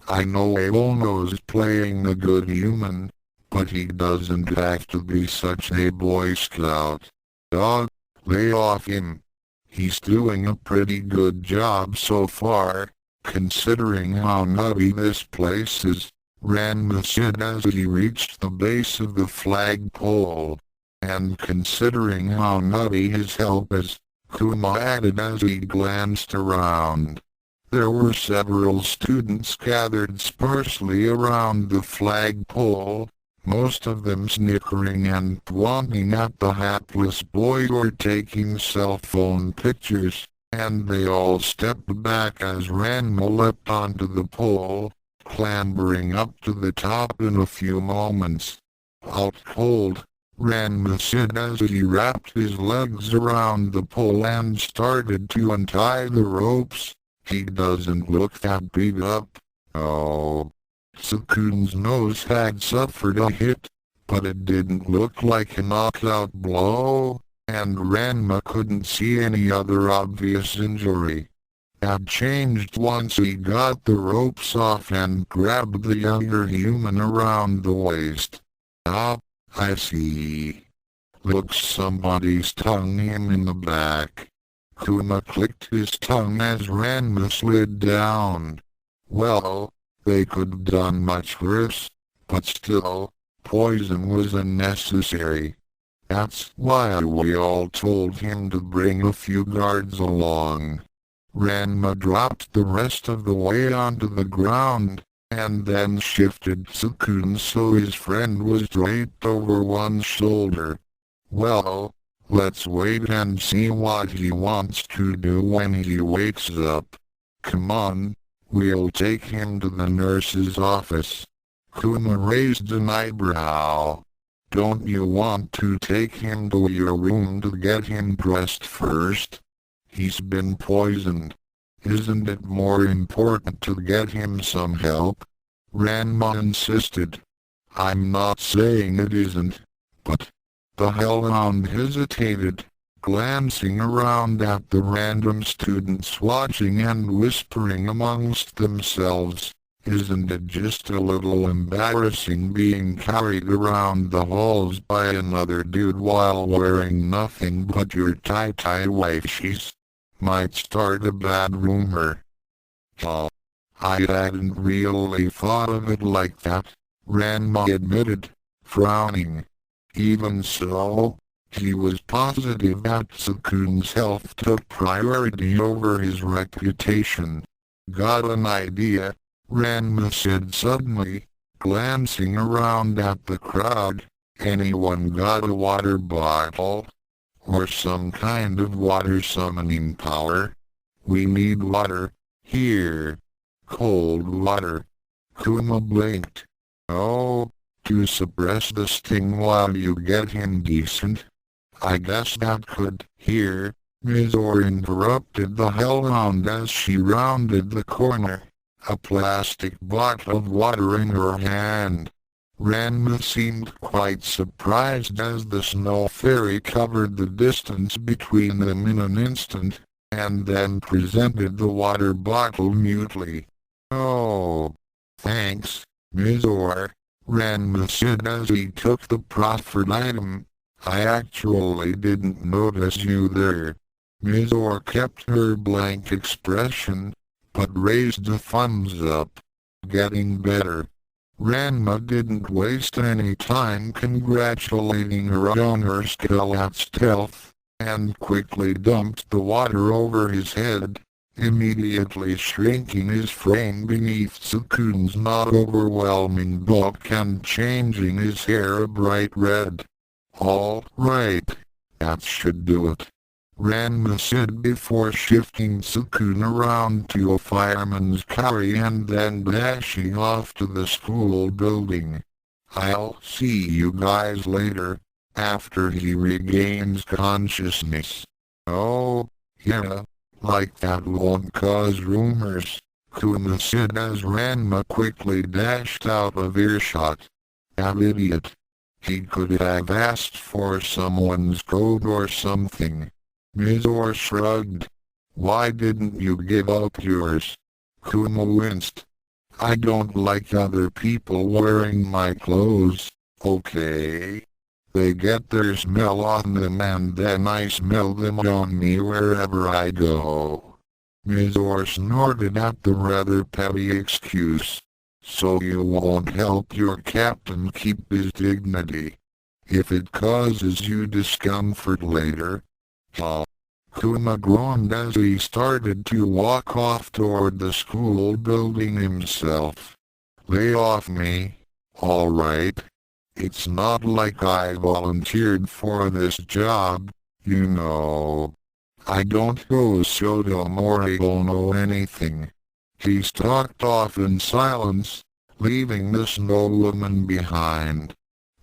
I know Aono's playing a good human, but he doesn't have to be such a Boy Scout. Dog, lay off him. He's doing a pretty good job so far, considering how nutty this place is, Ranma said as he reached the base of the flagpole. And considering how nutty his help is, Kuma added as he glanced around. There were several students gathered sparsely around the flagpole, most of them snickering and pointing at the hapless boy or taking cell phone pictures, and they all stepped back as Ranma leapt onto the pole, clambering up to the top in a few moments. Out cold, Ranma said as he wrapped his legs around the pole and started to untie the ropes. He doesn't look that beat up. Oh. Tsukune's nose had suffered a hit, but it didn't look like a knockout blow, and Ranma couldn't see any other obvious injury. That changed once he got the ropes off and grabbed the younger human around the waist. Ah, I see. Looks somebody's tongue him in the back. Kuma clicked his tongue as Ranma slid down. Well, they could have done much worse, but still, poison was unnecessary. That's why we all told him to bring a few guards along. Ranma dropped the rest of the way onto the ground, and then shifted Tsukune so his friend was draped over one shoulder. Well, let's wait and see what he wants to do when he wakes up. Come on, we'll take him to the nurse's office. Kuma raised an eyebrow. Don't you want to take him to your room to get him dressed first? He's been poisoned. Isn't it more important to get him some help? Ranma insisted. I'm not saying it isn't, but... The hellhound hesitated, glancing around at the random students watching and whispering amongst themselves. Isn't it just a little embarrassing being carried around the halls by another dude while wearing nothing but your tie-tie washis? Might start a bad rumor. Oh, I hadn't really thought of it like that, Ranma admitted, frowning. Even so, he was positive that Tsukune's health took priority over his reputation. Got an idea, Ranma said suddenly, glancing around at the crowd. Anyone got a water bottle? Or some kind of water summoning power? We need water. Here. Cold water. Kuma blinked. Oh. To suppress the sting while you get him decent? I guess that could. Here, Mizore interrupted the hellhound as she rounded the corner, a plastic bottle of water in her hand. Ranma seemed quite surprised as the snow fairy covered the distance between them in an instant, and then presented the water bottle mutely. Oh, thanks, Mizore. Ranma said as he took the proffered item. I actually didn't notice you there. Mizore kept her blank expression, but raised a thumbs up. Getting better. Ranma didn't waste any time congratulating her on her skill at stealth, and quickly dumped the water over his head, immediately shrinking his frame beneath Tsukune's not overwhelming bulk and changing his hair a bright red. All right, that should do it, Ranma said before shifting Tsukune around to a fireman's carry and then dashing off to the school building. I'll see you guys later, after he regains consciousness. Oh, yeah. Like that won't cause rumors, Kuma said as Ranma quickly dashed out of earshot. That idiot. He could have asked for someone's code or something. Mizore shrugged. Why didn't you give up yours? Kuma winced. I don't like other people wearing my clothes, okay? They get their smell on them and then I smell them on me wherever I go. Ms. Orr snorted at the rather petty excuse. So you won't help your captain keep his dignity. If it causes you discomfort later. Kuma groaned as he started to walk off toward the school building himself. Lay off me, all right? It's not like I volunteered for this job, you know. I don't owe Saotome or I don't know anything. He stalked off in silence, leaving the snow woman behind.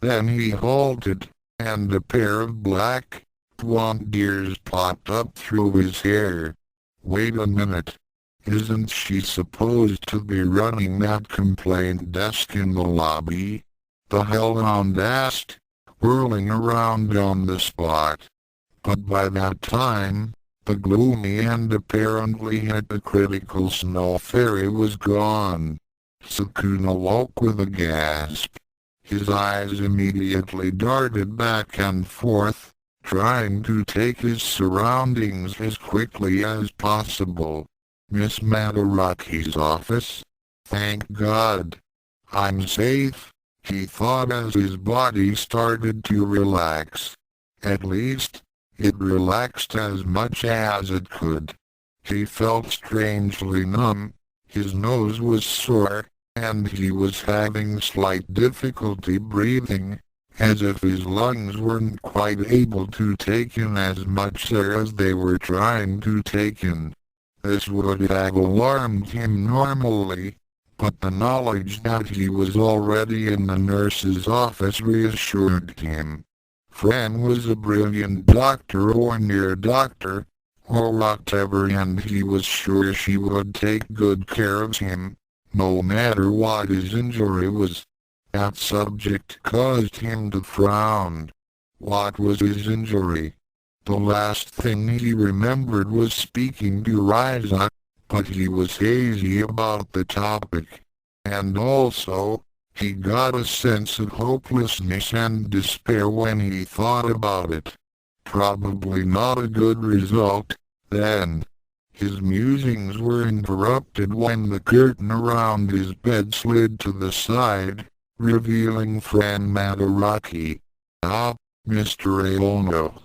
Then he halted, and a pair of black, blonde ears popped up through his hair. Wait a minute. Isn't she supposed to be running that complaint desk in the lobby? The hellhound asked, whirling around on the spot. But by that time, the gloomy and apparently hypocritical snow fairy was gone. Tsukune awoke with a gasp. His eyes immediately darted back and forth, trying to take his surroundings as quickly as possible. Miss Madaraki's office? Thank God. I'm safe, he thought as his body started to relax. At least, it relaxed as much as it could. He felt strangely numb, his nose was sore, and he was having slight difficulty breathing, as if his lungs weren't quite able to take in as much air as they were trying to take in. This would have alarmed him normally, but the knowledge that he was already in the nurse's office reassured him. Fran was a brilliant doctor or near doctor, or whatever, and he was sure she would take good care of him, no matter what his injury was. That subject caused him to frown. What was his injury? The last thing he remembered was speaking to Riza, but he was hazy about the topic. And also, he got a sense of hopelessness and despair when he thought about it. Probably not a good result, then. His musings were interrupted when the curtain around his bed slid to the side, revealing Fran Madaraki. Ah, Mr. Aono.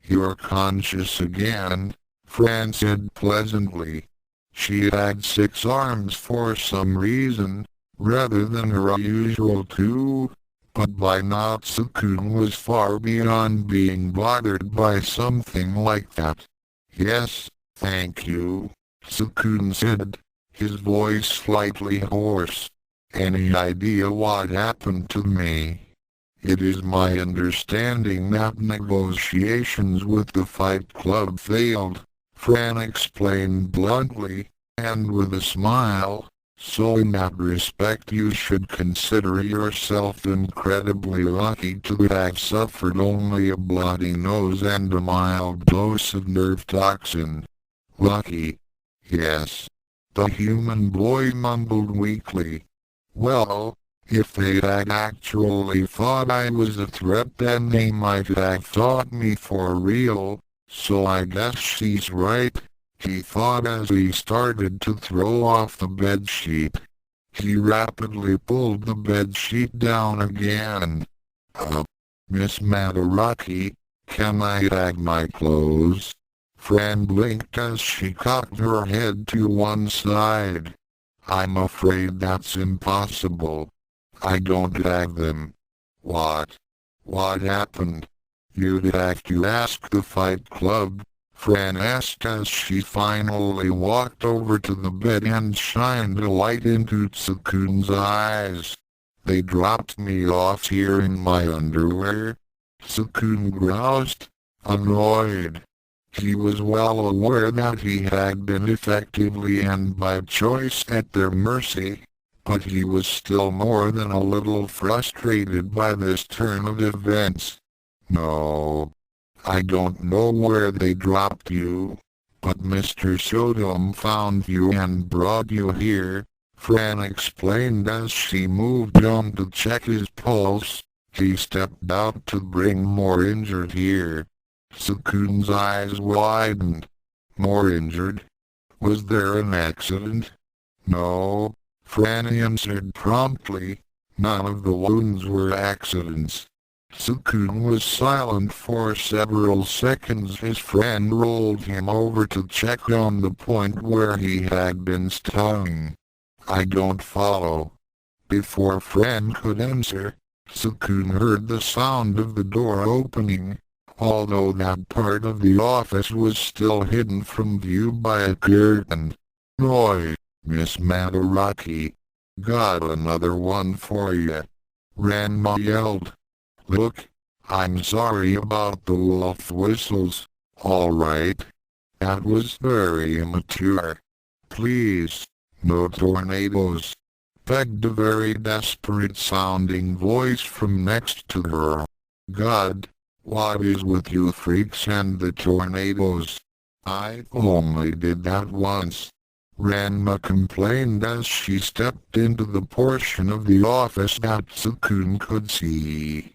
You're conscious again, Fran said pleasantly. She had 6 arms for some reason, rather than her usual 2, but by now Tsukune was far beyond being bothered by something like that. Yes, thank you, Tsukune said, his voice slightly hoarse. Any idea what happened to me? It is my understanding that negotiations with the Fight Club failed, Fran explained bluntly, and with a smile. So in that respect you should consider yourself incredibly lucky to have suffered only a bloody nose and a mild dose of nerve toxin. Lucky? Yes. The human boy mumbled weakly. Well, if they had actually thought I was a threat then they might have thought me for real, so I guess she's right. He thought as he started to throw off the bedsheet. He rapidly pulled the bedsheet down again. Miss Madaraki, can I tag my clothes? Fran blinked as she cocked her head to one side. I'm afraid that's impossible. I don't tag them. What? What happened? You'd have to ask the Fight Club, Fran asked as she finally walked over to the bed and shined a light into Tsukune's eyes. They dropped me off here in my underwear? Tsukune groused, annoyed. He was well aware that he had been effectively and by choice at their mercy, but he was still more than a little frustrated by this turn of events. No. I don't know where they dropped you, but Mr. Saotome found you and brought you here, Fran explained as she moved on to check his pulse. He stepped out to bring more injured here. Tsukune's eyes widened. More injured? Was there an accident? No, Fran answered promptly. None of the wounds were accidents. Tsukune was silent for several seconds. His friend rolled him over to check on the point where he had been stung. I don't follow. Before Fran could answer, Tsukune heard the sound of the door opening, although that part of the office was still hidden from view by a curtain. Oi, Miss Madaraki. Got another one for you. Ranma yelled. Look, I'm sorry about the wolf whistles. All right. That was very immature. Please, no tornadoes. Begged a very desperate-sounding voice from next to her. God, what is with you freaks and the tornadoes? I only did that once. Ranma complained as she stepped into the portion of the office that Tsukune could see.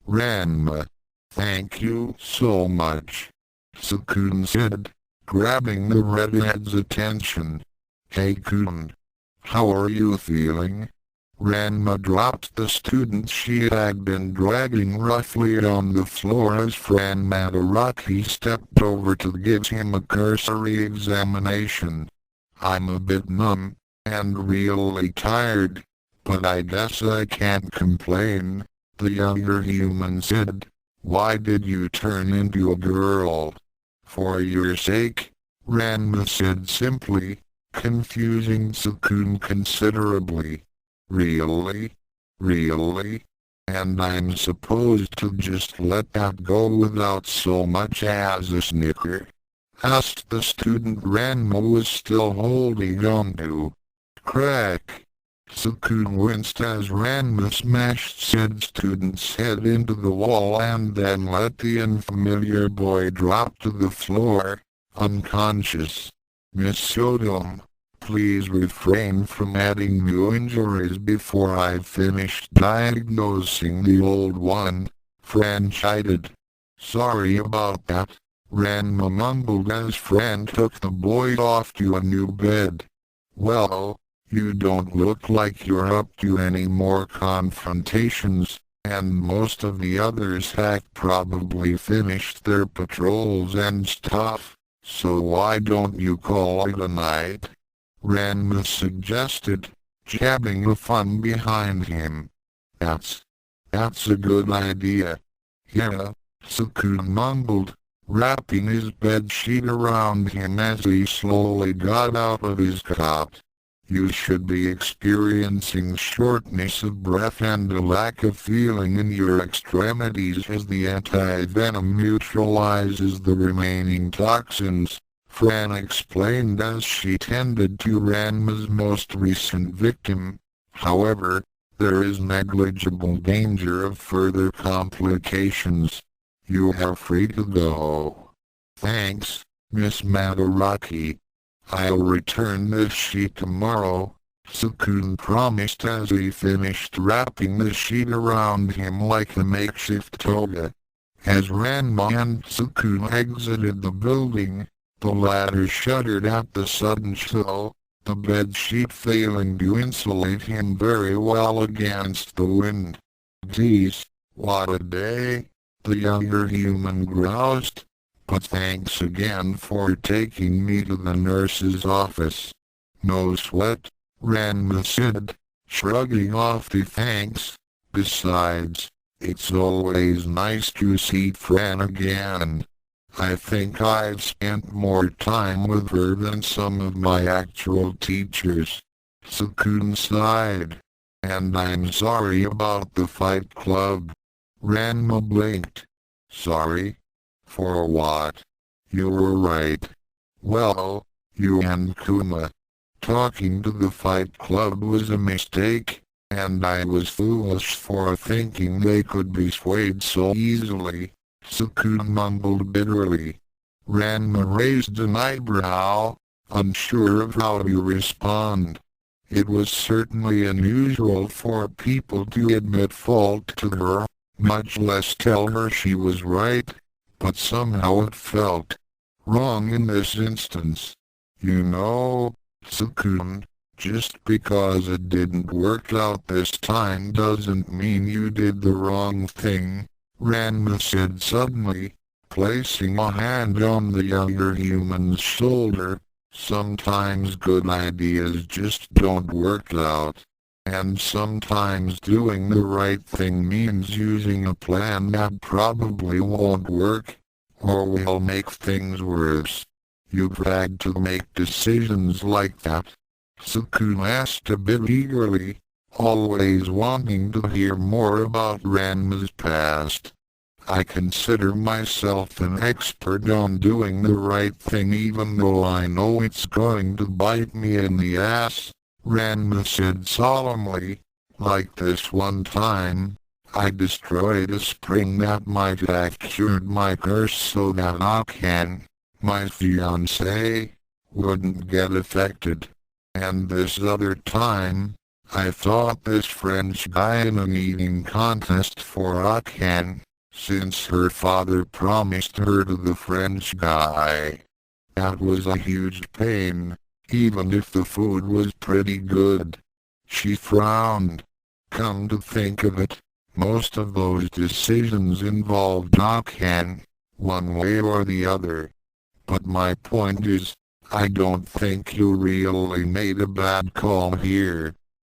Ranma, thank you so much, Tsukune said, grabbing the redhead's attention. Hey Kun, how are you feeling? Ranma dropped the student she had been dragging roughly on the floor as Fran Madaraki stepped over to give him a cursory examination. I'm a bit numb, and really tired, but I guess I can't complain, the younger human said. Why did you turn into a girl? For your sake, Ranma said simply, confusing Tsukune considerably. Really? Really? And I'm supposed to just let that go without so much as a snicker? Asked the student Ranma was still holding on to. Crack! Tsukune winced as Ranma smashed said student's head into the wall and then let the unfamiliar boy drop to the floor, unconscious. Miss Saotome, please refrain from adding new injuries before I've finished diagnosing the old one, Fran chided. Sorry about that, Ranma mumbled as Fran took the boy off to a new bed. Well, you don't look like you're up to any more confrontations, and most of the others had probably finished their patrols and stuff, so why don't you call it a night? Ranma suggested, jabbing the fun behind him. That's a good idea. Yeah, Tsukune mumbled, wrapping his bedsheet around him as he slowly got out of his cot. You should be experiencing shortness of breath and a lack of feeling in your extremities as the anti-venom neutralizes the remaining toxins, Fran explained as she tended to Ranma's most recent victim. However, there is negligible danger of further complications. You are free to go. Thanks, Miss Madaraki. I'll return this sheet tomorrow, Tsukune promised as he finished wrapping the sheet around him like a makeshift toga. As Ranma and Tsukune exited the building, the latter shuddered at the sudden chill, the bedsheet failing to insulate him very well against the wind. Geez, what a day, the younger human groused. But thanks again for taking me to the nurse's office. No sweat, Ranma said, shrugging off the thanks. Besides, it's always nice to see Fran again. I think I've spent more time with her than some of my actual teachers. Tsukune sighed. And I'm sorry about the fight club. Ranma blinked. Sorry? For what? You were right. Well, you and Kuma. Talking to the fight club was a mistake, and I was foolish for thinking they could be swayed so easily, Tsukune mumbled bitterly. Ranma raised an eyebrow, unsure of how to respond. It was certainly unusual for people to admit fault to her, much less tell her she was right, but somehow it felt wrong in this instance. You know, Tsukune, just because it didn't work out this time doesn't mean you did the wrong thing, Ranma said suddenly, placing a hand on the younger human's shoulder. Sometimes good ideas just don't work out. And sometimes doing the right thing means using a plan that probably won't work, or will make things worse. You've had to make decisions like that? Tsukune asked a bit eagerly, always wanting to hear more about Ranma's past. I consider myself an expert on doing the right thing even though I know it's going to bite me in the ass, Ranma said solemnly. Like this one time, I destroyed a spring that might have cured my curse so that Akan, my fiancé, wouldn't get affected. And this other time, I fought this French guy in an eating contest for Akan, since her father promised her to the French guy. That was a huge pain, even if the food was pretty good. She frowned. Come to think of it, most of those decisions involved Akan, one way or the other. But my point is, I don't think you really made a bad call here.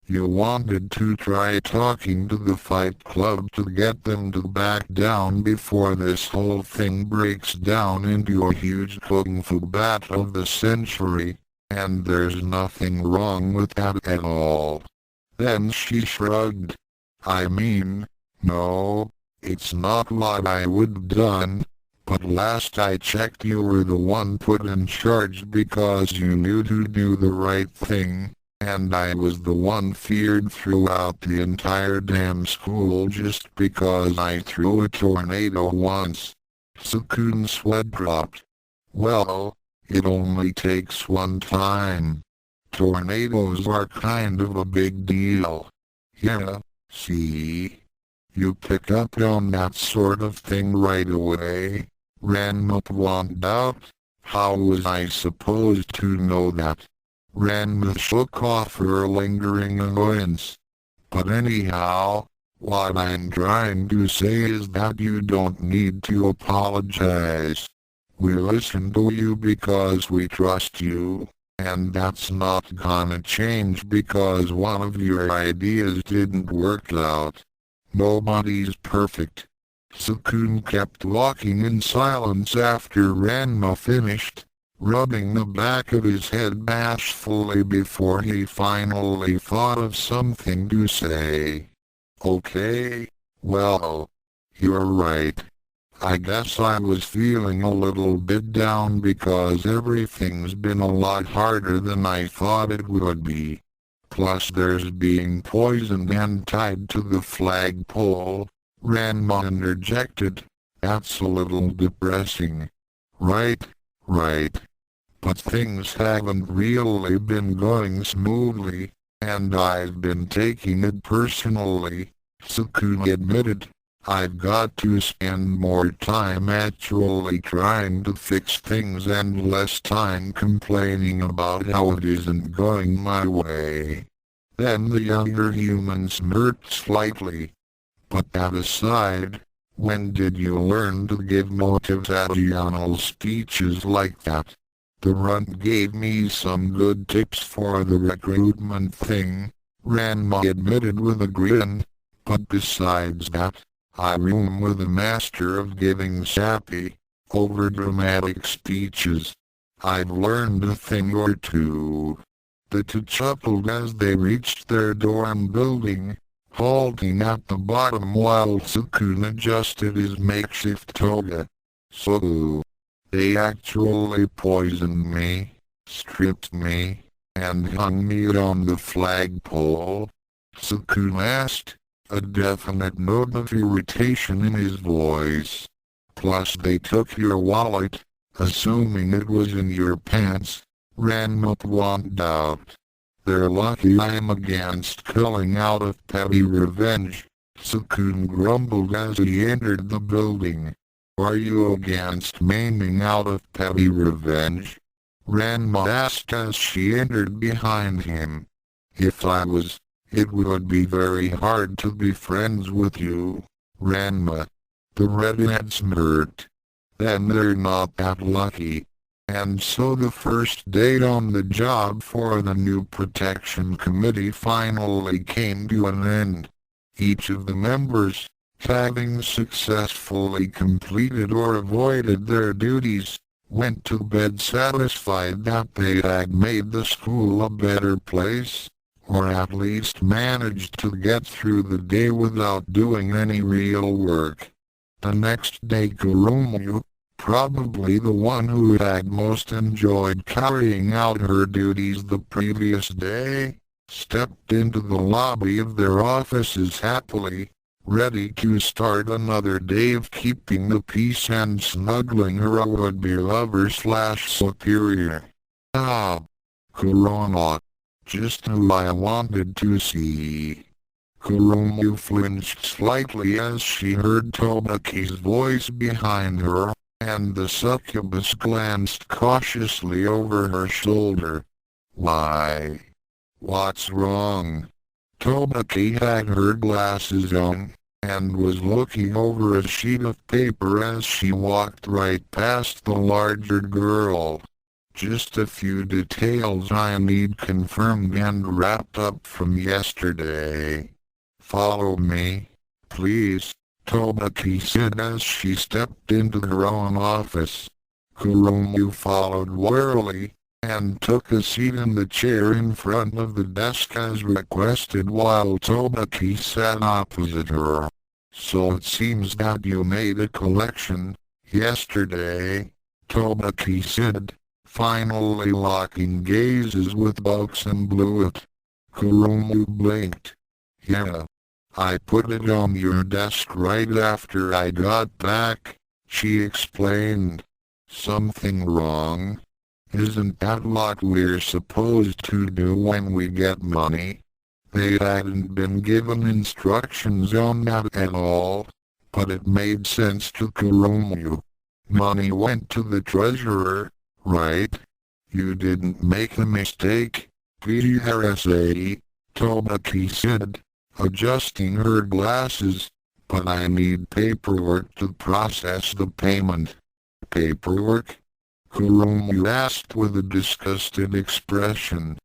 You wanted to try talking to the Fight Club to get them to back down before this whole thing breaks down into a huge kung fu battle of the century, and there's nothing wrong with that at all. Then she shrugged. I mean, no, it's not what I would've done, but last I checked you were the one put in charge because you knew to do the right thing. And I was the one feared throughout the entire damn school just because I threw a tornado once. Tsukune's sweat dropped. Well, it only takes one time. Tornadoes are kind of a big deal. Yeah, see? You pick up on that sort of thing right away. Ranma pointed out. How was I supposed to know that? Ranma shook off her lingering annoyance. But anyhow, what I'm trying to say is that you don't need to apologize. We listen to you because we trust you, and that's not gonna change because one of your ideas didn't work out. Nobody's perfect. Tsukune kept walking in silence after Ranma finished, rubbing the back of his head bashfully before he finally thought of something to say. Okay, well, you're right. I guess I was feeling a little bit down because everything's been a lot harder than I thought it would be. Plus there's being poisoned and tied to the flagpole, Ranma interjected. That's a little depressing. Right. But things haven't really been going smoothly, and I've been taking it personally, Tsukune admitted. I've got to spend more time actually trying to fix things and less time complaining about how it isn't going my way. Then the younger human smirked slightly. But that aside, when did you learn to give motivational speeches like that? The runt gave me some good tips for the recruitment thing, Ranma admitted with a grin. But besides that, I room with a master of giving sappy, overdramatic speeches. I've learned a thing or two. The two chuckled as they reached their dorm building, halting at the bottom while Tsukune adjusted his makeshift toga. So, they actually poisoned me, stripped me, and hung me on the flagpole? Tsukune asked, a definite note of irritation in his voice. Plus they took your wallet, assuming it was in your pants, Ranma pointed out. They're lucky I'm against killing out of petty revenge, Tsukune grumbled as he entered the building. Are you against maiming out of petty revenge? Ranma asked as she entered behind him. If I was, it would be very hard to be friends with you, Ranma. The redhead smirked. Then they're not that lucky. And so the first day on the job for the new protection committee finally came to an end. Each of the members, having successfully completed or avoided their duties, went to bed satisfied that they had made the school a better place, or at least managed to get through the day without doing any real work. The next day Kurumu, probably the one who had most enjoyed carrying out her duties the previous day, stepped into the lobby of their offices happily, ready to start another day of keeping the peace and snuggling her would-be lover/superior. Ah, Kurona. Just who I wanted to see. Kurumu flinched slightly as she heard Tobaki's voice behind her, and the succubus glanced cautiously over her shoulder. Why? What's wrong? Tobaki had her glasses on, and was looking over a sheet of paper as she walked right past the larger girl. Just a few details I need confirmed and wrapped up from yesterday. Follow me, please, Tobaki said as she stepped into her own office. Kurumu followed warily, and took a seat in the chair in front of the desk as requested while Tobaki sat opposite her. So it seems that you made a collection, yesterday, Tobaki said, finally locking gazes with Buxom Blewett. Kurumu blinked. Yeah. I put it on your desk right after I got back, she explained. Something wrong? Isn't that what we're supposed to do when we get money? They hadn't been given instructions on that at all, but it made sense to Kurumu. Money went to the treasurer, right? You didn't make a mistake, PRSA, Tobaki said, adjusting her glasses, but I need paperwork to process the payment. Paperwork? Kurumu asked with a disgusted expression.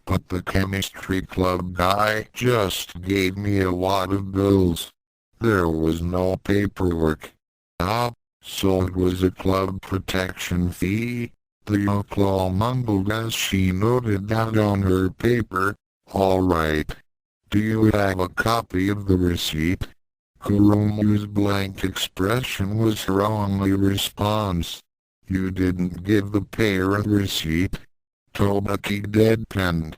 But the chemistry club guy just gave me a wad of bills. There was no paperwork. Ah, so it was a club protection fee? The Youkai mumbled as she noted that on her paper. All right. Do you have a copy of the receipt? Kurumu's blank expression was her only response. You didn't give the payer a receipt? Tobaki deadpanned.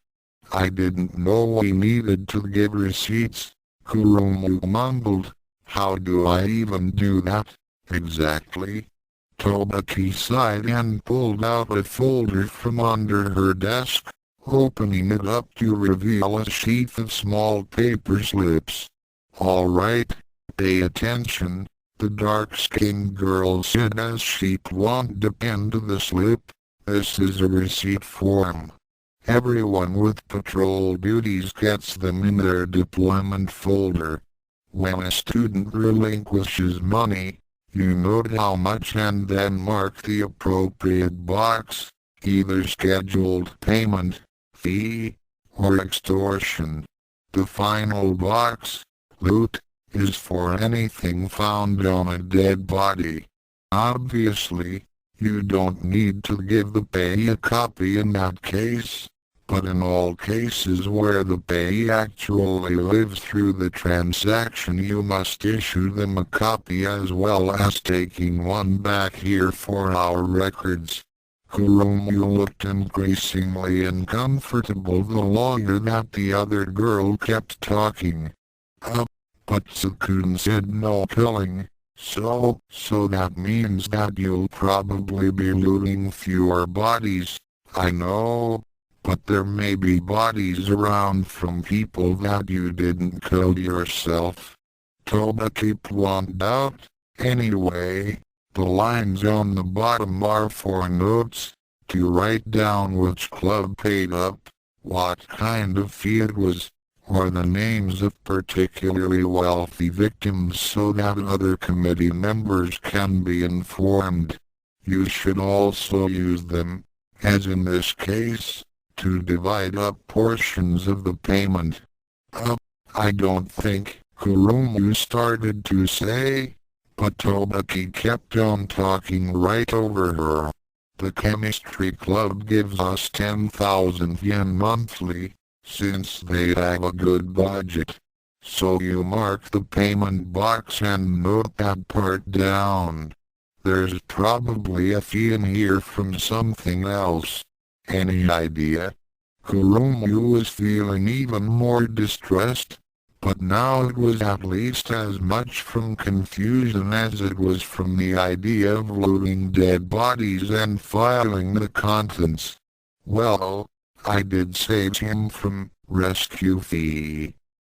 I didn't know we needed to give receipts, Kurumu mumbled. How do I even do that, exactly? Tobaki sighed and pulled out a folder from under her desk, opening it up to reveal a sheaf of small paper slips. All right, pay attention, the dark-skinned girl said as she plunked a pen to the slip. This is a receipt form. Everyone with patrol duties gets them in their deployment folder. When a student relinquishes money, you note how much and then mark the appropriate box, either scheduled payment, fee, or extortion. The final box, loot, is for anything found on a dead body. Obviously, you don't need to give the payee a copy in that case, but in all cases where the payee actually lives through the transaction you must issue them a copy as well as taking one back here for our records. Kurumu looked increasingly uncomfortable the longer that the other girl kept talking. But Tsukune said no killing, so that means that you'll probably be looting fewer bodies. I know, but there may be bodies around from people that you didn't kill yourself. Tobaki pointed out. Anyway, the lines on the bottom are for notes, to write down which club paid up, what kind of fee it was, or the names of particularly wealthy victims so that other committee members can be informed. You should also use them, as in this case, to divide up portions of the payment. I don't think, Kurumu started to say, but Tobaki kept on talking right over her. The chemistry club gives us 10,000 yen monthly, since they have a good budget. So you mark the payment box and note that part down. There's probably a fee in here from something else. Any idea? Kurumu was feeling even more distressed, but now it was at least as much from confusion as it was from the idea of looting dead bodies and filing the contents. Well, I did save him from rescue fee.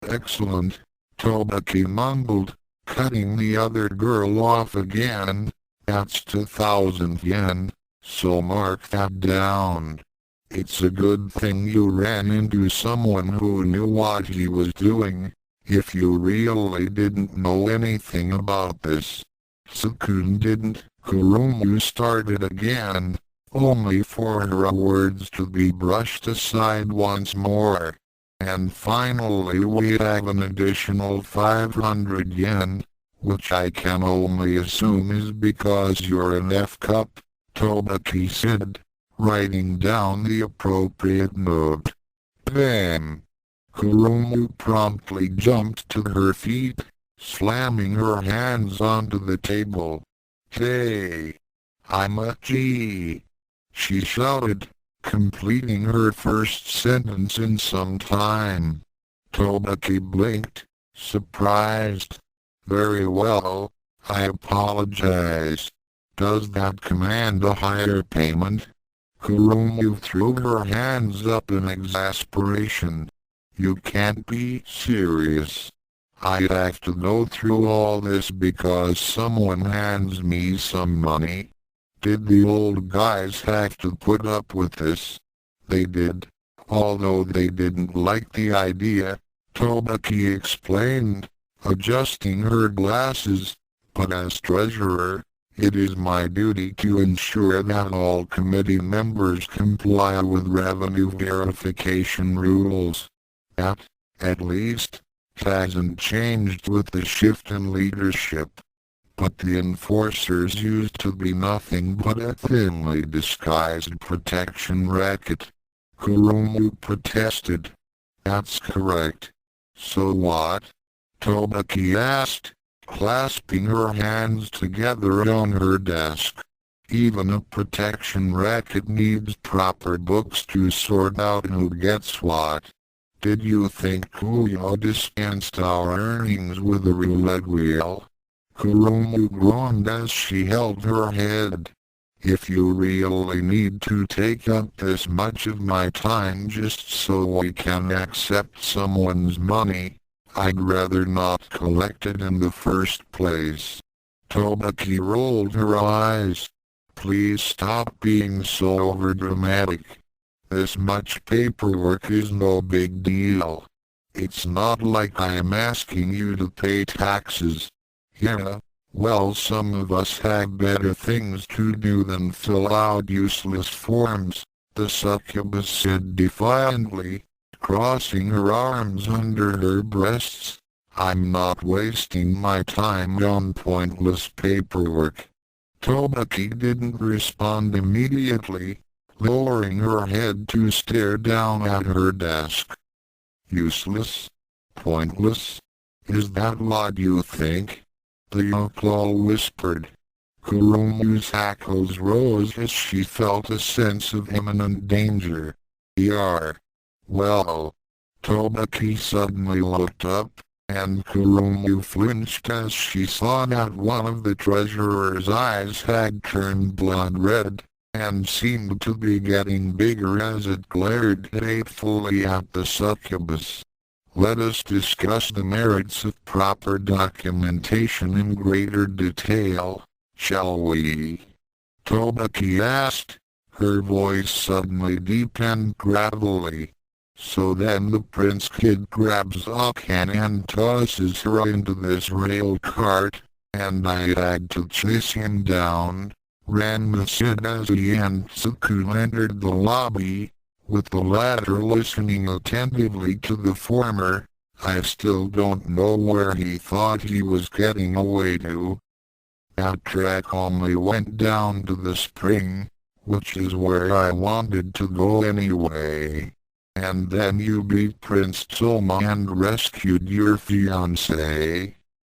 Excellent, Tobaki mumbled, cutting the other girl off again. That's 2,000 yen, so mark that down. It's a good thing you ran into someone who knew what he was doing, if you really didn't know anything about this. Tsukune didn't. Kurumu started again, only for her words to be brushed aside once more. And finally we have an additional 500 yen, which I can only assume is because you're an F-cup, Tobaki said, writing down the appropriate note. Bam! Kurumu promptly jumped to her feet, slamming her hands onto the table. Hey! I'm a G! She shouted, completing her first sentence in some time. Tobaki blinked, surprised. Very well, I apologize. Does that command a higher payment? Kurumu threw her hands up in exasperation. You can't be serious. I'd have to go through all this because someone hands me some money. Did the old guys have to put up with this? They did, although they didn't like the idea, Tobaki explained, adjusting her glasses, but as treasurer, it is my duty to ensure that all committee members comply with revenue verification rules. That, at least, hasn't changed with the shift in leadership. But the enforcers used to be nothing but a thinly disguised protection racket. Kurumu protested. That's correct. So what? Tobaki asked, clasping her hands together on her desk. Even a protection racket needs proper books to sort out who gets what. Did you think Kuyo dispensed our earnings with a roulette wheel? Kurumu groaned as she held her head. If you really need to take up this much of my time just so we can accept someone's money, I'd rather not collect it in the first place. Tobaki rolled her eyes. Please stop being so overdramatic. This much paperwork is no big deal. It's not like I'm asking you to pay taxes. Yeah, well, some of us have better things to do than fill out useless forms, the succubus said defiantly, crossing her arms under her breasts. I'm not wasting my time on pointless paperwork. Tobaki didn't respond immediately, lowering her head to stare down at her desk. Useless? Pointless? Is that what you think? The Yoklo whispered. Kurumu's hackles rose as she felt a sense of imminent danger. Yar. Well. Tobaki suddenly looked up, and Kurumu flinched as she saw that one of the treasurer's eyes had turned blood red. and seemed to be getting bigger as it glared hatefully at the succubus. Let us discuss the merits of proper documentation in greater detail, shall we? Tobaki asked, her voice suddenly deep and gravelly. So then the prince kid grabs Akan and tosses her into this rail cart, and I had to chase him down. Ranma said as he and Tsukune entered the lobby, with the latter listening attentively to the former. I still don't know where he thought he was getting away to. That track only went down to the spring, which is where I wanted to go anyway. And then you beat Prince Soma and rescued your fiancé?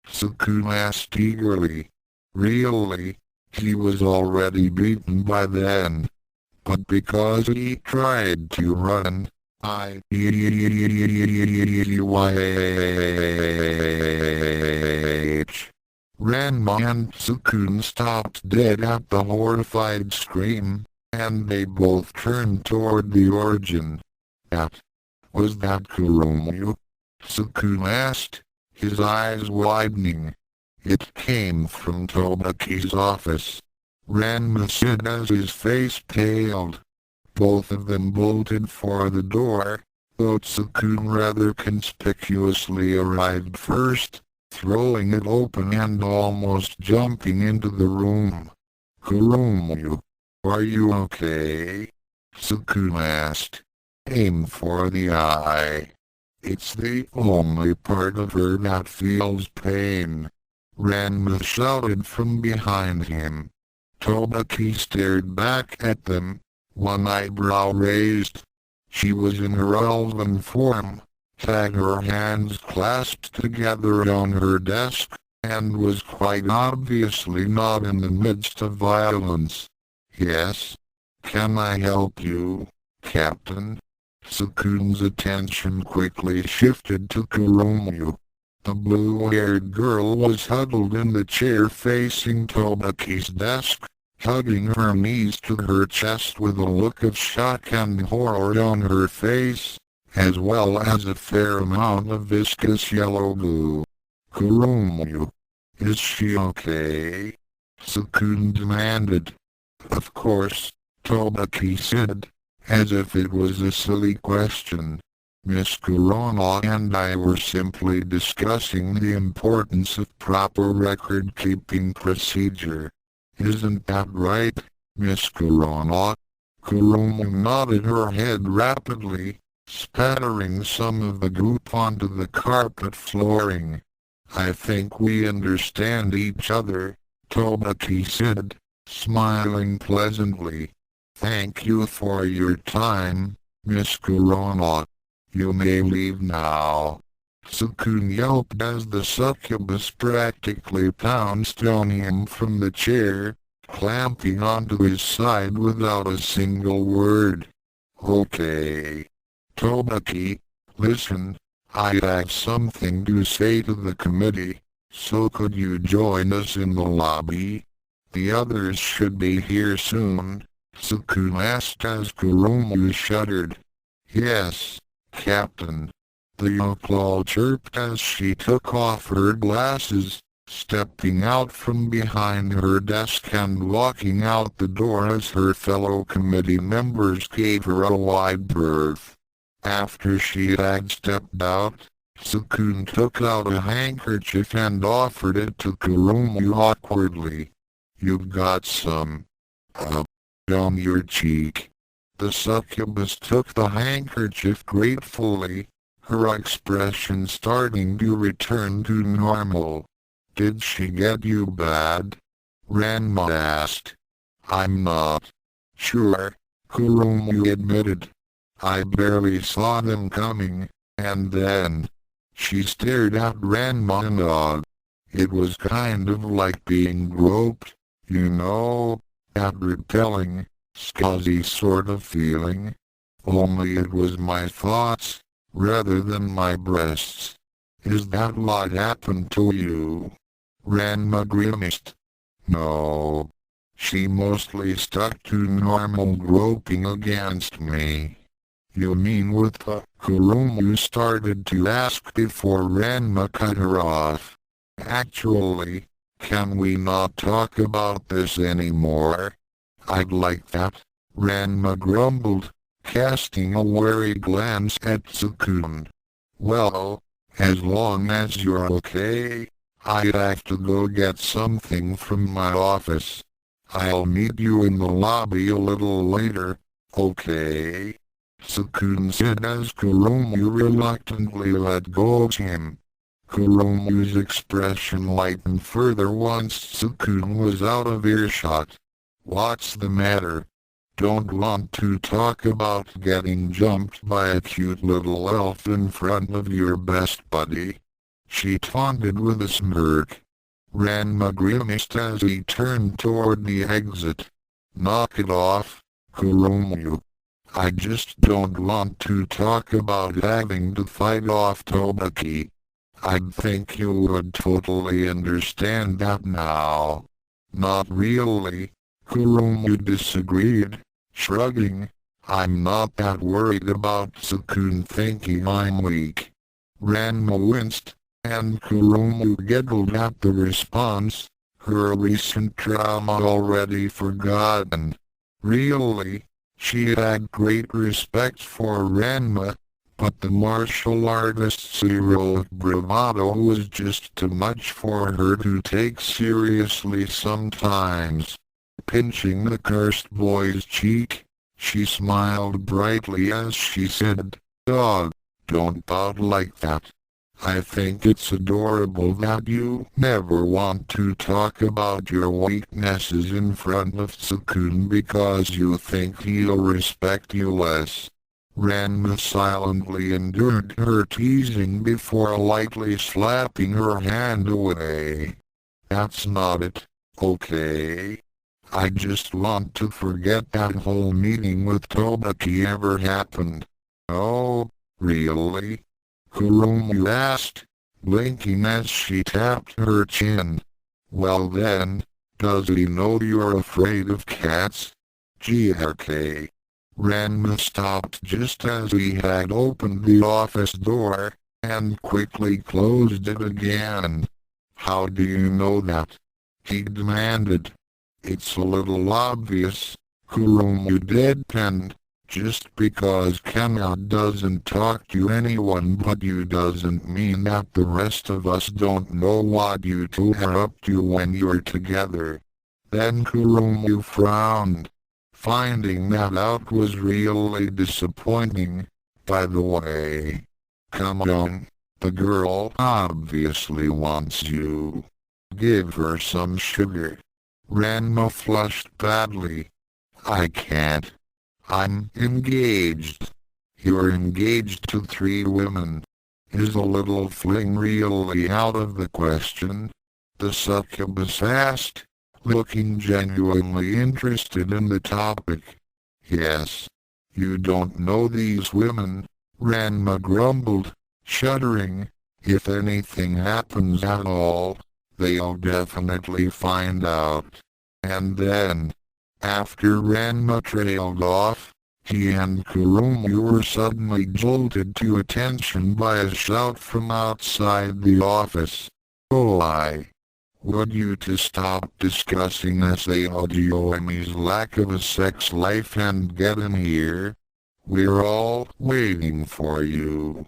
Tsukune asked eagerly. Really? He was already beaten by then. But because he tried to run, I... Ranma and Tsukune stopped dead at the horrified scream, and they both turned toward the origin. Was that Kuromu? Tsukune asked, his eyes widening. It came from Tobaki's office. Ranma said as his face paled. Both of them bolted for the door, though Tsukune rather conspicuously arrived first, throwing it open and almost jumping into the room. Kuromu, are you okay? Tsukune asked. Aim for the eye. It's the only part of her that feels pain. Ranma shouted from behind him. Tobaki stared back at them, one eyebrow raised. She was in her elven form, had her hands clasped together on her desk, and was quite obviously not in the midst of violence. Yes? Can I help you, Captain? Tsukune's attention quickly shifted to Kuromu. The blue-haired girl was huddled in the chair facing Tobaki's desk, hugging her knees to her chest with a look of shock and horror on her face, as well as a fair amount of viscous yellow goo. Kuromu, is she okay? Tsukune demanded. Of course, Tobaki said, as if it was a silly question. Miss Kurono and I were simply discussing the importance of proper record-keeping procedure. Isn't that right, Miss Kurono? Kuromu nodded her head rapidly, spattering some of the goop onto the carpet flooring. I think we understand each other, Tobaki said, smiling pleasantly. Thank you for your time, Miss Kurono. You may leave now. Tsukune yelped as the succubus practically pounced on him from the chair, clamping onto his side without a single word. Okay. Tobaki, listen, I have something to say to the committee, so could you join us in the lobby? The others should be here soon, Tsukune asked as Kuromu shuddered. Yes, Captain. The Yoclaw chirped as she took off her glasses, stepping out from behind her desk and walking out the door as her fellow committee members gave her a wide berth. After she had stepped out, Tsukune took out a handkerchief and offered it to Kuromu awkwardly. You've got some, on your cheek. The succubus took the handkerchief gratefully, her expression starting to return to normal. Did she get you bad? Ranma asked. I'm not sure, Kuromu admitted. I barely saw them coming, and then she stared at Ranma and awed. It was kind of like being groped, you know, that repelling, scuzzy sort of feeling. Only it was my thoughts, rather than my breasts. Is that what happened to you? Ranma grimaced. No. She mostly stuck to normal groping against me. You mean with the Kurumu started to ask before Ranma cut her off. Actually, can we not talk about this anymore? I'd like that, Ranma grumbled, casting a wary glance at Tsukune. Well, as long as you're okay, I have to go get something from my office. I'll meet you in the lobby a little later, okay? Tsukune said as Kurumu reluctantly let go of him. Kurumu's expression lightened further once Tsukune was out of earshot. What's the matter? Don't want to talk about getting jumped by a cute little elf in front of your best buddy? She taunted with a smirk. Ranma grimaced as he turned toward the exit. Knock it off, Kurumu. I just don't want to talk about having to fight off Tobaki. I'd think you would totally understand that now. Not really, Kurumu disagreed, shrugging. I'm not that worried about Tsukune thinking I'm weak. Ranma winced, and Kurumu giggled at the response, her recent trauma already forgotten. Really, she had great respect for Ranma, but the martial artist's heroic bravado was just too much for her to take seriously sometimes. Pinching the cursed boy's cheek, she smiled brightly as she said, "Dog, don't pout like that. I think it's adorable that you never want to talk about your weaknesses in front of Tsukune because you think he'll respect you less." Ranma silently endured her teasing before lightly slapping her hand away. "That's not it, okay? I just want to forget that whole meeting with Tobaki ever happened." "Oh, really?" Kurumu asked, blinking as she tapped her chin. "Well then, does he know you're afraid of cats?" "Gk." Ranma stopped just as he had opened the office door, and quickly closed it again. "How do you know that?" he demanded. "It's a little obvious," Kurumu deadpanned. "Just because Kana doesn't talk to anyone but you doesn't mean that the rest of us don't know what you two are up to when you're together." Then Kurumu frowned. Finding that out was really disappointing. "By the way, come on, the girl obviously wants you. Give her some sugar." Ranma flushed badly. "I can't. I'm engaged." "You're engaged to 3 women. Is a little fling really out of the question?" the succubus asked, looking genuinely interested in the topic. "Yes. You don't know these women," Ranma grumbled, shuddering. "If anything happens at all, they'll definitely find out." And then, after Ranma trailed off, he and Kurumu were suddenly jolted to attention by a shout from outside the office. "Oi! Would you to stop discussing Saotome lack of a sex life and get in here? We're all waiting for you."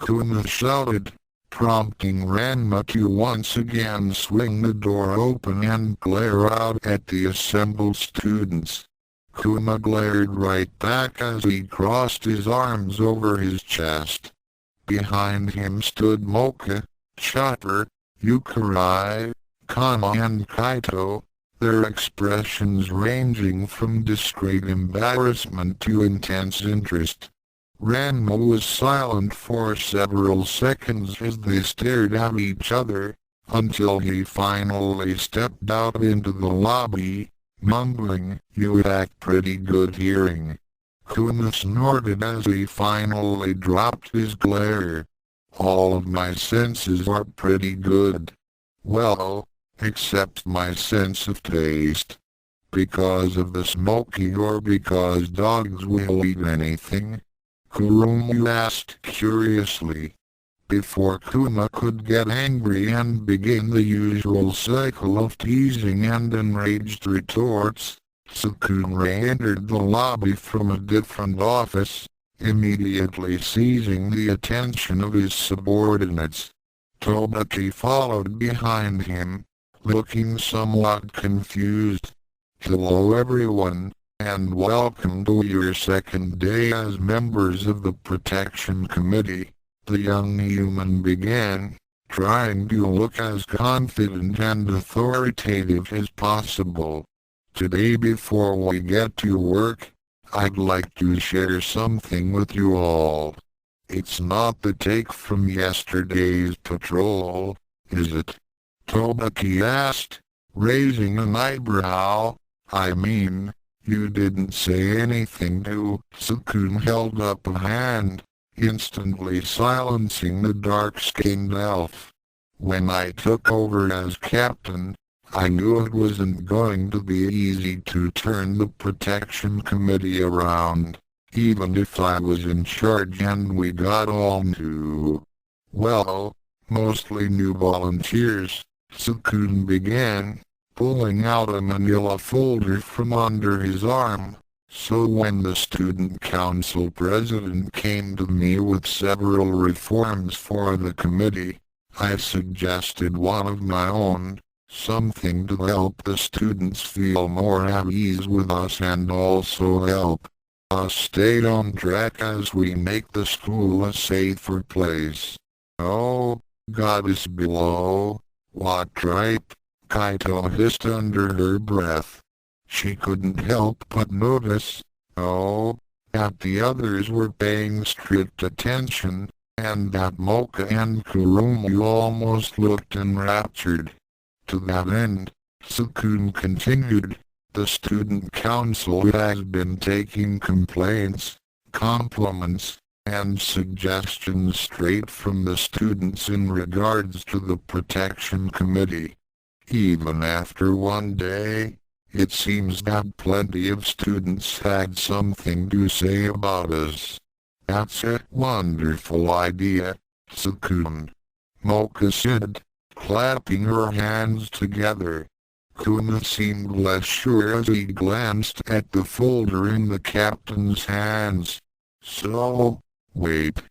Kuma shouted, prompting Ranma to once again swing the door open and glare out at the assembled students. Kuma glared right back as he crossed his arms over his chest. Behind him stood Mocha, Chopper, Yukari, Kana and Kaito, their expressions ranging from discreet embarrassment to intense interest. Ranma was silent for several seconds as they stared at each other, until he finally stepped out into the lobby, mumbling, "You act pretty good hearing." Kuma snorted as he finally dropped his glare. "All of my senses are pretty good. Well, except my sense of taste." Because of the smoky or because dogs will eat anything? Kurumu asked curiously. Before Kuma could get angry and begin the usual cycle of teasing and enraged retorts, Tsukune entered the lobby from a different office, immediately seizing the attention of his subordinates. Tobaki followed behind him, looking somewhat confused. "Hello everyone, and welcome to your second day as members of the Protection Committee," the young human began, trying to look as confident and authoritative as possible. "Today, before we get to work, I'd like to share something with you all. It's not the take from yesterday's patrol, is it?" Tobaki asked, raising an eyebrow. "I mean, you didn't say anything to..." Tsukune held up a hand, instantly silencing the dark-skinned elf. "When I took over as captain, I knew it wasn't going to be easy to turn the Protection Committee around, even if I was in charge and we got all new, well, mostly new volunteers." Tsukune began, pulling out a manila folder from under his arm. "So when the student council president came to me with several reforms for the committee, I suggested one of my own, something to help the students feel more at ease with us and also help us stay on track as we make the school a safer place." "Oh, goddess below, what tripe?" Kaito hissed under her breath. She couldn't help but notice, that the others were paying strict attention, and that Mocha and Kurumu almost looked enraptured. To that end, Tsukune continued, "The student council has been taking complaints, compliments, and suggestions straight from the students in regards to the Protection Committee. Even after one day, it seems that plenty of students had something to say about us." "That's a wonderful idea, Tsukune," Mocha said, clapping her hands together. Kuma seemed less sure as he glanced at the folder in the captain's hands. "So, wait,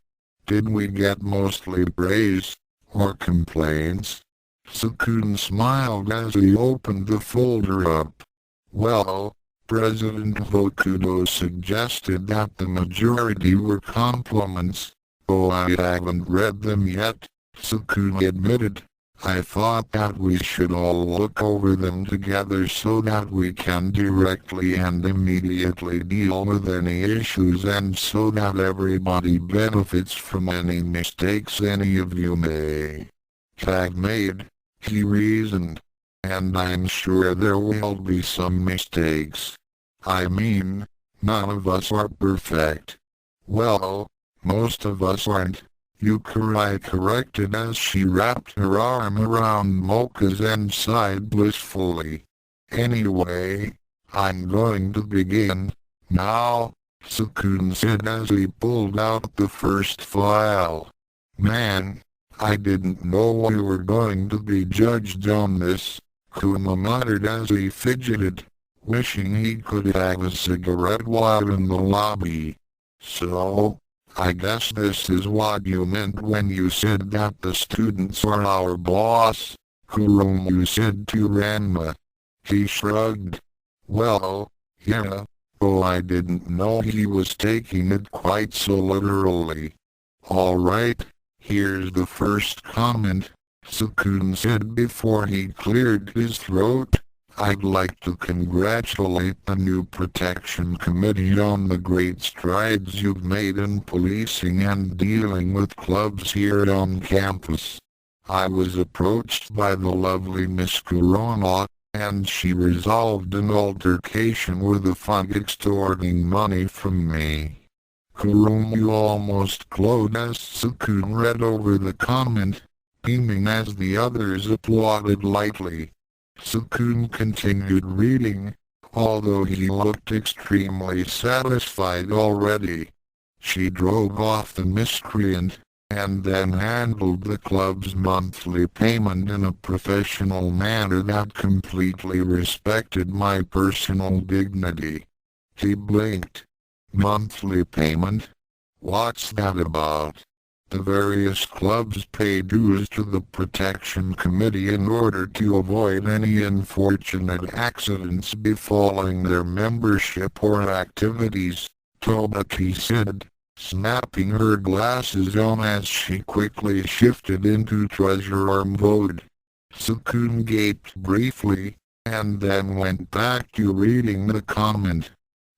did we get mostly praise, or complaints?" Tsukune smiled as he opened the folder up. "Well, President Hokudo suggested that the majority were compliments, though I haven't read them yet," Tsukune admitted. "I thought that we should all look over them together so that we can directly and immediately deal with any issues and so that everybody benefits from any mistakes any of you may have made," he reasoned. "And I'm sure there will be some mistakes. I mean, none of us are perfect." "Well, most of us aren't," Youkai corrected as she wrapped her arm around Mocha's and sighed blissfully. "Anyway, I'm going to begin now," Tsukune said as he pulled out the first file. "Man, I didn't know we were going to be judged on this," Kuma muttered as he fidgeted, wishing he could have a cigarette while in the lobby. "So, I guess this is what you meant when you said that the students are our boss," Kurumu said to Ranma. He shrugged. "Well, yeah, though I didn't know he was taking it quite so literally." "Alright, here's the first comment," Tsukune said before he cleared his throat. "I'd like to congratulate the new Protection Committee on the great strides you've made in policing and dealing with clubs here on campus. I was approached by the lovely Miss Kurona, and she resolved an altercation with a thug extorting money from me." Kurumu almost glowed as Tsukune read over the comment, beaming as the others applauded lightly. Tsukune continued reading, although he looked extremely satisfied already. She drove off the miscreant, and then handled the club's monthly payment in a professional manner that completely respected my personal dignity. He blinked. Monthly payment? What's that about? The various clubs pay dues to the Protection Committee in order to avoid any unfortunate accidents befalling their membership or activities, Tobaki said, snapping her glasses on as she quickly shifted into treasure mode. Tsukune gaped briefly, and then went back to reading the comment.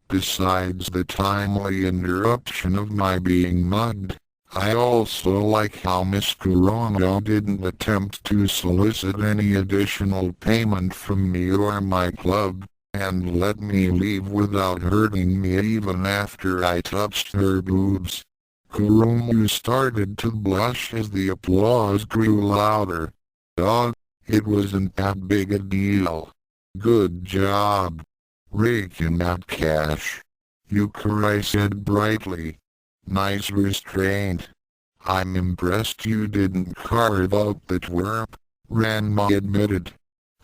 Besides the timely interruption of my being mugged, I also like how Miss Kurono didn't attempt to solicit any additional payment from me or my club, and let me leave without hurting me even after I touched her boobs. Kuromu started to blush as the applause grew louder. Dog, it wasn't that big a deal. Good job. Rake in that cash. Youkai said brightly. Nice restraint. I'm impressed you didn't carve out the twerp, Ranma admitted.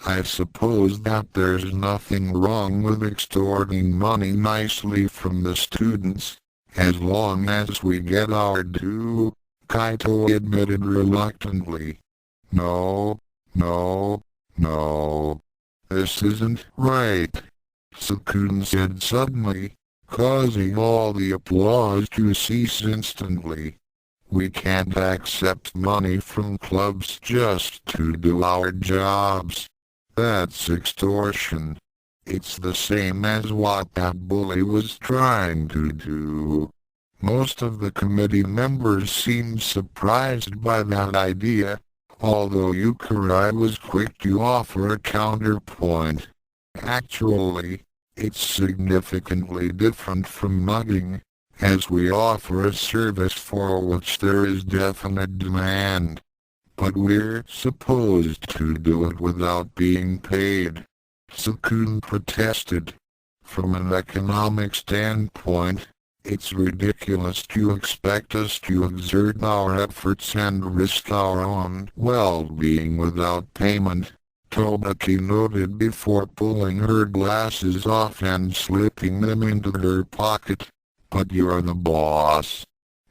I suppose that there's nothing wrong with extorting money nicely from the students, as long as we get our due, Kaito admitted reluctantly. No, no, no. This isn't right, Tsukune said suddenly, causing all the applause to cease instantly. We can't accept money from clubs just to do our jobs. That's extortion. It's the same as what that bully was trying to do. Most of the committee members seemed surprised by that idea, although Youkai was quick to offer a counterpoint. Actually, it's significantly different from mugging, as we offer a service for which there is definite demand. But we're supposed to do it without being paid. Tsukune protested. From an economic standpoint, it's ridiculous to expect us to exert our efforts and risk our own well-being without payment, Tobaki noted before pulling her glasses off and slipping them into her pocket. But you're the boss.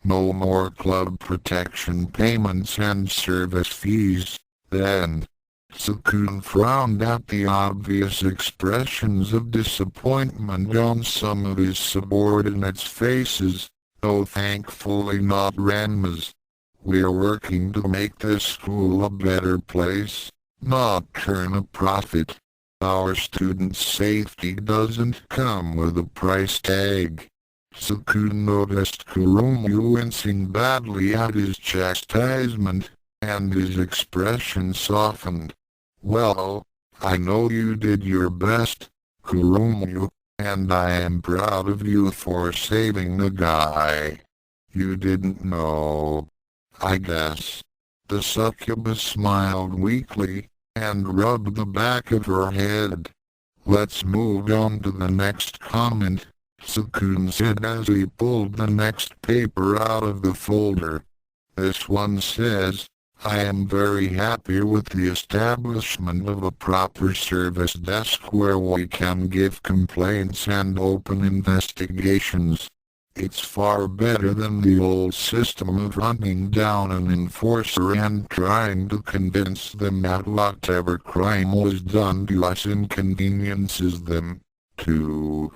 No more club protection payments and service fees, then. Tsukune frowned at the obvious expressions of disappointment on some of his subordinates' faces, though thankfully not Ranma's. We're working to make this school a better place, not turn a profit. Our students' safety doesn't come with a price tag. Tsukune noticed Kuromu wincing badly at his chastisement, and his expression softened. Well, I know you did your best, Kuromu, and I am proud of you for saving the guy. You didn't know, I guess. The succubus smiled weakly, and rubbed the back of her head. Let's move on to the next comment, Tsukune said as he pulled the next paper out of the folder. This one says, I am very happy with the establishment of a proper service desk where we can give complaints and open investigations. It's far better than the old system of hunting down an enforcer and trying to convince them that whatever crime was done to us inconveniences them, too.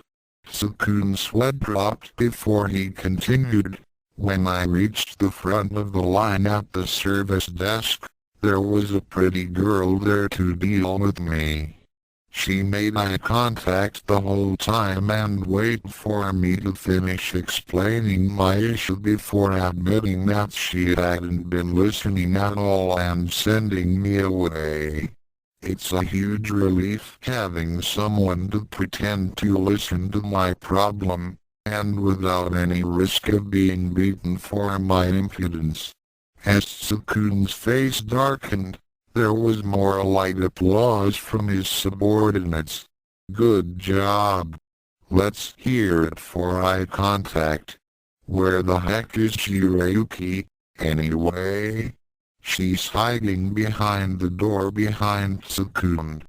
Tsukune's sweat dropped before he continued. When I reached the front of the line at the service desk, there was a pretty girl there to deal with me. She made eye contact the whole time and waited for me to finish explaining my issue before admitting that she hadn't been listening at all and sending me away. It's a huge relief having someone to pretend to listen to my problem, and without any risk of being beaten for my impudence. As Tsukune's face darkened, there was more light applause from his subordinates. Good job. Let's hear it for eye contact. Where the heck is Shirayuki, anyway? She's hiding behind the door behind Tsukune.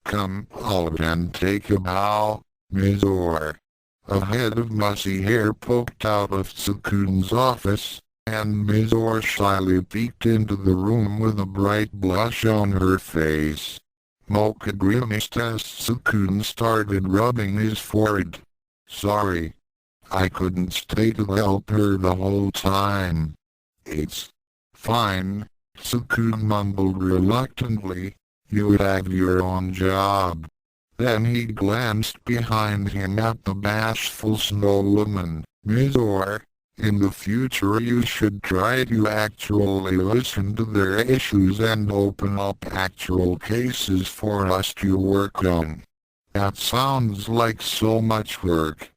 Come out and take a bow, Mizore. A head of mussy hair poked out of Tsukune's office, and Mizore shyly peeked into the room with a bright blush on her face. Mocha grimaced as Tsukune started rubbing his forehead. Sorry. I couldn't stay to help her the whole time. It's fine, Tsukune mumbled reluctantly. You have your own job. Then he glanced behind him at the bashful snow woman. Mizore, in the future you should try to actually listen to their issues and open up actual cases for us to work on. That sounds like so much work.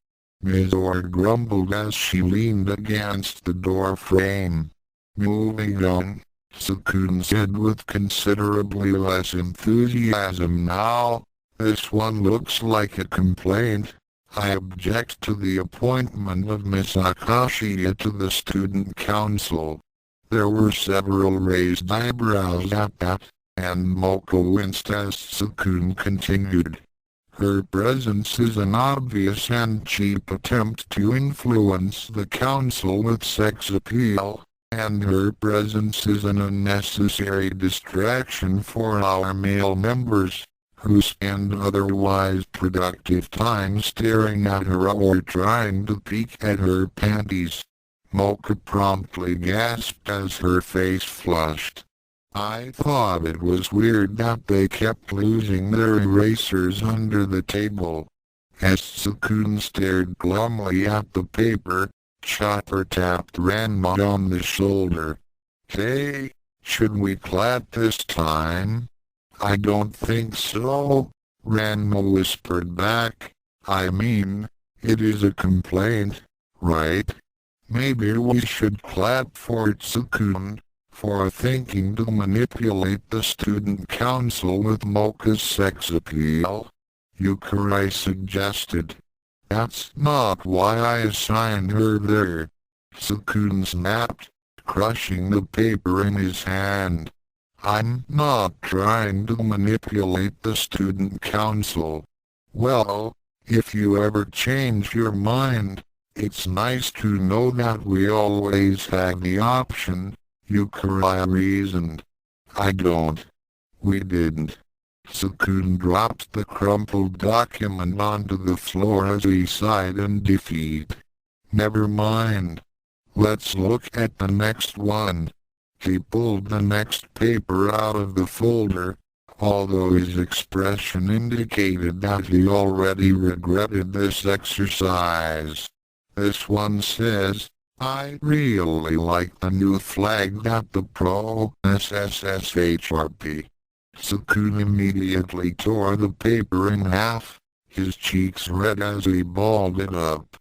Mizore grumbled as she leaned against the door frame. Moving on, Tsukune said with considerably less enthusiasm now. This one looks like a complaint. I object to the appointment of Miss Akashiya to the student council. There were several raised eyebrows at that, and Mocha winced as Tsukune continued. Her presence is an obvious and cheap attempt to influence the council with sex appeal, and her presence is an unnecessary distraction for our male members, who spend otherwise productive time staring at her or trying to peek at her panties. Mocha promptly gasped as her face flushed. I thought it was weird that they kept losing their erasers under the table. As Tsukune stared glumly at the paper, Chopper tapped Ranma on the shoulder. Hey, should we clap this time? I don't think so, Ranma whispered back. I mean, it is a complaint, right? Maybe we should clap for Tsukune, for thinking to manipulate the student council with Mocha's sex appeal. Youkai suggested. That's not why I assigned her there. Tsukune snapped, crushing the paper in his hand. I'm not trying to manipulate the student council. Well, if you ever change your mind, it's nice to know that we always have the option, Youkai reasoned. I don't. We didn't. Tsukune dropped the crumpled document onto the floor as he sighed in defeat. Never mind. Let's look at the next one. He pulled the next paper out of the folder, although his expression indicated that he already regretted this exercise. This one says, I really like the new flag that the pro-SSSHRP. Tsukune immediately tore the paper in half, his cheeks red as he balled it up.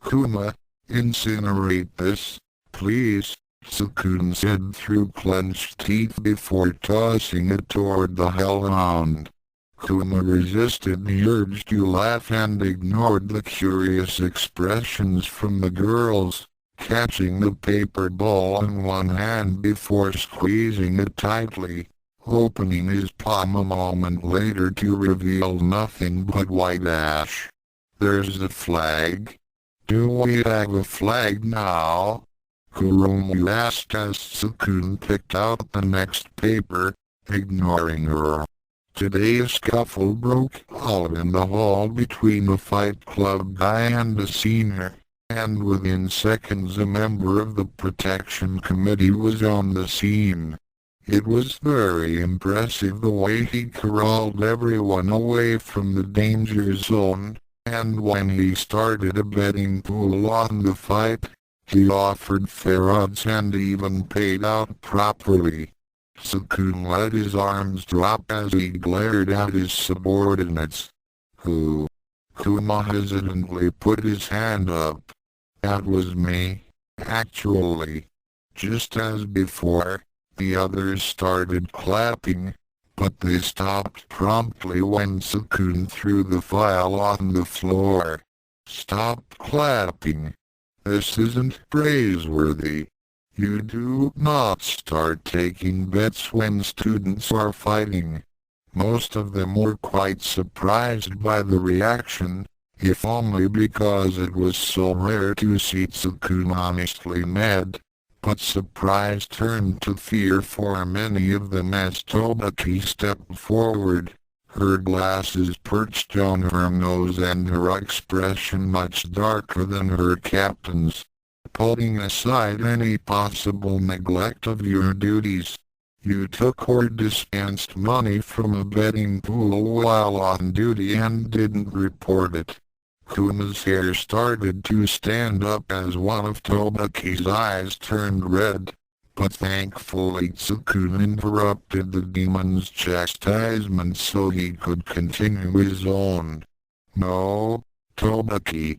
Kuma, incinerate this, please, Tsukune said through clenched teeth before tossing it toward the hellhound. Kuma resisted the urge to laugh and ignored the curious expressions from the girls, catching the paper ball in one hand before squeezing it tightly, opening his palm a moment later to reveal nothing but white ash. There's the flag. Do we have a flag now? Kuromu asked as Tsukune picked out the next paper, ignoring her. Today a scuffle broke out in the hall between a Fight Club guy and a senior, and within seconds a member of the protection committee was on the scene. It was very impressive the way he corralled everyone away from the danger zone, and when he started a betting pool on the fight, he offered fair odds and even paid out properly. Tsukune let his arms drop as he glared at his subordinates. Who? Kuma hesitantly put his hand up. That was me, actually. Just as before, the others started clapping, but they stopped promptly when Tsukune threw the file on the floor. Stop clapping. This isn't praiseworthy. You do not start taking bets when students are fighting. Most of them were quite surprised by the reaction, if only because it was so rare to see Tsukune honestly mad. But surprise turned to fear for many of them as Tobaki stepped forward, her glasses perched on her nose and her expression much darker than her captain's. Putting aside any possible neglect of your duties, you took or dispensed money from a betting pool while on duty and didn't report it. Kuma's hair started to stand up as one of Tobaki's eyes turned red, but thankfully Tsukune interrupted the demon's chastisement so he could continue his own. No, Tobaki.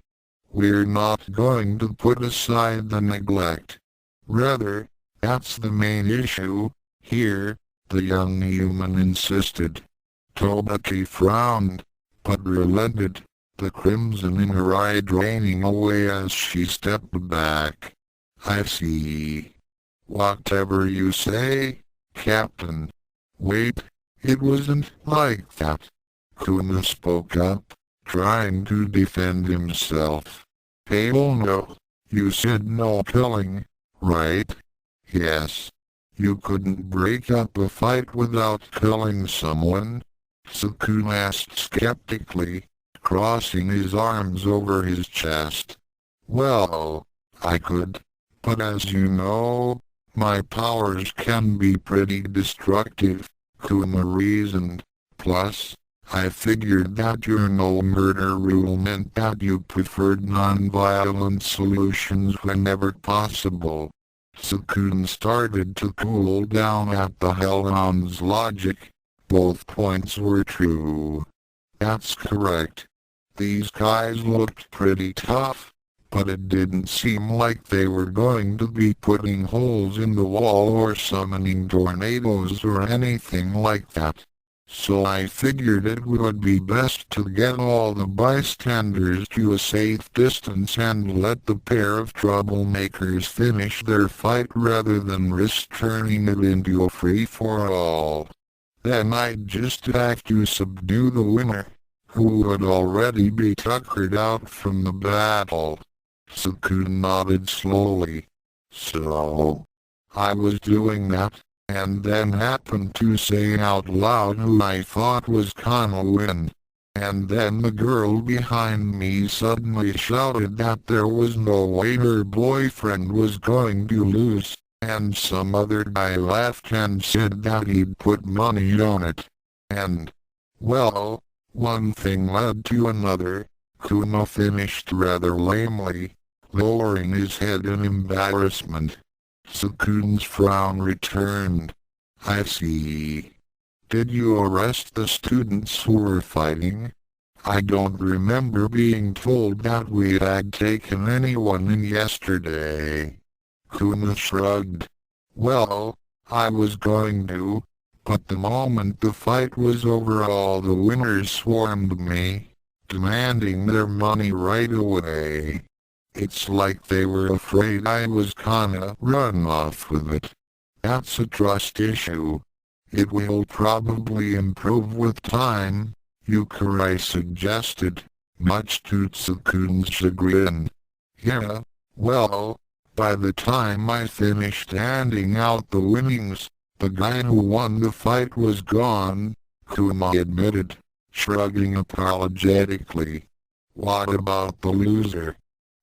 We're not going to put aside the neglect. Rather, that's the main issue, here, the young human insisted. Tobaki frowned, but relented, the crimson in her eye draining away as she stepped back. I see. Whatever you say, Captain. Wait, it wasn't like that. Kuma spoke up, trying to defend himself. Hey, oh no, you said no killing, right? Yes. You couldn't break up a fight without killing someone? Tsukune asked skeptically, crossing his arms over his chest. Well, I could, but as you know, my powers can be pretty destructive, Kuma reasoned. Plus, I figured that your no-murder rule meant that you preferred non-violent solutions whenever possible. Tsukune started to cool down at the Hellhound's logic. Both points were true. That's correct. These guys looked pretty tough, but it didn't seem like they were going to be putting holes in the wall or summoning tornadoes or anything like that. So I figured it would be best to get all the bystanders to a safe distance and let the pair of troublemakers finish their fight rather than risk turning it into a free-for-all. Then I'd just have to subdue the winner, who would already be tuckered out from the battle. Tsukune nodded slowly. So, I was doing that, and then happened to say out loud who I thought was gonna win. And then the girl behind me suddenly shouted that there was no way her boyfriend was going to lose, and some other guy laughed and said that he'd put money on it. And, well, one thing led to another. Kuma finished rather lamely, lowering his head in embarrassment. Tsukune's frown returned. I see. Did you arrest the students who were fighting? I don't remember being told that we had taken anyone in yesterday. Kuma shrugged. Well, I was going to, but the moment the fight was over all the winners swarmed me, demanding their money right away. It's like they were afraid I was gonna run off with it. That's a trust issue. It will probably improve with time, Youkai suggested, much to Tsukune's chagrin. Yeah, well, by the time I finished handing out the winnings, the guy who won the fight was gone, Kuma admitted, shrugging apologetically. What about the loser?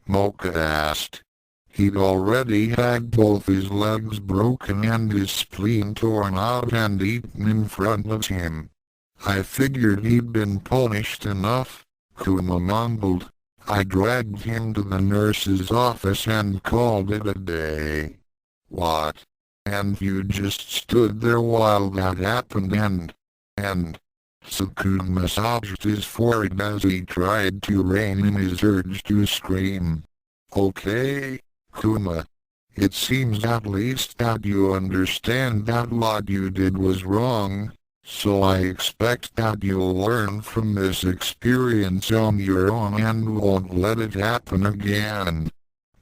Mocha asked. He'd already had both his legs broken and his spleen torn out and eaten in front of him. I figured he'd been punished enough, Kuma mumbled. I dragged him to the nurse's office and called it a day. What? And you just stood there while that happened and... Tsukune massaged his forehead as he tried to rein in his urge to scream. Okay, Kuma. It seems at least that you understand that what you did was wrong, so I expect that you'll learn from this experience on your own and won't let it happen again.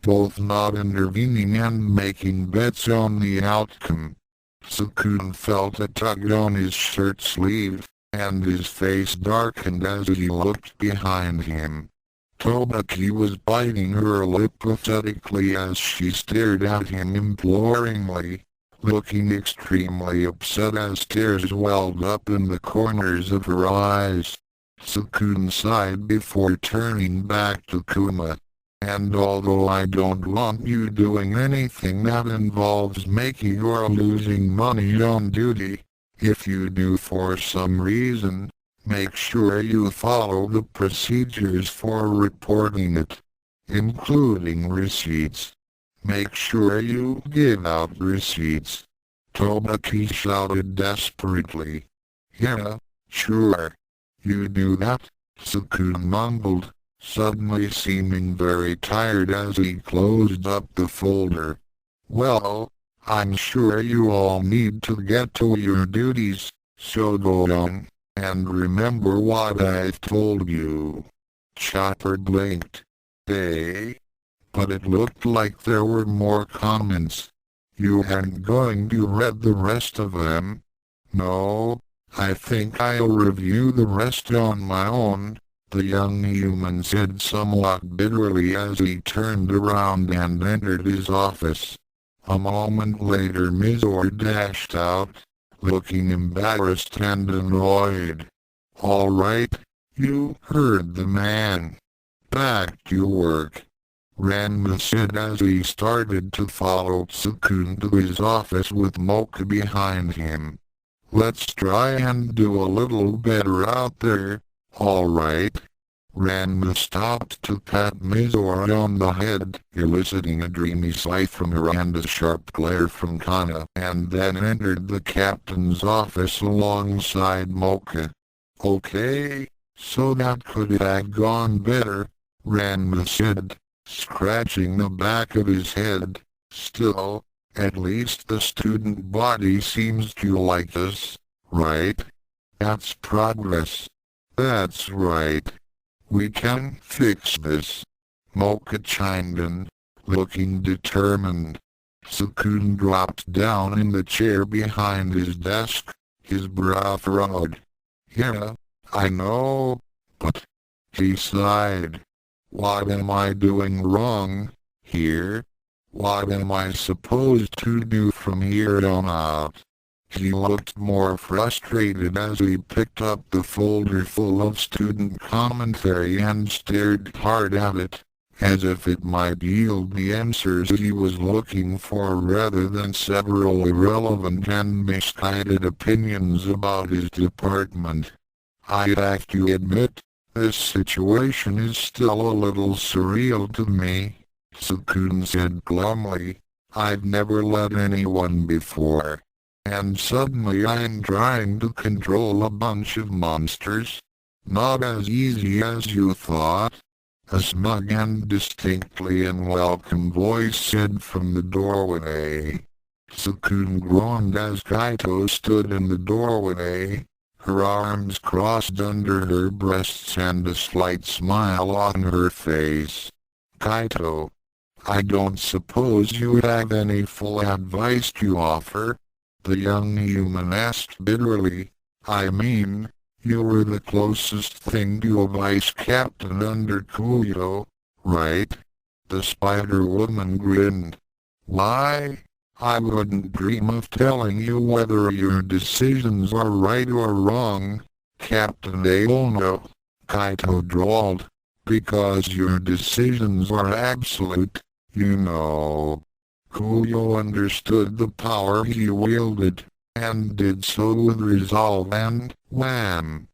Both not intervening and making bets on the outcome. Tsukune felt a tug on his shirt sleeve, and his face darkened as he looked behind him. Tobaki was biting her lip pathetically as she stared at him imploringly, looking extremely upset as tears welled up in the corners of her eyes. Tsukune sighed before turning back to Kuma. And although I don't want you doing anything that involves making or losing money on duty, if you do for some reason, make sure you follow the procedures for reporting it, including receipts. Make sure you give out receipts. Tobaki shouted desperately. Yeah, sure. You do that? Tsukune mumbled, suddenly seeming very tired as he closed up the folder. Well, I'm sure you all need to get to your duties, so go on, and remember what I've told you. Chopper blinked. Hey? But it looked like there were more comments. You aren't going to read the rest of them? No, I think I'll review the rest on my own, the young human said somewhat bitterly as he turned around and entered his office. A moment later Mizor dashed out, looking embarrassed and annoyed. All right, you heard the man. Back to work. Ranma said as he started to follow Tsukune to his office with Mocha behind him. Let's try and do a little better out there, alright? Ranma stopped to pat Mizora on the head, eliciting a dreamy sigh from her and a sharp glare from Kana, and then entered the captain's office alongside Mocha. Okay, so that could have gone better, Ranma said, scratching the back of his head. Still, at least the student body seems to like us, right? That's progress. That's right. We can fix this. Mocha chimed in, looking determined. Tsukune dropped down in the chair behind his desk, his brow furrowed. Yeah, I know, but... He sighed. What am I doing wrong, here? What am I supposed to do from here on out? He looked more frustrated as he picked up the folder full of student commentary and stared hard at it, as if it might yield the answers he was looking for rather than several irrelevant and misguided opinions about his department. I have to admit, this situation is still a little surreal to me, Tsukune said glumly. I've never led anyone before. And suddenly I'm trying to control a bunch of monsters. Not as easy as you thought. A smug and distinctly unwelcome voice said from the doorway. Tsukune groaned as Kaito stood in the doorway, her arms crossed under her breasts and a slight smile on her face. Kaito, I don't suppose you have any full advice to offer? The young human asked bitterly. I mean, you were the closest thing to a vice captain under Kuyo, right? The Spider-Woman grinned. Why? I wouldn't dream of telling you whether your decisions are right or wrong, Captain Aono, Kaito drawled, because your decisions are absolute, you know. Kuyo understood the power he wielded, and did so with resolve and, wham!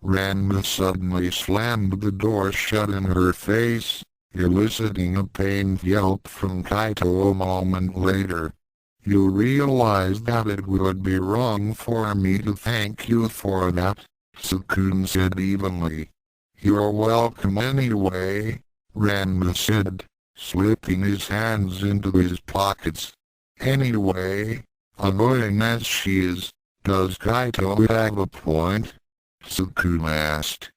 Ranma suddenly slammed the door shut in her face, eliciting a pained yelp from Kaito a moment later. You realize that it would be wrong for me to thank you for that, Tsukune said evenly. You're welcome anyway, Ranma said, slipping his hands into his pockets. Anyway, annoying as she is, Does Kaito have a point? Tsukune asked.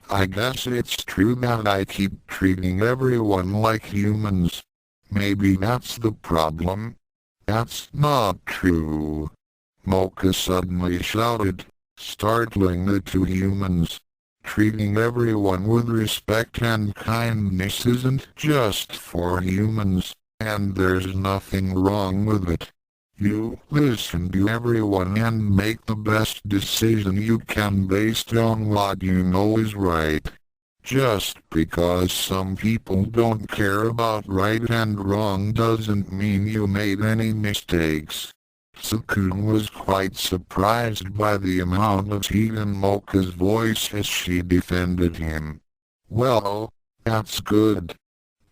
I guess it's true that I keep treating everyone like humans. Maybe that's the problem. That's not true. Mocha suddenly shouted, startling the two humans. Treating everyone with respect and kindness isn't just for humans, and there's nothing wrong with it. You listen to everyone and make the best decision you can based on what you know is right. Just because some people don't care about right and wrong doesn't mean you made any mistakes. Tsukune was quite surprised by the amount of heat in Mocha's voice as she defended him. Well, that's good.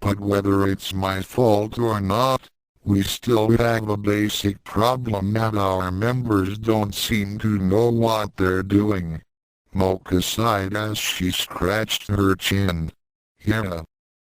But whether it's my fault or not, we still have a basic problem that our members don't seem to know what they're doing. Mocha sighed as she scratched her chin. Yeah,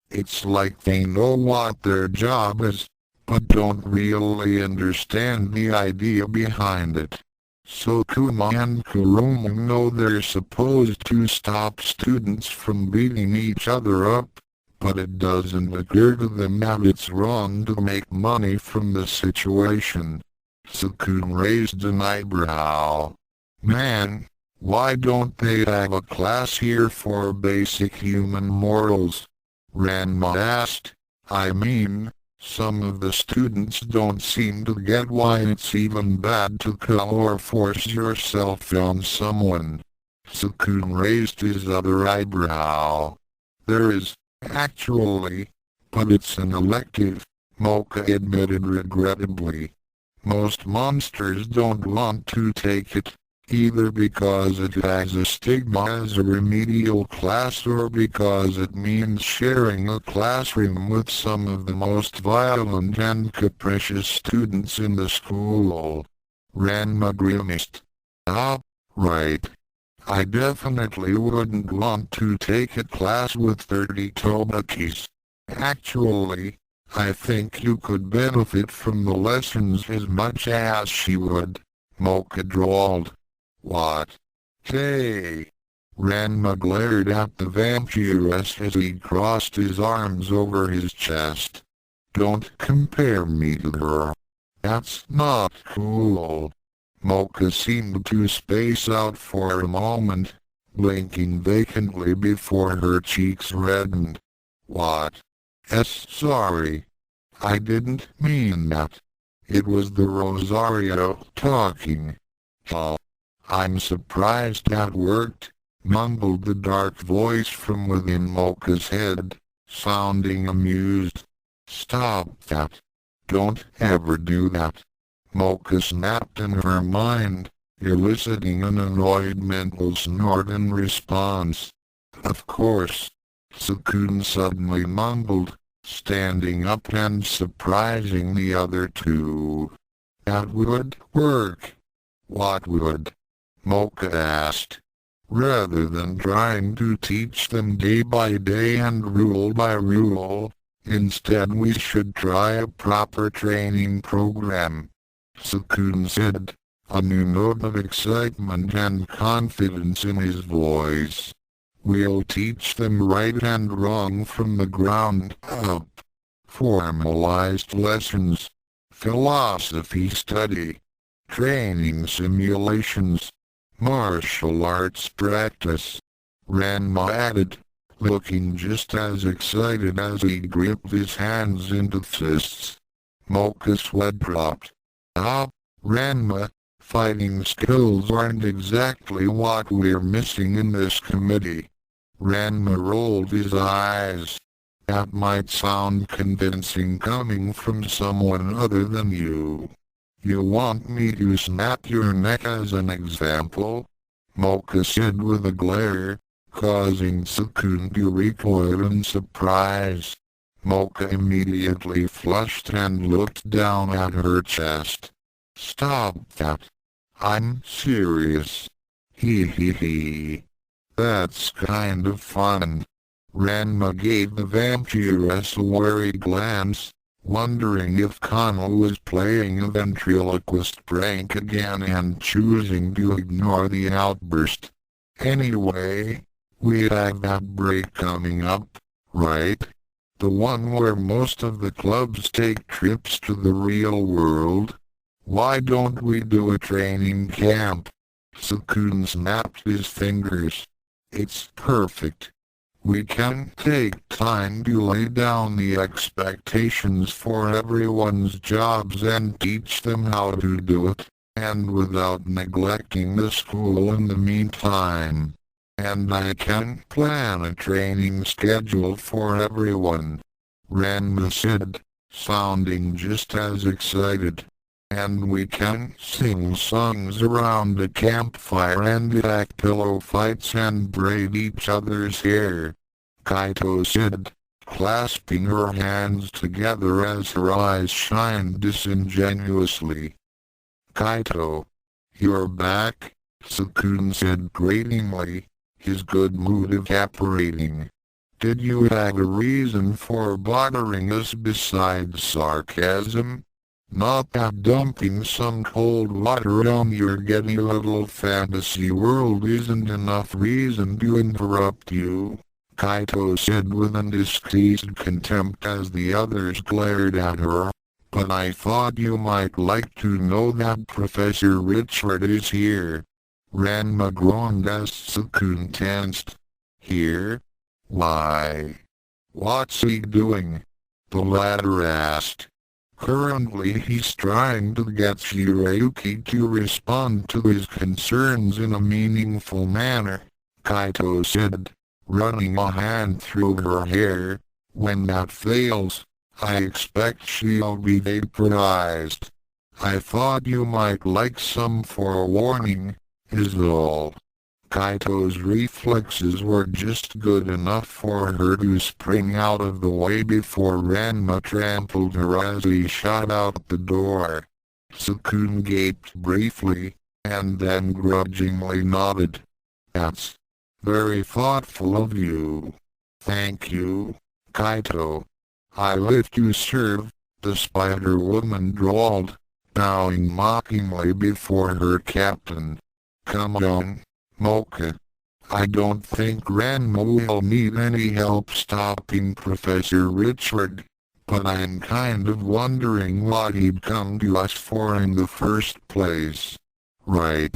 it's like they know what their job is, but don't really understand the idea behind it. So Kuma and Kuruma know they're supposed to stop students from beating each other up, but it doesn't occur to them that it's wrong to make money from the situation. Tsukune raised an eyebrow. Man, why don't they have a class here for basic human morals? Ranma asked. I mean, some of the students don't seem to get why it's even bad to kill or force yourself on someone. Tsukune raised his other eyebrow. There is, actually, but it's an elective, Mocha admitted regrettably. Most monsters don't want to take it, either because it has a stigma as a remedial class or because it means sharing a classroom with some of the most violent and capricious students in the school. Ranma grimaced. Ah, right. I definitely wouldn't want to take a class with 30 Tobakis. Actually, I think you could benefit from the lessons as much as she would, Mocha drawled. What? Hey! Ranma glared at the vampiress as he crossed his arms over his chest. Don't compare me to her. That's not cool. Mocha seemed to space out for a moment, blinking vacantly before her cheeks reddened. What? Sorry. I didn't mean that. It was the Rosario talking. Oh, I'm surprised that worked, mumbled the dark voice from within Mocha's head, sounding amused. Stop that. Don't ever do that. Mocha snapped in her mind, eliciting an annoyed mental snort in response. Of course. Tsukune suddenly mumbled, standing up and surprising the other two. That would work. What would? Mocha asked. Rather than trying to teach them day by day and rule by rule, instead we should try a proper training program. Tsukune said, a new note of excitement and confidence in his voice. We'll teach them right and wrong from the ground up. Formalized lessons. Philosophy study. Training simulations. Martial arts practice. Ranma added, looking just as excited as he gripped his hands into fists. Mocha's sweat dropped. Ah, Ranma, fighting skills aren't exactly what we're missing in this committee. Ranma rolled his eyes. That might sound convincing coming from someone other than you. You want me to snap your neck as an example? Mocha said with a glare, causing Tsukune to recoil in surprise. Mocha immediately flushed and looked down at her chest. Stop that. I'm serious. Hee. That's kind of fun. Ranma gave the vampiress a wary glance, wondering if Kano was playing a ventriloquist prank again and choosing to ignore the outburst. Anyway, we have that break coming up, right? The one where most of the clubs take trips to the real world. Why don't we do a training camp? Tsukune snapped his fingers. It's perfect. We can take time to lay down the expectations for everyone's jobs and teach them how to do it, and without neglecting the school in the meantime. And I can plan a training schedule for everyone. Ranma said, sounding just as excited. And we can sing songs around the campfire and act pillow fights and braid each other's hair. Kaito said, clasping her hands together as her eyes shined disingenuously. Kaito, you're back, Tsukune said gratingly, his good mood evaporating. Did you have a reason for bothering us besides sarcasm? Not that dumping some cold water on your giddy little fantasy world isn't enough reason to interrupt you, Kaito said with undisguised contempt as the others glared at her. But I thought you might like to know that Professor Richard is here. Ranma groaned as Tsukune tensed. Here? Why? What's he doing? The latter asked. Currently he's trying to get Shirayuki to respond to his concerns in a meaningful manner, Kaito said, running a hand through her hair. When that fails, I expect she'll be vaporized. I thought you might like some forewarning, is all. Kaito's reflexes were just good enough for her to spring out of the way before Ranma trampled her as he shot out the door. Tsukune gaped briefly, and then grudgingly nodded. That's very thoughtful of you. Thank you, Kaito. I live to serve, the Spider-Woman drawled, bowing mockingly before her captain. Come on, Mocha. I don't think Ranma will need any help stopping Professor Richard, but I'm kind of wondering what he'd come to us for in the first place. Right.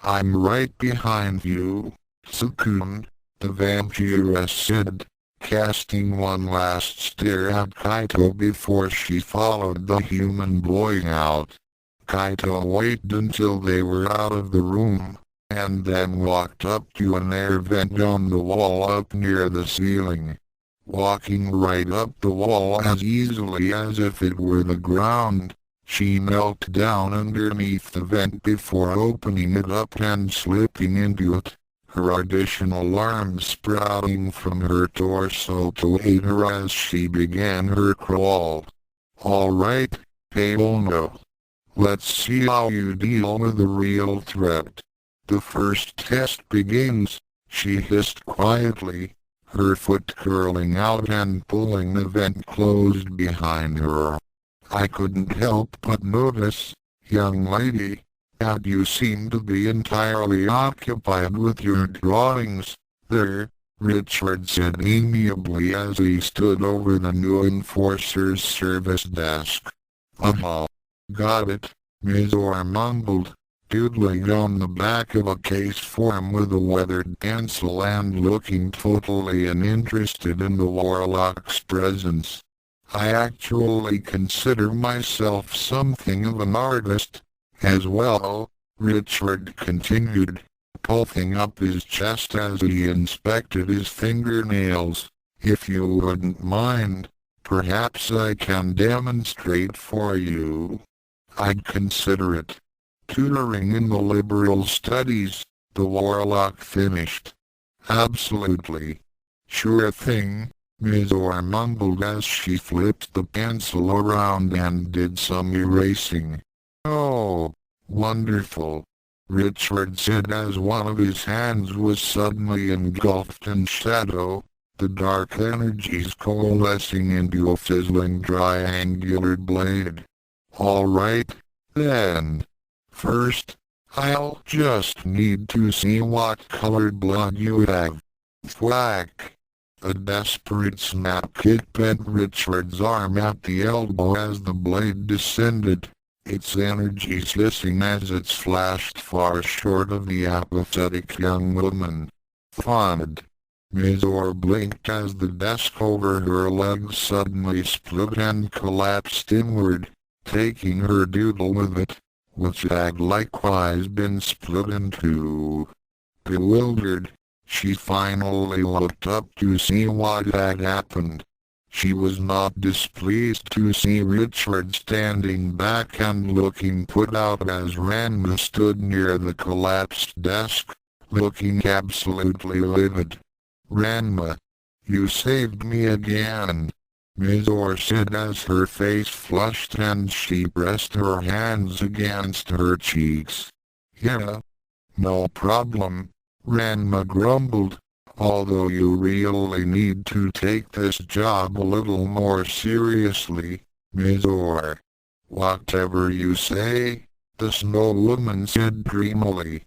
I'm right behind you, Tsukune, the vampiress said, casting one last stare at Kaito before she followed the human boy out. Kaito waited until they were out of the room, and then walked up to an air vent on the wall up near the ceiling. Walking right up the wall as easily as if it were the ground, she knelt down underneath the vent before opening it up and slipping into it, her additional arms sprouting from her torso to aid her as she began her crawl. All right, Paolo. Let's see how you deal with the real threat. The first test begins, she hissed quietly, her foot curling out and pulling the vent closed behind her. I couldn't help but notice, young lady, that you seem to be entirely occupied with your drawings. There, Richard said amiably as he stood over the new enforcer's service desk. Got it, Mizor mumbled, doodling on the back of a case form with a weathered pencil and looking totally uninterested in the warlock's presence. I actually consider myself something of an artist, as well, Richard continued, puffing up his chest as he inspected his fingernails. If you wouldn't mind, perhaps I can demonstrate for you. I'd consider it. Tutoring in the liberal studies, the warlock finished. Absolutely. Sure thing, Mizor mumbled as she flipped the pencil around and did some erasing. Oh, wonderful, Richard said as one of his hands was suddenly engulfed in shadow. the dark energies coalescing into a fizzling triangular blade. Alright, then. First, I'll just need to see what colored blood you have. Thwack! A desperate snap kick bent Richard's arm at the elbow as the blade descended, its energies hissing as it flashed far short of the apathetic young woman. Thud! Ms. Orr blinked as the desk over her legs suddenly split and collapsed inward, taking her doodle with it, which had likewise been split in two. Bewildered, she finally looked up to see what had happened. She was not displeased to see Richard standing back and looking put out as Ranma stood near the collapsed desk, looking absolutely livid. "Ranma, you saved me again," Ms. Orr said as her face flushed and she pressed her hands against her cheeks. "Yeah, no problem," Ranma grumbled, "although you really need to take this job a little more seriously, Ms. Orr." "Whatever you say," the Snow Woman said dreamily.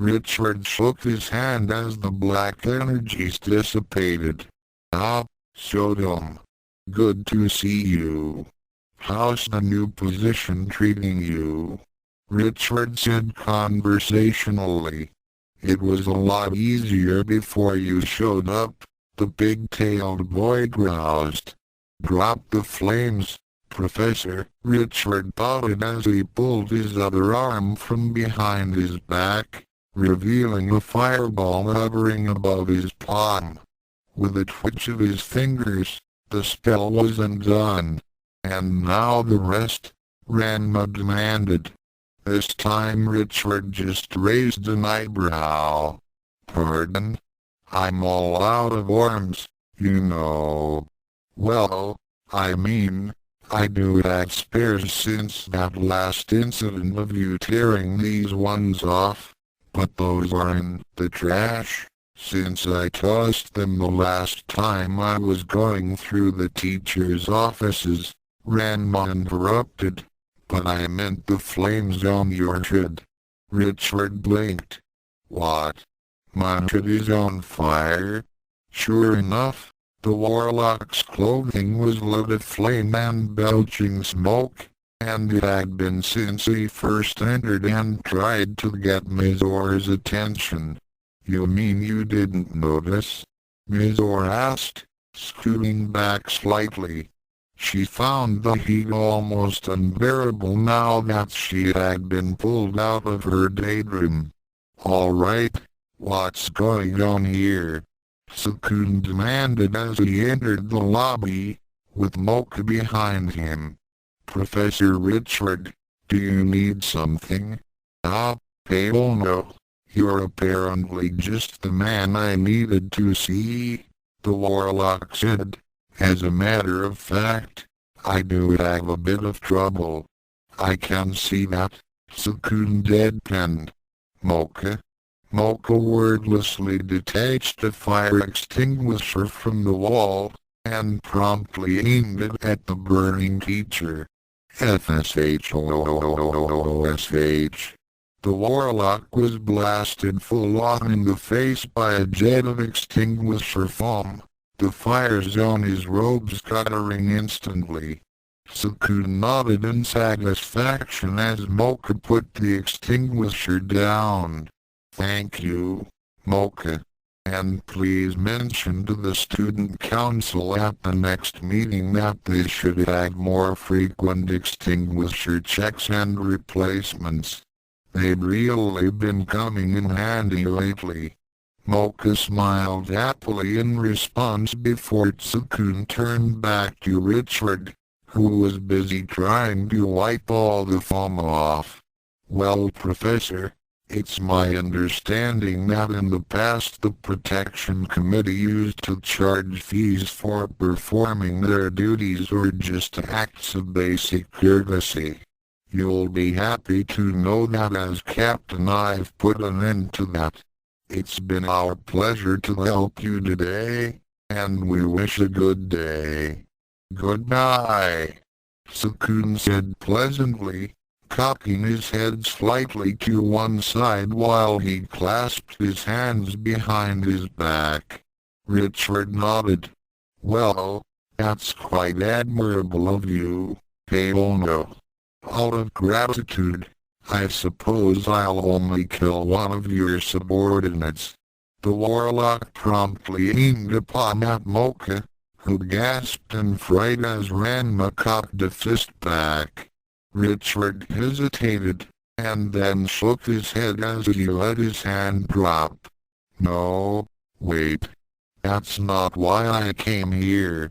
Richard shook his hand as the black energies dissipated. "Ah, Saotome. Good to see you. How's the new position treating you?" Richard said conversationally. "It was a lot easier before you showed up," the big-tailed boy groused. "Drop the flames, Professor," Richard pouted as he pulled his other arm from behind his back, revealing a fireball hovering above his palm. With a twitch of his fingers, the spell was undone. "And now the rest?" Ranma demanded. This time Richard just raised an eyebrow. "Pardon? I'm all out of arms, you know." "Well, I mean, I do have spares since that last incident of you tearing these ones off, but those are in the trash, since I tossed them the last time I was going through the teacher's offices," Ranma interrupted. "But I meant the flames on your head." Richard blinked. "What? My head is on fire?" Sure enough, the warlock's clothing was lit aflame and belching smoke, and it had been since he first entered and tried to get Ms. Orr's attention. "You mean you didn't notice?" Ms. Orr asked, scooting back slightly. She found the heat almost unbearable now that she had been pulled out of her daydream. "All right, what's going on here?" Tsukune demanded as he entered the lobby, with Mocha behind him. "Professor Richard, do you need something?" "Ah, hell no. You're apparently just the man I needed to see," the warlock said. "As a matter of fact, I do have a bit of trouble." "I can see that," Tsukune deadpanned. "Mocha?" Mocha wordlessly detached a fire extinguisher from the wall, and promptly aimed it at the burning teacher. FSHOOSH. The warlock was blasted full on in the face by a jet of extinguisher foam, the fires on his robes guttering instantly. Tsukune nodded in satisfaction as Mocha put the extinguisher down. "Thank you, Mocha. And please mention to the student council at the next meeting that they should have more frequent extinguisher checks and replacements. They've really been coming in handy lately." Mocha smiled happily in response before Tsukune turned back to Richard, who was busy trying to wipe all the foam off. "Well, Professor, it's my understanding that in the past the Protection Committee used to charge fees for performing their duties or just acts of basic courtesy. You'll be happy to know that as Captain I've put an end to that. It's been our pleasure to help you today." and we wish a good day. Goodbye, Tsukune said pleasantly, cocking his head slightly to one side while he clasped his hands behind his back. Richard nodded. Well, that's quite admirable of you, Paono. Out of gratitude, I suppose I'll only kill one of your subordinates. The warlock promptly aimed upon Mocha, who gasped in fright as Ranma cocked a fist back. Richard hesitated, and then shook his head as he let his hand drop. No, wait. That's not why I came here.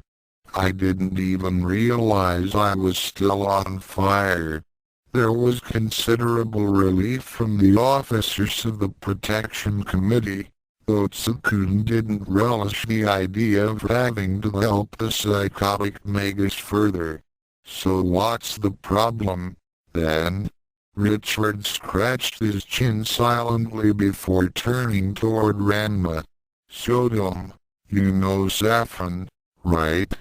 I didn't even realize I was still on fire. There was considerable relief from the officers of the Protection Committee, though Tsukune didn't relish the idea of having to help the psychotic Magus further. So what's the problem, then? Richard scratched his chin silently before turning toward Ranma. Saotome, you know Saffron, right?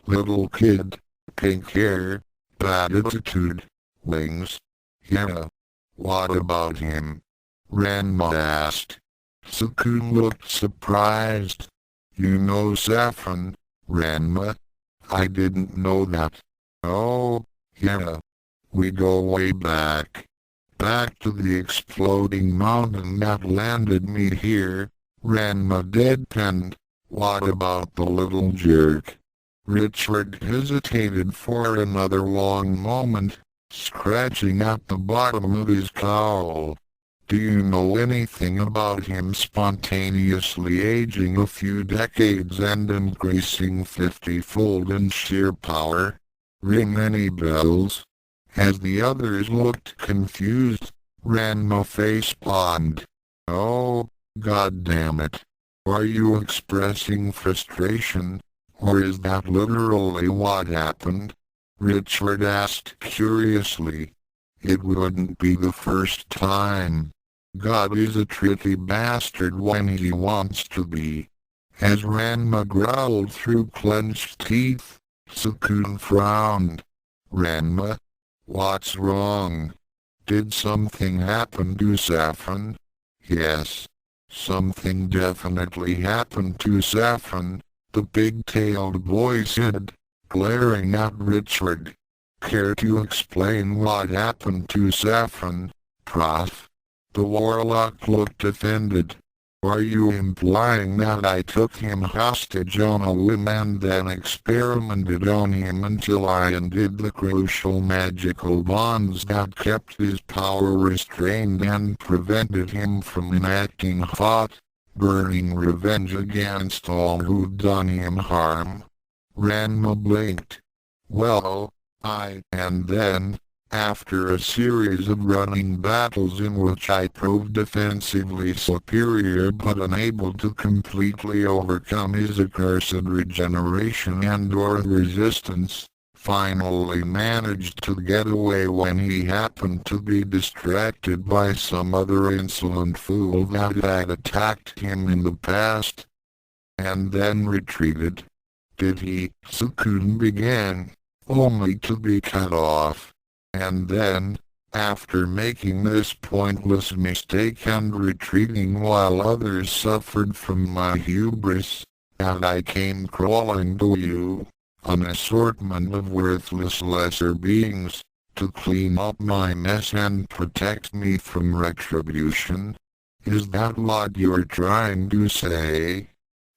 Little kid, pink hair, bad attitude, wings. Yeah. What about him? Ranma asked. Tsukune looked surprised. You know Saffron, Ranma? I didn't know that. Oh, yeah. We go way back. Back to the exploding mountain that landed me here. Ranma deadpanned. What about the little jerk? Richard hesitated for another long moment, scratching at the bottom of his cowl. Do you know anything about him spontaneously aging a few decades and increasing 50-fold in sheer power? Ring any bells? As the others looked confused, Ranma facepalmed. Oh, God damn it. Are you expressing frustration, or is that literally what happened? Richard asked curiously. It wouldn't be the first time. God is a tricky bastard when he wants to be. As Ranma growled through clenched teeth, Tsukune frowned. Ranma? What's wrong? Did something happen to Saffron? Yes. Something definitely happened to Saffron, the big-tailed boy said, glaring at Richard. Care to explain what happened to Saffron, Prof? The warlock looked offended. Are you implying that I took him hostage on a whim and then experimented on him until I undid the crucial magical bonds that kept his power restrained and prevented him from enacting hot, burning revenge against all who'd done him harm? Ranma blinked. Well, and then, after a series of running battles in which I proved defensively superior but unable to completely overcome his accursed regeneration and/or resistance, finally managed to get away when he happened to be distracted by some other insolent fool that had attacked him in the past, and then retreated. Did he? Tsukune began, only to be cut off. And then, after making this pointless mistake and retreating while others suffered from my hubris, and I came crawling to you, an assortment of worthless lesser beings, to clean up my mess and protect me from retribution. Is that what you're trying to say?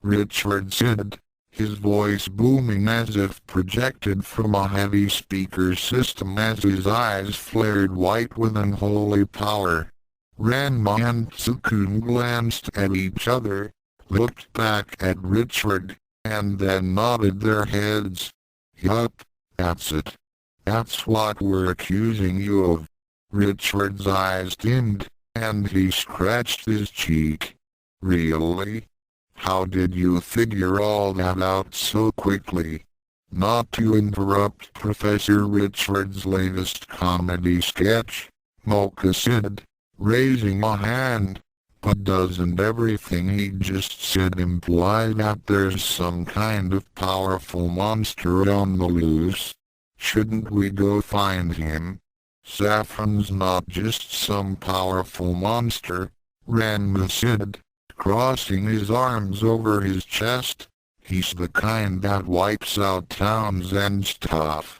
Richard said, his voice booming as if projected from a heavy speaker system as his eyes flared white with unholy power. Ranma and Tsukune glanced at each other, looked back at Richard, and then nodded their heads. Yup, that's it. That's what we're accusing you of. Richard's eyes dimmed, and he scratched his cheek. Really? How did you figure all that out so quickly? Not to interrupt Professor Richard's latest comedy sketch, Mocha said, raising a hand, But doesn't everything he just said imply that there's some kind of powerful monster on the loose? Shouldn't we go find him? Saffron's not just some powerful monster, Ranma said, crossing his arms over his chest. He's the kind that wipes out towns and stuff.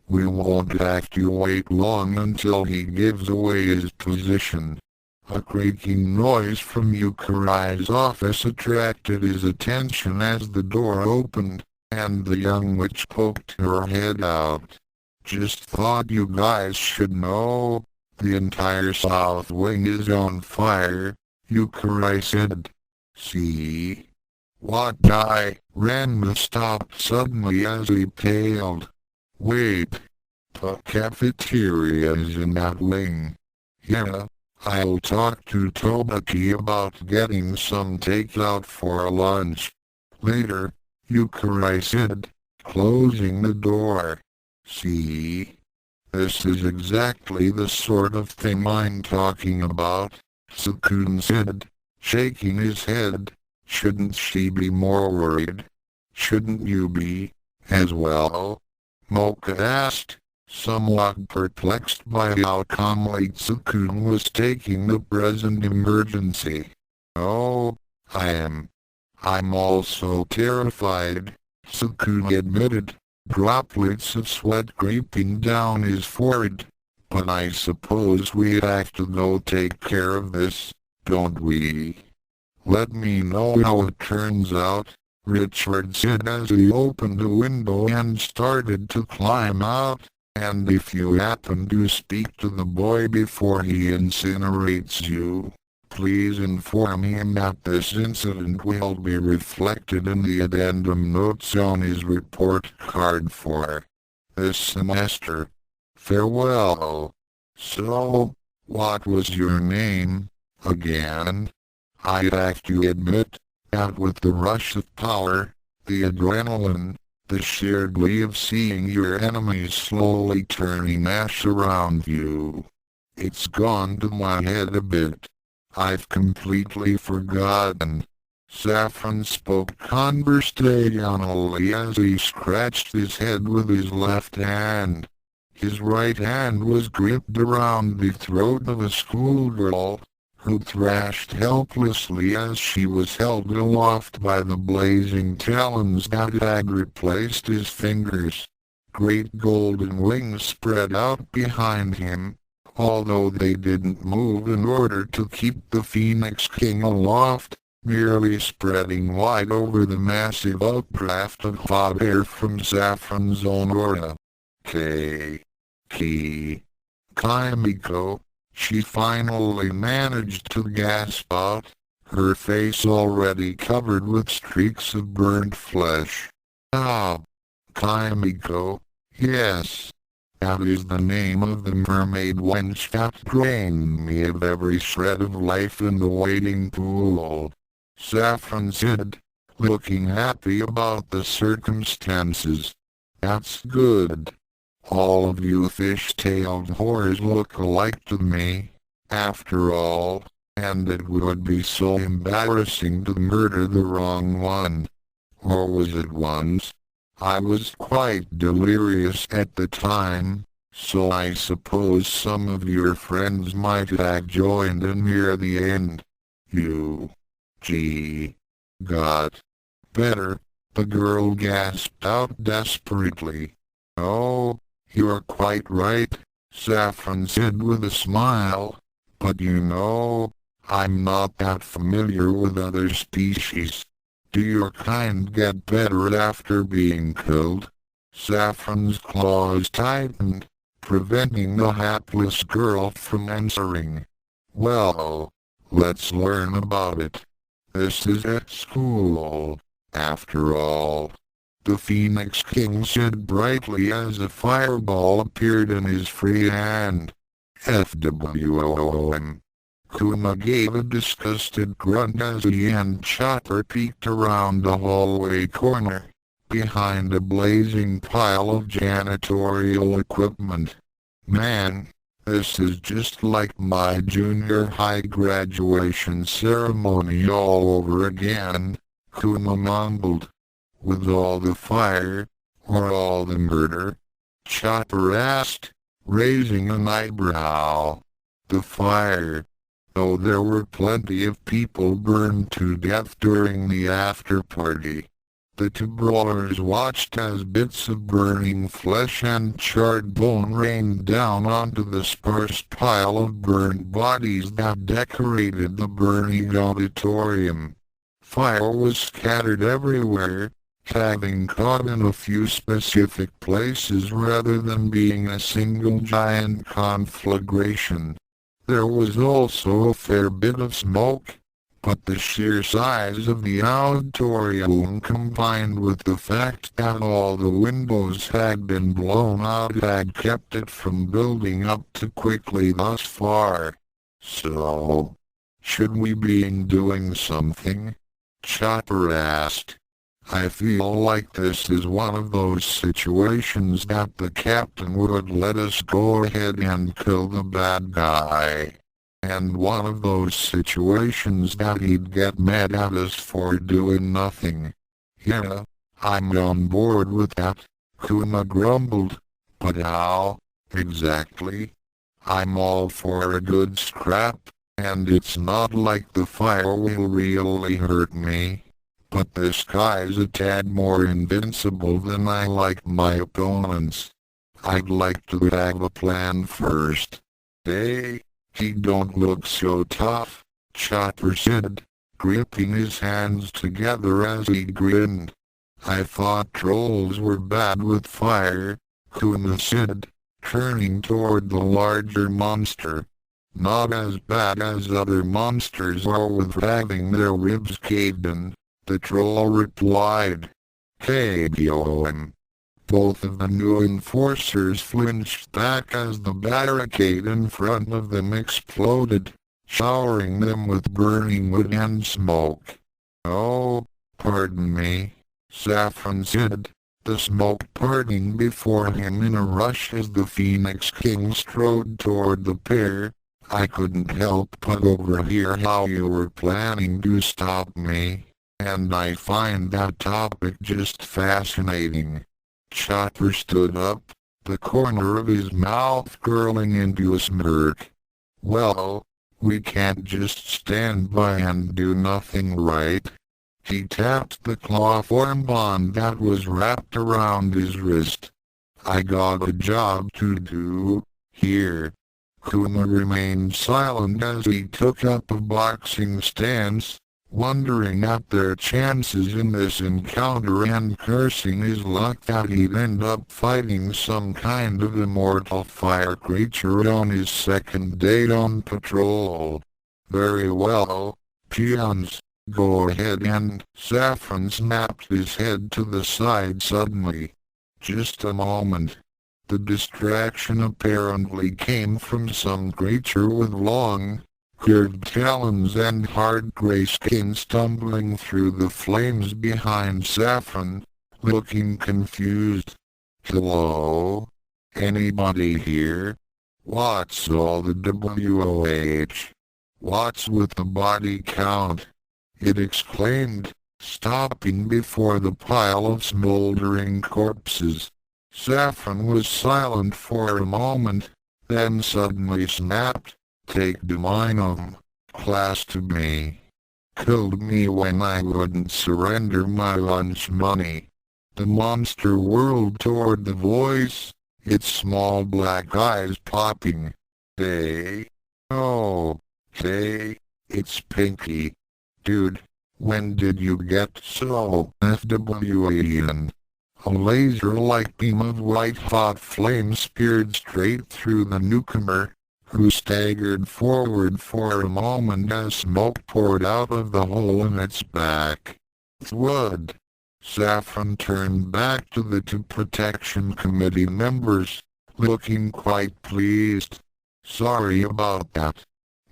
We won't have to wait long until he gives away his position. A creaking noise from Yukai's office attracted his attention as the door opened, and the young witch poked her head out. Just thought you guys should know. The entire south wing is on fire, Youkai said. See? What die? Ranma stopped suddenly as he paled. Wait. The cafeteria is in that wing. Yeah. I'll talk to Tobaki about getting some takeout for lunch. Later, Youkai said, closing the door. See? This is exactly the sort of thing I'm talking about, Tsukune said, shaking his head. Shouldn't she be more worried? Shouldn't you be, as well? Mocha asked, somewhat perplexed by how calmly Tsukune was taking the present emergency. Oh, I am. I'm also terrified, Tsukune admitted, droplets of sweat creeping down his forehead. But I suppose we have to go take care of this, don't we? Let me know how it turns out, Richard said as he opened the window and started to climb out. And if you happen to speak to the boy before he incinerates you, please inform him that this incident will be reflected in the addendum notes on his report card for this semester. Farewell. So, what was your name, again? I have to admit that with the rush of power, the adrenaline, the sheer glee of seeing your enemies slowly turning ash around you, it's gone to my head a bit. I've completely forgotten. Saffron spoke conversationally as he scratched his head with his left hand. His right hand was gripped around the throat of a schoolgirl, who thrashed helplessly as she was held aloft by the blazing talons that had replaced his fingers. Great golden wings spread out behind him, although they didn't move in order to keep the Phoenix King aloft, merely spreading wide over the massive updraft of hot air from Saffron's own aura. Kimiko, she finally managed to gasp out, her face already covered with streaks of burnt flesh. Ah! Kimiko, yes. That is the name of the mermaid wench that drained me of every shred of life in the wading pool. Saffron said, looking happy about the circumstances. That's good. All of you fish-tailed whores look alike to me, after all, and it would be so embarrassing to murder the wrong one. Or was it once? I was quite delirious at the time, so I suppose some of your friends might have joined in near the end. Got better, the girl gasped out desperately. Oh, you're quite right, Saffron said with a smile, but you know, I'm not that familiar with other species. Do your kind get better after being killed? Saffron's claws tightened, preventing the hapless girl from answering. Well, let's learn about it. This is at school, after all. The Phoenix King said brightly as a fireball appeared in his free hand. FWOM. Kuma gave a disgusted grunt as he and Chopper peeked around the hallway corner, behind a blazing pile of janitorial equipment. Man, This is just like my junior high graduation ceremony all over again, Kuma mumbled. With all the fire, or all the murder? Chopper asked, raising an eyebrow. The fire. Though there were plenty of people burned to death during the after-party. The two brawlers watched as bits of burning flesh and charred bone rained down onto the sparse pile of burned bodies that decorated the burning auditorium. Fire was scattered everywhere, having caught in a few specific places rather than being a single giant conflagration. There was also a fair bit of smoke, but the sheer size of the auditorium combined with the fact that all the windows had been blown out had kept it from building up too quickly thus far. So, should we be doing something? Chopper asked. I feel like this is one of those situations that the captain would let us go ahead and kill the bad guy. And one of those situations that he'd get mad at us for doing nothing. Yeah, I'm on board with that, Kuma grumbled. But how, exactly? I'm all for a good scrap, and it's not like the fire will really hurt me. But this guy's a tad more invincible than I like my opponents. I'd like to have a plan first. Hey? He don't look so tough, Chopper said, gripping his hands together as he grinned. I thought trolls were bad with fire, Kuma said, turning toward the larger monster. Not as bad as other monsters are with having their ribs caved in, the troll replied. KBOM. Both of the new enforcers flinched back as the barricade in front of them exploded, showering them with burning wood and smoke. Oh, pardon me, Saffron said, the smoke parting before him in a rush as the Phoenix King strode toward the pair. I couldn't help but overhear how you were planning to stop me, and I find that topic just fascinating. Chopper stood up, the corner of his mouth curling into a smirk. Well, we can't just stand by and do nothing, right? He tapped the cloth armband that was wrapped around his wrist. I got a job to do, here. Kuma remained silent as he took up a boxing stance, wondering at their chances in this encounter and cursing his luck that he'd end up fighting some kind of immortal fire creature on his second day on patrol. Very well, peons, go ahead, and Saffron snapped his head to the side suddenly. Just a moment. The distraction apparently came from some creature with long, curved talons and hard gray skin stumbling through the flames behind Saffron, looking confused. Hello? Anybody here? What's all the WOH? What's with the body count? It exclaimed, stopping before the pile of smoldering corpses. Saffron was silent for a moment, then suddenly snapped. Take the mine class to me. Killed me when I wouldn't surrender my lunch money. The monster whirled toward the voice, its small black eyes popping. Hey? Oh, hey, it's Pinky. Dude, when did you get so FWAN? A laser-like beam of white-hot flame speared straight through the newcomer, who staggered forward for a moment as smoke poured out of the hole in its back. Thud! Saffron turned back to the two protection committee members, looking quite pleased. Sorry about that.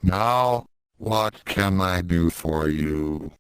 Now, what can I do for you?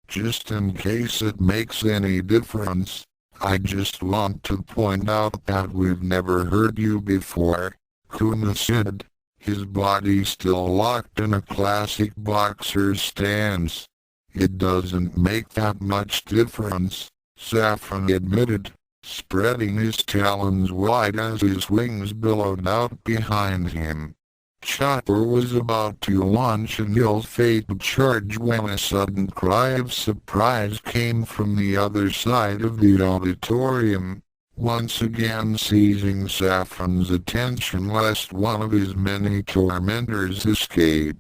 Just in case it makes any difference, I just want to point out that we've never heard you before, Kuma said, his body still locked in a classic boxer's stance. "It doesn't make that much difference," Saffron admitted, spreading his talons wide as his wings billowed out behind him. Chopper was about to launch an ill-fated charge when a sudden cry of surprise came from the other side of the auditorium, once again seizing Saffron's attention lest one of his many tormentors escape.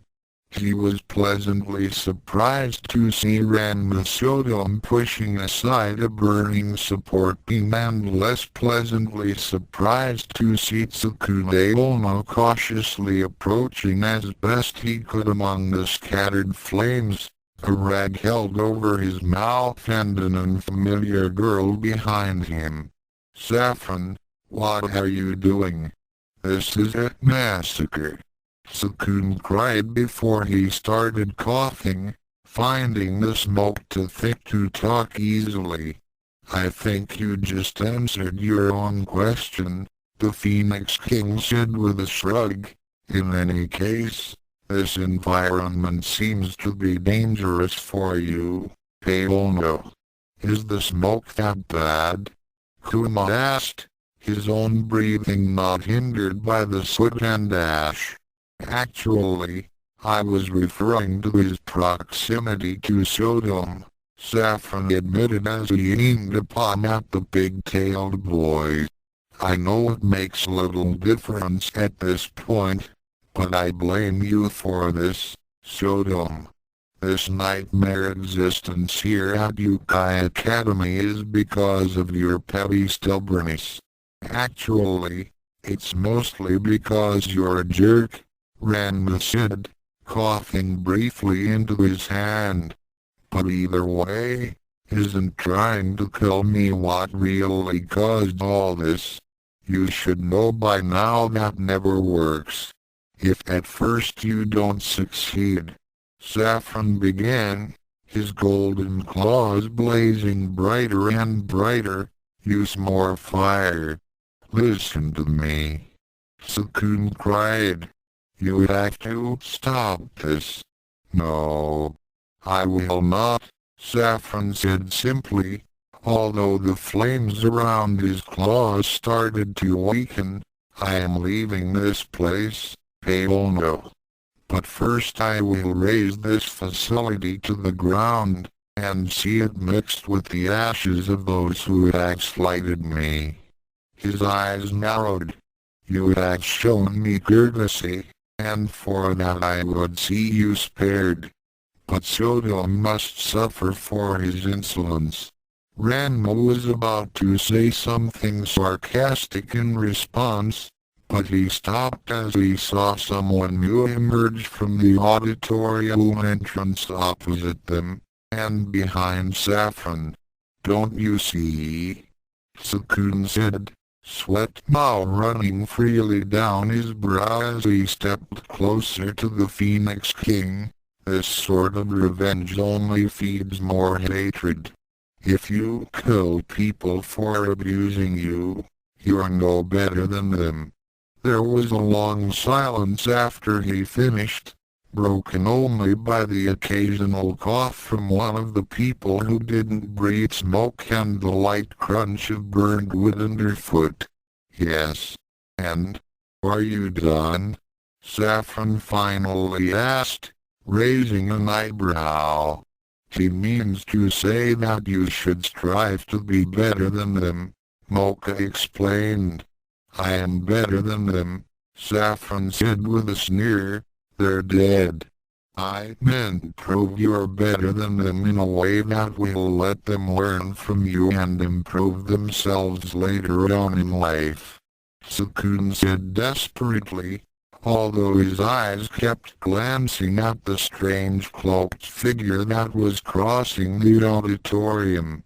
He was pleasantly surprised to see Ranma Saotome pushing aside a burning support beam and less pleasantly surprised to see Tsukune cautiously approaching as best he could among the scattered flames, a rag held over his mouth and an unfamiliar girl behind him. "Saffron, what are you doing? This is a massacre," Tsukune cried before he started coughing, finding the smoke too thick to talk easily. "I think you just answered your own question," the Phoenix King said with a shrug. "In any case, this environment seems to be dangerous for you, Paono. Is the smoke that bad?" Kuma asked, his own breathing not hindered by the soot and ash. "Actually, I was referring to his proximity to Saotome," Saffron admitted as he aimed a palm at the big-tailed boy. "I know it makes little difference at this point, but I blame you for this, Saotome. This nightmare existence here at Youkai Academy is because of your petty stubbornness. Actually, it's mostly because you're a jerk," Ranma said, coughing briefly into his hand. "But either way, isn't trying to kill me what really caused all this? You should know by now that never works. If at first you don't succeed," Saffron began, his golden claws blazing brighter and brighter, "use more fire." "Listen to me," Tsukune cried. "You have to stop this." "No, I will not," Saffron said simply, although the flames around his claws started to weaken. "I am leaving this place, Paono. But first I will raise this facility to the ground, and see it mixed with the ashes of those who slighted me." His eyes narrowed. "You have shown me courtesy, and for that I would see you spared. But Saotome must suffer for his insolence." Ranma was about to say something sarcastic in response, but he stopped as he saw someone new emerge from the auditorium entrance opposite them, and behind Saffron. "Don't you see?" Tsukune said, sweat now running freely down his brow as he stepped closer to the Phoenix King. "This sort of revenge only feeds more hatred. If you kill people for abusing you, you're no better than them." There was a long silence after he finished, broken only by the occasional cough from one of the people who didn't breathe smoke and the light crunch of burned wood underfoot. "Yes. And? Are you done?" Saffron finally asked, raising an eyebrow. "He means to say that you should strive to be better than them," Mocha explained. "I am better than them," Saffron said with a sneer. "They're dead. I meant prove you're better than them in a way that will let them learn from you and improve themselves later on in life," Tsukune said desperately, although his eyes kept glancing at the strange cloaked figure that was crossing the auditorium.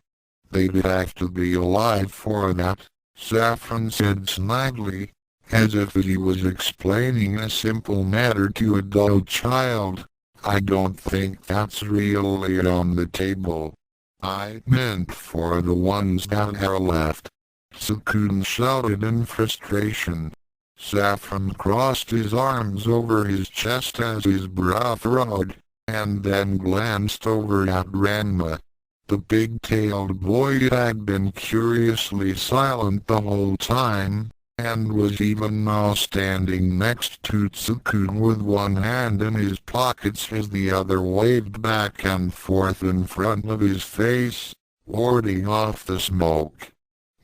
"They'd have to be alive for that," Saffron said snidely, as if he was explaining a simple matter to a dull child. "I don't think that's really on the table. I meant for the ones that are left," Tsukune shouted in frustration. Saffron crossed his arms over his chest as his brow furrowed, and then glanced over at Ranma. The big-tailed boy had been curiously silent the whole time, and was even now standing next to Tsukune with one hand in his pockets as the other waved back and forth in front of his face, warding off the smoke.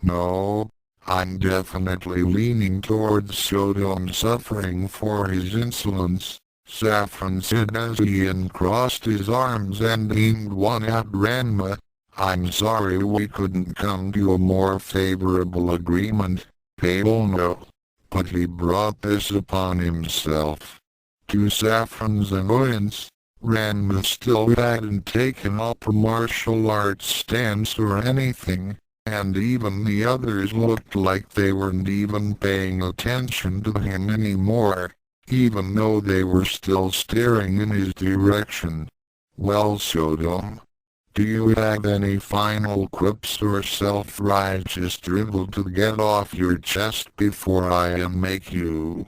"No, I'm definitely leaning towards Saotome suffering for his insolence," Saffron said as he uncrossed his arms and aimed one at Ranma. "I'm sorry we couldn't come to a more favorable agreement, Paolo, but he brought this upon himself." To Saffron's annoyance, Ranma still hadn't taken up a martial arts stance or anything, and even the others looked like they weren't even paying attention to him anymore, even though they were still staring in his direction. "Well, Saotome, do you have any final quips or self-righteous drivel to get off your chest before I unmake you?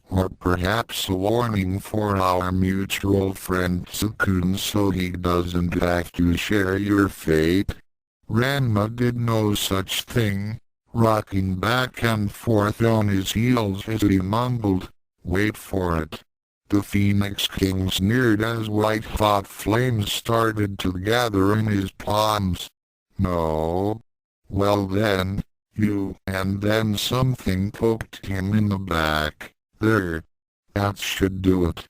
Or perhaps a warning for our mutual friend Tsukune so he doesn't have to share your fate?" Ranma did no such thing, rocking back and forth on his heels as he mumbled, "Wait for it." The Phoenix King sneered as white-hot flames started to gather in his palms. "No? Well then, you..." And then something poked him in the back. "There. That should do it."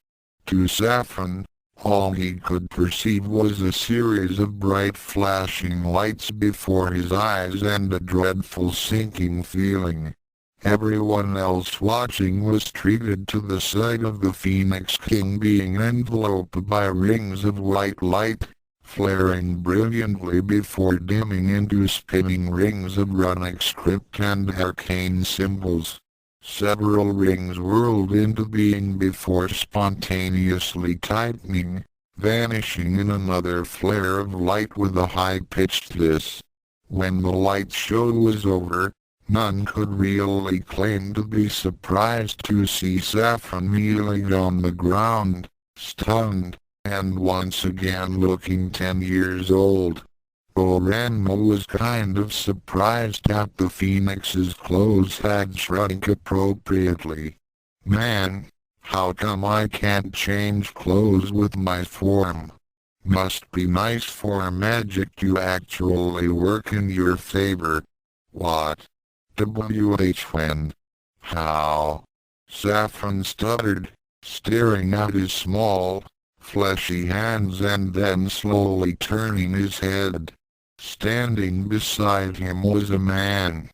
To Saffron, all he could perceive was a series of bright flashing lights before his eyes and a dreadful sinking feeling. Everyone else watching was treated to the sight of the Phoenix King being enveloped by rings of white light, flaring brilliantly before dimming into spinning rings of runic script and arcane symbols. Several rings whirled into being before spontaneously tightening, vanishing in another flare of light with a high-pitched hiss. When the light show was over, none could really claim to be surprised to see Saffron kneeling on the ground, stunned, and once again looking 10 years old. Ranma was kind of surprised that the Phoenix's clothes had shrunk appropriately. "Man, how come I can't change clothes with my form? Must be nice for magic to actually work in your favor." "What? When? How?" Saffron stuttered, staring at his small, fleshy hands and then slowly turning his head. Standing beside him was a man.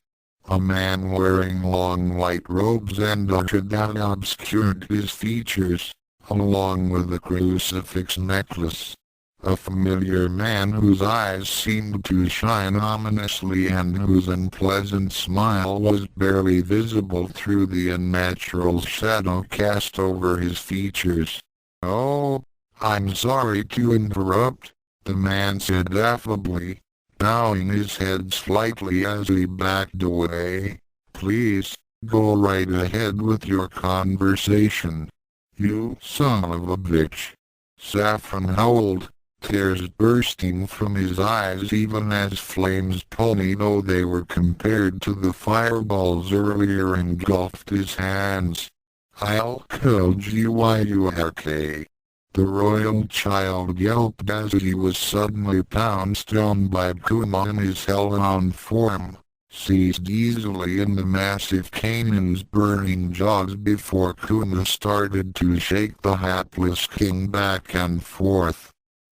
A man wearing long white robes and a hood that obscured his features, along with a crucifix necklace. A familiar man whose eyes seemed to shine ominously and whose unpleasant smile was barely visible through the unnatural shadow cast over his features. "Oh, I'm sorry to interrupt," the man said affably, bowing his head slightly as he backed away. "Please, go right ahead with your conversation." "You son of a bitch!" Saffron howled, tears bursting from his eyes even as flames pony though they were compared to the fireballs earlier engulfed his hands. "I'll kill Youkai." The royal child yelped as he was suddenly pounced on by Kuma in his hellhound form, seized easily in the massive canin's burning jaws before Kuma started to shake the hapless king back and forth.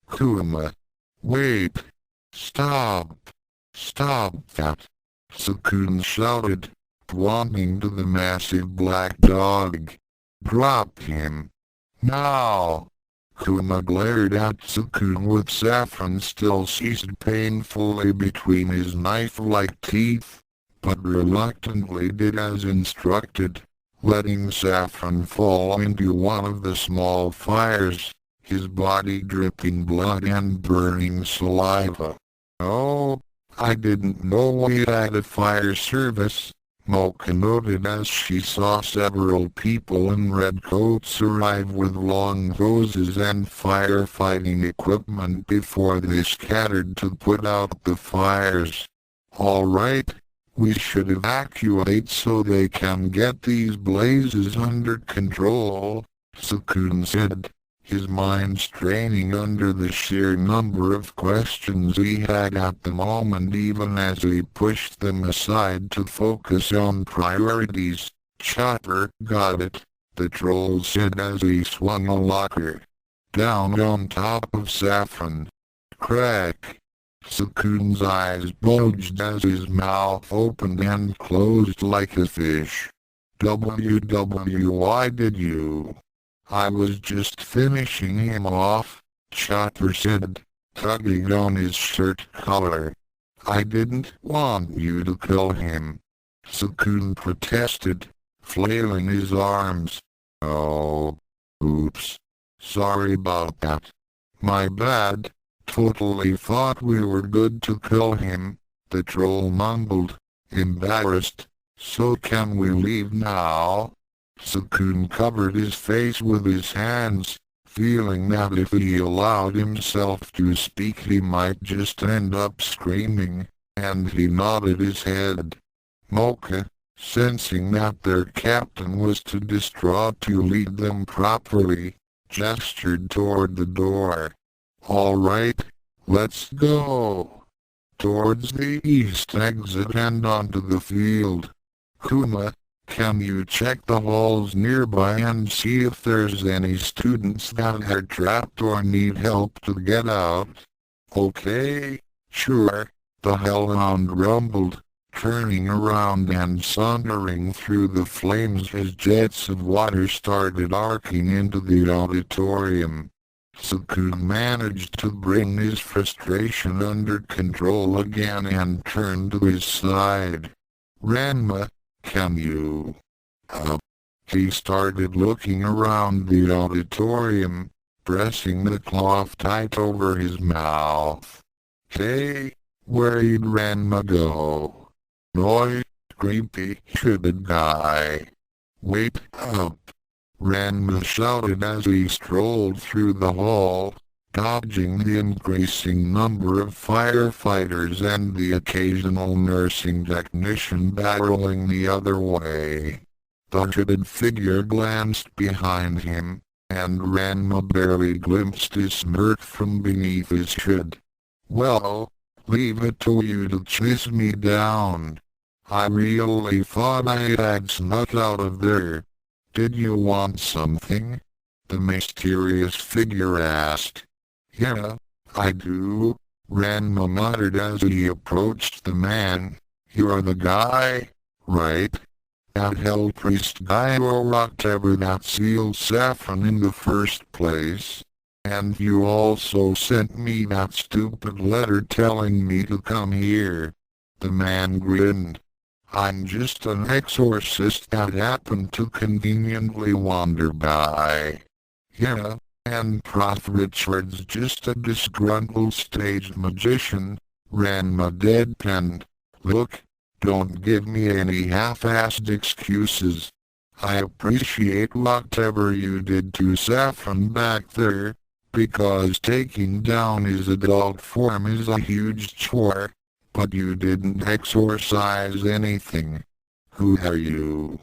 "Kuma! Wait! Stop! Stop that!" Tsukune shouted, pointing to the massive black dog. "Drop him! Now!" Kuma glared at Tsukune with Saffron still seized painfully between his knife-like teeth, but reluctantly did as instructed, letting Saffron fall into one of the small fires, his body dripping blood and burning saliva. "Oh, I didn't know we had a fire service," Mocha noted as she saw several people in red coats arrive with long hoses and firefighting equipment before they scattered to put out the fires. All right, we should evacuate so they can get these blazes under control, Tsukune said, his mind straining under the sheer number of questions he had at the moment even as he pushed them aside to focus on priorities. Chopper, got it, the troll said as he swung a locker down on top of Saffron. Crack. Tsukune's eyes bulged as his mouth opened and closed like a fish. Why did you? I was just finishing him off, Chopper said, tugging on his shirt collar. I didn't want you to kill him. Tsukune protested, flailing his arms. Oh, oops. Sorry about that. My bad. Totally thought we were good to kill him, the troll mumbled, embarrassed. So can we leave now? Tsukune covered his face with his hands, feeling that if he allowed himself to speak he might just end up screaming, and he nodded his head. Mocha, sensing that their captain was too distraught to lead them properly, gestured toward the door. All right, let's go. Towards the east exit and onto the field. Kuma, can you check the halls nearby and see if there's any students that are trapped or need help to get out? Okay, sure, the hellhound rumbled, turning around and sauntering through the flames as jets of water started arcing into the auditorium. Tsukune managed to bring his frustration under control again and turned to his side. Ranma, can you? He started looking around the auditorium, pressing the cloth tight over his mouth. Hey, where'd Ranma go? Noise, creepy, hooded guy. Wait up. Ranma shouted as he strolled through the hall, dodging the increasing number of firefighters and the occasional nursing technician barreling the other way. The hooded figure glanced behind him, and Ranma barely glimpsed his smirk from beneath his hood. Well, leave it to you to chase me down. I really thought I had snuck out of there. Did you want something? The mysterious figure asked. Yeah, I do, Ranma muttered as he approached the man. You're the guy, right? That hell priest guy or whatever that sealed Saffron in the first place. And you also sent me that stupid letter telling me to come here. The man grinned. I'm just an exorcist that happened to conveniently wander by. Yeah, and Prof. Richard's just a disgruntled stage magician, Ranma deadpanned. Look, don't give me any half-assed excuses. I appreciate whatever you did to Saffron back there, because taking down his adult form is a huge chore. But you didn't exorcise anything. Who are you?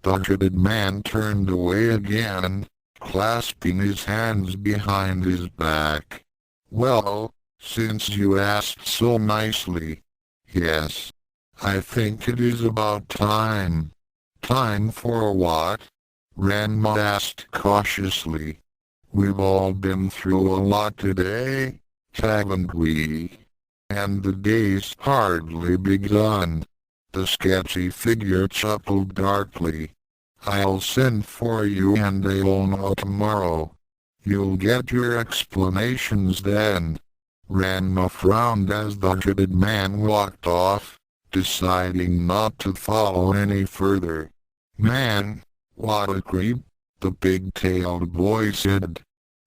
The hooded man turned away again, clasping his hands behind his back. Well, since you asked so nicely. Yes. I think it is about time. Time for what? Ranma asked cautiously. We've all been through a lot today, haven't we? And the day's hardly begun. The sketchy figure chuckled darkly. I'll send for you and they'll know tomorrow. You'll get your explanations then. Ranma frowned as the hooded man walked off, deciding not to follow any further. Man, what a creep, the pig-tailed boy said.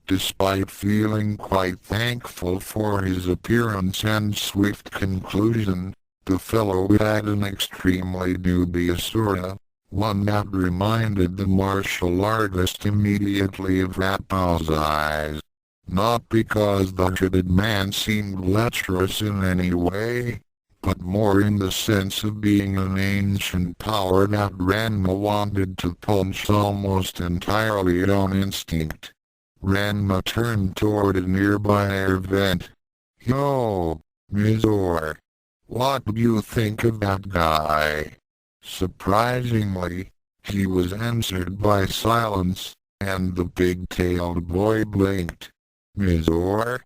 Despite feeling quite thankful for his appearance and swift conclusion, The fellow had an extremely dubious aura, one that reminded the martial artist immediately of Rapal's eyes. Not because the hooded man seemed lecherous in any way, but more in the sense of being an ancient power that Ranma wanted to punch almost entirely on instinct. Ranma turned toward a nearby air vent. "Yo, Mizor. What do you think of that guy?" Surprisingly, he was answered by silence, and the pig-tailed boy blinked. "Mizor?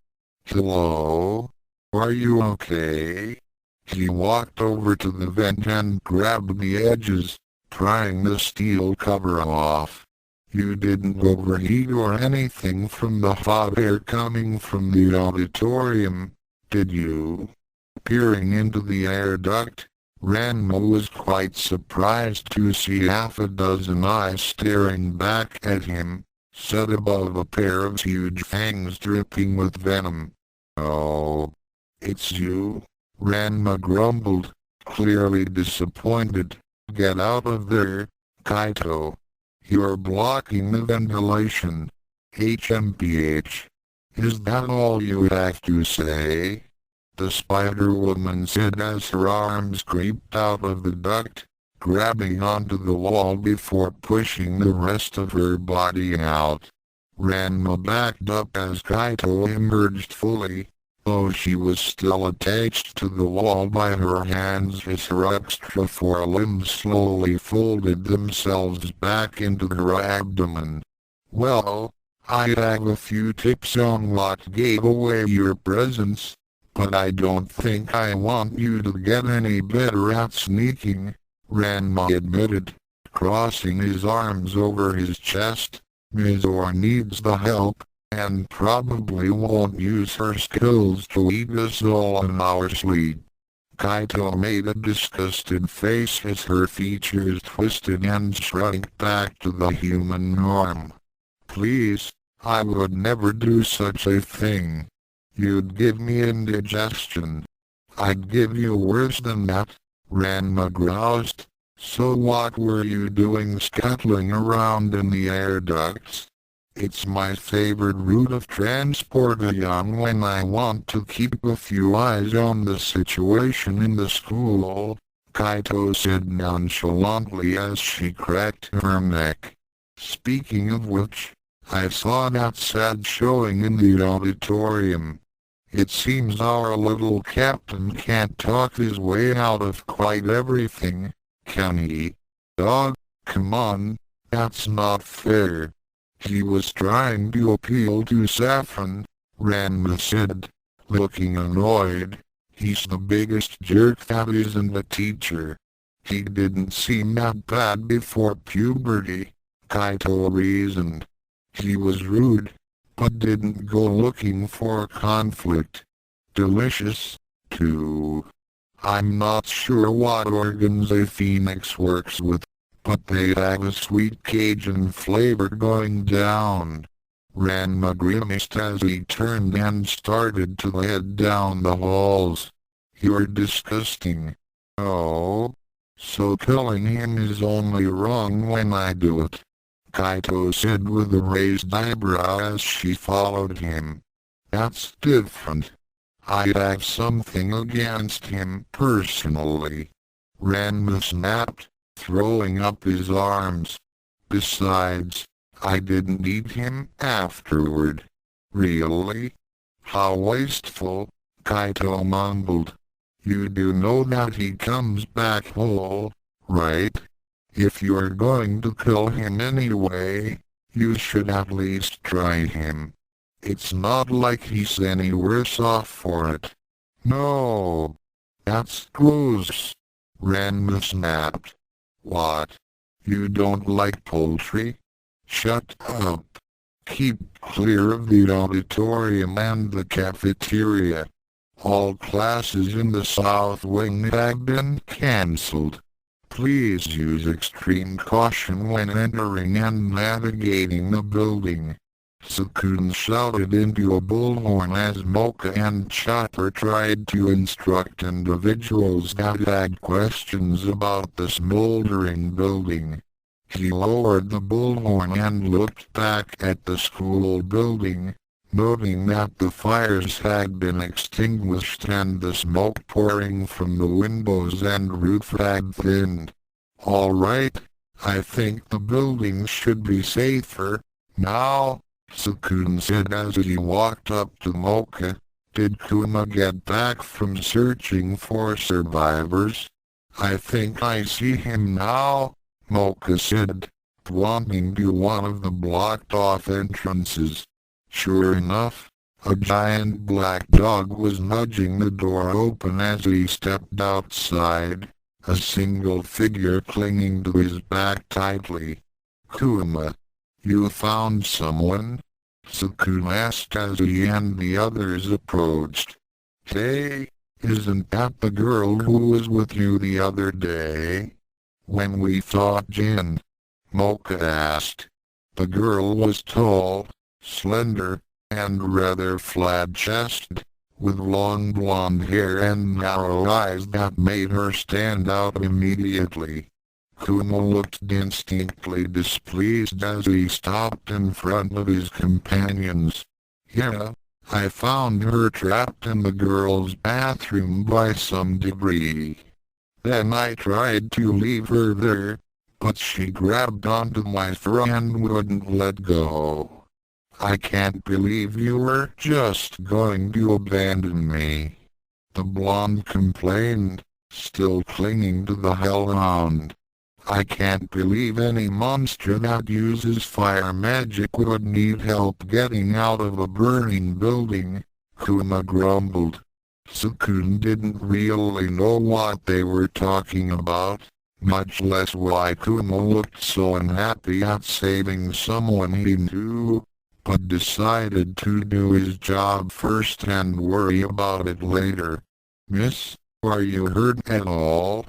Hello? Are you okay?" He walked over to the vent and grabbed the edges, prying the steel cover off. "You didn't overheat or anything from the hot air coming from the auditorium, did you?" Peering into the air duct, Ranma was quite surprised to see half a dozen eyes staring back at him, set above a pair of huge fangs dripping with venom. "Oh, it's you?" Ranma grumbled, clearly disappointed. "Get out of there, Kaito. You're blocking the ventilation. HMPH. Is that all you have to say?" the Spider-Woman said as her arms creeped out of the duct, grabbing onto the wall before pushing the rest of her body out. Ranma backed up as Kaito emerged fully, though she was still attached to the wall by her hands as her extra forelimbs slowly folded themselves back into her abdomen. "Well, I have a few tips on what gave away your presence, but I don't think I want you to get any better at sneaking," Ranma admitted, crossing his arms over his chest. "Mizor needs the help, and probably won't use her skills to eat us all in our sleep." Kaito made a disgusted face as her features twisted and shrank back to the human norm. "Please, I would never do such a thing. You'd give me indigestion." "I'd give you worse than that," Ranma groused. "So what were you doing scuttling around in the air ducts?" "It's my favorite route of transport when I want to keep a few eyes on the situation in the school," Kaito said nonchalantly as she cracked her neck. "Speaking of which, I saw that sad showing in the auditorium. It seems our little captain can't talk his way out of quite everything, can he? Dog, come on, that's not fair." "He was trying to appeal to Saffron," Ranma said, looking annoyed. "He's the biggest jerk that isn't a teacher. He didn't seem that bad before puberty," Kaito reasoned. "He was rude, but didn't go looking for conflict. Delicious, too. I'm not sure what organs a phoenix works with, but they have a sweet Cajun flavor going down." Ranma grimaced as he turned and started to head down the halls. "You're disgusting." "Oh? So killing him is only wrong when I do it," Kaito said with a raised eyebrow as she followed him. "That's different. I have something against him personally," Ranma snapped, throwing up his arms. "Besides, I didn't eat him afterward." "Really? How wasteful," Kaito mumbled. "You do know that he comes back whole, right? If you're going to kill him anyway, you should at least try him. It's not like he's any worse off for it." "No. That's gross," Ranma snapped. "What? You don't like poultry? Shut up. Keep clear of the auditorium and the cafeteria. All classes in the South Wing have been cancelled. Please use extreme caution when entering and navigating the building." Tsukune shouted into a bullhorn as Mocha and Chopper tried to instruct individuals that had questions about the smoldering building. He lowered the bullhorn and looked back at the school building, noting that the fires had been extinguished and the smoke pouring from the windows and roof had thinned. "All right, I think the building should be safer now," Tsukune said as he walked up to Mocha. "Did Kuma get back from searching for survivors?" "I think I see him now," Mocha said, pointing to one of the blocked-off entrances. Sure enough, a giant black dog was nudging the door open as he stepped outside, a single figure clinging to his back tightly. "Kuma, you found someone?" Tsukune asked as he and the others approached. "Hey, isn't that the girl who was with you the other day, when we fought Jin?" Mocha asked. The girl was tall, slender, and rather flat-chested, with long blonde hair and narrow eyes that made her stand out immediately. Kuma looked distinctly displeased as he stopped in front of his companions. "Yeah, I found her trapped in the girls' bathroom by some debris. Then I tried to leave her there, but she grabbed onto my fur and wouldn't let go. I can't believe you were just going to abandon me," the blonde complained, still clinging to the hellhound. "I can't believe any monster that uses fire magic would need help getting out of a burning building," Kuma grumbled. Tsukune didn't really know what they were talking about, much less why Kuma looked so unhappy at saving someone he knew, but decided to do his job first and worry about it later. "Miss, are you hurt at all?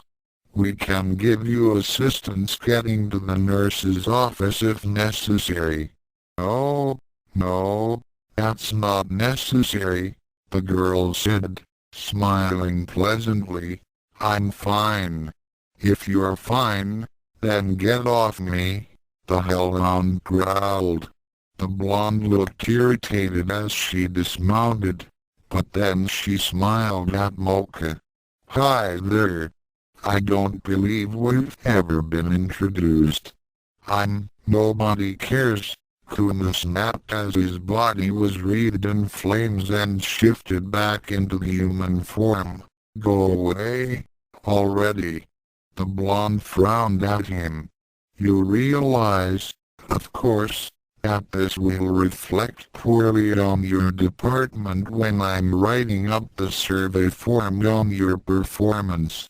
We can give you assistance getting to the nurse's office if necessary." "Oh, no, that's not necessary," the girl said, smiling pleasantly. "I'm fine." "If you're fine, then get off me," the hellhound growled. The blonde looked irritated as she dismounted, but then she smiled at Mocha. "Hi there. I don't believe we've ever been introduced." Nobody cares," Kuma snapped as his body was wreathed in flames and shifted back into human form. "Go away, already." The blonde frowned at him. "You realize, of course, that this will reflect poorly on your department when I'm writing up the survey form on your performance.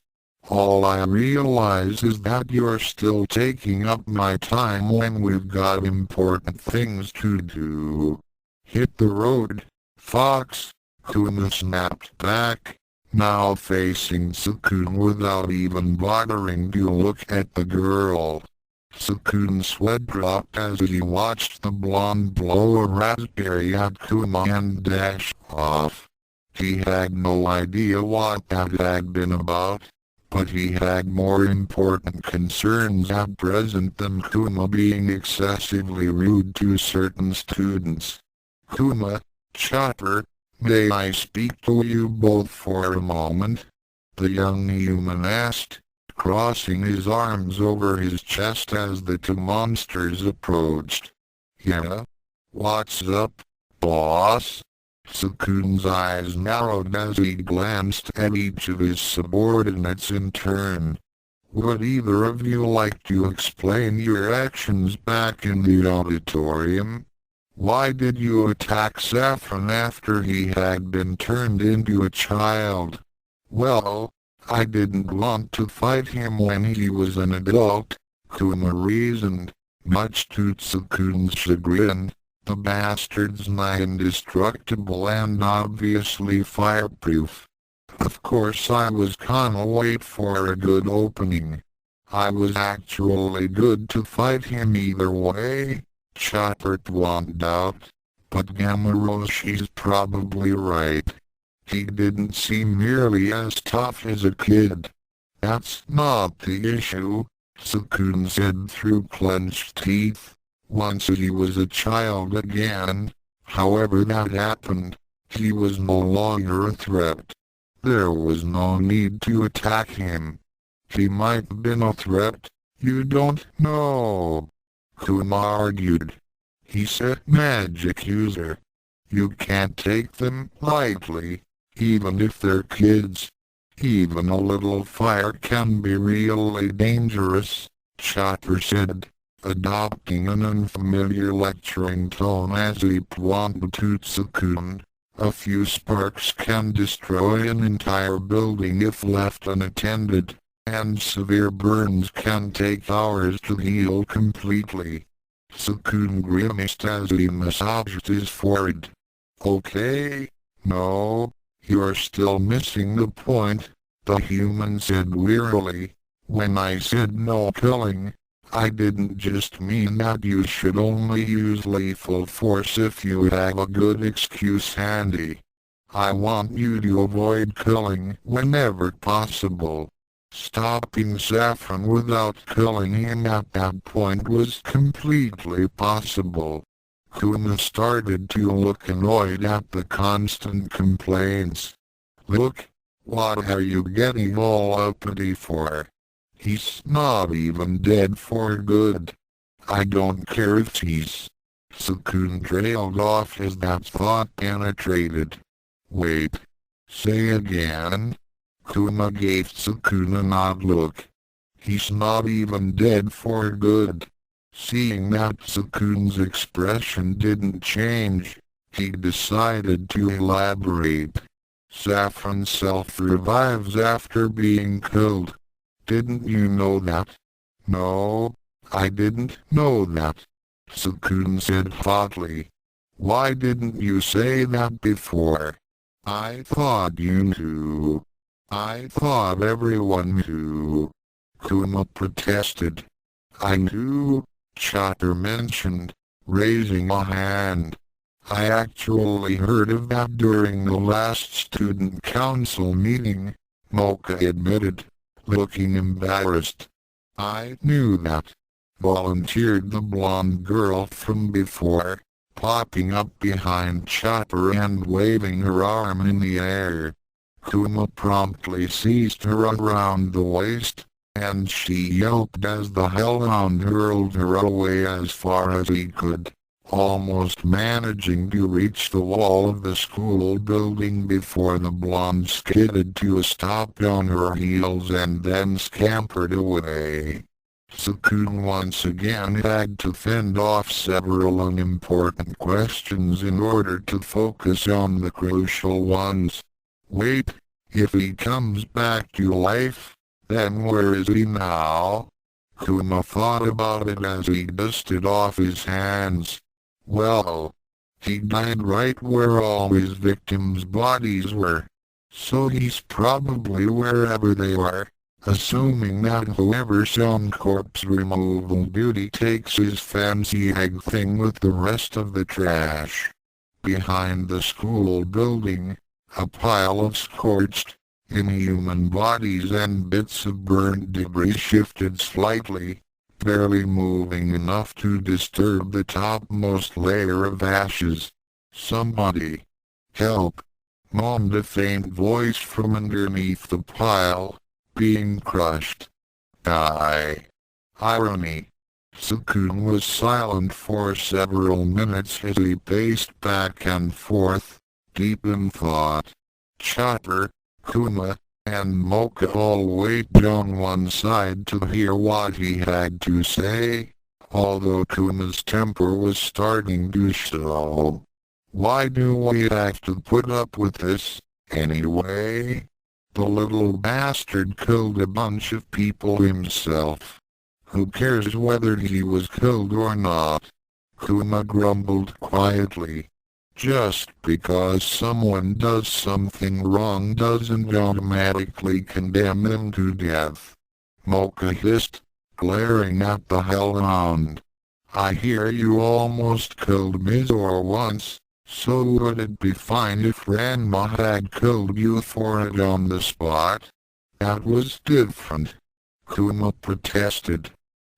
All I realize is that you're still taking up my time when we've got important things to do. Hit the road, Fox," Kuma snapped back, now facing Tsukune without even bothering to look at the girl. Tsukune's sweat dropped as he watched the blonde blow a raspberry at Kuma and dash off. He had no idea what that had been about, but he had more important concerns at present than Kuma being excessively rude to certain students. "Kuma, Chopper, may I speak to you both for a moment?" the young human asked, crossing his arms over his chest as the two monsters approached. "Yeah? What's up, boss?" Tsukune's eyes narrowed as he glanced at each of his subordinates in turn. "Would either of you like to explain your actions back in the auditorium? Why did you attack Saffron after he had been turned into a child?" "Well, I didn't want to fight him when he was an adult," Kuma reasoned, much to Tsukune's chagrin. "The bastard's nigh indestructible and obviously fireproof. Of course I was gonna wait for a good opening. I was actually good to fight him either way, Chopper pointed out. But Gamaroshi's probably right. He didn't seem nearly as tough as a kid. That's not the issue, Tsukune said through clenched teeth. Once he was a child again. However that happened, he was no longer a threat. There was no need to attack him. He might have been a threat, you don't know. Kuma argued. He's a magic user. You can't take them lightly, even if they're kids. Even a little fire can be really dangerous, Chopper said, adopting an unfamiliar lecturing tone as he pointed to Tsukune. A few sparks can destroy an entire building if left unattended, and severe burns can take hours to heal completely. Tsukune grimaced as he massaged his forehead. Okay, no, you're still missing the point, the human said wearily. When I said no killing, I didn't just mean that you should only use lethal force if you have a good excuse handy. I want you to avoid killing whenever possible. Stopping Saffron without killing him at that point was completely possible. Kuma started to look annoyed at the constant complaints. Look, what are you getting all uppity for? He's not even dead for good. I don't care if he's... Tsukune trailed off as that thought penetrated. Wait. Say again? Kuma gave Tsukune an odd look. He's not even dead for good. Seeing that Tsukune's expression didn't change, he decided to elaborate. Saffron self-revives after being killed. Didn't you know that? No, I didn't know that, Tsukune said hotly. Why didn't you say that before? I thought you knew. I thought everyone knew. Kuma protested. I knew, Chopper mentioned, raising a hand. I actually heard of that during the last student council meeting, Mocha admitted, looking embarrassed. I knew that, volunteered the blonde girl from before, popping up behind Chopper and waving her arm in the air. Kuma promptly seized her around the waist, and she yelped as the hellhound hurled her away as far as he could, almost managing to reach the wall of the school building before the blonde skidded to a stop on her heels and then scampered away. Tsukune once again had to fend off several unimportant questions in order to focus on the crucial ones. Wait, if he comes back to life, then where is he now? Kuma thought about it as he dusted off his hands. Well, he died right where all his victims' bodies were. So he's probably wherever they are, assuming that whoever's on corpse removal duty takes his fancy egg thing with the rest of the trash. Behind the school building, a pile of scorched, inhuman bodies and bits of burnt debris shifted slightly, barely moving enough to disturb the topmost layer of ashes. Somebody! Help! Moaned a faint voice from underneath the pile, being crushed. Die! Irony! Tsukune was silent for several minutes as he paced back and forth, deep in thought. Chopper, Kuma, and Mocha all waited on one side to hear what he had to say, although Kuma's temper was starting to show. Why do we have to put up with this, anyway? The little bastard killed a bunch of people himself. Who cares whether he was killed or not? Kuma grumbled quietly. Just because someone does something wrong doesn't automatically condemn them to death. Mocha hissed, glaring at the hellhound. I hear you almost killed Mizor once, so would it be fine if Ranma had killed you for it on the spot? That was different. Kuma protested.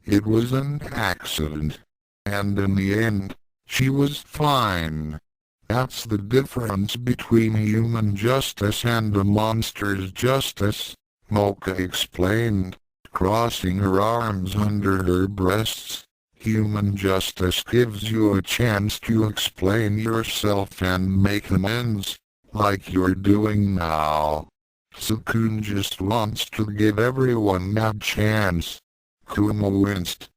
It was an accident. And in the end, she was fine. That's the difference between human justice and a monster's justice, Mocha explained, crossing her arms under her breasts. Human justice gives you a chance to explain yourself and make amends, like you're doing now. Tsukune just wants to give everyone that chance. Kuma winced.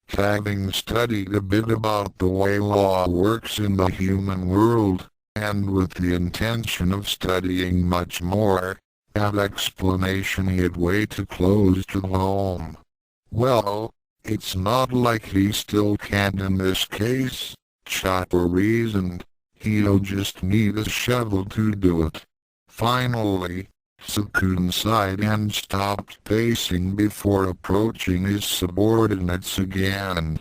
Having studied a bit about the way law works in the human world, and with the intention of studying much more, that explanation hit way too close to home. Well, it's not like he still can't in this case, Chopper reasoned. He'll just need a shovel to do it. Finally, Tsukune sighed and stopped pacing before approaching his subordinates again.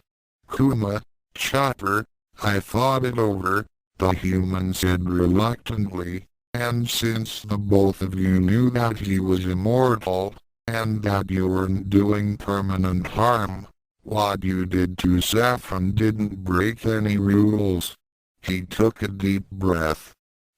Kuma, Chopper, I thought it over, the human said reluctantly, and since the both of you knew that he was immortal, and that you weren't doing permanent harm, what you did to Saffron didn't break any rules. He took a deep breath.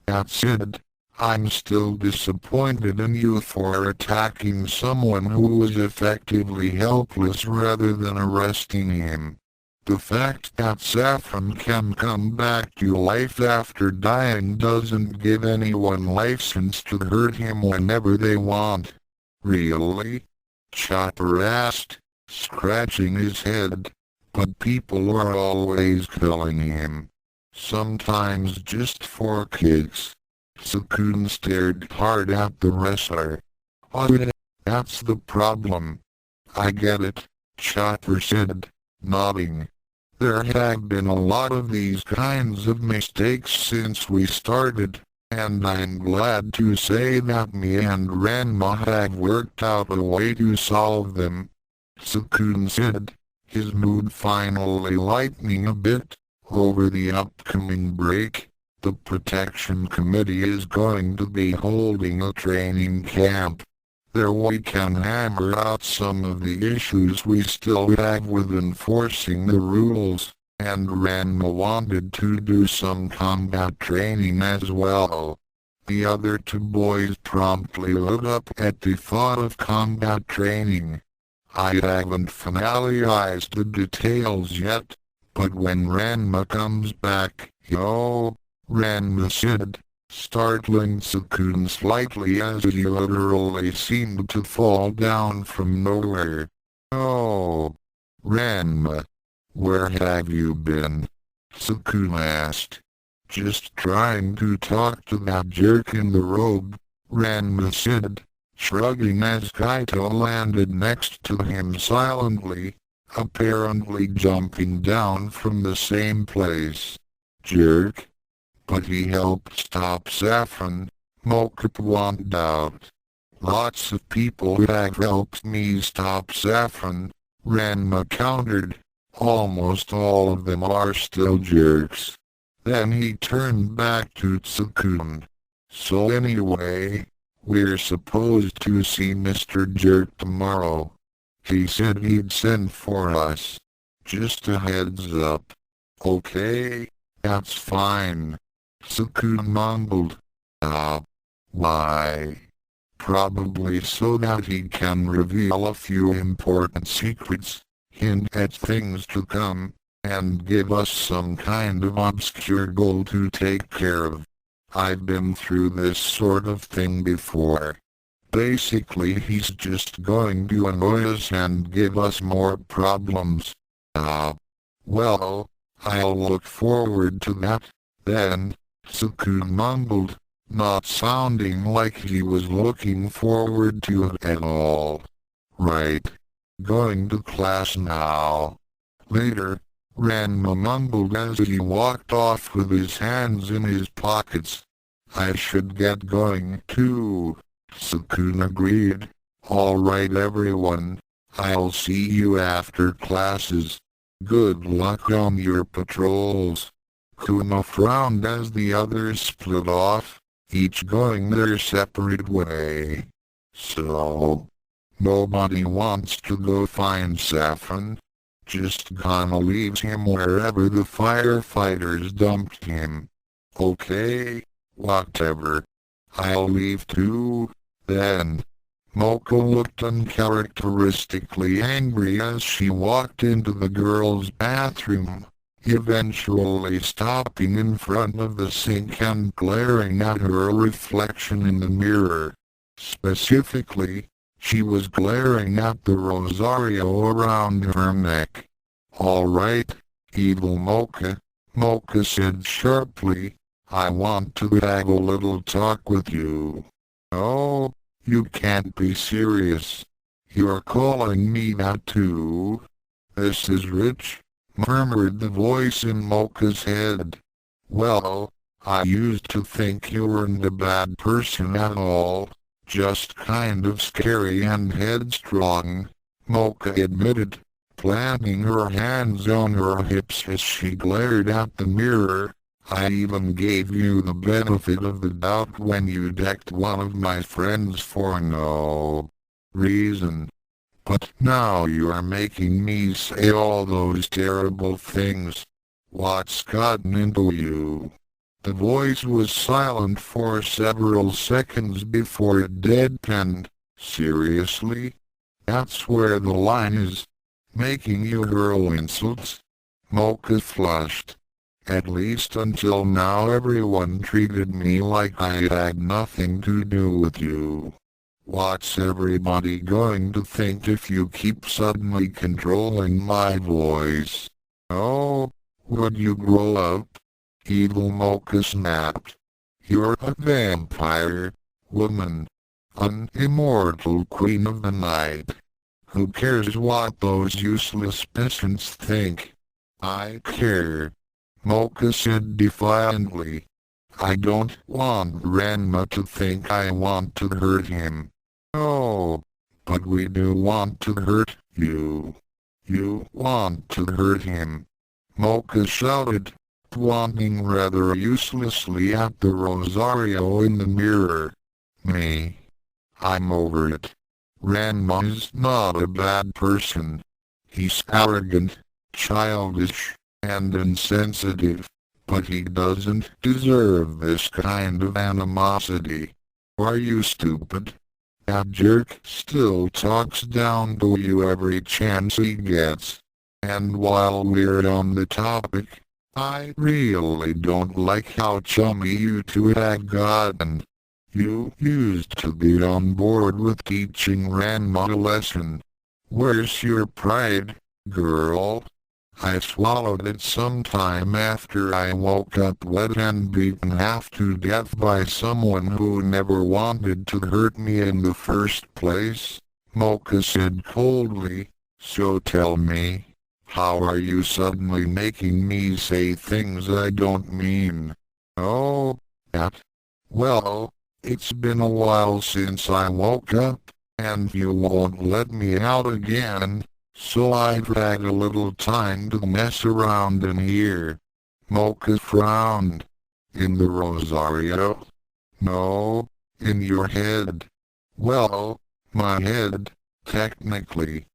That said, I'm still disappointed in you for attacking someone who was effectively helpless rather than arresting him. The fact that Saffron can come back to life after dying doesn't give anyone license to hurt him whenever they want. Really? Chopper asked, scratching his head. But people are always killing him. Sometimes just for kicks. Tsukune stared hard at the wrestler. Oh, that's the problem. I get it, Chopper said, nodding. There have been a lot of these kinds of mistakes since we started, and I'm glad to say that me and Ranma have worked out a way to solve them. Tsukune said, his mood finally lightening a bit. Over the upcoming break, the Protection Committee is going to be holding a training camp. There we can hammer out some of the issues we still have with enforcing the rules, and Ranma wanted to do some combat training as well. The other two boys promptly lit up at the thought of combat training. I haven't finalized the details yet, but when Ranma comes back, Ranma said, startling Tsukune slightly as he literally seemed to fall down from nowhere. Oh, Ranma, where have you been? Tsukune asked. Just trying to talk to that jerk in the robe, Ranma said, shrugging as Kaito landed next to him silently, apparently jumping down from the same place. Jerk? But he helped stop Saffron, Mocha pointed out. Lots of people have helped me stop Saffron, Ranma countered. Almost all of them are still jerks. Then he turned back to Tsukune. So anyway, we're supposed to see Mr. Jerk tomorrow. He said he'd send for us. Just a heads up. Okay, that's fine. Tsukune mumbled. Why? Probably so that he can reveal a few important secrets, hint at things to come, and give us some kind of obscure goal to take care of. I've been through this sort of thing before. Basically he's just going to annoy us and give us more problems. Well, I'll look forward to that, then, Tsukune mumbled, not sounding like he was looking forward to it at all. Right. Going to class now. Later, Ranma mumbled as he walked off with his hands in his pockets. I should get going too. Tsukune agreed. All right everyone, I'll see you after classes. Good luck on your patrols. Kuma frowned as the others split off, each going their separate way. So, nobody wants to go find Saffron. Just gonna leave him wherever the firefighters dumped him. Okay, whatever. I'll leave too, then. Mocha looked uncharacteristically angry as she walked into the girls' bathroom, eventually stopping in front of the sink and glaring at her reflection in the mirror. Specifically, she was glaring at the rosario around her neck. "Alright, evil Mocha," Mocha said sharply, "I want to have a little talk with you." "Oh, you can't be serious. You're calling me that too?" "This is rich," murmured the voice in Mocha's head. "Well, I used to think you weren't a bad person at all. Just kind of scary and headstrong," Mocha admitted, planting her hands on her hips as she glared at the mirror. "I even gave you the benefit of the doubt when you decked one of my friends for no reason. But now you are making me say all those terrible things. What's gotten into you?" The voice was silent for several seconds before it deadpanned. "Seriously? That's where the line is? Making you hurl insults?" Mocha flushed. "At least until now everyone treated me like I had nothing to do with you. What's everybody going to think if you keep suddenly controlling my voice?" "Oh, would you grow up?" Evil Mocha snapped. "You're a vampire, woman. An immortal queen of the night. Who cares what those useless peasants think?" "I care," Mocha said defiantly. "I don't want Ranma to think I want to hurt him." "Oh, but we do want to hurt you. You want to hurt him," Mocha shouted, pointing rather uselessly at the rosario in the mirror. "Me? I'm over it. Ranma's not a bad person. He's arrogant, childish, and insensitive, but he doesn't deserve this kind of animosity. Are you stupid? That jerk still talks down to you every chance he gets. And while we're on the topic, I really don't like how chummy you two had gotten. You used to be on board with teaching Ranma a lesson. Where's your pride, girl?" I swallowed it sometime after I woke up wet and beaten half to death by someone who never wanted to hurt me in the first place, Mocha said coldly. "So tell me, how are you suddenly making me say things I don't mean?" "Oh, that. Well, it's been a while since I woke up, and you won't let me out again. So I've had a little time to mess around in here." Mocha frowned. "In the rosario?" "No, in your head." "Well, my head, technically."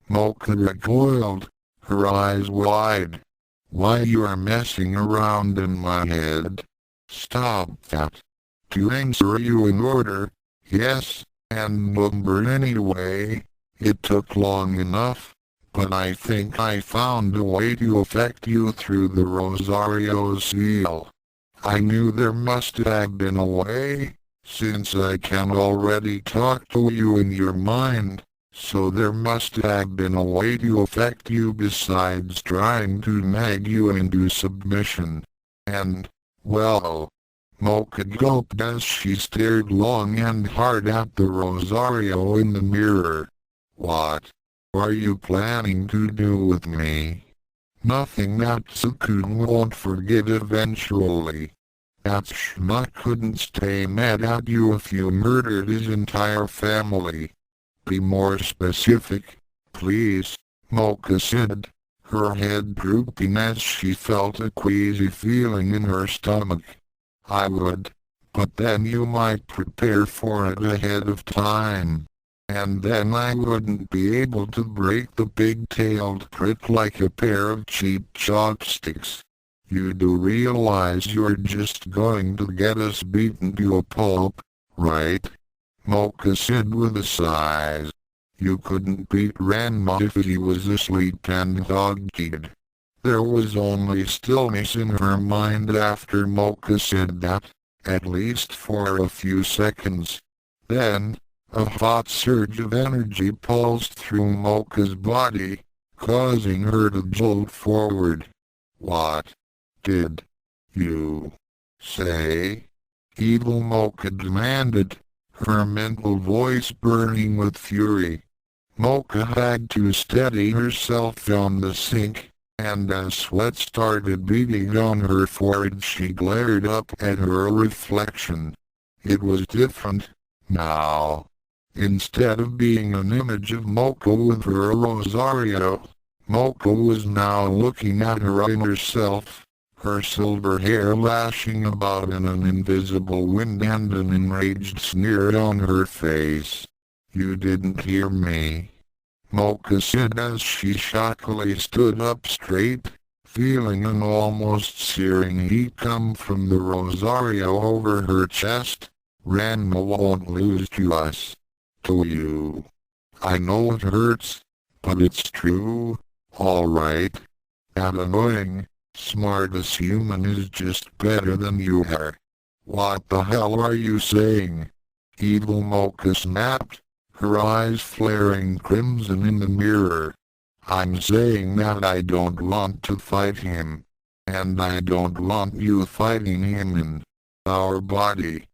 Mocha recoiled, her eyes wide. "Why you are messing around in my head?" "Stop that." "To answer you in order, yes, and number anyway. It took long enough, but I think I found a way to affect you through the rosario seal. I knew there must have been a way, since I can already talk to you in your mind. So there must have been a way to affect you besides trying to nag you into submission. And, well..." Mocha gulped as she stared long and hard at the rosario in the mirror. "What are you planning to do with me?" "Nothing that Tsukune won't forget eventually. That schmuck couldn't stay mad at you if you murdered his entire family." "Be more specific, please," Mocha said, her head drooping as she felt a queasy feeling in her stomach. I would, but then you might prepare for it ahead of time. And then I wouldn't be able to break the big-tailed prick like a pair of cheap chopsticks. You do realize you're just going to get us beaten to a pulp, right? Mocha said with a sigh. You couldn't beat Ranma if he was asleep and dog-teed. There was only stillness in her mind after Mocha said that, at least for a few seconds. Then, a hot surge of energy pulsed through Mocha's body, causing her to jolt forward. What did you say? Evil Mocha demanded, her mental voice burning with fury. Mocha had to steady herself on the sink, and as sweat started beading on her forehead she glared up at her reflection. It was different, now. Instead of being an image of Mocha with her Rosario, Mocha was now looking at her inner self, her silver hair lashing about in an invisible wind and an enraged sneer on her face. You didn't hear me, Mocha said as she shockily stood up straight, feeling an almost searing heat come from the Rosario over her chest. Ranma won't lose to us. To you. I know it hurts, but it's true, alright. That annoying, smartest human is just better than you are. What the hell are you saying? Evil Mocha snapped, her eyes flaring crimson in the mirror. I'm saying that I don't want to fight him. And I don't want you fighting him in our body.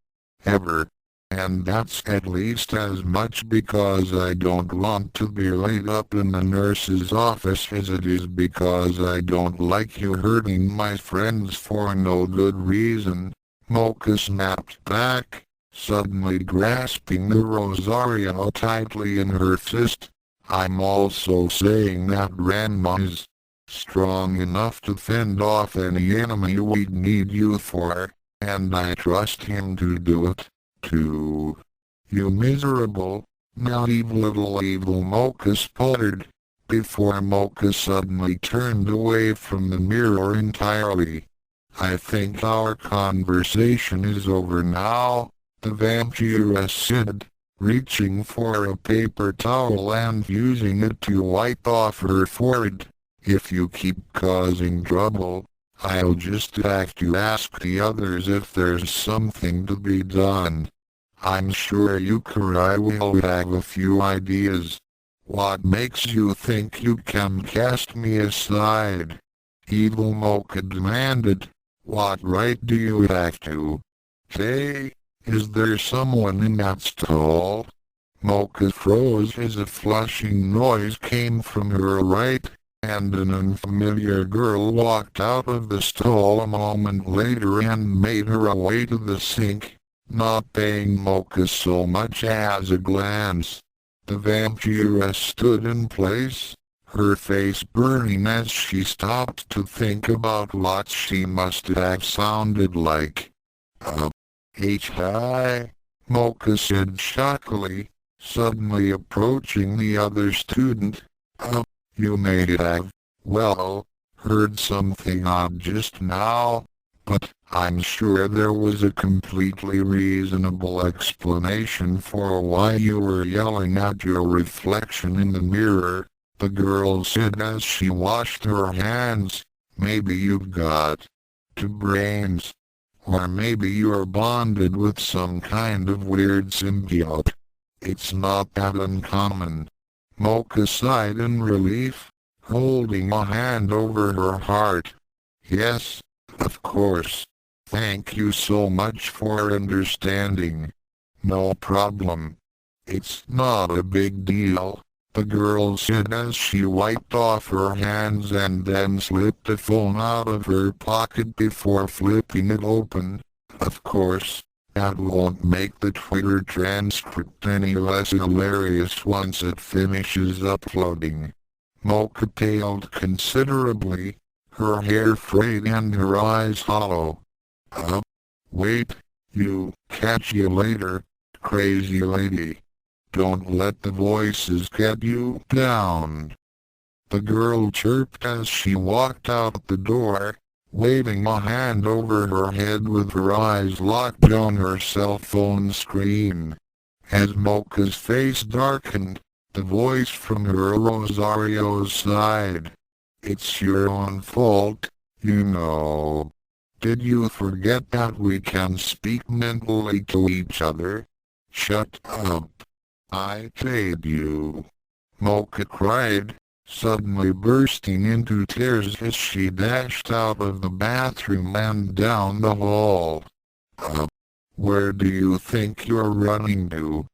Ever. And that's at least as much because I don't want to be laid up in the nurse's office as it is because I don't like you hurting my friends for no good reason. Mocha snapped back, suddenly grasping the Rosario tightly in her fist. I'm also saying that Ranma is strong enough to fend off any enemy we'd need you for, and I trust him to do it. To you miserable, naive little evil Mocha sputtered, before Mocha suddenly turned away from the mirror entirely. I think our conversation is over now, the vampiress said, reaching for a paper towel and using it to wipe off her forehead. If you keep causing trouble, I'll just have to ask the others if there's something to be done. I'm sure Youkai will have a few ideas. What makes you think you can cast me aside? Evil Mocha demanded. What right do you have to? Hey, is there someone in that stall? Mocha froze as a flushing noise came from her right, and an unfamiliar girl walked out of the stall a moment later and made her way to the sink, not paying Mocha so much as a glance. The vampiress stood in place, her face burning as she stopped to think about what she must have sounded like. Hi, Mocha said shockily, suddenly approaching the other student. You may have, well, heard something odd just now, but I'm sure there was a completely reasonable explanation for why you were yelling at your reflection in the mirror, the girl said as she washed her hands. Maybe you've got two brains. Or maybe you're bonded with some kind of weird symbiote. It's not that uncommon. Mocha sighed in relief, holding a hand over her heart. Yes, of course. Thank you so much for understanding. No problem. It's not a big deal, the girl said as she wiped off her hands and then slipped the phone out of her pocket before flipping it open. Of course, that won't make the Twitter transcript any less hilarious once it finishes uploading. Mocha paled considerably, her hair frayed and her eyes hollow. Wait, you, catch you later, crazy lady. Don't let the voices get you down. The girl chirped as she walked out the door, waving a hand over her head with her eyes locked on her cell phone screen. As Mocha's face darkened, the voice from her Rosario's side. It's your own fault, you know. Did you forget that we can speak mentally to each other? Shut up. I paid you. Mocha cried, suddenly bursting into tears as she dashed out of the bathroom and down the hall. Where do you think you're running to?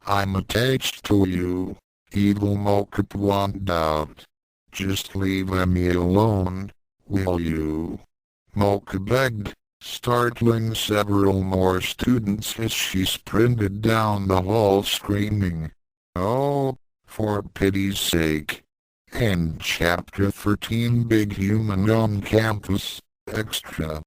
I'm attached to you, evil Mocha pointed out. Just leave me alone, will you? Mocha begged, startling several more students as she sprinted down the hall screaming, "Oh, for pity's sake." End Chapter 13 Big Human on Campus, Extra.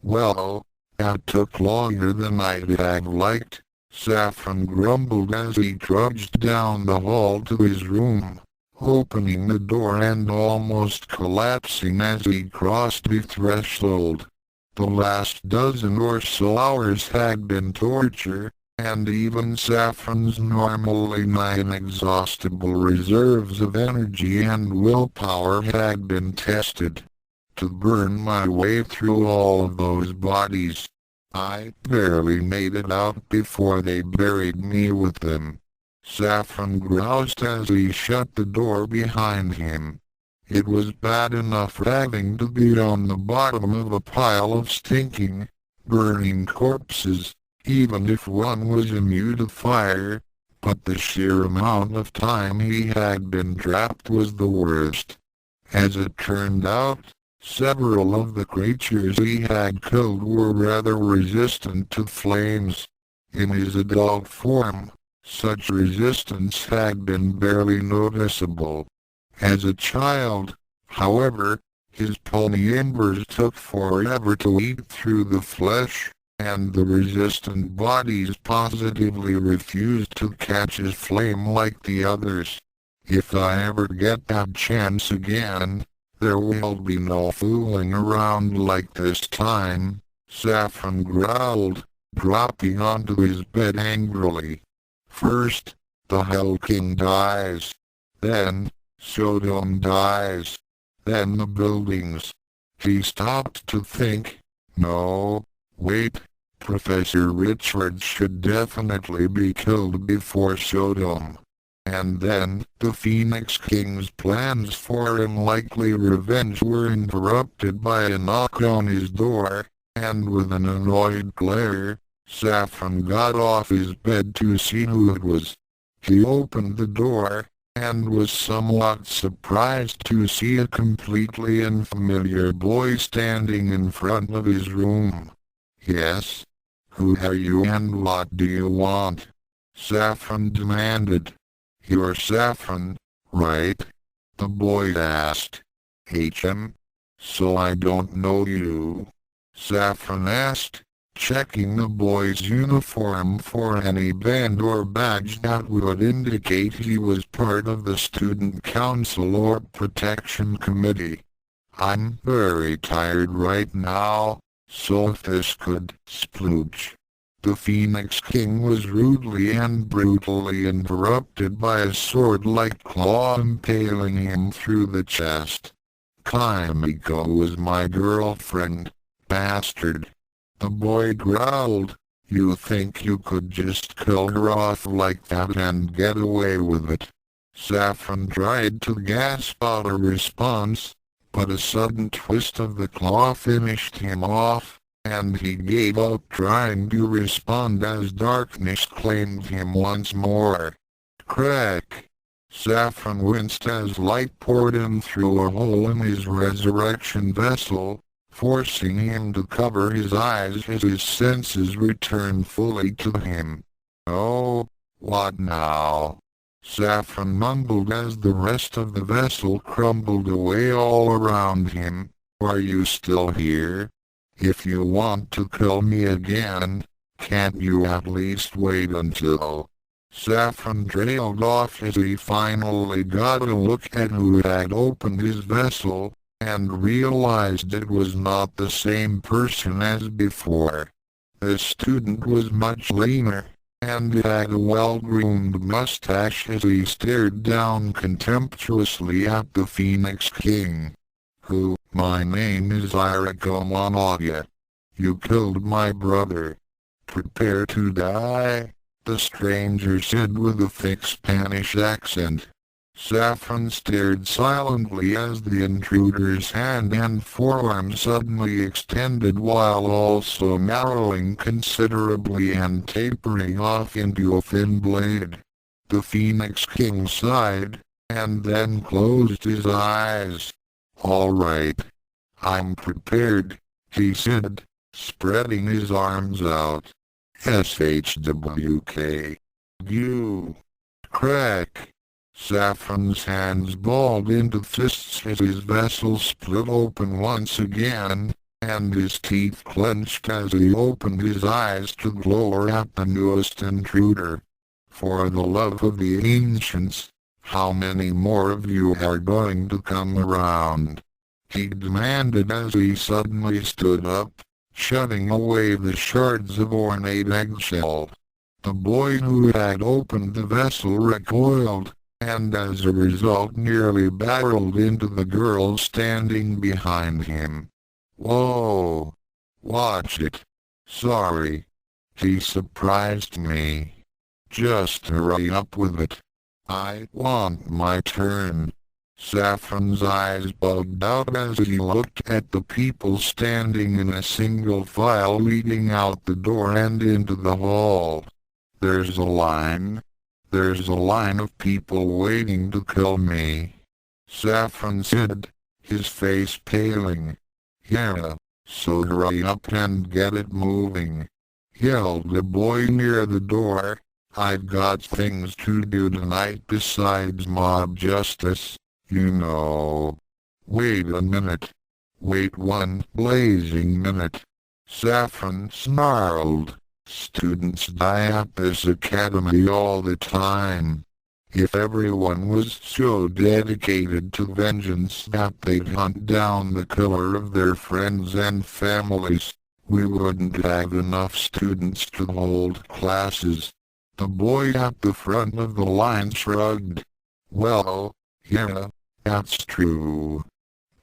Well, that took longer than I'd have liked, Saffron grumbled as he trudged down the hall to his room, opening the door and almost collapsing as he crossed the threshold. The last dozen or so hours had been torture, and even Saffron's normally inexhaustible reserves of energy and willpower had been tested. To burn my way through all of those bodies, I barely made it out before they buried me with them. Saffron groused as he shut the door behind him. It was bad enough having to be on the bottom of a pile of stinking, burning corpses, even if one was immune to fire, but the sheer amount of time he had been trapped was the worst. As it turned out, several of the creatures he had killed were rather resistant to flames. In his adult form, such resistance had been barely noticeable. As a child, however, his pony embers took forever to eat through the flesh, and the resistant bodies positively refused to catch his flame like the others. If I ever get that chance again, there will be no fooling around like this time, Saffron growled, dropping onto his bed angrily. First, the Hell King dies. Then, Sodom dies. Then the buildings. He stopped to think. No, wait, Professor Richards should definitely be killed before Sodom. And then, the Phoenix King's plans for unlikely revenge were interrupted by a knock on his door, and with an annoyed glare, Saffron got off his bed to see who it was. He opened the door, and was somewhat surprised to see a completely unfamiliar boy standing in front of his room. Yes? Who are you and what do you want? Saffron demanded. You're Saffron, right? The boy asked. HM? So I don't know you? Saffron asked, checking the boy's uniform for any band or badge that would indicate he was part of the student council or protection committee. I'm very tired right now, so if this could splooge. The Phoenix King was rudely and brutally interrupted by a sword-like claw impaling him through the chest. Kimiko was my girlfriend, bastard. The boy growled. You think you could just kill her off like that and get away with it? Saffron tried to gasp out a response, but a sudden twist of the claw finished him off, and he gave up trying to respond as darkness claimed him once more. Crack! Saffron winced as light poured in through a hole in his resurrection vessel, forcing him to cover his eyes as his senses returned fully to him. Oh, what now? Saffron mumbled as the rest of the vessel crumbled away all around him. Are you still here? If you want to kill me again, can't you at least wait until... Saffron trailed off as he finally got a look at who had opened his vessel, and realized it was not the same person as before. The student was much leaner, and had a well-groomed mustache as he stared down contemptuously at the Phoenix King. Who, my name is Iriko Monaga. You killed my brother. Prepare to die, the stranger said with a thick Spanish accent. Saffron stared silently as the intruder's hand and forearm suddenly extended while also narrowing considerably and tapering off into a thin blade. The Phoenix King sighed, and then closed his eyes. All right. I'm prepared, he said, spreading his arms out. SHWK. You. Crack. Saffron's hands balled into fists as his vessel split open once again, and his teeth clenched as he opened his eyes to glare at the newest intruder. For the love of the ancients, how many more of you are going to come around? He demanded as he suddenly stood up, shutting away the shards of ornate eggshell. The boy who had opened the vessel recoiled, and as a result nearly barreled into the girl standing behind him. Whoa! Watch it. Sorry. He surprised me. Just hurry up with it. I want my turn. Saffron's eyes bugged out as he looked at the people standing in a single file leading out the door and into the hall. There's a line. There's a line of people waiting to kill me. Saffron said, his face paling. Yeah, so hurry up and get it moving, yelled the boy near the door. I've got things to do tonight besides mob justice, you know. Wait a minute. Wait one blazing minute. Saffron snarled. Students die at this academy all the time. If everyone was so dedicated to vengeance that they'd hunt down the killer of their friends and families, we wouldn't have enough students to hold classes. The boy at the front of the line shrugged. Well, yeah, that's true.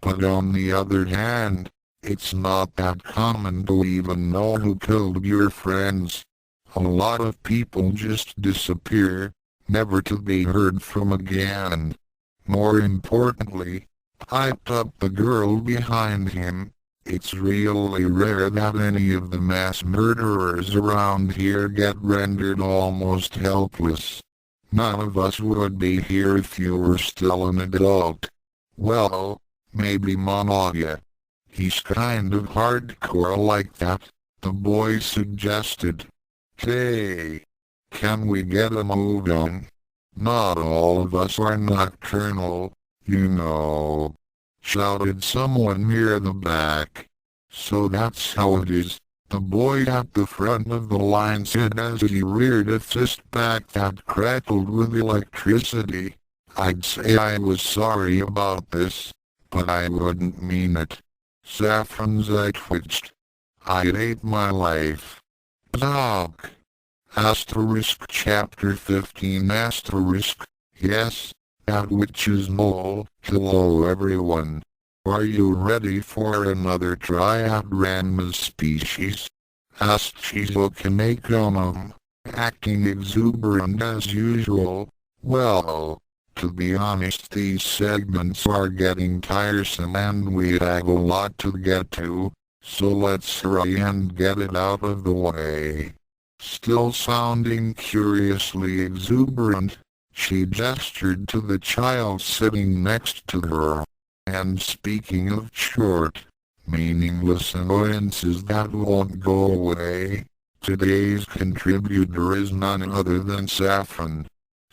But on the other hand, it's not that common to even know who killed your friends. A lot of people just disappear, never to be heard from again. More importantly, piped up the girl behind him, it's really rare that any of the mass murderers around here get rendered almost helpless. None of us would be here if you were still an adult. Well, maybe Monaga. He's kind of hardcore like that, the boy suggested. Hey, can we get a move on? Not all of us are nocturnal, you know, shouted someone near the back. So that's how it is, the boy at the front of the line said as he reared a fist back that crackled with electricity. I'd say I was sorry about this, but I wouldn't mean it. Saffron's eye twitched. I hate my life. Doc. Asterisk chapter 15 asterisk. Yes, at Witch's Knoll. Hello everyone. Are you ready for another try at Ranma's species? Asked Tsukune, acting exuberant as usual. Well, to be honest, these segments are getting tiresome and we have a lot to get to, so let's hurry and get it out of the way. Still sounding curiously exuberant, she gestured to the child sitting next to her. And speaking of short, meaningless annoyances that won't go away, today's contributor is none other than Saffron.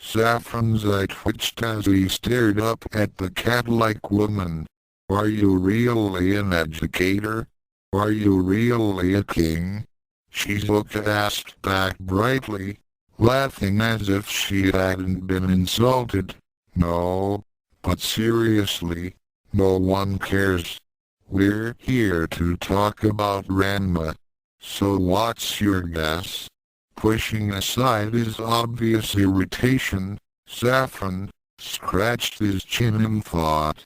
Saffron's eye twitched as he stared up at the cat-like woman. Are you really an educator? Are you really a king? Shizuka asked back brightly, laughing as if she hadn't been insulted. No, but seriously, no one cares. We're here to talk about Ranma. So what's your guess? Pushing aside his obvious irritation, Saffron scratched his chin in thought.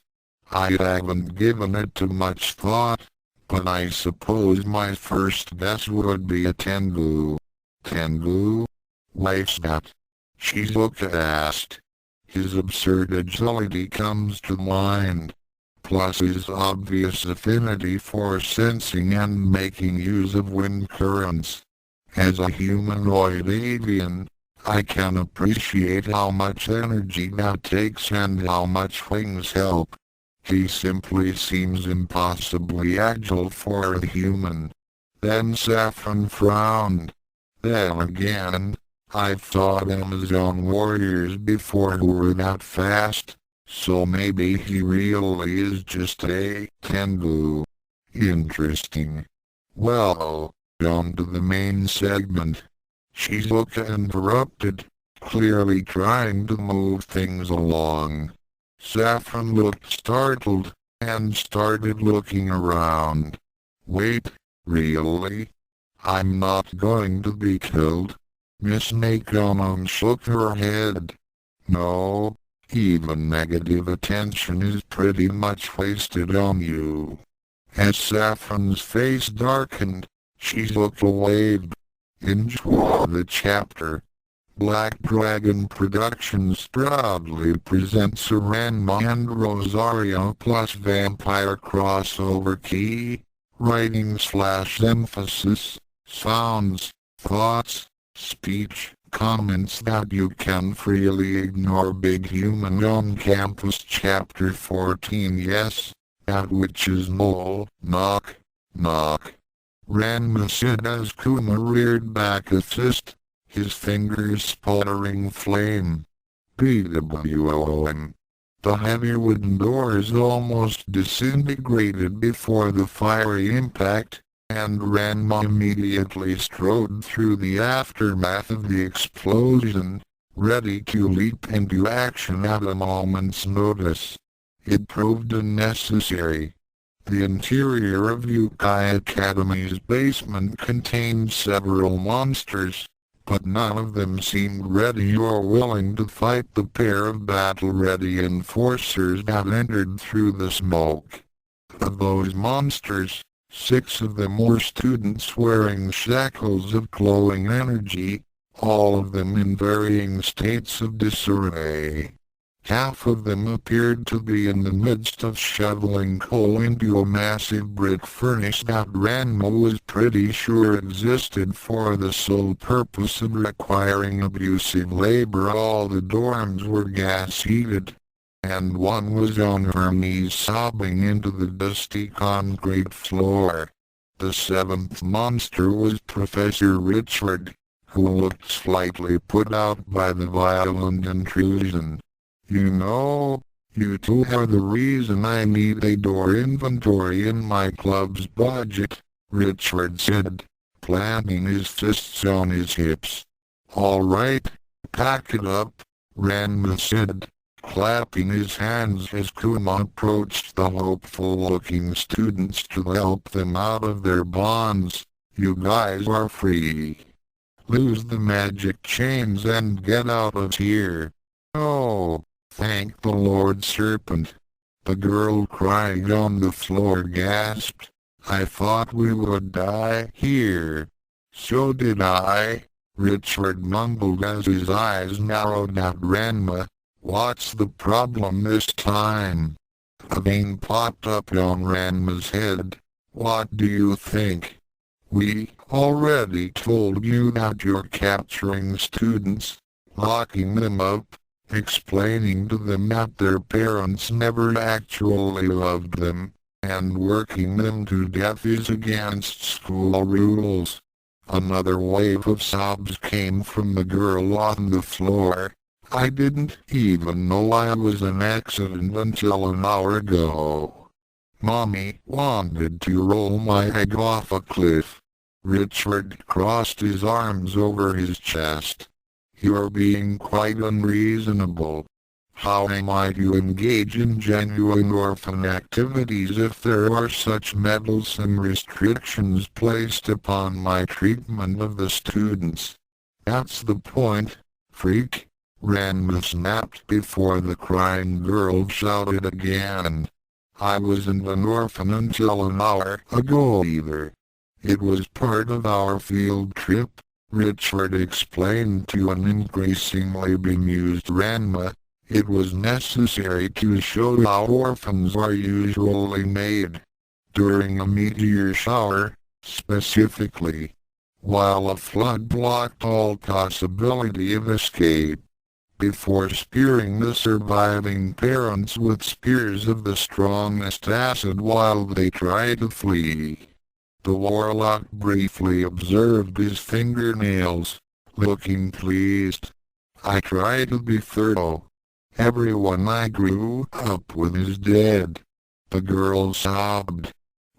I haven't given it too much thought, but I suppose my first guess would be a Tengu. Tengu? What's that? Shizuka asked. His absurd agility comes to mind, plus his obvious affinity for sensing and making use of wind currents. As a humanoid avian, I can appreciate how much energy that takes and how much wings help. He simply seems impossibly agile for a human. Then Saffron frowned. Then again, I've thought Amazon warriors before who were that fast, so maybe he really is just a Tengu. Interesting. Well, on to the main segment. Shizuka interrupted, clearly trying to move things along. Saffron looked startled, and started looking around. Wait, really? I'm not going to be killed? Miss Nakonon shook her head. No, even negative attention is pretty much wasted on you. As Saffron's face darkened, Shizuka waved. Enjoy the chapter. Black Dragon Productions proudly presents a Ranma and Rosario plus vampire crossover key. Writing/emphasis, sounds, thoughts, speech, comments that you can freely ignore. Big Human on Campus Chapter 14. Yes, that which is mole, knock, knock. Ranma said as Kuma reared back a fist, his fingers sputtering flame. BWOM. The heavy wooden doors almost disintegrated before the fiery impact, and Ranma immediately strode through the aftermath of the explosion, ready to leap into action at a moment's notice. It proved unnecessary. The interior of Youkai Academy's basement contained several monsters, but none of them seemed ready or willing to fight the pair of battle-ready enforcers that entered through the smoke. Of those monsters, 6 of them were students wearing shackles of glowing energy, all of them in varying states of disarray. Half of them appeared to be in the midst of shoveling coal into a massive brick furnace that Ranma was pretty sure existed for the sole purpose of requiring abusive labor. All the dorms were gas-heated, and one was on her knees sobbing into the dusty concrete floor. The 7th monster was Professor Richard, who looked slightly put out by the violent intrusion. You know, you two are the reason I need a door inventory in my club's budget, Richard said, planting his fists on his hips. All right, pack it up, Ranma said, clapping his hands as Kuma approached the hopeful-looking students to help them out of their bonds. You guys are free. Lose the magic chains and get out of here. Oh, thank the Lord Serpent. The girl crying on the floor gasped. I thought we would die here. So did I, Richard mumbled as his eyes narrowed at Ranma. What's the problem this time? A vein popped up on Ranma's head. What do you think? We already told you that you're capturing students, locking them up, explaining to them that their parents never actually loved them, and working them to death is against school rules. Another wave of sobs came from the girl on the floor. I didn't even know I was an accident until an hour ago. Mommy wanted to roll my egg off a cliff. Richard crossed his arms over his chest. You're being quite unreasonable. How am I to engage in genuine orphan activities if there are such meddlesome restrictions placed upon my treatment of the students? That's the point, freak. Ranma snapped before the crying girl shouted again. I wasn't an orphan until an hour ago either. It was part of our field trip, Richard explained to an increasingly bemused Ranma. It was necessary to show how orphans are usually made. During a meteor shower, specifically. While a flood blocked all possibility of escape. Before spearing the surviving parents with spears of the strongest acid while they tried to flee. The warlock briefly observed his fingernails, looking pleased. I try to be thorough. Everyone I grew up with is dead. The girl sobbed.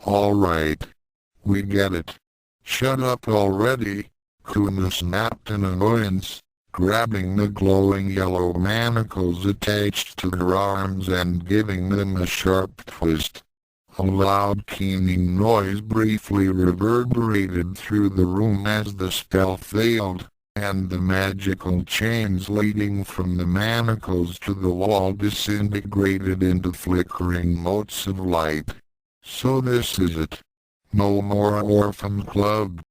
All right. We get it. Shut up already, Kuma snapped in annoyance, grabbing the glowing yellow manacles attached to her arms and giving them a sharp twist. A loud keening noise briefly reverberated through the room as the spell failed, and the magical chains leading from the manacles to the wall disintegrated into flickering motes of light. So this is it. No more orphan club.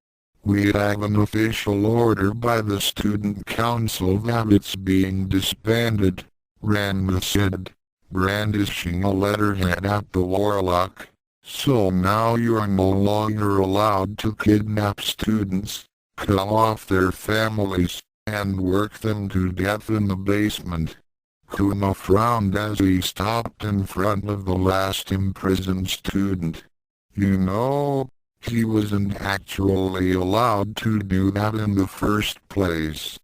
We have an official order by the student council that it's being disbanded, Ranma said, brandishing a letterhead at the warlock. So now you are no longer allowed to kidnap students, kill off their families, and work them to death in the basement. Kuma frowned as he stopped in front of the last imprisoned student. You know, he wasn't actually allowed to do that in the first place.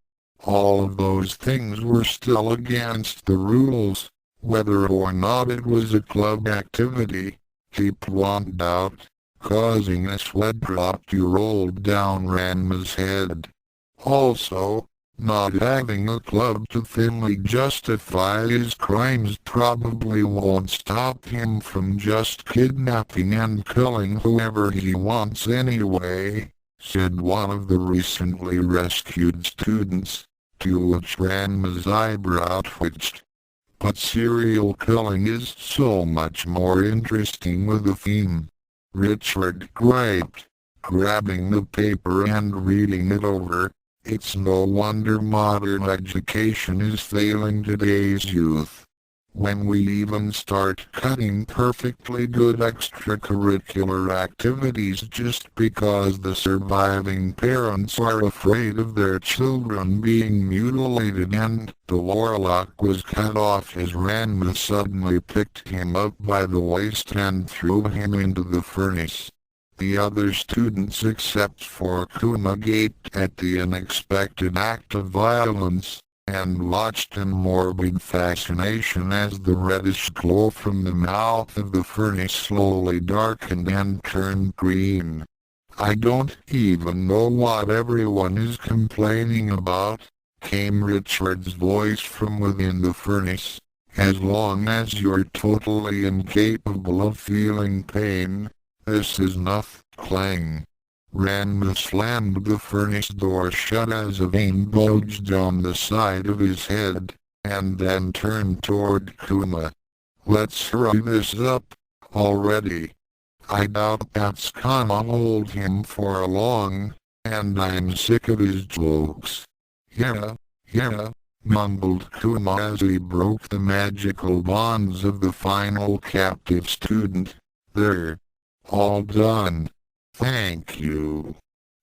All of those things were still against the rules, whether or not it was a club activity, he pointed out, causing a sweat drop to roll down Ranma's head. Also, not having a club to thinly justify his crimes probably won't stop him from just kidnapping and killing whoever he wants anyway, said one of the recently rescued students, to which Ranma's eyebrow twitched. But serial killing is so much more interesting with a theme, Richard griped, grabbing the paper and reading it over. It's no wonder modern education is failing today's youth. When we even start cutting perfectly good extracurricular activities just because the surviving parents are afraid of their children being mutilated, and the warlock was cut off as Ranma suddenly picked him up by the waist and threw him into the furnace. The other students except for Kuma gaped at the unexpected act of violence, and watched in morbid fascination as the reddish glow from the mouth of the furnace slowly darkened and turned green. I don't even know what everyone is complaining about, came Richard's voice from within the furnace. As long as you're totally incapable of feeling pain, this is nothing. Clang. Ranma slammed the furnace door shut as a vein bulged on the side of his head, and then turned toward Kuma. Let's hurry this up, already. I doubt that's gonna hold him for long, and I'm sick of his jokes. Yeah, mumbled Kuma as he broke the magical bonds of the final captive student. There. All done. Thank you.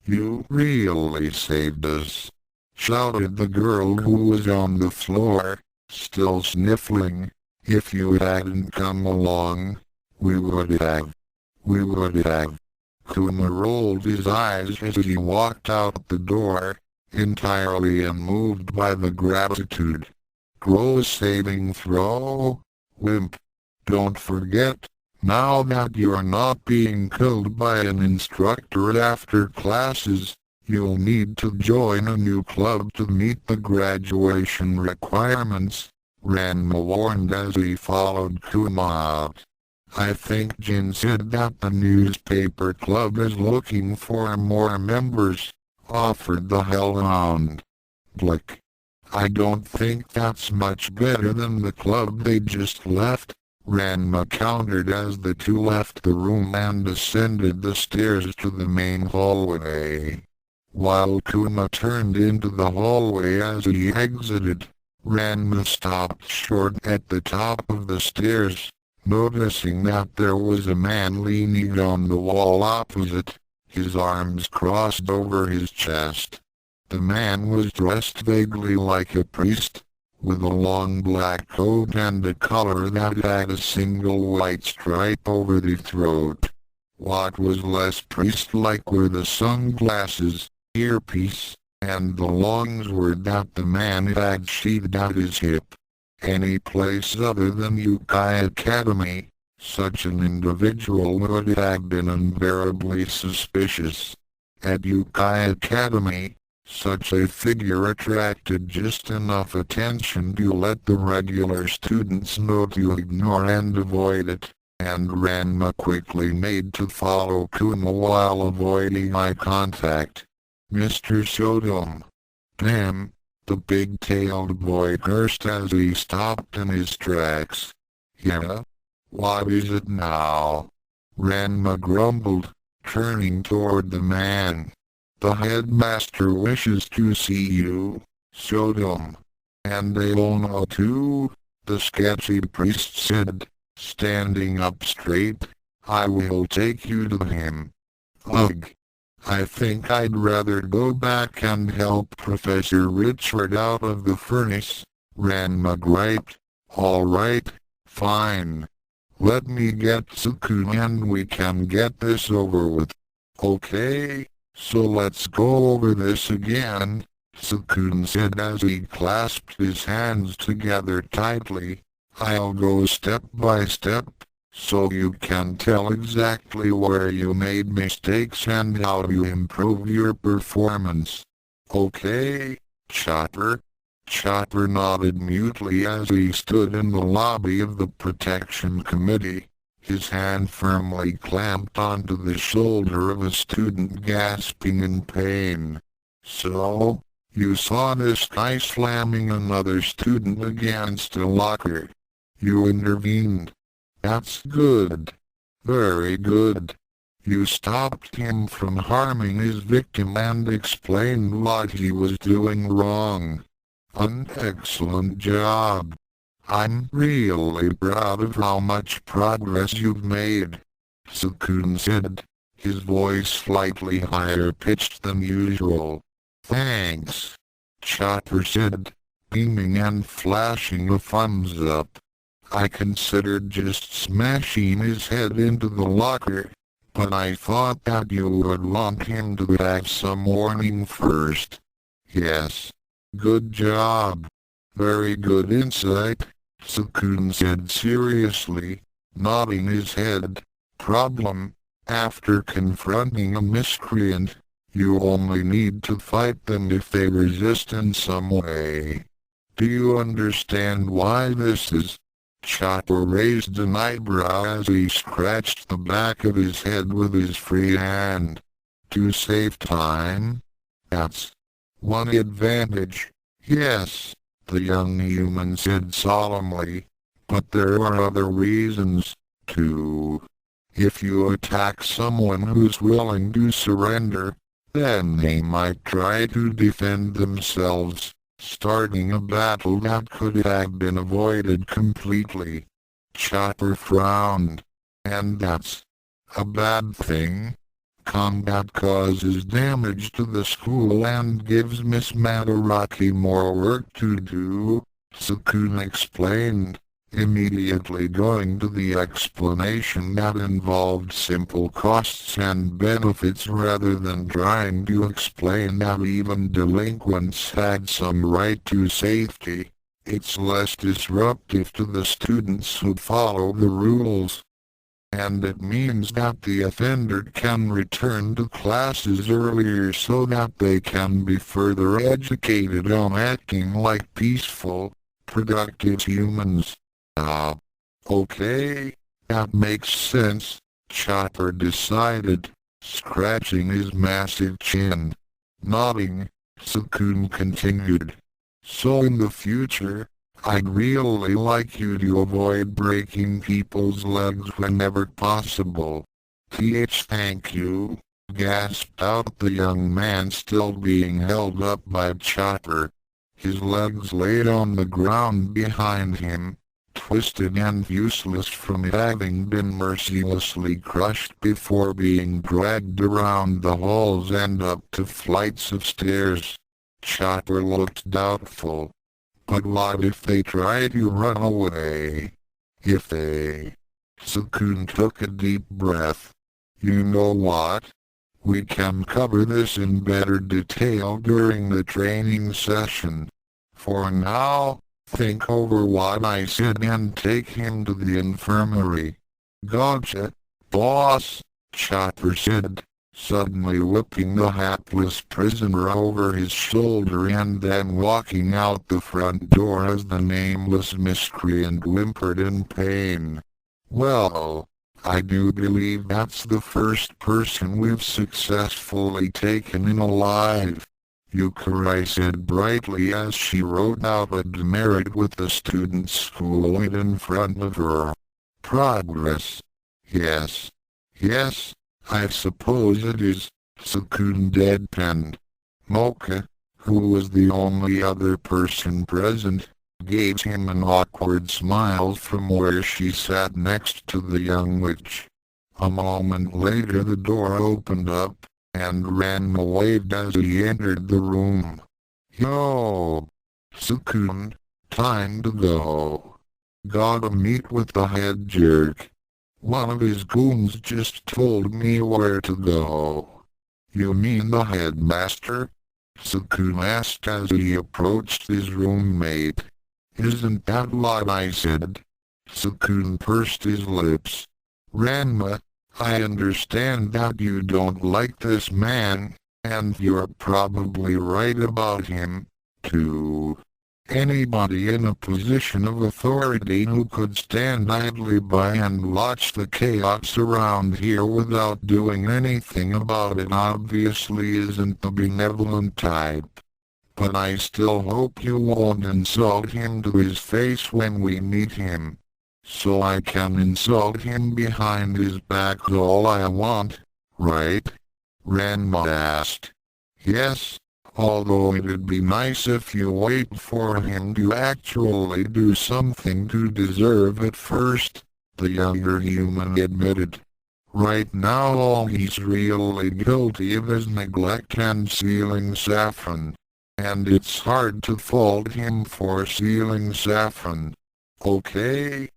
You really saved us, shouted the girl who was on the floor, still sniffling. If you hadn't come along, we would have. Kuma rolled his eyes as he walked out the door, entirely unmoved by the gratitude Grow saving throw. Wimp. Don't forget, now that you're not being killed by an instructor after classes, you'll need to join a new club to meet the graduation requirements, Ranma warned as he followed Kuma out. I think Jin said that the newspaper club is looking for more members, offered the hellhound. Blick. I don't think that's much better than the club they just left, Ranma countered as the two left the room and ascended the stairs to the main hallway. While Kuma turned into the hallway as he exited, Ranma stopped short at the top of the stairs, noticing that there was a man leaning on the wall opposite, his arms crossed over his chest. The man was dressed vaguely like a priest, with a long black coat and a collar that had a single white stripe over the throat. What was less priest-like were the sunglasses, earpiece, and the long sword that the man had sheathed at his hip. Any place other than Youkai Academy, such an individual would have been unbearably suspicious. At Youkai Academy, such a figure attracted just enough attention to let the regular students know to ignore and avoid it, and Ranma quickly made to follow Kuma while avoiding eye contact. Mr. Saotome. Damn, the big-tailed boy cursed as he stopped in his tracks. Yeah? What is it now? Ranma grumbled, turning toward the man. The headmaster wishes to see you, Saotome. And they all know too, the sketchy priest said, standing up straight. I will take you to him. Ugh. I think I'd rather go back and help Professor Richard out of the furnace, Ranma griped. All right, fine. Let me get Tsukune and we can get this over with. Okay, so let's go over this again, Tsukune said as he clasped his hands together tightly. I'll go step by step, so you can tell exactly where you made mistakes and how you improve your performance. Okay, Chopper? Chopper nodded mutely as he stood in the lobby of the Protection Committee, his hand firmly clamped onto the shoulder of a student gasping in pain. So, you saw this guy slamming another student against a locker. You intervened. That's good. Very good. You stopped him from harming his victim and explained what he was doing wrong. An excellent job. I'm really proud of how much progress you've made, Tsukune said, his voice slightly higher pitched than usual. Thanks, Chopper said, beaming and flashing a thumbs up. I considered just smashing his head into the locker, but I thought that you would want him to have some warning first. Yes. Good job. Very good insight, Tsukune said seriously, nodding his head. Problem: after confronting a miscreant, you only need to fight them if they resist in some way. Do you understand why this is? Chopper raised an eyebrow as he scratched the back of his head with his free hand. To save time? That's one advantage. Yes, the young human said solemnly, but there are other reasons, too. If you attack someone who's willing to surrender, then they might try to defend themselves, starting a battle that could have been avoided completely. Chopper frowned. And that's a bad thing. Combat causes damage to the school and gives Miss Madaraki more work to do, Tsukune explained, immediately going to the explanation that involved simple costs and benefits rather than trying to explain that even delinquents had some right to safety. It's less disruptive to the students who follow the rules. And it means that the offender can return to classes earlier so that they can be further educated on acting like peaceful, productive humans. Okay, that makes sense, Chopper decided, scratching his massive chin. Nodding, Tsukune continued. So in the future, I'd really like you to avoid breaking people's legs whenever possible. Thank you, gasped out the young man still being held up by Chopper. His legs laid on the ground behind him, twisted and useless from having been mercilessly crushed before being dragged around the halls and up to flights of stairs. Chopper looked doubtful. But what if they try to run away? If they... Tsukune took a deep breath. You know what? We can cover this in better detail during the training session. For now, think over what I said and take him to the infirmary. Gotcha, boss, Chopper said, suddenly whipping the hapless prisoner over his shoulder and then walking out the front door as the nameless miscreant whimpered in pain. Well, I do believe that's the first person we've successfully taken in alive, Youkai said brightly as she wrote out a demerit with the student schooloid in front of her. Progress. Yes. Yes, I suppose it is, Tsukune deadpanned. Mocha, who was the only other person present, gave him an awkward smile from where she sat next to the young witch. A moment later the door opened up, and Ranma waved as he entered the room. Yo! Tsukune, time to go. Gotta meet with the head jerk. One of his goons just told me where to go. You mean the headmaster? Tsukune asked as he approached his roommate. Isn't that what I said? Tsukune pursed his lips. Ranma, I understand that you don't like this man, and you're probably right about him, too. Anybody in a position of authority who could stand idly by and watch the chaos around here without doing anything about it obviously isn't the benevolent type. But I still hope you won't insult him to his face when we meet him. So I can insult him behind his back all I want, right? Ranma asked. Yes, although it'd be nice if you wait for him to actually do something to deserve it first, the younger human admitted. Right now all he's really guilty of is neglect and stealing saffron. And it's hard to fault him for stealing saffron. Okay,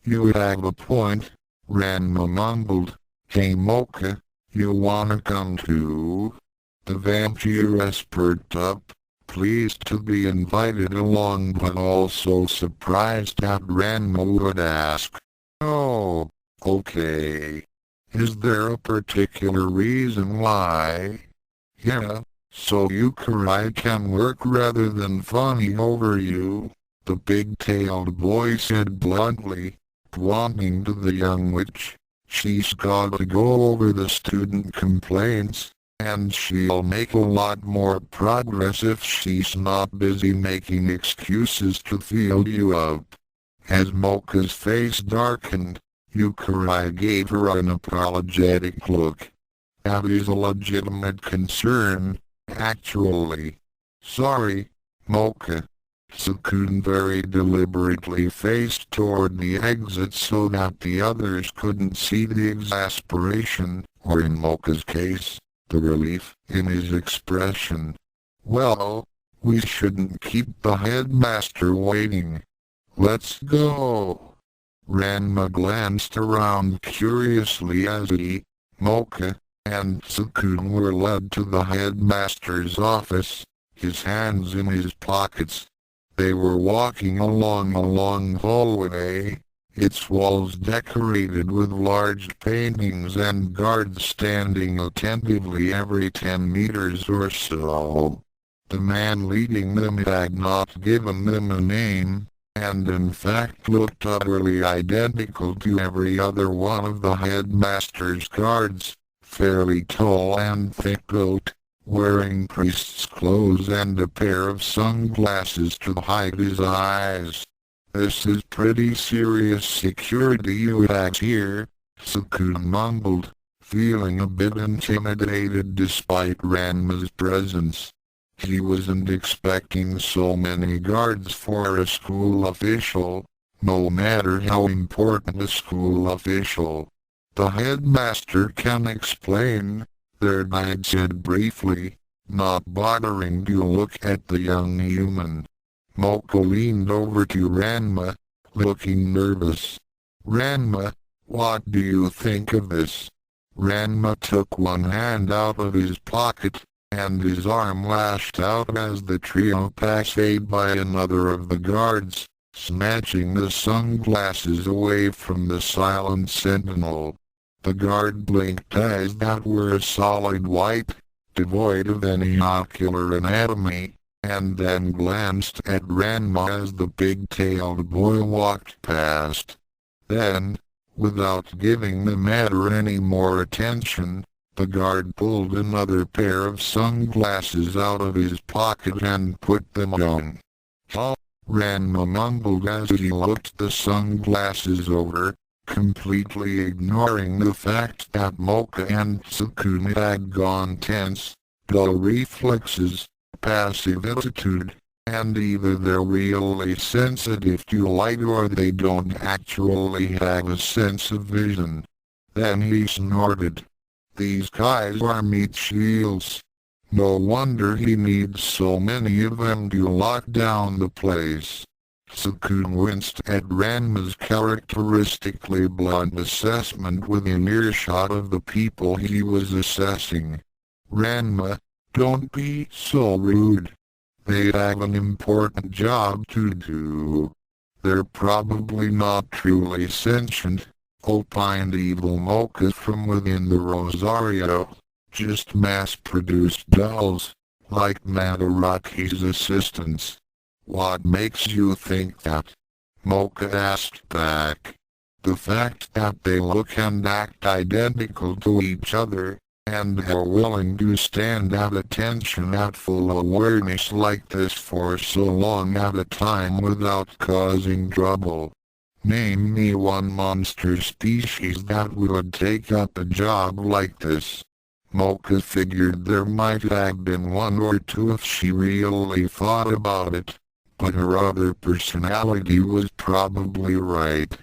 you have a point, Ranma mumbled. Hey Mocha, you wanna come too? The vampiress perked up, pleased to be invited along but also surprised that Ranma would ask. Oh, okay. Is there a particular reason why? Yeah, so Youkai can work rather than fawning over you, the big-tailed boy said bluntly, pointing to the young witch. She's gotta go over the student complaints, and she'll make a lot more progress if she's not busy making excuses to feel you up. As Mocha's face darkened, Youkai gave her an apologetic look. That is a legitimate concern, actually. Sorry, Mocha. Tsukune very deliberately faced toward the exit so that the others couldn't see the exasperation, or in Mocha's case, the relief, in his expression. Well, we shouldn't keep the headmaster waiting. Let's go. Ranma glanced around curiously as he, Mocha, and Tsukune were led to the headmaster's office, his hands in his pockets. They were walking along a long hallway, its walls decorated with large paintings and guards standing attentively every 10 meters or so. The man leading them had not given them a name, and in fact looked utterly identical to every other one of the headmaster's guards, fairly tall and thick-built, wearing priest's clothes and a pair of sunglasses to hide his eyes. "This is pretty serious security you have here," Tsukune mumbled, feeling a bit intimidated despite Ranma's presence. He wasn't expecting so many guards for a school official, no matter how important a school official. "The headmaster can explain," their guide said briefly, not bothering to look at the young human. Mocha leaned over to Ranma, looking nervous. "Ranma, what do you think of this?" Ranma took one hand out of his pocket, and his arm lashed out as the trio passed by another of the guards, snatching the sunglasses away from the silent sentinel. The guard blinked eyes that were a solid white, devoid of any ocular anatomy, and then glanced at Ranma as the pig-tailed boy walked past. Then, without giving the matter any more attention, the guard pulled another pair of sunglasses out of his pocket and put them on. "Huh?" Ranma mumbled as he looked the sunglasses over, completely ignoring the fact that Mocha and Tsukune had gone tense, dull reflexes, passive attitude, and either they're really sensitive to light or they don't actually have a sense of vision. Then he snorted. "These guys are meat shields. No wonder he needs so many of them to lock down the place." Tsukune winced at Ranma's characteristically blunt assessment within earshot of the people he was assessing. "Ranma, don't be so rude. They have an important job to do. They're probably not truly sentient," opined Evil Mocha from within the Rosario. "Just mass-produced dolls, like Madaraki's assistants." "What makes you think that?" Mocha asked back. "The fact that they look and act identical to each other, and are willing to stand at attention at full awareness like this for so long at a time without causing trouble. Name me one monster species that would take up a job like this." Mocha figured there might have been one or two if she really thought about it, but her other personality was probably right.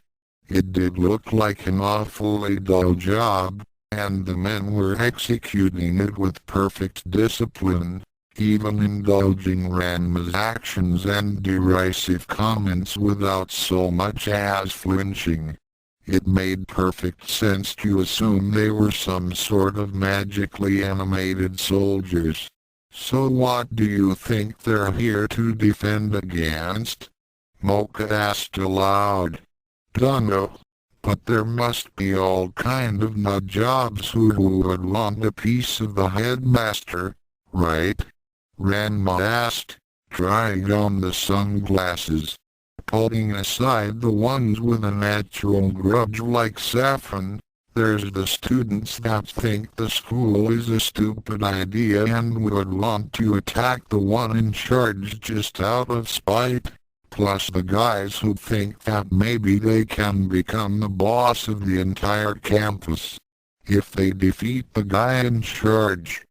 It did look like an awfully dull job, and the men were executing it with perfect discipline, even indulging Ranma's actions and derisive comments without so much as flinching. It made perfect sense to assume they were some sort of magically animated soldiers. "So what do you think they're here to defend against?" Mocha asked aloud. "Dunno. But there must be all kind of nut jobs who would want a piece of the headmaster, right?" Ranma asked, trying on the sunglasses. Putting aside the ones with a natural grudge like Saffron, there's the students that think the school is a stupid idea and would want to attack the one in charge just out of spite, plus the guys who think that maybe they can become the boss of the entire campus if they defeat the guy in charge.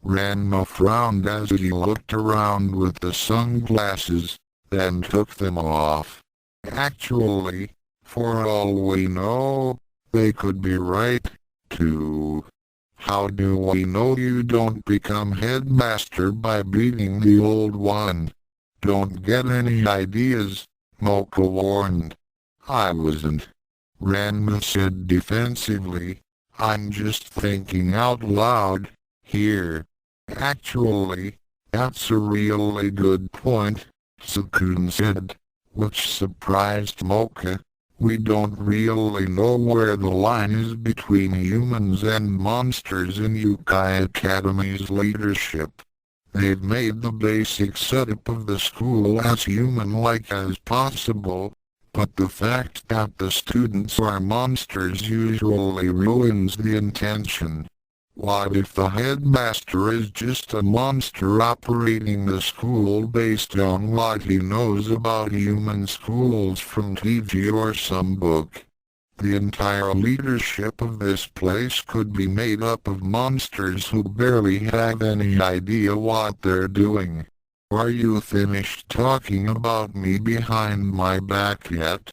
Ranma frowned as he looked around with the sunglasses, then took them off. "Actually, for all we know, they could be right, too. How do we know you don't become headmaster by beating the old one?" "Don't get any ideas," Mocha warned. "I wasn't," Ranma said defensively. "I'm just thinking out loud, here. Actually, that's a really good point," Tsukune said, which surprised Mocha. We don't really know where the line is between humans and monsters in Youkai Academy's leadership. They've made the basic setup of the school as human-like as possible, but the fact that the students are monsters usually ruins the intention. What if the headmaster is just a monster operating the school based on what he knows about human schools from TV or some book? The entire leadership of this place could be made up of monsters who barely have any idea what they're doing. Are you finished talking about me behind my back yet?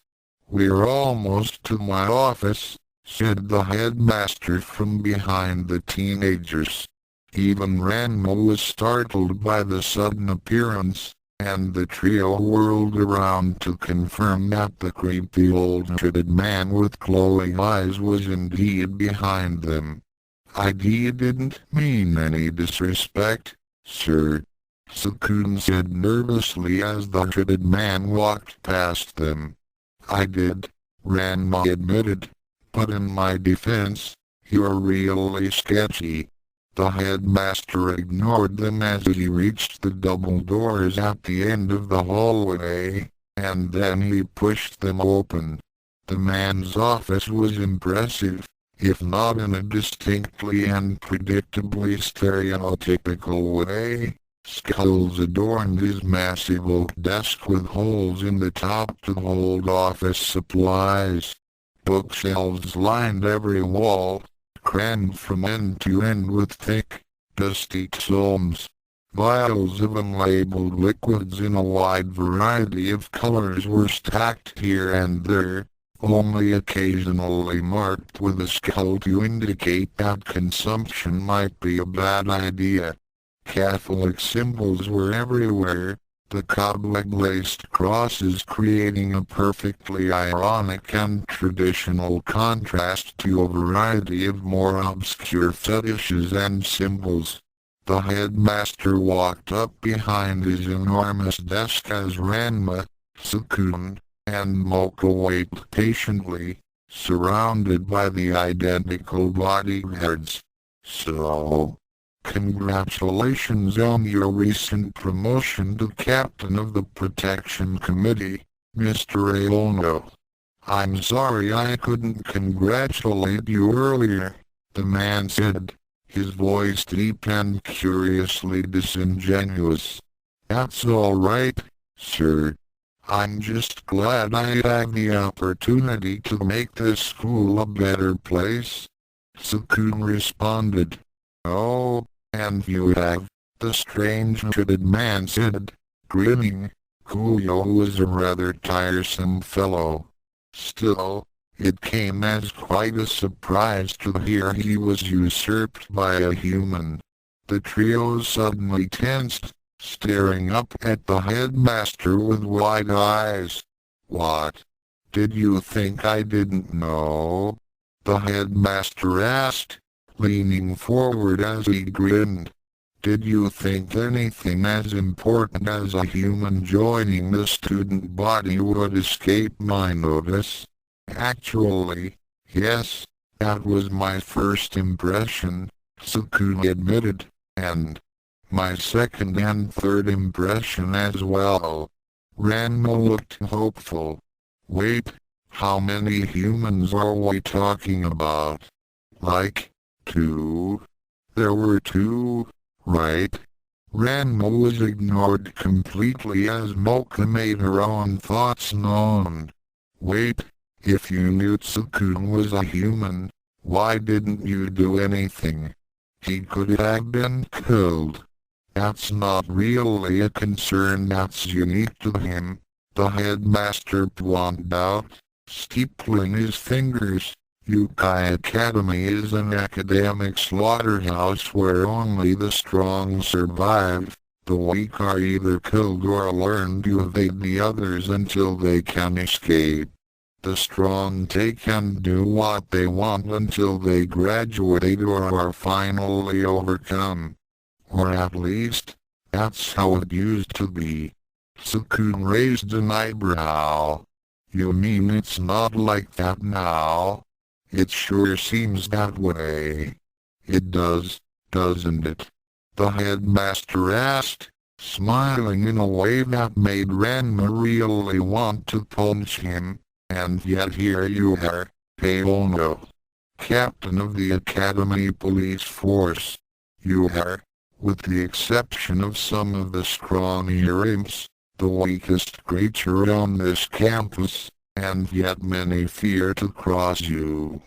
We're almost to my office, said the headmaster from behind the teenagers. Even Ranma was startled by the sudden appearance, and the trio whirled around to confirm that the creepy old hooded man with glowing eyes was indeed behind them. I didn't mean any disrespect, sir, Tsukune said nervously as the hooded man walked past them. I did, Ranma admitted, but in my defense, you're really sketchy. The headmaster ignored them as he reached the double doors at the end of the hallway, and then he pushed them open. The man's office was impressive, if not in a distinctly and predictably stereotypical way. Skulls adorned his massive oak desk with holes in the top to hold office supplies. Bookshelves lined every wall, crammed from end to end with thick, dusty tomes. Vials of unlabeled liquids in a wide variety of colors were stacked here and there, only occasionally marked with a skull to indicate that consumption might be a bad idea. Catholic symbols were everywhere, the cobweb-laced crosses creating a perfectly ironic and traditional contrast to a variety of more obscure fetishes and symbols. The headmaster walked up behind his enormous desk as Ranma, Tsukune, and Mocha waited patiently, surrounded by the identical bodyguards. So, congratulations on your recent promotion to Captain of the Protection Committee, Mr. Aono. I'm sorry I couldn't congratulate you earlier, the man said, his voice deep and curiously disingenuous. That's all right, sir. I'm just glad I had the opportunity to make this school a better place. Tsukune responded. Oh, and you have, the strange-hooded man said, grinning. Kuyo was a rather tiresome fellow. Still, it came as quite a surprise to hear he was usurped by a human. The trio suddenly tensed, staring up at the headmaster with wide eyes. What? Did you think I didn't know? The headmaster asked, leaning forward as he grinned. Did you think anything as important as a human joining the student body would escape my notice? Actually, yes, that was my first impression, Tsukune admitted, and my second and third impression as well. Ranma looked hopeful. Wait, how many humans are we talking about? Like, 2? There were 2, right? Ranma was ignored completely as Mocha made her own thoughts known. Wait, if you knew Tsukune was a human, why didn't you do anything? He could have been killed. That's not really a concern that's unique to him, the headmaster pointed out, steepling his fingers. Youkai Academy is an academic slaughterhouse where only the strong survive. The weak are either killed or learn to evade the others until they can escape. The strong take and do what they want until they graduate or are finally overcome. Or at least, that's how it used to be. Tsukune raised an eyebrow. You mean it's not like that now? It sure seems that way. It does, doesn't it? The headmaster asked, smiling in a way that made Ranma really want to punch him. And yet here you are, Ono, captain of the Academy police force. You are, with the exception of some of the scrawnier imps, the weakest creature on this campus, and yet many fear to cross you.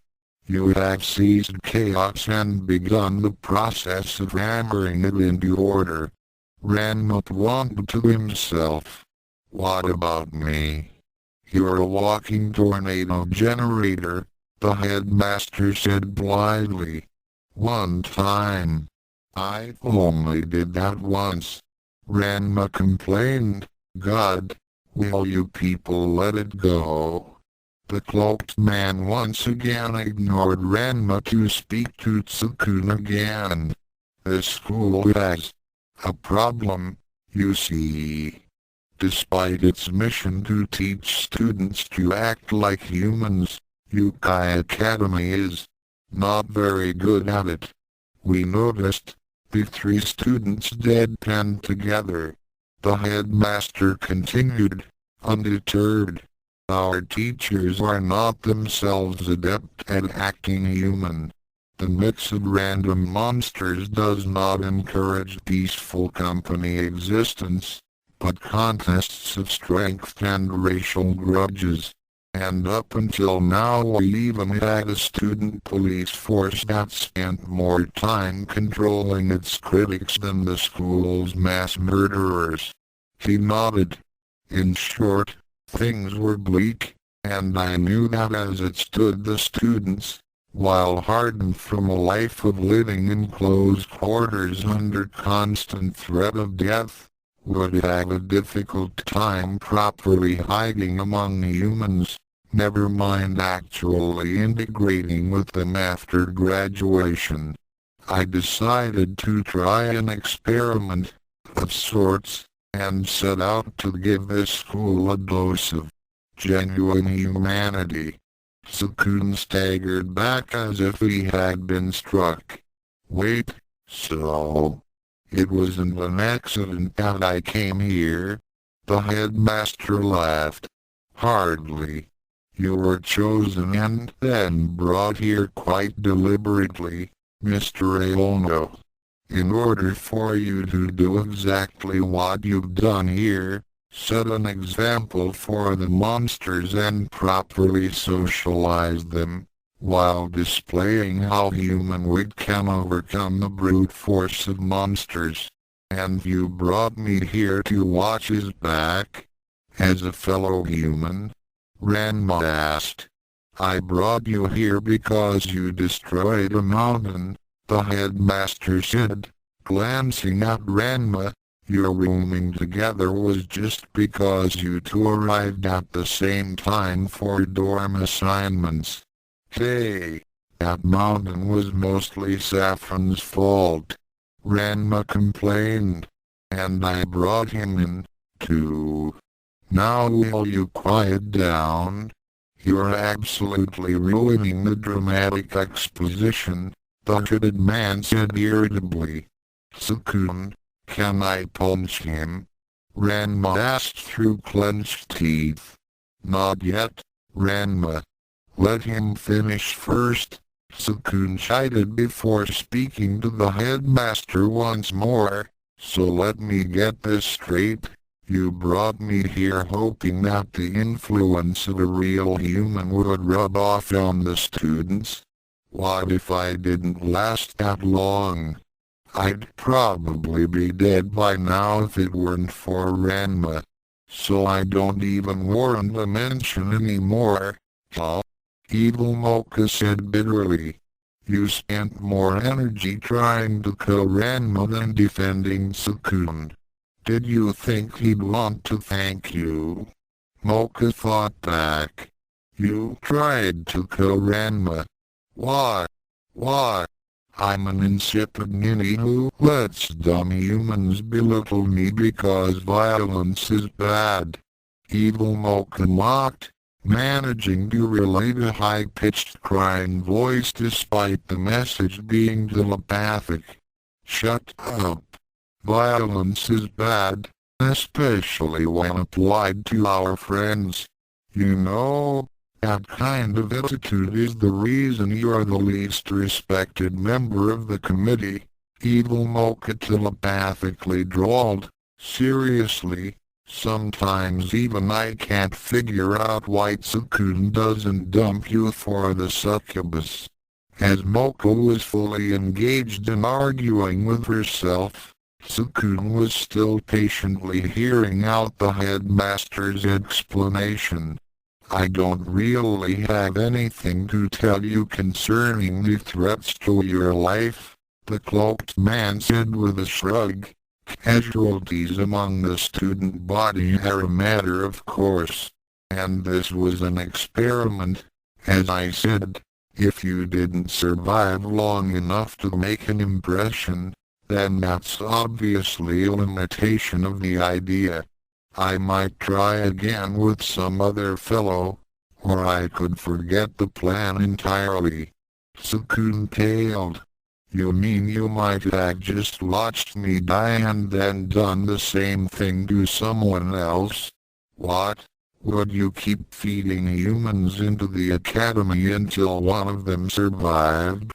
You have seized chaos and begun the process of hammering it into order. Ranma wondered to himself. What about me? You're a walking tornado generator, the headmaster said blithely. One time. I only did that once. Ranma complained. God, will you people let it go? The cloaked man once again ignored Ranma to speak to Tsukune again. This school has a problem, you see. Despite its mission to teach students to act like humans, Youkai Academy is not very good at it. We noticed. The three students deadpanned together. The headmaster continued, undeterred. Our teachers are not themselves adept at acting human. The mix of random monsters does not encourage peaceful company existence, but contests of strength and racial grudges. And up until now we even had a student police force that spent more time controlling its critics than the school's mass murderers. He nodded. In short, things were bleak, and I knew that as it stood the students, while hardened from a life of living in close quarters under constant threat of death, would have a difficult time properly hiding among humans, never mind actually integrating with them after graduation. I decided to try an experiment of sorts, and set out to give this school a dose of genuine humanity. Tsukune staggered back as if he had been struck. Wait, so it wasn't an accident that I came here? The headmaster laughed. Hardly. You were chosen and then brought here quite deliberately, Mr. Ono. In order for you to do exactly what you've done here, set an example for the monsters and properly socialize them, while displaying how human wit can overcome the brute force of monsters. And you brought me here to watch his back? As a fellow human? Ranma asked. I brought you here because you destroyed a mountain, the headmaster said, glancing at Ranma. Your rooming together was just because you two arrived at the same time for dorm assignments. Hey, that mountain was mostly Saffron's fault. Ranma complained. And I brought him in, too. Now will you quiet down? You're absolutely ruining the dramatic exposition, the hooded man said irritably. Tsukune, can I punch him? Ranma asked through clenched teeth. Not yet, Ranma. Let him finish first, Tsukune chided before speaking to the headmaster once more. So let me get this straight. You brought me here hoping that the influence of a real human would rub off on the students? What if I didn't last that long? I'd probably be dead by now if it weren't for Ranma. So I don't even warrant a mention anymore, huh? Evil Mocha said bitterly. You spent more energy trying to kill Ranma than defending Tsukune. Did you think he'd want to thank you? Mocha thought back. You tried to kill Ranma. Why? Why? I'm an insipid ninny who lets dumb humans belittle me because violence is bad. Evil Mocha mocked, managing to relay a high-pitched crying voice despite the message being telepathic. Shut up. Violence is bad, especially when applied to our friends. You know, that kind of attitude is the reason you're the least respected member of the committee. Evil Mocha telepathically drawled. Seriously, sometimes even I can't figure out why Tsukune doesn't dump you for the succubus. As Mocha was fully engaged in arguing with herself, Tsukune was still patiently hearing out the headmaster's explanation. I don't really have anything to tell you concerning the threats to your life, the cloaked man said with a shrug. Casualties among the student body are a matter of course, and this was an experiment. As I said, if you didn't survive long enough to make an impression, then that's obviously a limitation of the idea. I might try again with some other fellow, or I could forget the plan entirely. Tsukune tailed. You mean you might have just watched me die and then done the same thing to someone else? What? Would you keep feeding humans into the academy until one of them survived?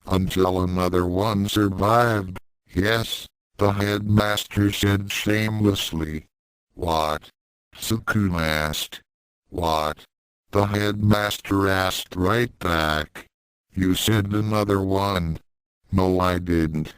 Until another one survived? Yes, the headmaster said shamelessly. What? Tsukune asked. What? The headmaster asked right back. You said another one. No, I didn't.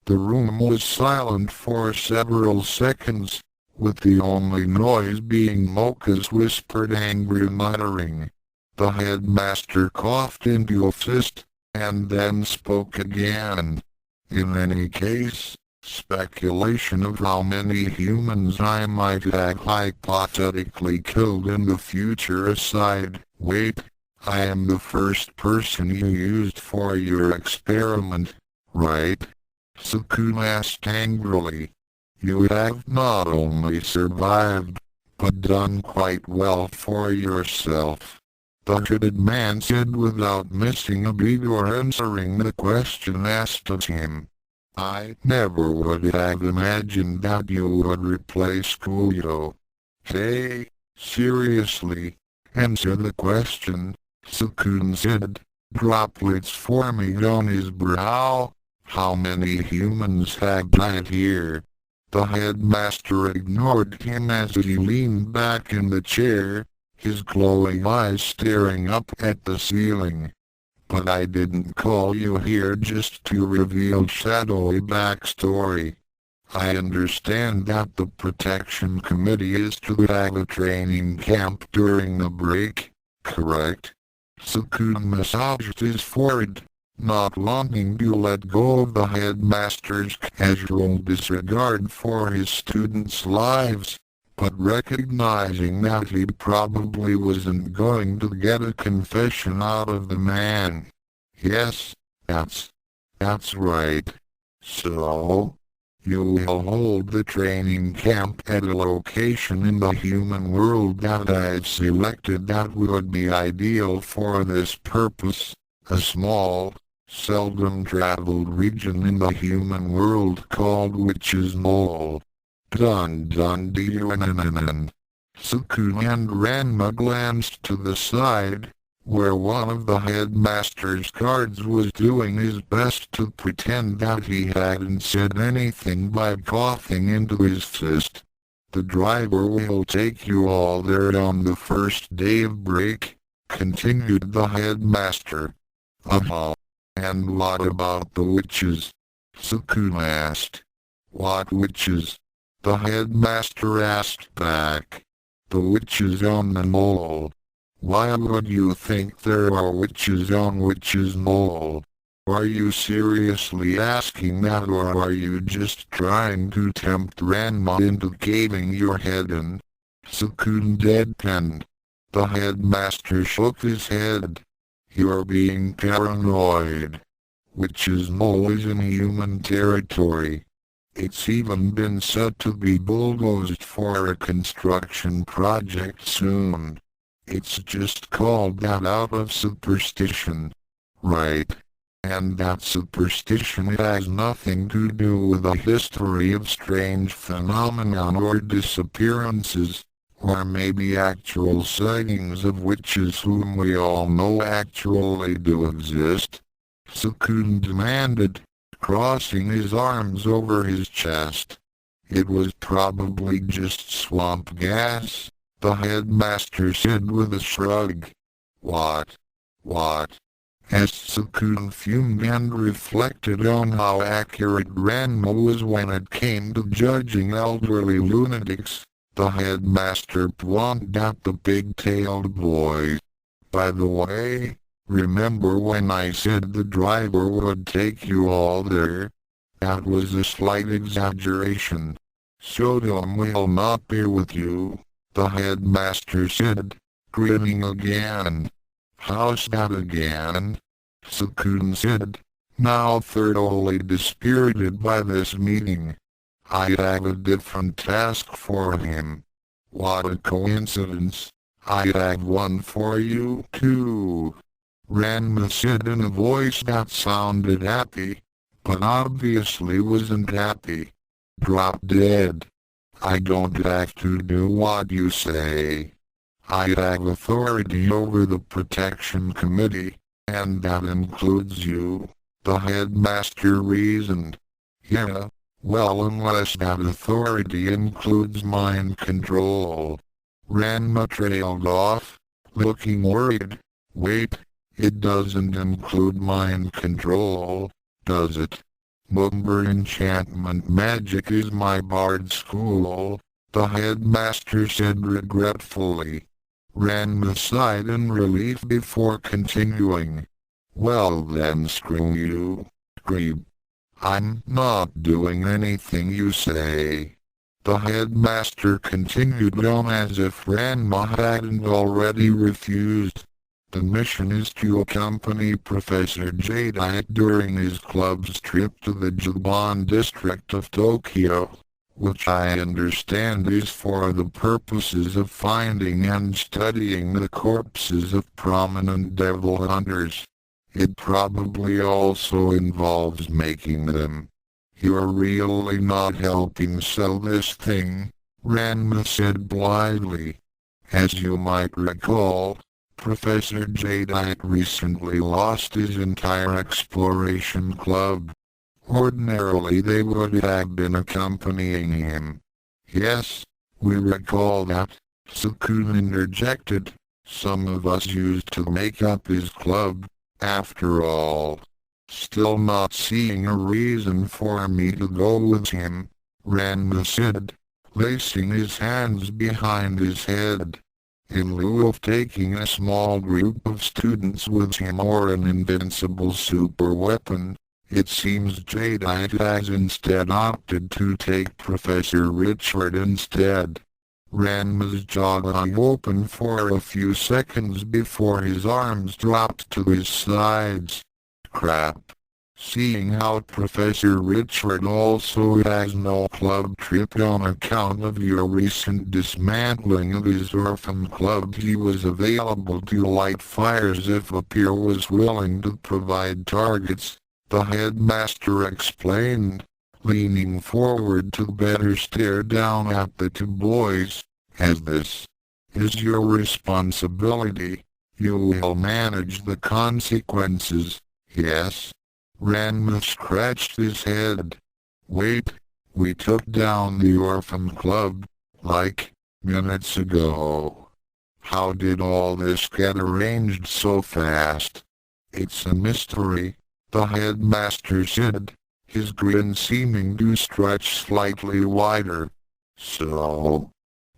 The room was silent for several seconds, with the only noise being Mocha's whispered angry muttering. The headmaster coughed into a fist, and then spoke again. In any case, speculation of how many humans I might have hypothetically killed in the future aside, wait, I am the first person you used for your experiment, right? Tsukune asked angrily. You have not only survived, but done quite well for yourself. The hooded man said without missing a beat or answering the question asked of him. I never would have imagined that you would replace Kuyo. Hey, seriously, answer the question, Tsukune said, droplets forming on his brow. How many humans have died here? The headmaster ignored him as he leaned back in the chair, his glowing eyes staring up at the ceiling. But I didn't call you here just to reveal shadowy backstory. I understand that the protection committee is to have a training camp during the break, correct? Tsukune massaged his forehead, not wanting to let go of the headmaster's casual disregard for his students' lives, but recognizing that he probably wasn't going to get a confession out of the man. Yes, that's right. So, you will hold the training camp at a location in the human world that I've selected that would be ideal for this purpose, a small, seldom traveled region in the human world called Witch's Knoll. Dun dun dun. Tsukune and Ranma glanced to the side, where one of the headmaster's guards was doing his best to pretend that he hadn't said anything by coughing into his fist. The driver will take you all there on the first day of break, continued the headmaster. And what about the witches? Tsukune asked. What witches? The headmaster asked back. The witches on the knoll. Why would you think there are witches on Witch's Knoll? Are you seriously asking that, or are you just trying to tempt Ranma into caving your head in? Tsukune deadpanned. The headmaster shook his head. You're being paranoid. which is always in human territory. It's even been said to be bulldozed for a construction project soon. It's just called that out of superstition. Right. And that superstition has nothing to do with a history of strange phenomena or disappearances, or maybe actual sightings of witches whom we all know actually do exist. Tsukune demanded, crossing his arms over his chest. It was probably just swamp gas, the headmaster said with a shrug. What? As Tsukune fumed and reflected on how accurate Ranma was when it came to judging elderly lunatics, the headmaster pointed at the pig-tailed boy. By the way, remember when I said the driver would take you all there? That was a slight exaggeration. Saotome will not be with you, the headmaster said, grinning again. How's that again? Tsukune said, now thoroughly dispirited by this meeting. I have a different task for him. What a coincidence. I have one for you too. Ranma said in a voice that sounded happy, but obviously wasn't happy. Drop dead. I don't have to do what you say. I have authority over the protection committee, and that includes you, the headmaster reasoned. Yeah, well, unless that authority includes mind control. Ranma trailed off, looking worried. Wait, it doesn't include mind control, does it? Number enchantment magic is my bard school, the headmaster said regretfully. Ranma sighed in relief before continuing. Well then screw you, creep. I'm not doing anything you say. The headmaster continued on as if Ranma hadn't already refused. The mission is to accompany Professor Jadeite during his club's trip to the Juban district of Tokyo, which I understand is for the purposes of finding and studying the corpses of prominent devil hunters. It probably also involves making them. You're really not helping sell this thing, Ranma said blithely. As you might recall, Professor Jadeite recently lost his entire exploration club. Ordinarily they would have been accompanying him. Yes, we recall that, Tsukune interjected. Some of us used to make up his club, after all. Still not seeing a reason for me to go with him, Ranma said, placing his hands behind his head. In lieu of taking a small group of students with him or an invincible super weapon, it seems Jadeite has instead opted to take Professor Richard instead. Ranma's jawline opened for a few seconds before his arms dropped to his sides. Crap. Seeing how Professor Richard also has no club trip on account of your recent dismantling of his orphan club, he was available to light fires if a peer was willing to provide targets, the headmaster explained, leaning forward to better stare down at the two boys. As this is your responsibility, you will manage the consequences, yes? Ranma scratched his head. Wait, we took down the orphan club, like, minutes ago. How did all this get arranged so fast? It's a mystery, the headmaster said, his grin seeming to stretch slightly wider. So,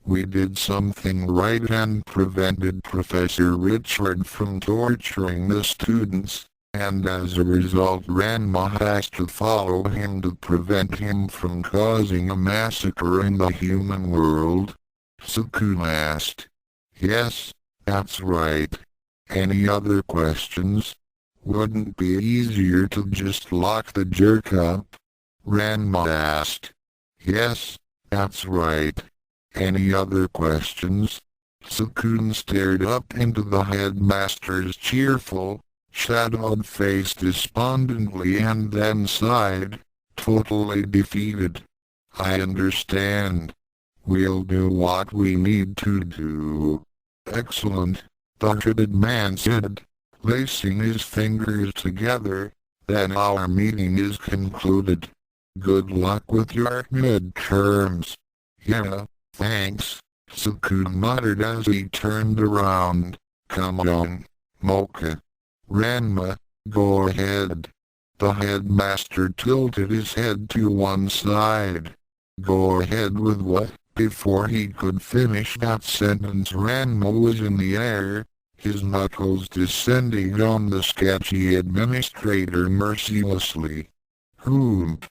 we did something right and prevented Professor Richard from torturing the students. And as a result Ranma has to follow him to prevent him from causing a massacre in the human world? Tsukune asked. Yes, that's right. Any other questions? Wouldn't be easier to just lock the jerk up? Ranma asked. Yes, that's right. Any other questions? Tsukune stared up into the headmaster's cheerful, shadowed face despondently and then sighed, totally defeated. I understand. We'll do what we need to do. Excellent, the hooded man said, lacing his fingers together. Then our meeting is concluded. Good luck with your midterms. Yeah, thanks, Tsukune muttered as he turned around. Come on, Mocha. Ranma, go ahead. The headmaster tilted his head to one side. Go ahead with what? Before he could finish that sentence, Ranma was in the air, his knuckles descending on the sketchy administrator mercilessly. Whoomp!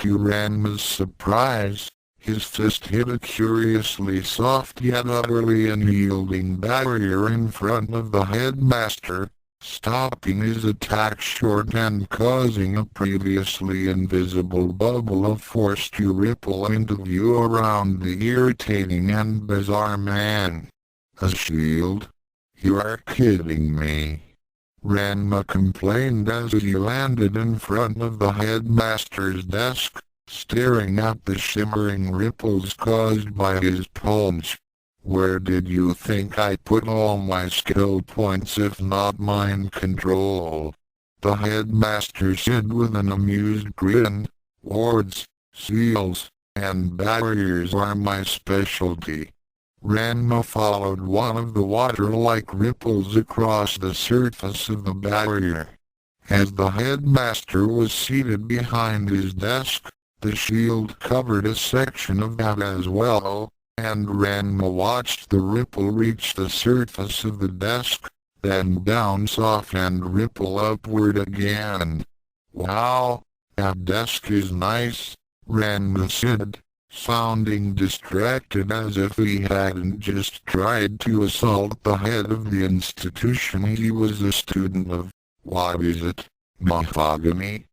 To Ranma's surprise, his fist hit a curiously soft yet utterly unyielding barrier in front of the headmaster, stopping his attack short and causing a previously invisible bubble of force to ripple into view around the irritating and bizarre man. A shield? You're kidding me. Ranma complained as he landed in front of the headmaster's desk, staring at the shimmering ripples caused by his punch. Where did you think I put all my skill points if not mind control? The headmaster said with an amused grin. Wards, seals, and barriers are my specialty. Ranma followed one of the water-like ripples across the surface of the barrier. As the headmaster was seated behind his desk, the shield covered a section of that as well, and Ranma watched the ripple reach the surface of the desk, then bounce off and ripple upward again. Wow, that desk is nice, Ranma said, sounding distracted as if he hadn't just tried to assault the head of the institution he was a student of. What is it, mahogany?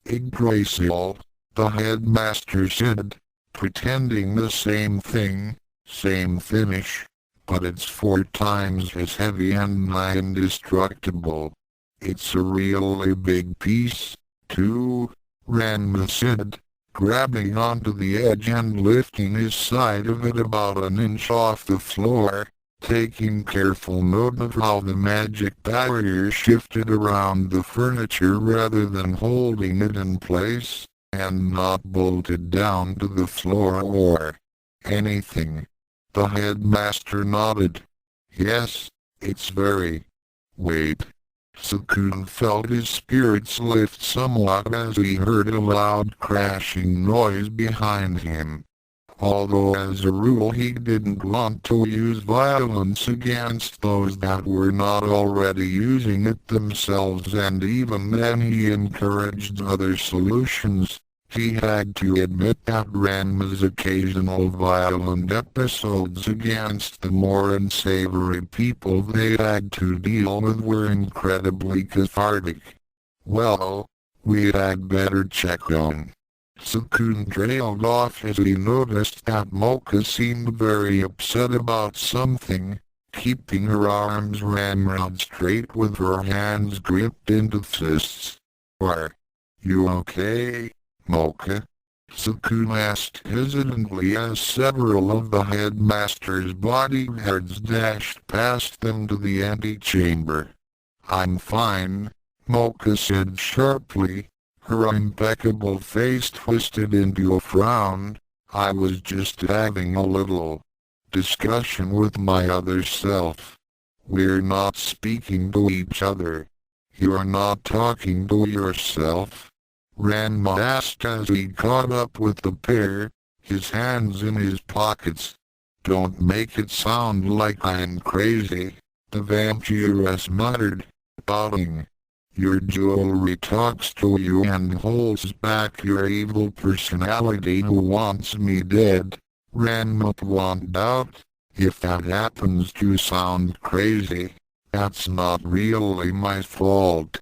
Yggdrasil, the headmaster said, pretending the same thing, same finish, but it's 4 times as heavy and nigh indestructible. It's a really big piece, too, Ranma said, grabbing onto the edge and lifting his side of it about an inch off the floor, taking careful note of how the magic barrier shifted around the furniture rather than holding it in place, and not bolted down to the floor or anything. The headmaster nodded. Yes, it's very. Wait. Tsukune felt his spirits lift somewhat as he heard a loud crashing noise behind him. Although as a rule he didn't want to use violence against those that were not already using it themselves, and even then he encouraged other solutions, he had to admit that Ranma's occasional violent episodes against the more unsavory people they had to deal with were incredibly cathartic. Well, we had better check on. Tsukune trailed off as he noticed that Mocha seemed very upset about something, keeping her arms ramrod straight with her hands gripped into fists. Are you okay, Mocha? Tsukune asked hesitantly as several of the headmaster's bodyguards dashed past them to the antechamber. I'm fine, Mocha said sharply, her impeccable face twisted into a frown. I was just having a little discussion with my other self. We're not speaking to each other. You're not talking to yourself? Ranma asked as he caught up with the pair, his hands in his pockets. Don't make it sound like I'm crazy, the vampiress muttered, pouting. Your jewelry talks to you and holds back your evil personality who wants me dead, Ranma pointed out. If that happens to sound crazy, that's not really my fault.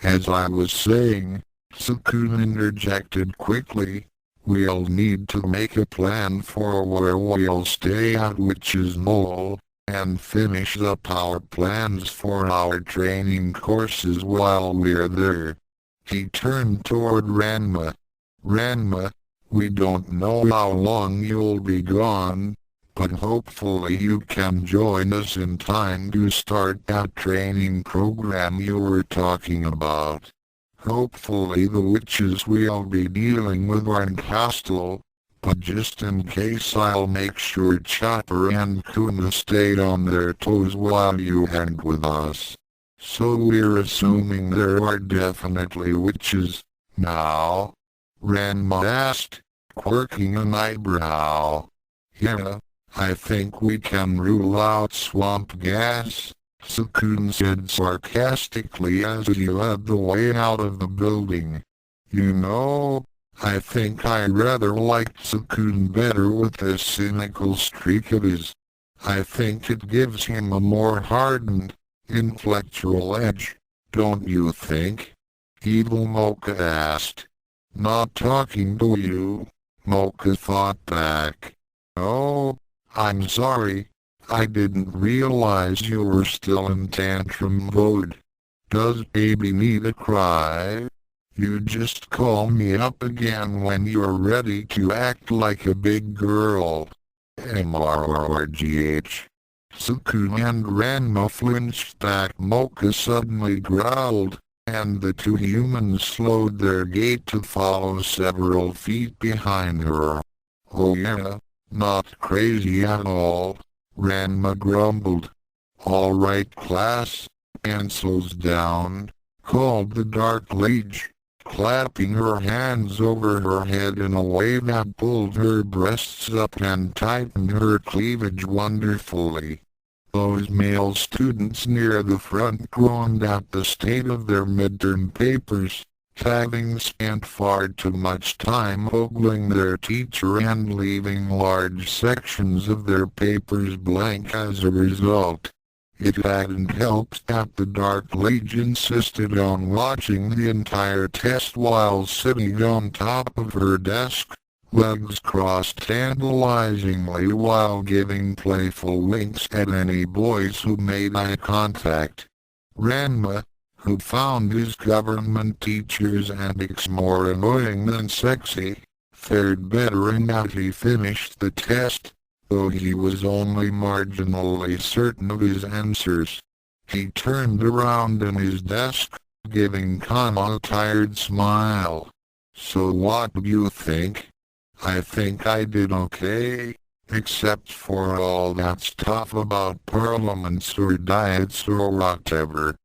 As I was saying, Tsukune interjected quickly, we'll need to make a plan for where we'll stay at Witch's Knoll, and finish up our plans for our training courses while we're there. He turned toward Ranma. Ranma, we don't know how long you'll be gone, but hopefully you can join us in time to start that training program you were talking about. Hopefully the witches we'll be dealing with aren't hostile, but just in case I'll make sure Chopper and Kuna stay on their toes while you hang with us. So we're assuming there are definitely witches, now? Ranma asked, quirking an eyebrow. Yeah, I think we can rule out swamp gas, Tsukune said sarcastically as he led the way out of the building. You know, I think I rather like Tsukune better with this cynical streak of his. I think it gives him a more hardened, intellectual edge, don't you think? Evil Mocha asked. Not talking to you, Mocha thought back. Oh, I'm sorry, I didn't realize you were still in tantrum mode. Does baby need a cry? You just call me up again when you're ready to act like a big girl. MRRGH. Tsukune and Ranma flinched back. Mocha suddenly growled, and the two humans slowed their gait to follow several feet behind her. Oh yeah, not crazy at all, Ranma grumbled. All right class, pencils down, called the Dark Lady, clapping her hands over her head in a way that pulled her breasts up and tightened her cleavage wonderfully. Those male students near the front groaned at the state of their midterm papers, having spent far too much time ogling their teacher and leaving large sections of their papers blank as a result. It hadn't helped that the Dark Lady insisted on watching the entire test while sitting on top of her desk, legs crossed tantalizingly while giving playful winks at any boys who made eye contact. Ranma, who found his government teacher's antics more annoying than sexy, fared better in that he finished the test, though he was only marginally certain of his answers. He turned around in his desk, giving Kana a tired smile. So what do you think? I think I did okay, except for all that stuff about parliaments or diets or whatever.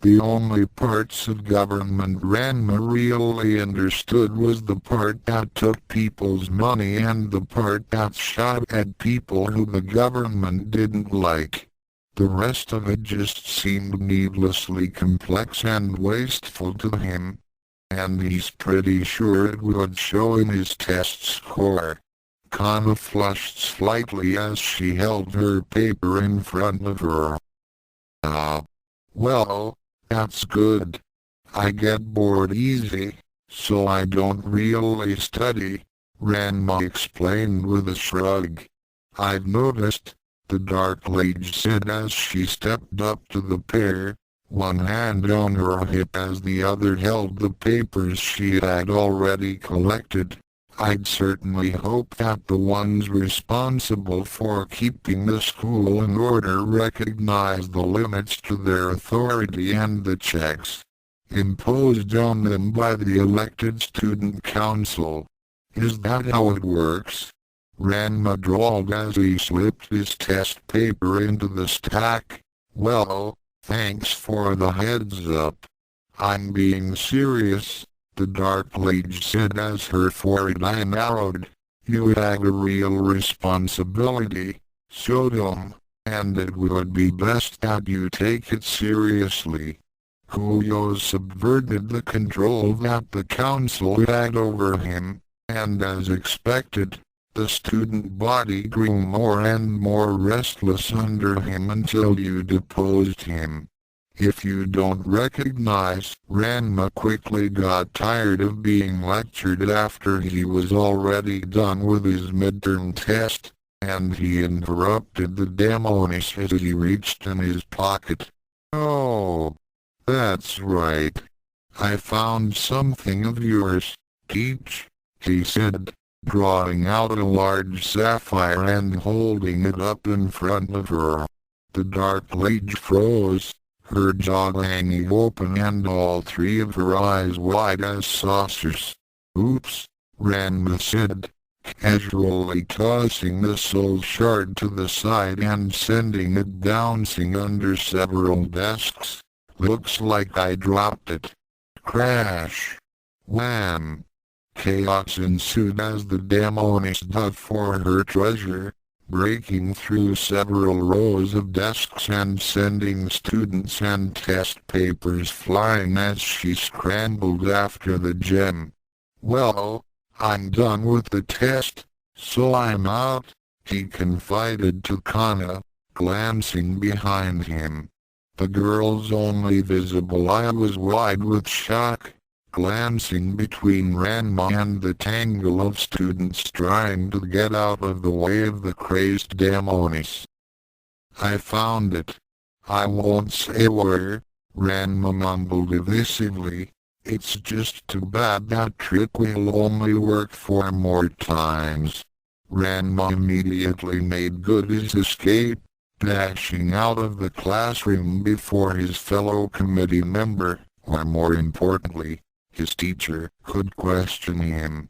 The only parts of government Ranma really understood was the part that took people's money and the part that shot at people who the government didn't like. The rest of it just seemed needlessly complex and wasteful to him. And he's pretty sure it would show in his test score. Kana flushed slightly as she held her paper in front of her. Well, that's good. I get bored easy, so I don't really study, Ranma explained with a shrug. I've noticed, the Dark Lady said as she stepped up to the pair, one hand on her hip as the other held the papers she had already collected. I'd certainly hope that the ones responsible for keeping the school in order recognize the limits to their authority and the checks imposed on them by the elected student council. Is that how it works? Ranma drawled as he slipped his test paper into the stack. Well, thanks for the heads up. I'm being serious, the Dark Lady said as her forehead narrowed. You have a real responsibility, Saotome, and it would be best that you take it seriously. Kuyo subverted the control that the council had over him, and as expected, the student body grew more and more restless under him until you deposed him. If you don't recognize, Ranma quickly got tired of being lectured after he was already done with his midterm test, and he interrupted the demoness as he reached in his pocket. "Oh, that's right. I found something of yours, Teach," he said, drawing out a large sapphire and holding it up in front of her. The dark lady froze, her jaw hanging open and all three of her eyes wide as saucers. "Oops," Ranma said, casually tossing the soul shard to the side and sending it bouncing under several desks. "Looks like I dropped it." Crash! Wham! Chaos ensued as the demoness dug for her treasure, breaking through several rows of desks and sending students and test papers flying as she scrambled after the gem. "Well, I'm done with the test, so I'm out," he confided to Kana, glancing behind him. The girl's only visible eye was wide with shock, glancing between Ranma and the tangle of students trying to get out of the way of the crazed demoness. "I found it. I won't say where," Ranma mumbled evasively. "It's just too bad that trick will only work 4 more times." Ranma immediately made good his escape, dashing out of the classroom before his fellow committee member, or more importantly, his teacher, could question him.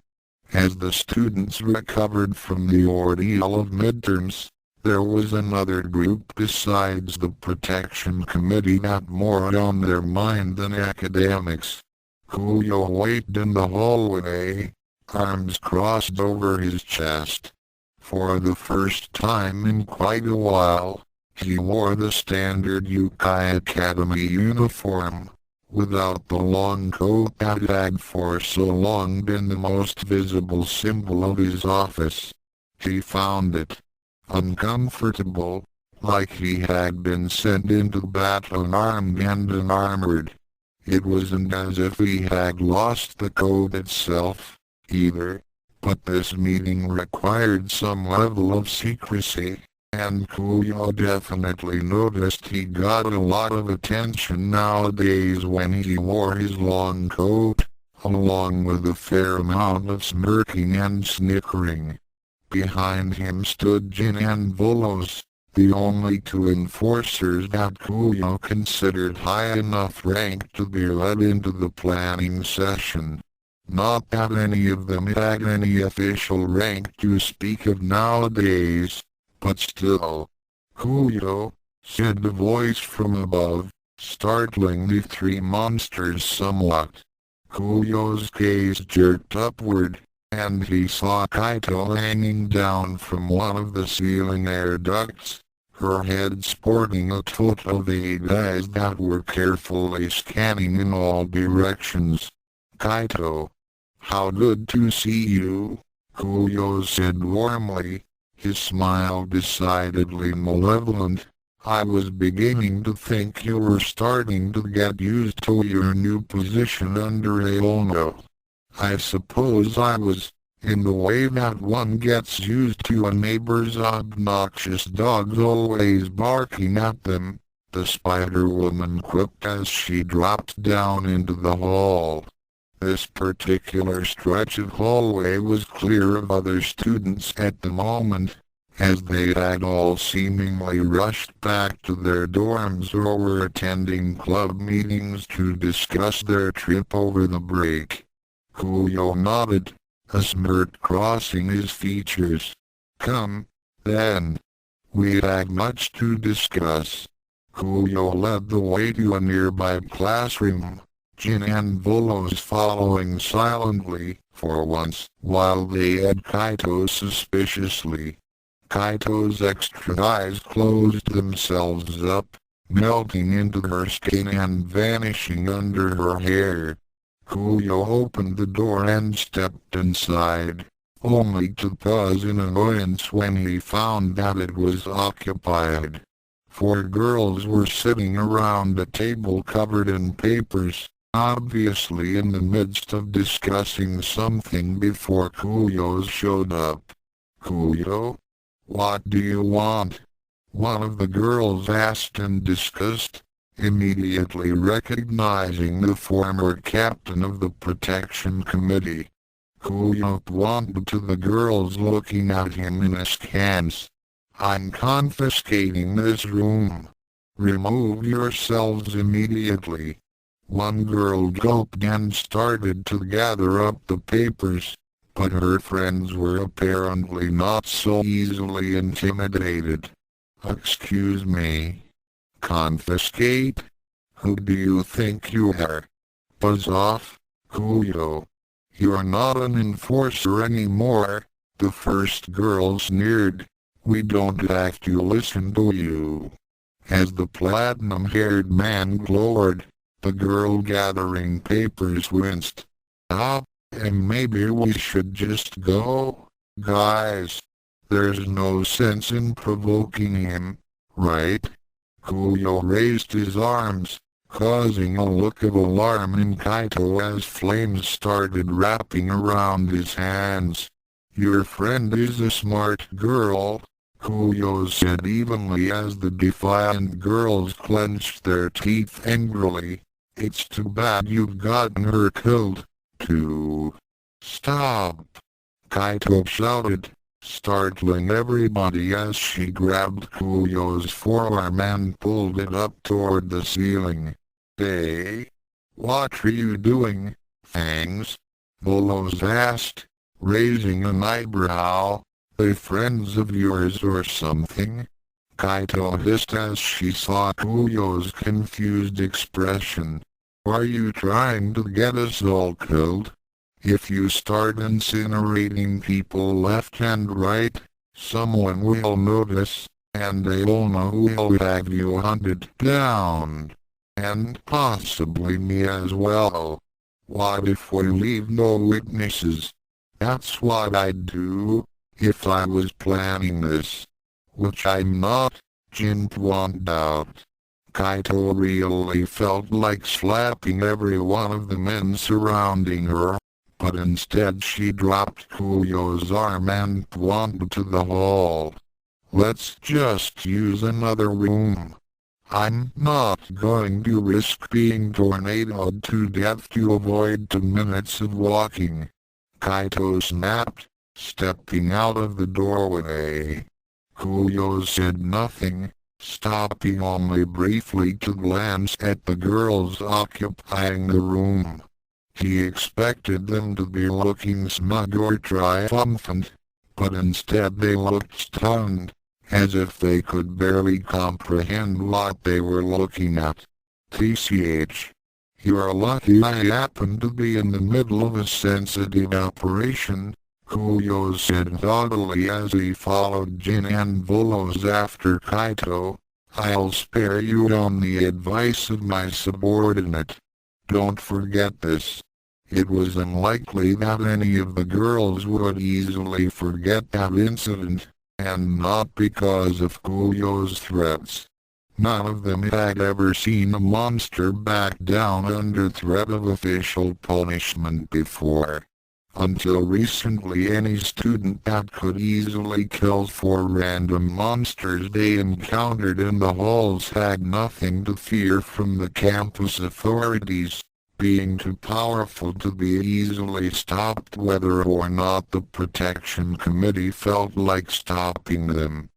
As the students recovered from the ordeal of midterms, there was another group besides the protection committee that more on their mind than academics. Kuyo waited in the hallway, arms crossed over his chest. For the first time in quite a while, he wore the standard Youkai Academy uniform, without the long coat that had for so long been the most visible symbol of his office. He found it uncomfortable, like he had been sent into battle unarmed and unarmored. It wasn't as if he had lost the coat itself, either, but this meeting required some level of secrecy, and Kuyo definitely noticed he got a lot of attention nowadays when he wore his long coat, along with a fair amount of smirking and snickering. Behind him stood Jin and Volos, the only 2 enforcers that Kuyo considered high enough rank to be led into the planning session. Not that any of them had any official rank to speak of nowadays, but still. "Kuyo," said the voice from above, startling the 3 monsters somewhat. Kuyo's gaze jerked upward, and he saw Kaito hanging down from one of the ceiling air ducts, her head sporting a tote of 8 eyes that were carefully scanning in all directions. "Kaito, how good to see you," Kuyo said warmly, his smile decidedly malevolent. "I was beginning to think you were starting to get used to your new position under Aono. I suppose I was, in the way that one gets used to a neighbor's obnoxious dogs always barking at them," the Spider-Woman quipped as she dropped down into the hall. This particular stretch of hallway was clear of other students at the moment, as they had all seemingly rushed back to their dorms or were attending club meetings to discuss their trip over the break. Kuyo nodded, a smirk crossing his features. "Come, then. We had much to discuss." Kuyo led the way to a nearby classroom, Jin and Volos following silently, for once, while they eyed Kaito suspiciously. Kaito's extra eyes closed themselves up, melting into her skin and vanishing under her hair. Kuyo opened the door and stepped inside, only to pause in annoyance when he found that it was occupied. Four girls were sitting around a table covered in papers, obviously in the midst of discussing something before Kuyo showed up. "Kuyo? What do you want?" one of the girls asked in disgust, immediately recognizing the former captain of the protection committee. Kuyo pointed to the girls looking at him in askance. "I'm confiscating this room. Remove yourselves immediately." One girl gulped and started to gather up the papers, but her friends were apparently not so easily intimidated. "Excuse me. Confiscate? Who do you think you are? Buzz off, Kuyo. You're not an enforcer anymore," the first girl sneered. "We don't have to listen to you." As the platinum-haired man glowered, the girl gathering papers winced. And maybe we should just go, guys. There's no sense in provoking him, right?" Kuyo raised his arms, causing a look of alarm in Kaito as flames started wrapping around his hands. "Your friend is a smart girl," Kuyo said evenly as the defiant girls clenched their teeth angrily. "It's too bad you've gotten her killed, too." "Stop!" Kaito shouted, startling everybody as she grabbed Kuyo's forearm and pulled it up toward the ceiling. "Hey! What are you doing, Fangs?" Bolos asked, raising an eyebrow. "They friends of yours or something?" Kaito hissed as she saw Kuyo's confused expression. "Are you trying to get us all killed? If you start incinerating people left and right, someone will notice, and they'll know who'll have you hunted down. And possibly me as well. What if we leave no witnesses? That's what I'd do, if I was planning this. Which I'm not," Jin pointed out. Kaito really felt like slapping every one of the men surrounding her, but instead she dropped Kuyo's arm and pointed to the hall. "Let's just use another room. I'm not going to risk being tornadoed to death to avoid 2 minutes of walking," Kaito snapped, stepping out of the doorway. Kuyo said nothing, stopping only briefly to glance at the girls occupying the room. He expected them to be looking smug or triumphant, but instead they looked stunned, as if they could barely comprehend what they were looking at. "TCH. You're lucky I happened to be in the middle of a sensitive operation," Kuyo said haughtily as he followed Jin and Bolos after Kaito. "I'll spare you on the advice of my subordinate. Don't forget this." It was unlikely that any of the girls would easily forget that incident, and not because of Kuyo's threats. None of them had ever seen a monster back down under threat of official punishment before. Until recently, any student that could easily kill 4 random monsters they encountered in the halls had nothing to fear from the campus authorities, being too powerful to be easily stopped whether or not the protection committee felt like stopping them.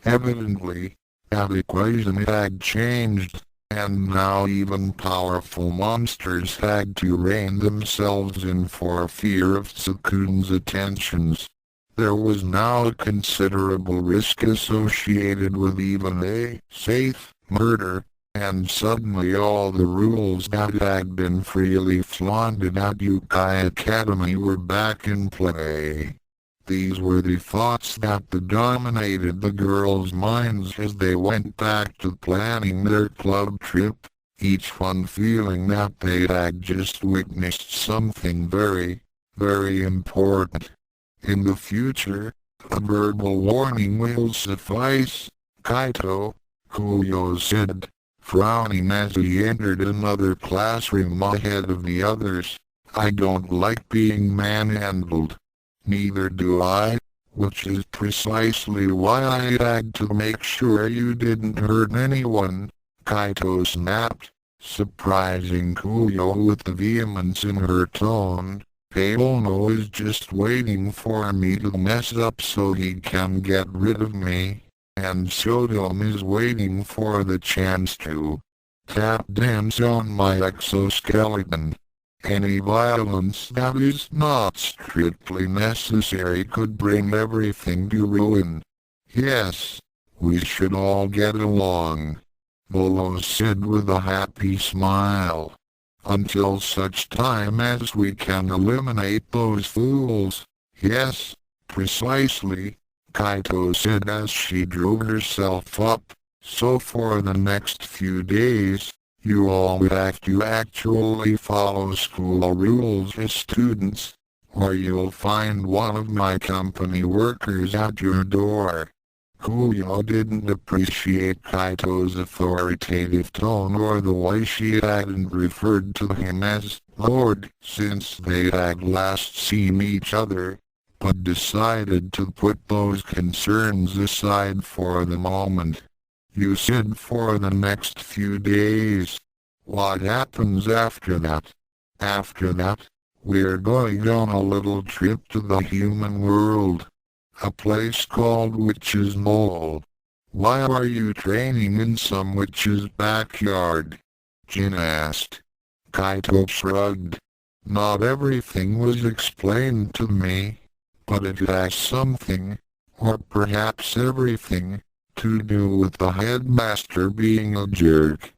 Evidently, that equation had changed, and now even powerful monsters had to rein themselves in for fear of Tsukune's attentions. There was now a considerable risk associated with even a safe murder, and suddenly all the rules that had been freely flaunted at Youkai Academy were back in play. These were the thoughts that dominated the girls' minds as they went back to planning their club trip, each one feeling that they had just witnessed something very, very important. In the future, a verbal warning will suffice, Kaito, Kuyo said, frowning as he entered another classroom ahead of the others. I don't like being manhandled. Neither do I, which is precisely why I had to make sure you didn't hurt anyone, Kaito snapped, surprising Kuyo with the vehemence in her tone. Paono is just waiting for me to mess up so he can get rid of me, and Saotome is waiting for the chance to tap dance on my exoskeleton. Any violence that is not strictly necessary could bring everything to ruin. Yes, we should all get along, Bolo said with a happy smile. Until such time as we can eliminate those fools. Yes, precisely, Kaito said as she drew herself up. So for the next few days, you all have to actually follow school rules as students, or you'll find one of my company workers at your door. Kuyo didn't appreciate Kaito's authoritative tone or the way she hadn't referred to him as Lord since they had last seen each other, but decided to put those concerns aside for the moment. You said for the next few days. What happens after that? After that, we're going on a little trip to the human world. A place called Witch's Mole. Why are you training in some witch's backyard? Jin asked. Kaito shrugged. Not everything was explained to me, but it has something, or perhaps everything, to do with the headmaster being a jerk.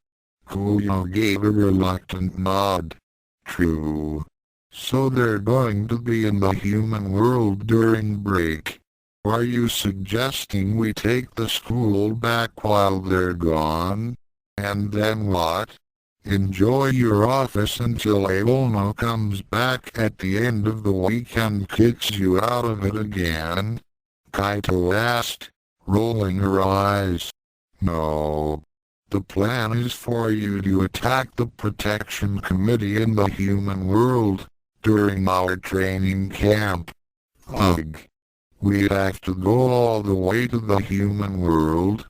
Kuyo gave a reluctant nod. True. So they're going to be in the human world during break. Are you suggesting we take the school back while they're gone? And then what? Enjoy your office until Aono comes back at the end of the week and kicks you out of it again? Kaito asked, rolling her eyes. No. The plan is for you to attack the protection committee in the human world during our training camp. Ugh. We have to go all the way to the human world.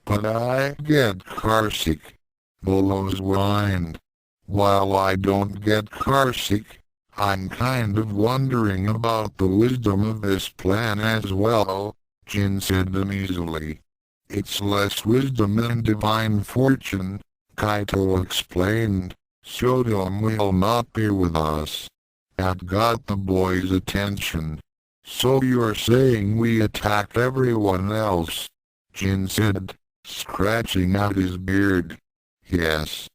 But I get carsick. Bolo's whined. While I don't get carsick, I'm kind of wondering about the wisdom of this plan as well, Jin said uneasily. It's less wisdom than divine fortune, Kaito explained. Saotome will not be with us. That got the boys' attention. So you're saying we attack everyone else? Jin said, scratching out his beard. Yes.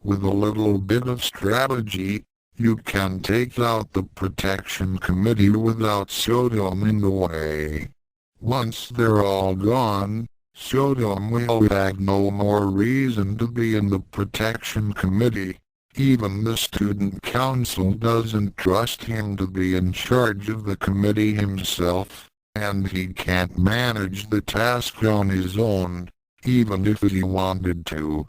With a little bit of strategy, you can take out the protection committee without Saotome in the way. Once they're all gone, Saotome will have no more reason to be in the protection committee. Even the student council doesn't trust him to be in charge of the committee himself, and he can't manage the task on his own, even if he wanted to.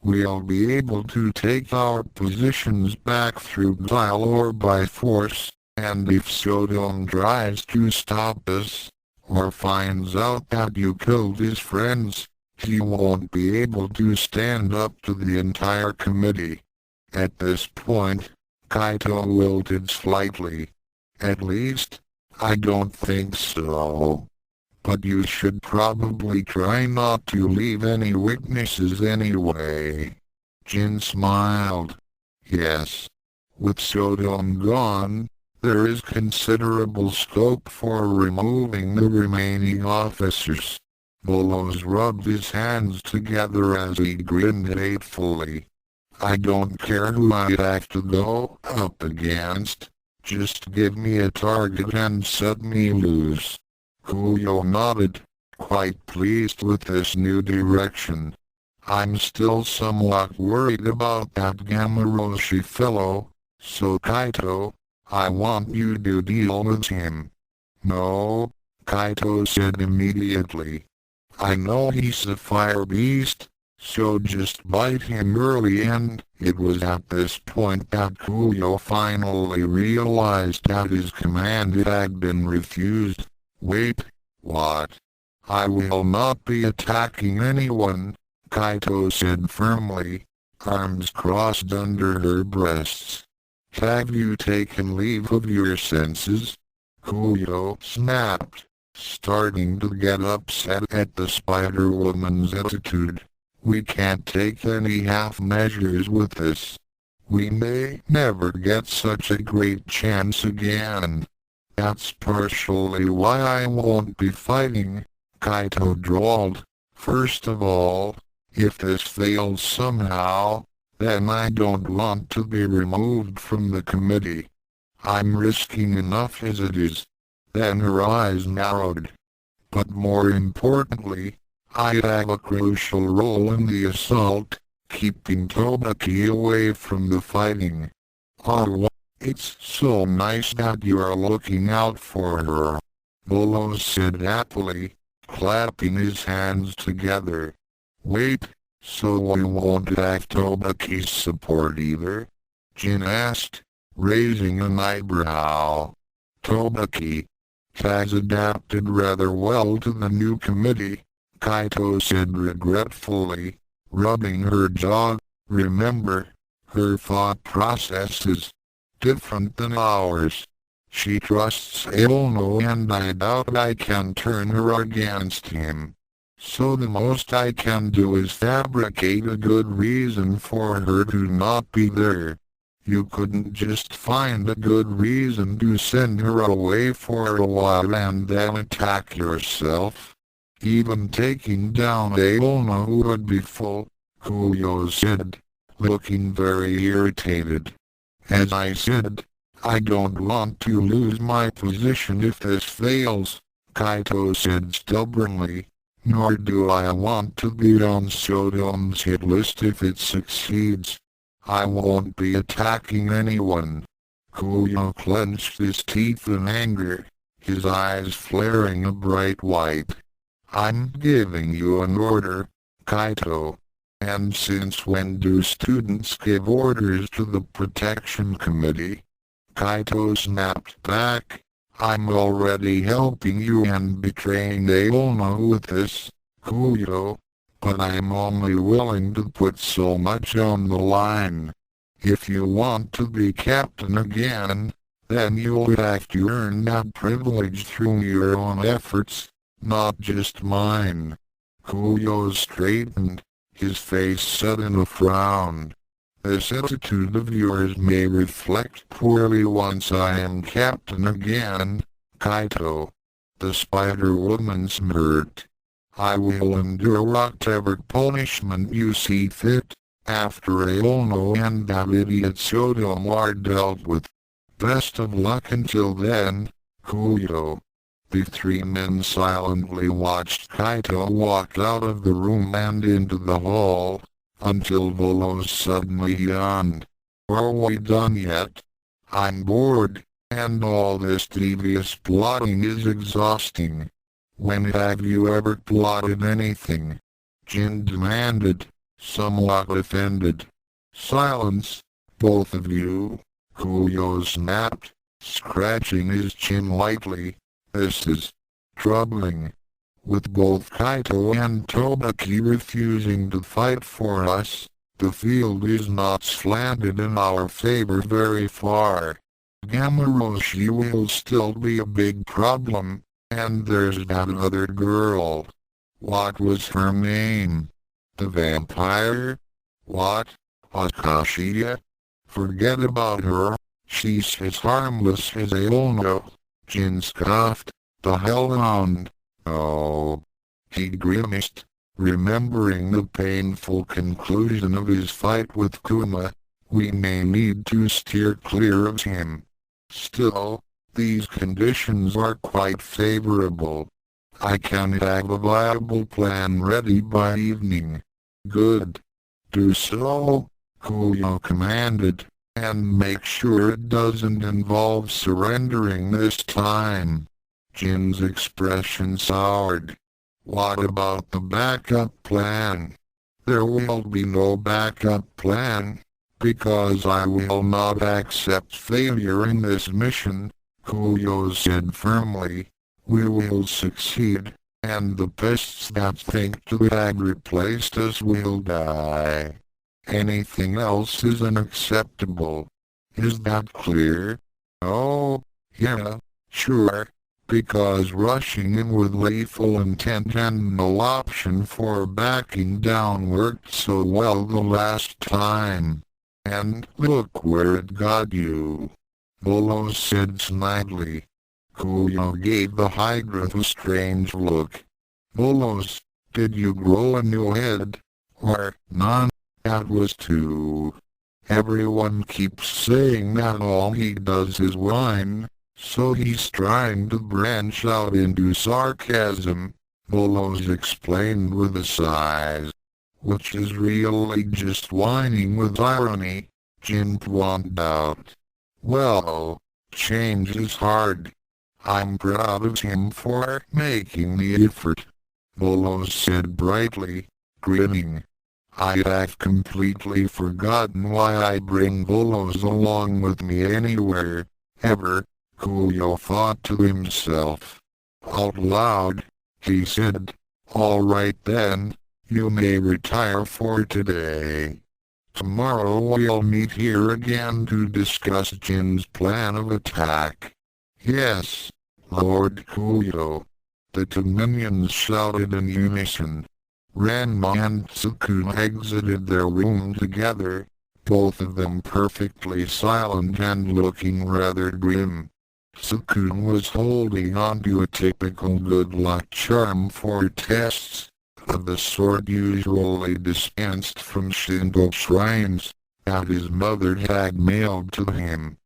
We'll be able to take our positions back through guile or by force, and if Saotome tries to stop us, or finds out that you killed his friends, he won't be able to stand up to the entire committee. At this point, Kaito wilted slightly. At least, I don't think so. But you should probably try not to leave any witnesses anyway. Jin smiled. Yes. With Saotome gone, there is considerable scope for removing the remaining officers. Bolos rubbed his hands together as he grinned hatefully. I don't care who I have to go up against. Just give me a target and set me loose. Kuyo nodded, quite pleased with this new direction. I'm still somewhat worried about that Gamaroshi fellow, so Kaito, I want you to deal with him. No, Kaito said immediately. I know he's a fire beast, so just bite him early. And it was at this point that Kuyo finally realized that his command had been refused. Wait, what? I will not be attacking anyone, Kaito said firmly, arms crossed under her breasts. Have you taken leave of your senses? Kuyo snapped, starting to get upset at the Spider-Woman's attitude. We can't take any half measures with this. We may never get such a great chance again. That's partially why I won't be fighting, Kaito drawled. First of all, if this fails somehow, then I don't want to be removed from the committee. I'm risking enough as it is. Then her eyes narrowed. But more importantly, I have a crucial role in the assault, keeping Tobaki away from the fighting. Oh, it's so nice that you are looking out for her, Bolo said happily, clapping his hands together. Wait, so we won't have Tobaki's support either? Jin asked, raising an eyebrow. Tobaki has adapted rather well to the new committee, Kaito said regretfully, rubbing her jaw. Remember, her thought process is different than ours. She trusts Aono, and I doubt I can turn her against him. So the most I can do is fabricate a good reason for her to not be there. You couldn't just find a good reason to send her away for a while and then attack yourself. Even taking down Aono would be full, Kuyo said, looking very irritated. As I said, I don't want to lose my position if this fails, Kaito said stubbornly. Nor do I want to be on Sotome's hit list if it succeeds. I won't be attacking anyone. Kuyo clenched his teeth in anger, his eyes flaring a bright white. I'm giving you an order, Kaito. And since when do students give orders to the Protection Committee? Kaito snapped back. I'm already helping you and betraying Aono with this, Kuyo, but I'm only willing to put so much on the line. If you want to be captain again, then you'll have to earn that privilege through your own efforts, not just mine. Kuyo straightened, his face set in a frown. This attitude of yours may reflect poorly once I am captain again, Kaito. The Spider-Woman smirked. I will endure whatever punishment you see fit, after Aono and that idiot Sodom are dealt with. Best of luck until then, Kuyo. The three men silently watched Kaito walk out of the room and into the hall, until Volo suddenly yawned. Are we done yet? I'm bored, and all this devious plotting is exhausting. When have you ever plotted anything? Jin demanded, somewhat offended. Silence, both of you, Kuyo snapped, scratching his chin lightly. This is troubling. With both Kaito and Tobaki refusing to fight for us, the field is not slanted in our favor very far. Gamaroshi will still be a big problem, and there's that other girl. What was her name? The vampire? What? Akashiya? Forget about her. She's as harmless as Aono. Jin scoffed. The hellhound. Oh. He grimaced, remembering the painful conclusion of his fight with Kuma. We may need to steer clear of him. Still, these conditions are quite favorable. I can have a viable plan ready by evening. Good. Do so, Kuyo commanded, and make sure it doesn't involve surrendering this time. Jin's expression soured. What about the backup plan? There will be no backup plan, because I will not accept failure in this mission, Kuyo said firmly. We will succeed, and the pests that think to have replaced us will die. Anything else is unacceptable. Is that clear? Oh, yeah, sure, because rushing in with lethal intent and no option for backing down worked so well the last time. And look where it got you. Bolo said snidely. Kuyo gave the Hydra a strange look. Bolos, did you grow a new head? Or none? That was too. Everyone keeps saying that all he does is whine, so he's trying to branch out into sarcasm, Bolos explained with a sigh. Which is really just whining with irony, Jin pointed out. Well, change is hard. I'm proud of him for making the effort, Bolos said brightly, grinning. I have completely forgotten why I bring Bolos along with me anywhere, ever, Kuyo thought to himself. Out loud, he said, all right then, you may retire for today. Tomorrow we'll meet here again to discuss Jin's plan of attack. Yes, Lord Kuyo. The two minions shouted in unison. Ranma and Tsukune exited their room together, both of them perfectly silent and looking rather grim. Tsukune was holding onto a typical good luck charm for tests, of the sort usually dispensed from Shinto shrines, that his mother had mailed to him.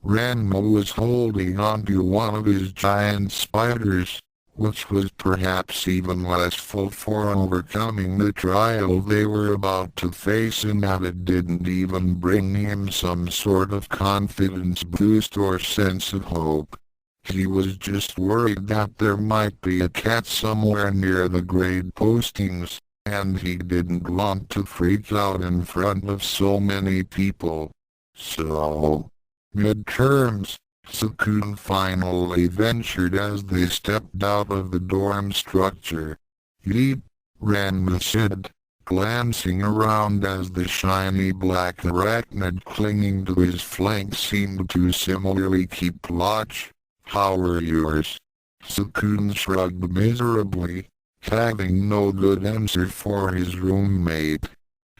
Ranma was holding onto one of his giant spiders, which was perhaps even less full for overcoming the trial they were about to face in that it didn't even bring him some sort of confidence boost or sense of hope. He was just worried that there might be a cat somewhere near the grade postings, and he didn't want to freak out in front of so many people. So, midterms, Tsukune finally ventured as they stepped out of the dorm structure. Yeep, Ranma said, glancing around as the shiny black arachnid clinging to his flank seemed to similarly keep watch. How are yours? Tsukune shrugged miserably, having no good answer for his roommate.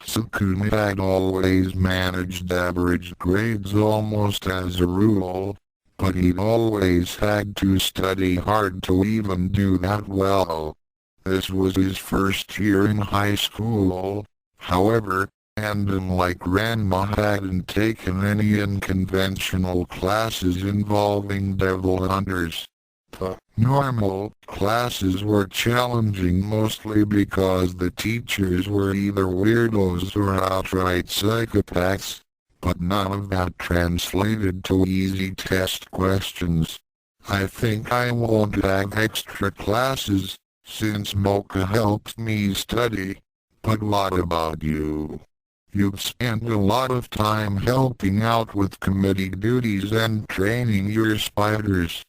Tsukune had always managed average grades almost as a rule, but he'd always had to study hard to even do that well. This was his first year in high school, however, and unlike Ranma hadn't taken any unconventional classes involving devil hunters. The normal classes were challenging mostly because the teachers were either weirdos or outright psychopaths, but none of that translated to easy test questions. I think I won't have extra classes, since Mocha helps me study, but what about you? You've spent a lot of time helping out with committee duties and training your spiders,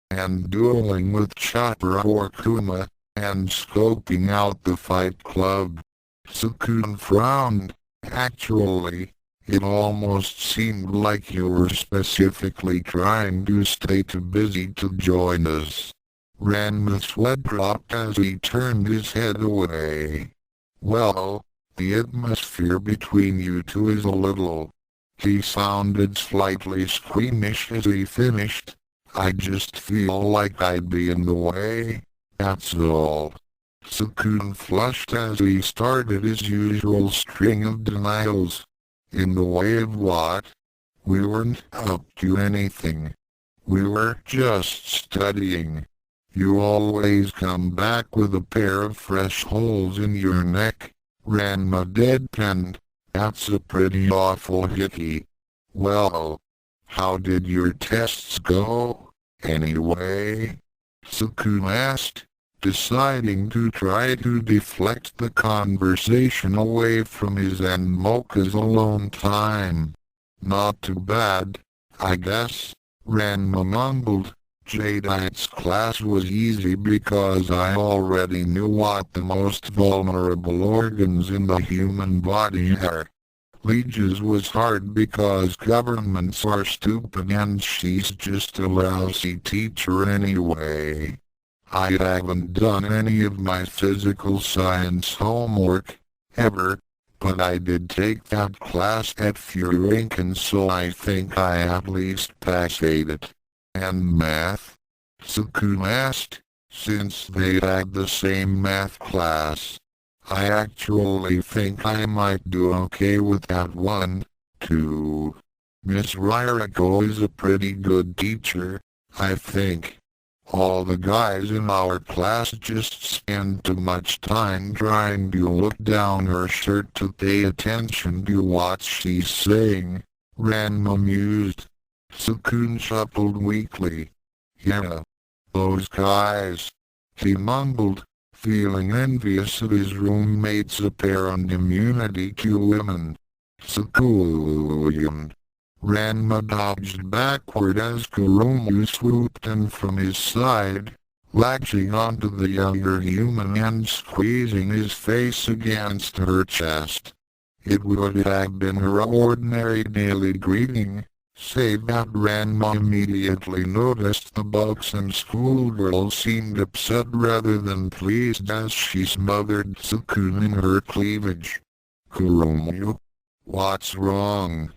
and dueling with Chopper or Kuma, and scoping out the fight club. Tsukune frowned. Actually, it almost seemed like you were specifically trying to stay too busy to join us. Ranma's sweat dropped as he turned his head away. Well, the atmosphere between you two is a little... He sounded slightly squeamish as he finished. I just feel like I'd be in the way, that's all. Tsukune flushed as he started his usual string of denials. In the way of what? We weren't up to anything. We were just studying. You always come back with a pair of fresh holes in your neck, Ranma deadpanned. That's a pretty awful hickey. Well, how did your tests go, anyway? Tsukune asked, deciding to try to deflect the conversation away from his and Mocha's alone time. Not too bad, I guess, Ranma mumbled. Jadeite's class was easy because I already knew what the most vulnerable organs in the human body are. Lige's was hard because governments are stupid and she's just a lousy teacher anyway. I haven't done any of my physical science homework, ever, but I did take that class at Furinkin, so I think I at least passed it. And math? Tsukune asked, since they had the same math class. I actually think I might do okay with that one, too. Miss Ryriko is a pretty good teacher, I think. All the guys in our class just spend too much time trying to look down her shirt to pay attention to what she's saying, Ranma mused. Tsukune chuckled weakly. Yeah, those guys, he mumbled, feeling envious of his roommate's apparent immunity to women. Tsukune. Ranma dodged backward as Kurumu swooped in from his side, latching onto the younger human and squeezing his face against her chest. It would have been her ordinary daily greeting, save that Ranma immediately noticed the buxom schoolgirl seemed upset rather than pleased as she smothered Tsukune in her cleavage. Kurumu? What's wrong?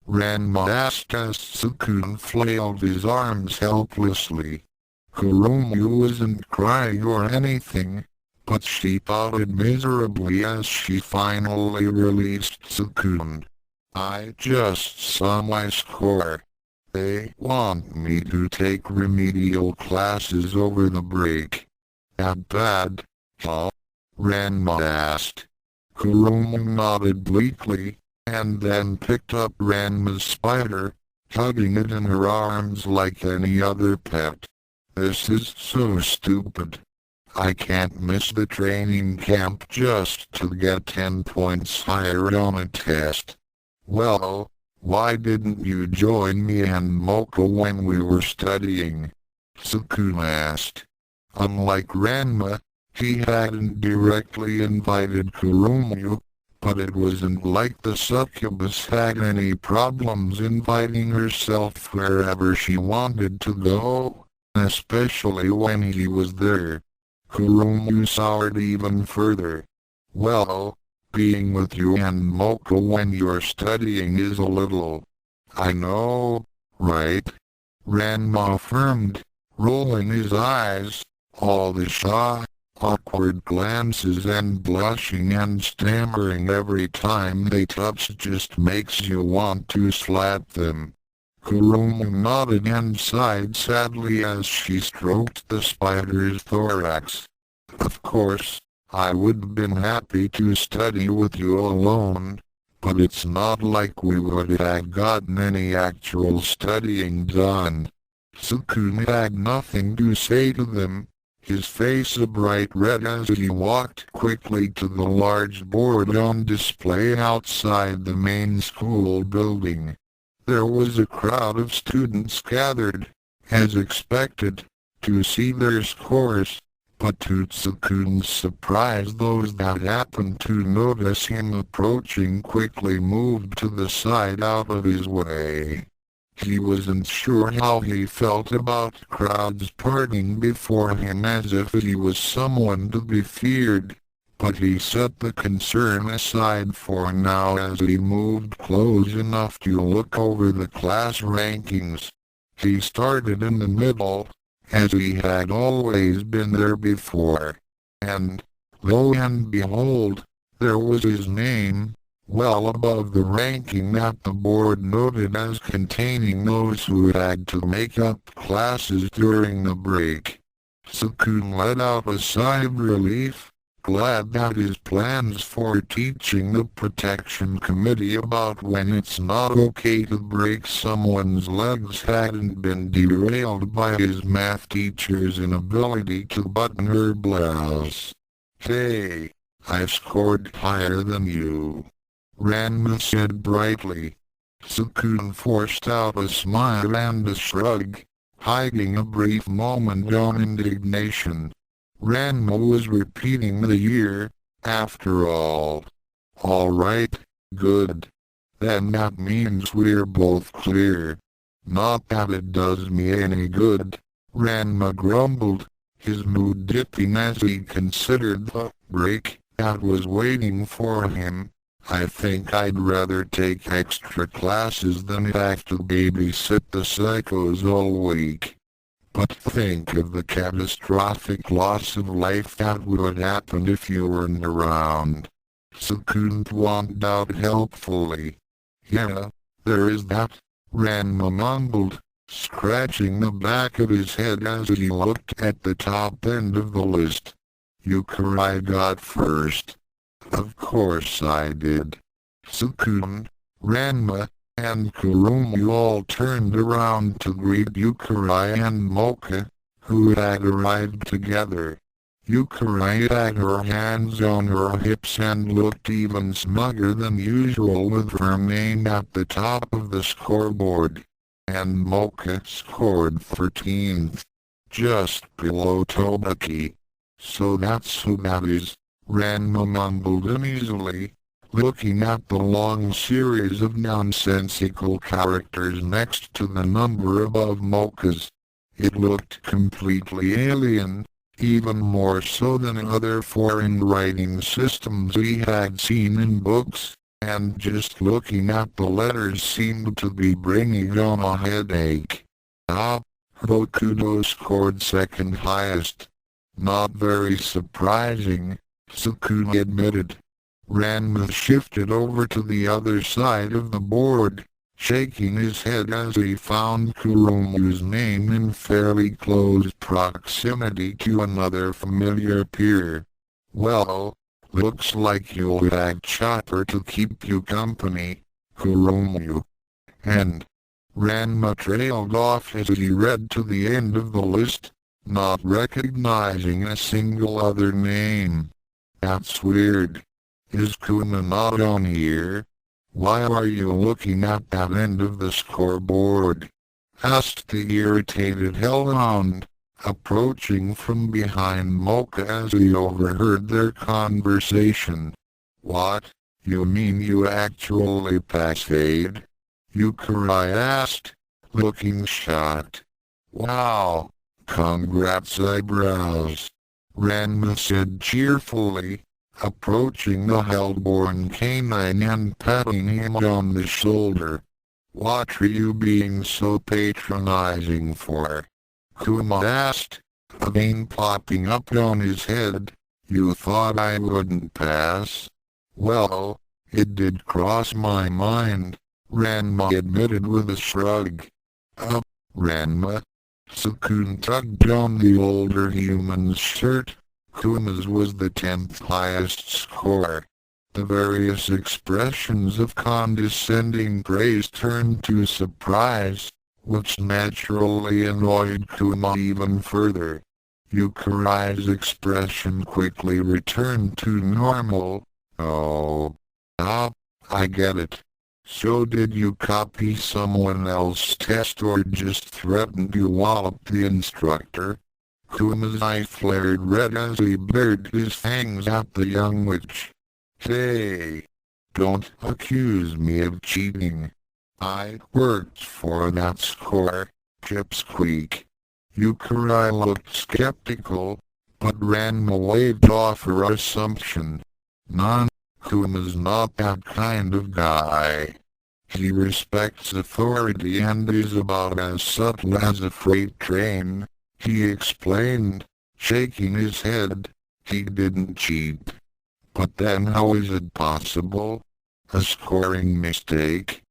Ranma asked as Tsukune flailed his arms helplessly. Kurumu isn't crying or anything, but she pouted miserably as she finally released Tsukune. I just saw my score. They want me to take remedial classes over the break. That bad, huh? Ranma asked. Kurumu nodded bleakly, and then picked up Ranma's spider, hugging it in her arms like any other pet. This is so stupid. I can't miss the training camp just to get 10 points higher on a test. Well, why didn't you join me and Mocha when we were studying? Tsukune asked. Unlike Ranma, he hadn't directly invited Kurumu, but it wasn't like the succubus had any problems inviting herself wherever she wanted to go, especially when he was there. Kurumu soured even further. Well, being with you and Mocha when you're studying is a little... I know, right? Ranma affirmed, rolling his eyes, all the shy, awkward glances and blushing and stammering every time they touch just makes you want to slap them. Kurumu nodded and sighed sadly as she stroked the spider's thorax. Of course, I would have been happy to study with you alone, but it's not like we would have gotten any actual studying done. Tsukune had nothing to say to them, his face a bright red as he walked quickly to the large board on display outside the main school building. There was a crowd of students gathered, as expected, to see their scores, but to Tsukune's surprise those that happened to notice him approaching quickly moved to the side out of his way. He wasn't sure how he felt about crowds parting before him as if he was someone to be feared, but he set the concern aside for now as he moved close enough to look over the class rankings. He started in the middle, as he had always been there before, and, lo and behold, there was his name, well above the ranking that the board noted as containing those who had to make up classes during the break. Tsukune let out a sigh of relief, glad that his plans for teaching the protection committee about when it's not okay to break someone's legs hadn't been derailed by his math teacher's inability to button her blouse. "Hey, I scored higher than you," Ranma said brightly. Tsukune forced out a smile and a shrug, hiding a brief moment of indignation. Ranma was repeating the year, after all. "All right, good. Then that means we're both clear." "Not that it does me any good," Ranma grumbled, his mood dipping as he considered the break that was waiting for him. "I think I'd rather take extra classes than have to babysit the psychos all week." "But think of the catastrophic loss of life that would happen if you weren't around." Tsukune pointed out helpfully. "Yeah, there is that," Ranma mumbled, scratching the back of his head as he looked at the top end of the list. "Youkai got first." "Of course I did." Tsukune, Ranma, and Kurumu all turned around to greet Youkai and Mocha, who had arrived together. Youkai had her hands on her hips and looked even smugger than usual with her name at the top of the scoreboard. And Mocha scored 13th, just below Tobaki. "So that's who that is," Ranma mumbled uneasily, looking at the long series of nonsensical characters next to the number above Mocha's. It looked completely alien, even more so than other foreign writing systems he had seen in books, and just looking at the letters seemed to be bringing on a headache. Hokuto scored second highest. "Not very surprising," Tsukune admitted. Ranma shifted over to the other side of the board, shaking his head as he found Kurumu's name in fairly close proximity to another familiar peer. "Well, looks like you'll have Chopper to keep you company, Kurumu." And Ranma trailed off as he read to the end of the list, not recognizing a single other name. "That's weird. Is Kuma not on here? Why are you looking at that end of the scoreboard?" asked the irritated hellhound, approaching from behind Mocha as he overheard their conversation. "What, you mean you actually passed?" Youkai asked, looking shocked. "Wow, congrats eyebrows," Ranma said cheerfully, approaching the hellborn canine and patting him on the shoulder. "What are you being so patronizing for?" Kuma asked, a vein popping up on his head. "You thought I wouldn't pass?" "Well, it did cross my mind," Ranma admitted with a shrug. Ranma." Tsukune tugged on the older human's shirt. Kuma's was the 10th highest score. The various expressions of condescending praise turned to surprise, which naturally annoyed Kuma even further. Yukai's expression quickly returned to normal. "Oh. I get it. So did you copy someone else's test or just threaten to wallop the instructor?" Kuma's eye flared red as he bared his fangs at the young witch. "Hey! Don't accuse me of cheating. I worked for that score, Pipsqueak." Yukai looked skeptical, but Ranma waved off her assumption. Kuma's not that kind of guy. He respects authority and is about as subtle as a freight train," he explained, shaking his head. "He didn't cheat." "But then how is it possible? A scoring mistake?"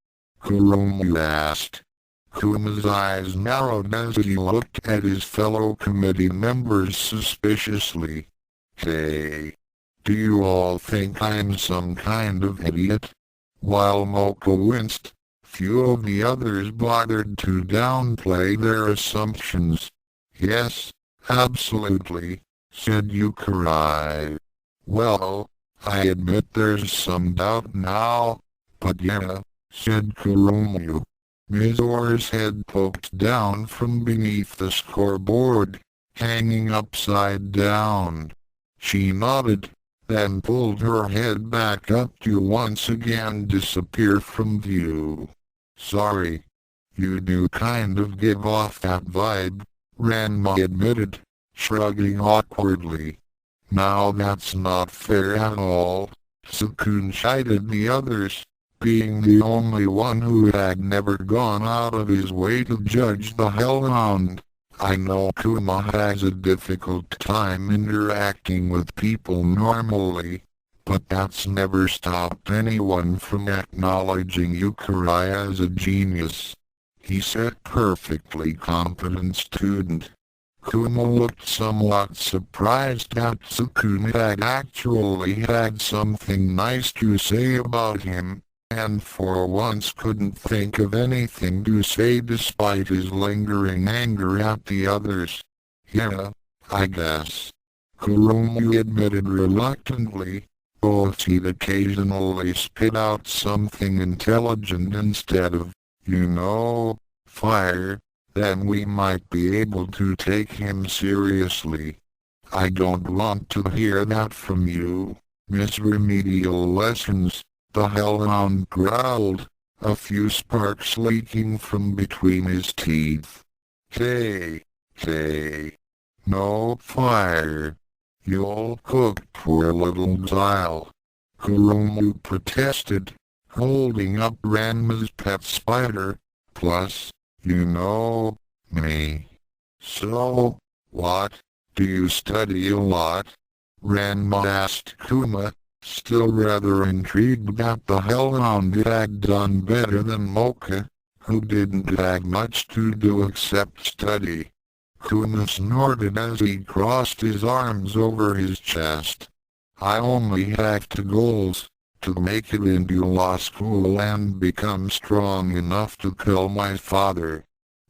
Kurumu asked. Kuma's eyes narrowed as he looked at his fellow committee members suspiciously. "Hey, Do you all think I'm some kind of idiot? While Mocha winced, few of the others bothered to downplay their assumptions. Yes, absolutely, said Youkai. Well, I admit there's some doubt now, but yeah, said Kurumu. Mizora's head poked down from beneath the scoreboard, hanging upside down. She nodded, then pulled her head back up to once again disappear from view. Sorry. You do kind of give off that vibe, Ranma admitted, shrugging awkwardly. Now that's not fair at all. Tsukune chided the others, being the only one who had never gone out of his way to judge the hellhound. I know Kuma has a difficult time interacting with people normally, but that's never stopped anyone from acknowledging Yukari as a genius. He's a perfectly competent student. Kuma looked somewhat surprised that Tsukune had actually had something nice to say about him, and for once couldn't think of anything to say despite his lingering anger at the others. Yeah, I guess. Kurumu admitted reluctantly, though he'd occasionally spit out something intelligent instead of, fire, then we might be able to take him seriously. I don't want to hear that from you, Miss Remedial Lessons, the hellhound growled, a few sparks leaking from between his teeth. Hey, no fire. You'll cook poor little Xyle. Kurumu protested, holding up Ranma's pet spider, plus, me. So, what, do you study a lot? Ranma asked Kuma, still rather intrigued that the hellhound had done better than Mocha, who didn't have much to do except study. Kuma snorted as he crossed his arms over his chest. I only have two goals: to make it into law school and become strong enough to kill my father.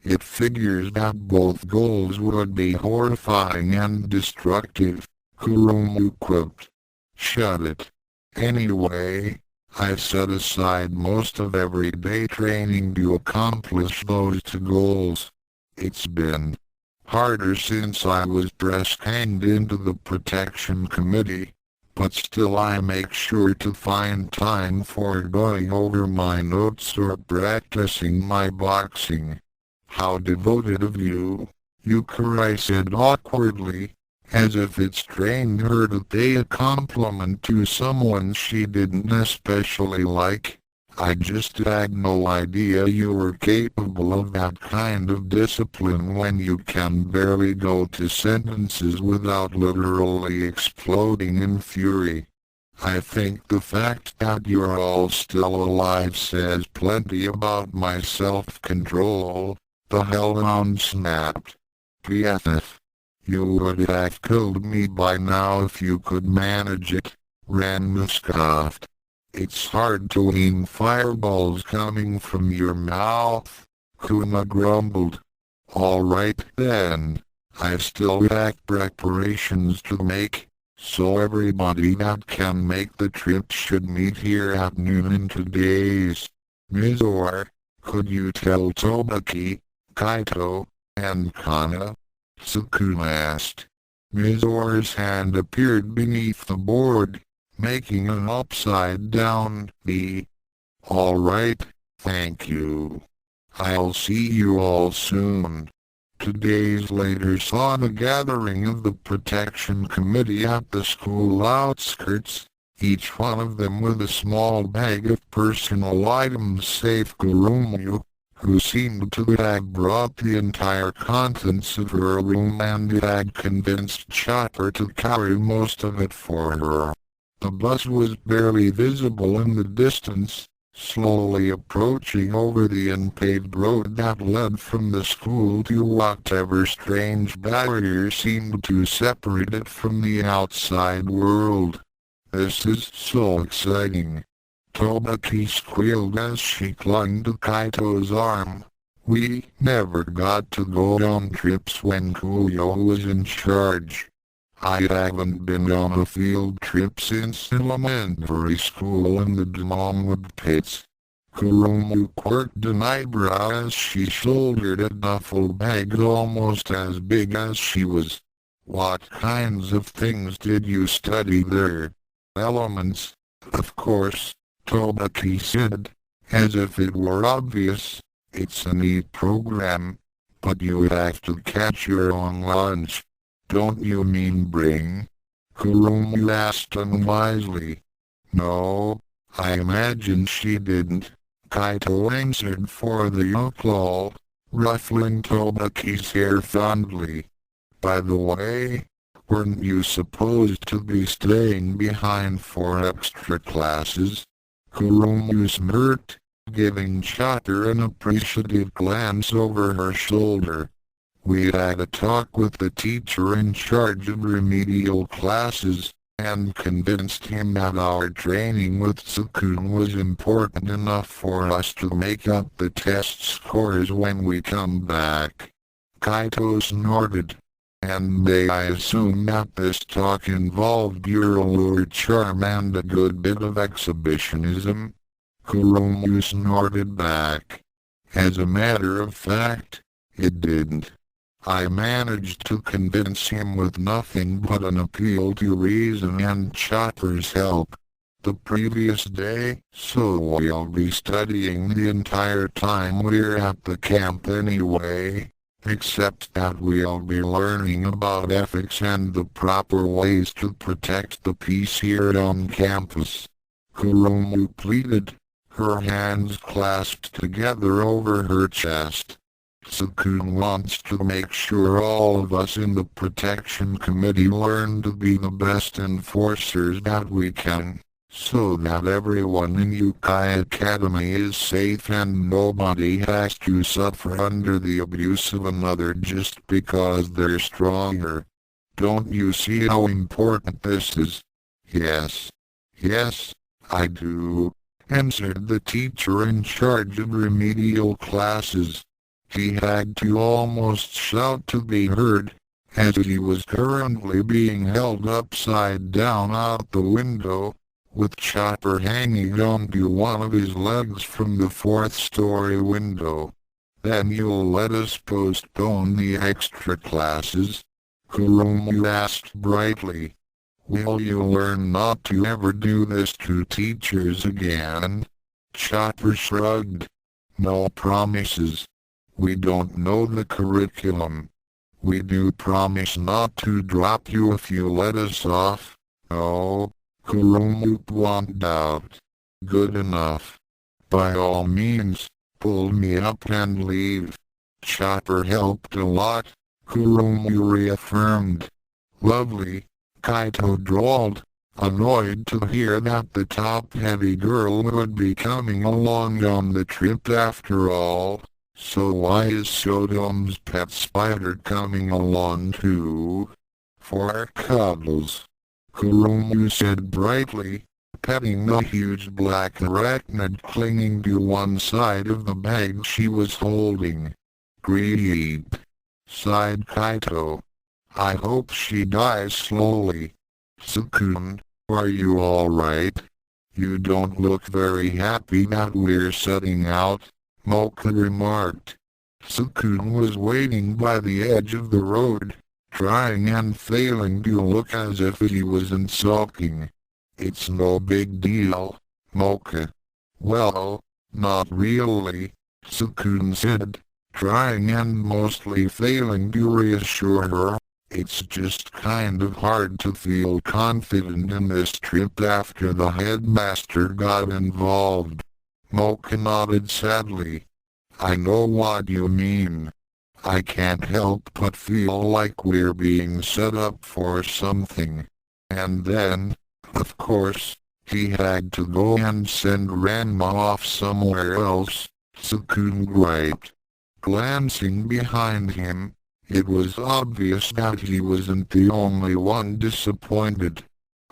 It figures that both goals would be horrifying and destructive, Kurumu quipped. Shut it. Anyway, I've set aside most of everyday training to accomplish those two goals. It's been harder since I was breast-hanged into the protection committee, but still I make sure to find time for going over my notes or practicing my boxing. How devoted of you, Yukari said awkwardly, as if it strained her to pay a compliment to someone she didn't especially like. I just had no idea you were capable of that kind of discipline when you can barely go to sentences without literally exploding in fury. I think the fact that you're all still alive says plenty about my self-control, the hellhound snapped. PFF. You would have killed me by now if you could manage it, Ranma scoffed. It's hard to aim fireballs coming from your mouth, Kuma grumbled. Alright then, I've still got preparations to make, so everybody that can make the trip should meet here at noon in 2 days. Mizora, could you tell Tobaki, Kaito, and Kana? Tsukune asked. Mizora's hand appeared beneath the board, making an upside-down V. All right, thank you. I'll see you all soon. 2 days later saw the gathering of the protection committee at the school outskirts, each one of them with a small bag of personal items save Kurumu, who seemed to have brought the entire contents of her room and had convinced Chopper to carry most of it for her. The bus was barely visible in the distance, slowly approaching over the unpaved road that led from the school to whatever strange barrier seemed to separate it from the outside world. This is so exciting. Tobaki squealed as she clung to Kaito's arm. We never got to go on trips when Kuyo was in charge. I haven't been on a field trip since elementary school in the Demongwood pits. Kurumu quirked an eyebrow as she shouldered a duffel bag almost as big as she was. What kinds of things did you study there? Elements, of course, Tobaki said, as if it were obvious. It's a neat program, but you have to catch your own lunch. Don't you mean bring? Kurumu asked unwisely. No, I imagine she didn't. Kaito answered for the yokel, ruffling Tobaki's hair fondly. By the way, weren't you supposed to be staying behind for extra classes? Kurumu smirked, giving Chopper an appreciative glance over her shoulder. We had a talk with the teacher in charge of remedial classes, and convinced him that our training with Tsukune was important enough for us to make up the test scores when we come back. Kaito snorted. And may I assume that this talk involved your allure charm and a good bit of exhibitionism? Kurumu snorted back. As a matter of fact, it didn't. I managed to convince him with nothing but an appeal to reason and Chopper's help. The previous day, so we'll be studying the entire time we're at the camp anyway. Except that we'll be learning about ethics and the proper ways to protect the peace here on campus. Kurumu pleaded, her hands clasped together over her chest. Tsukune wants to make sure all of us in the protection committee learn to be the best enforcers that we can, so that everyone in Youkai Academy is safe and nobody has to suffer under the abuse of another just because they're stronger. Don't you see how important this is? Yes. Yes, I do, answered the teacher in charge of remedial classes. He had to almost shout to be heard, as he was currently being held upside down out the window, with Chopper hanging onto one of his legs from the fourth-story window. Then you'll let us postpone the extra classes? Kurumu asked brightly. Will you learn not to ever do this to teachers again? Chopper shrugged. No promises. We don't know the curriculum. We do promise not to drop you if you let us off. Oh, Kurumu won't out. Good enough. By all means, pull me up and leave. Chopper helped a lot, Kurumu reaffirmed. Lovely, Kaito drawled, annoyed to hear that the top-heavy girl would be coming along on the trip after all. So why is Saotome's pet spider coming along too? For cuddles, Kurumu said brightly, petting the huge black arachnid clinging to one side of the bag she was holding. Greed, sighed Kaito. I hope she dies slowly. Tsukune, are you alright? You don't look very happy that we're setting out, Mocha remarked. Tsukune was waiting by the edge of the road, trying and failing to look as if he wasn't sulking. It's no big deal, Mocha. Well, not really, Tsukune said, trying and mostly failing to reassure her. It's just kind of hard to feel confident in this trip after the headmaster got involved. Mocha nodded sadly. I know what you mean. I can't help but feel like we're being set up for something. And then, of course, he had to go and send Ranma off somewhere else, Tsukune griped. Glancing behind him, it was obvious that he wasn't the only one disappointed.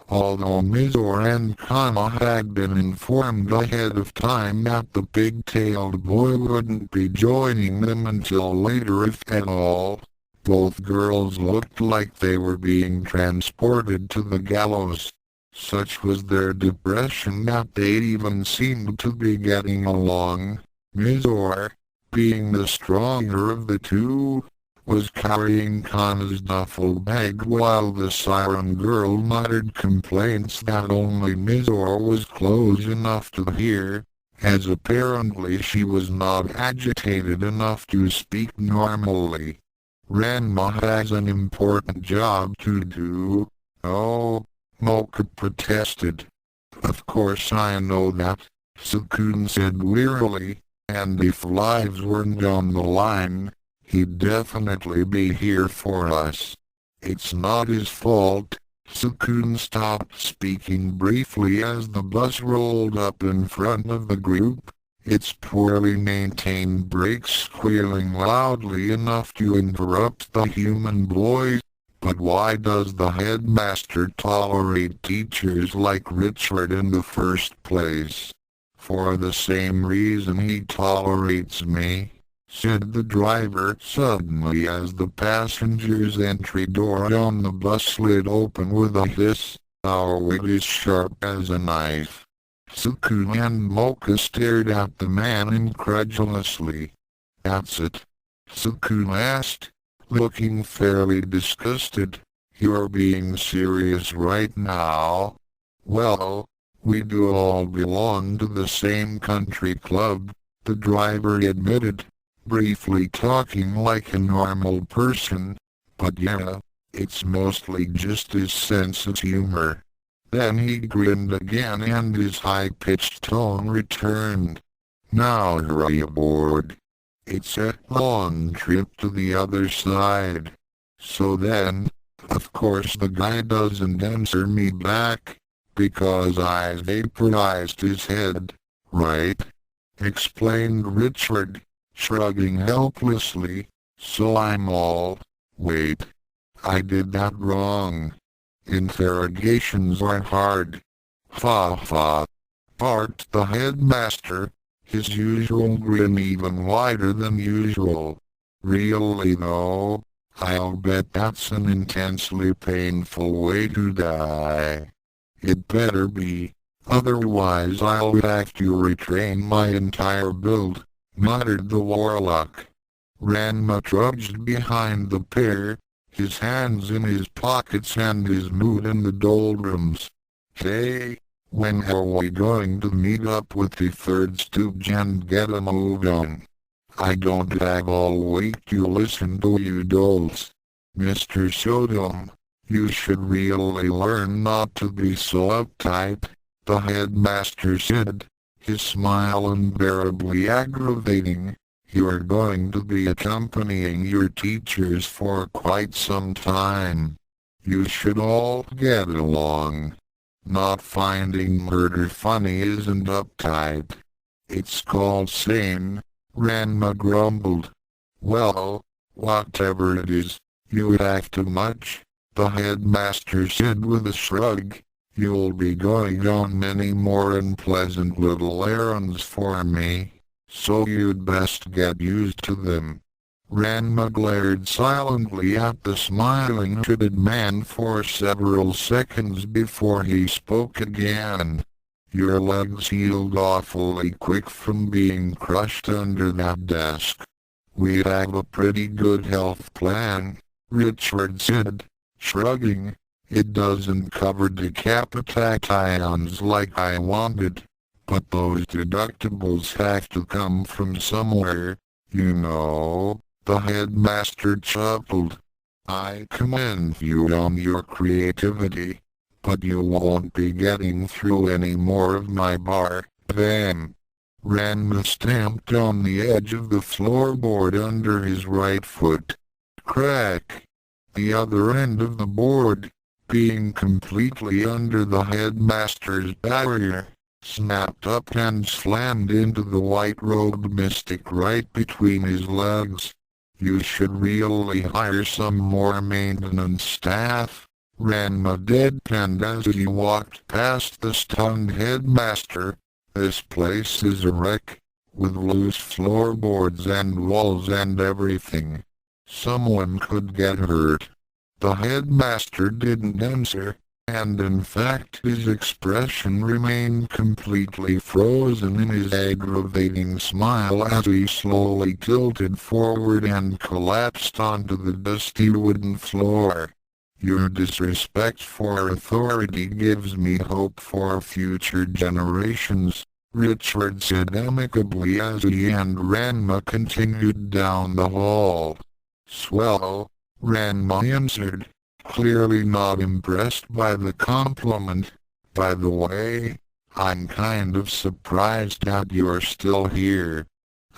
Although Mizore and Kana had been informed ahead of time that the pig-tailed boy wouldn't be joining them until later if at all, both girls looked like they were being transported to the gallows. Such was their depression that they even seemed to be getting along. Mizore, being the stronger of the two, was carrying Kana's duffel bag while the siren girl muttered complaints that only Mizore was close enough to hear, as apparently she was not agitated enough to speak normally. Ranma has an important job to do. Oh, Mocha protested. Of course I know that, Tsukune said wearily, and if lives weren't on the line, he'd definitely be here for us. It's not his fault. Tsukune stopped speaking briefly as the bus rolled up in front of the group, its poorly maintained brakes squealing loudly enough to interrupt the human boys. But why does the headmaster tolerate teachers like Richard in the first place? For the same reason he tolerates me, said the driver suddenly as the passenger's entry door on the bus slid open with a hiss. Our wit is sharp as a knife. Tsukune and Mocha stared at the man incredulously. That's it? Tsukune asked, looking fairly disgusted. You're being serious right now? Well, we do all belong to the same country club, the driver admitted, briefly talking like a normal person. But yeah, it's mostly just his sense of humor. Then he grinned again and his high-pitched tone returned. Now hurry aboard. It's a long trip to the other side. So then, of course the guy doesn't answer me back, because I vaporized his head, right? Explained Richard, shrugging helplessly. So I'm all, wait, I did that wrong. Interrogations are hard. Ha ha, barked the headmaster, his usual grin even wider than usual. Really though, I'll bet that's an intensely painful way to die. It better be, otherwise I'll have to retrain my entire build, muttered the warlock. Ranma trudged behind the pair, his hands in his pockets and his mood in the doldrums. Hey, when are we going to meet up with the third stooge and get a move on? I don't have all week to listen to you dolls. Mr. Saotome, you should really learn not to be so uptight, the headmaster said, his smile unbearably aggravating. You're going to be accompanying your teachers for quite some time. You should all get along. Not finding murder funny isn't uptight. It's called sane, Ranma grumbled. Well, whatever it is, you act too much, the headmaster said with a shrug. You'll be going on many more unpleasant little errands for me, so you'd best get used to them. Ranma glared silently at the smiling hooded man for several seconds before he spoke again. Your legs healed awfully quick from being crushed under that desk. We have a pretty good health plan, Richard said, shrugging. It doesn't cover decapitations like I wanted, but those deductibles have to come from somewhere, you know. The headmaster chuckled. I commend you on your creativity, but you won't be getting through any more of my bar. Bam! Ranma stamped on the edge of the floorboard under his right foot. Crack! The other end of the board, being completely under the headmaster's barrier, snapped up and slammed into the white-robed mystic right between his legs. You should really hire some more maintenance staff, Ranma deadpanned as he walked past the stunned headmaster. This place is a wreck, with loose floorboards and walls and everything. Someone could get hurt. The headmaster didn't answer, and in fact his expression remained completely frozen in his aggravating smile as he slowly tilted forward and collapsed onto the dusty wooden floor. Your disrespect for authority gives me hope for future generations, Richard said amicably as he and Ranma continued down the hall. Swell, Ranma answered, clearly not impressed by the compliment. By the way, I'm kind of surprised that you're still here.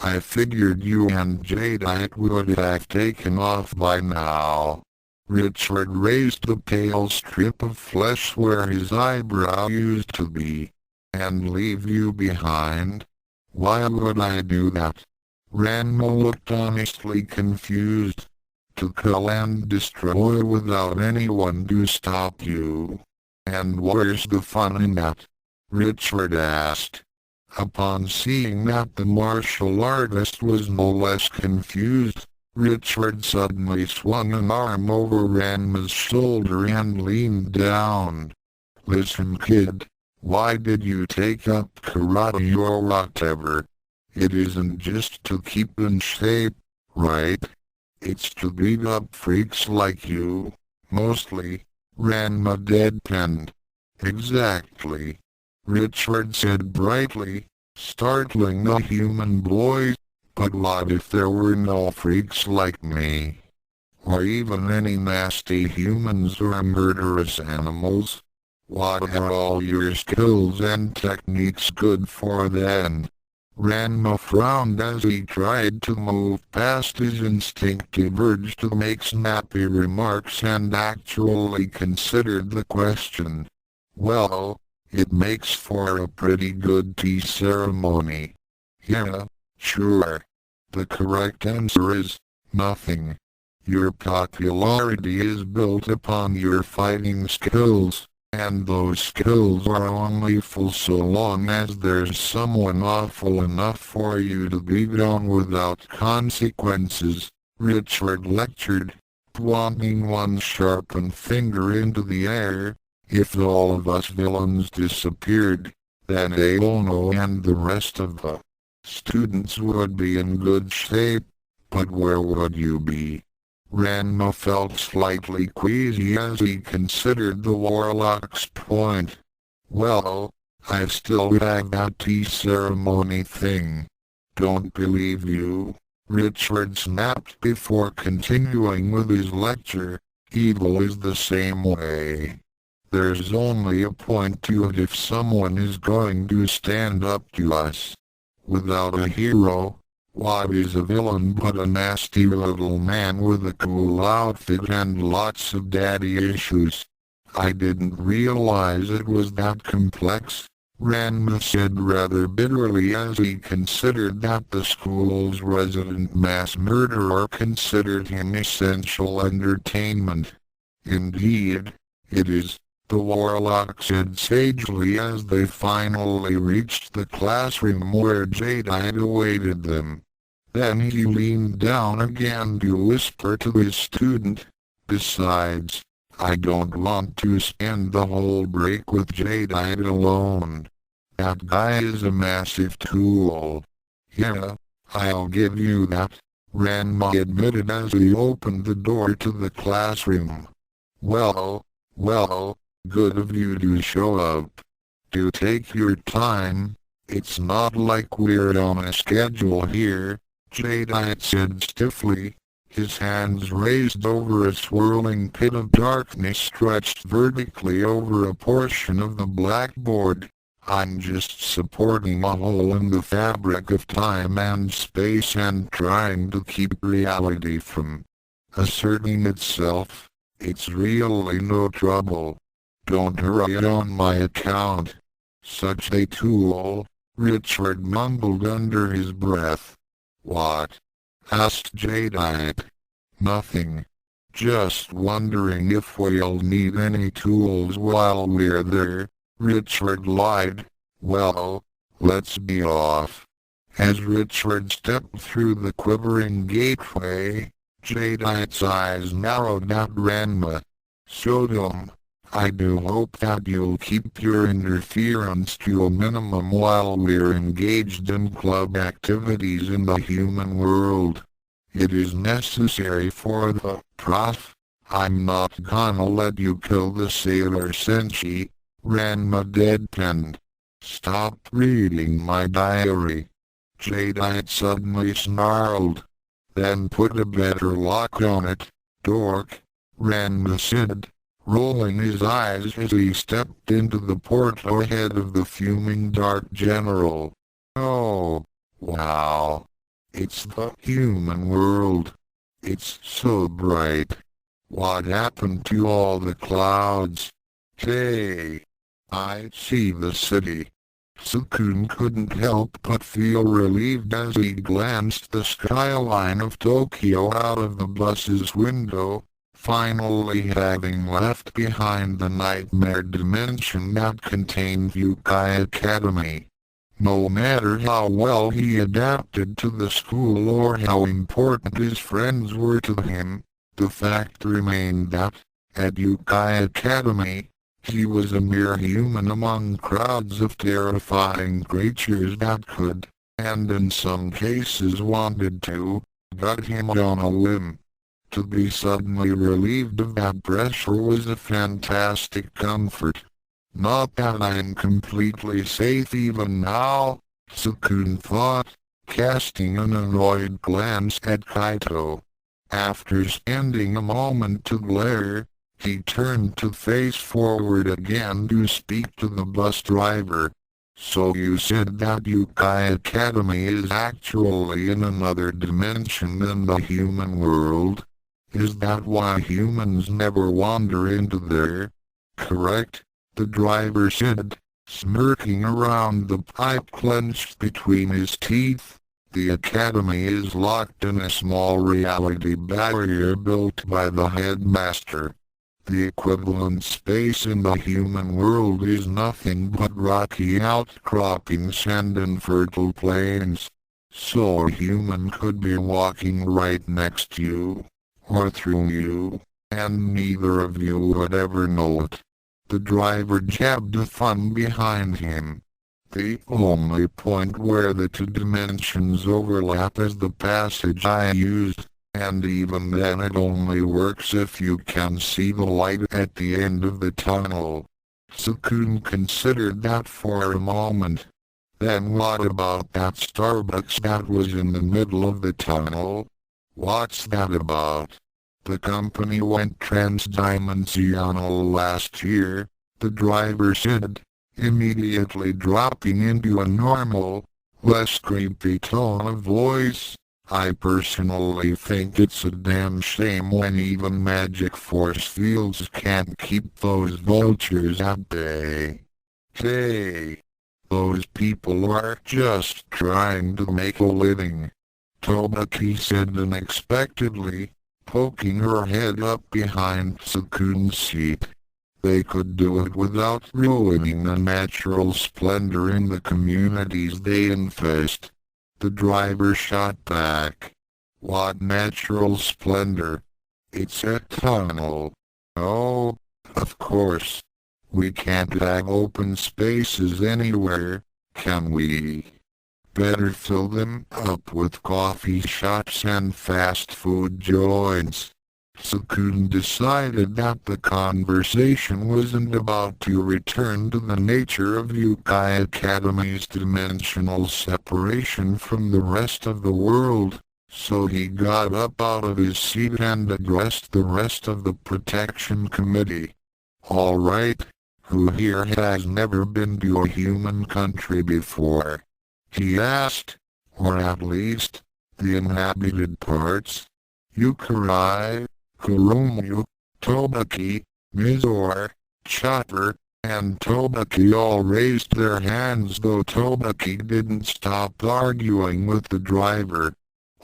I figured you and Jadeite would have taken off by now. Richard raised the pale strip of flesh where his eyebrow used to be. And leave you behind? Why would I do that? Ranma looked honestly confused. To kill and destroy without anyone to stop you. And where's the fun in that? Richard asked. Upon seeing that the martial artist was no less confused, Richard suddenly swung an arm over Ranma's shoulder and leaned down. Listen, kid, why did you take up karate or whatever? It isn't just to keep in shape, right? It's to beat up freaks like you, mostly. Ranma deadpanned. Exactly, Richard said brightly, startling the human boys. But what if there were no freaks like me? Or even any nasty humans or murderous animals? What are all your skills and techniques good for then? Ranma frowned as he tried to move past his instinctive urge to make snappy remarks and actually considered the question. Well, it makes for a pretty good tea ceremony. Yeah. Sure. The correct answer is nothing. Your popularity is built upon your fighting skills, and those skills are only full so long as there's someone awful enough for you to beat down without consequences, Richard lectured, pointing one sharpened finger into the air. If all of us villains disappeared, then Aono and the rest of the students would be in good shape, but where would you be? Ranma felt slightly queasy as he considered the warlock's point. Well, I still have that tea ceremony thing. Don't believe you, Richard snapped before continuing with his lecture. Evil is the same way. There's only a point to it if someone is going to stand up to us. Without a hero, what is a villain but a nasty little man with a cool outfit and lots of daddy issues? I didn't realize it was that complex, Ranma said rather bitterly as he considered that the school's resident mass murderer considered him essential entertainment. Indeed, it is. The warlock said sagely as they finally reached the classroom where Jadeite awaited them. Then he leaned down again to whisper to his student, besides, I don't want to spend the whole break with Jadeite alone. That guy is a massive tool. Yeah, I'll give you that, Ranma admitted as he opened the door to the classroom. Well, good of you to show up. Do take your time, it's not like we're on a schedule here, Jadeite said stiffly, his hands raised over a swirling pit of darkness stretched vertically over a portion of the blackboard. I'm just supporting a hole in the fabric of time and space and trying to keep reality from asserting itself. It's really no trouble. Don't hurry on my account. Such a tool, Richard mumbled under his breath. What? Asked Jadeite. Nothing. Just wondering if we'll need any tools while we're there, Richard lied. Well, let's be off. As Richard stepped through the quivering gateway, Jadeite's eyes narrowed at Ranma. Saotome, I do hope that you'll keep your interference to a minimum while we're engaged in club activities in the human world. It is necessary for the Prof. I'm not gonna let you kill the sailor Senshi, Ranma deadpanned. Stop reading my diary. Jadeite suddenly snarled. Then put a better lock on it, dork, Ranma said, rolling his eyes as he stepped into the port ahead of the fuming Dark General. Oh, wow. It's the human world. It's so bright. What happened to all the clouds? Hey, I see the city. Tsukune couldn't help but feel relieved as he glanced the skyline of Tokyo out of the bus's window, finally having left behind the nightmare dimension that contained Youkai Academy. No matter how well he adapted to the school or how important his friends were to him, the fact remained that, at Youkai Academy, he was a mere human among crowds of terrifying creatures that could, and in some cases wanted to, gut him on a limb. To be suddenly relieved of that pressure was a fantastic comfort. Not that I'm completely safe even now, Tsukune thought, casting an annoyed glance at Kaito. After spending a moment to glare, he turned to face forward again to speak to the bus driver. So you said that Youkai Academy is actually in another dimension than the human world? Is that why humans never wander into there? Correct? The driver said, smirking around the pipe clenched between his teeth. The academy is locked in a small reality barrier built by the headmaster. The equivalent space in the human world is nothing but rocky outcroppings and infertile plains. So a human could be walking right next to you, or through you, and neither of you would ever know it. The driver jabbed a thumb behind him. The only point where the two dimensions overlap is the passage I used, and even then it only works if you can see the light at the end of the tunnel. Tsukune considered that for a moment. Then what about that Starbucks that was in the middle of the tunnel? What's that about? The company went transdimensional last year, the driver said, immediately dropping into a normal, less creepy tone of voice. I personally think it's a damn shame when even magic force fields can't keep those vultures at bay. Hey, those people are just trying to make a living, Tobaki said unexpectedly, poking her head up behind Tsukune's seat. They could do it without ruining the natural splendor in the communities they infest. The driver shot back. What natural splendor? It's a tunnel. Oh, of course. We can't have open spaces anywhere, can we? Better fill them up with coffee shops and fast food joints. Tsukune decided that the conversation wasn't about to return to the nature of Youkai Academy's dimensional separation from the rest of the world, so he got up out of his seat and addressed the rest of the protection committee. All right, who here has never been to a human country before? He asked, or at least, the inhabited parts. Yukari, Kurumu, Tobaki, Mizor, Chopper, and Tobaki all raised their hands, though Tobaki didn't stop arguing with the driver.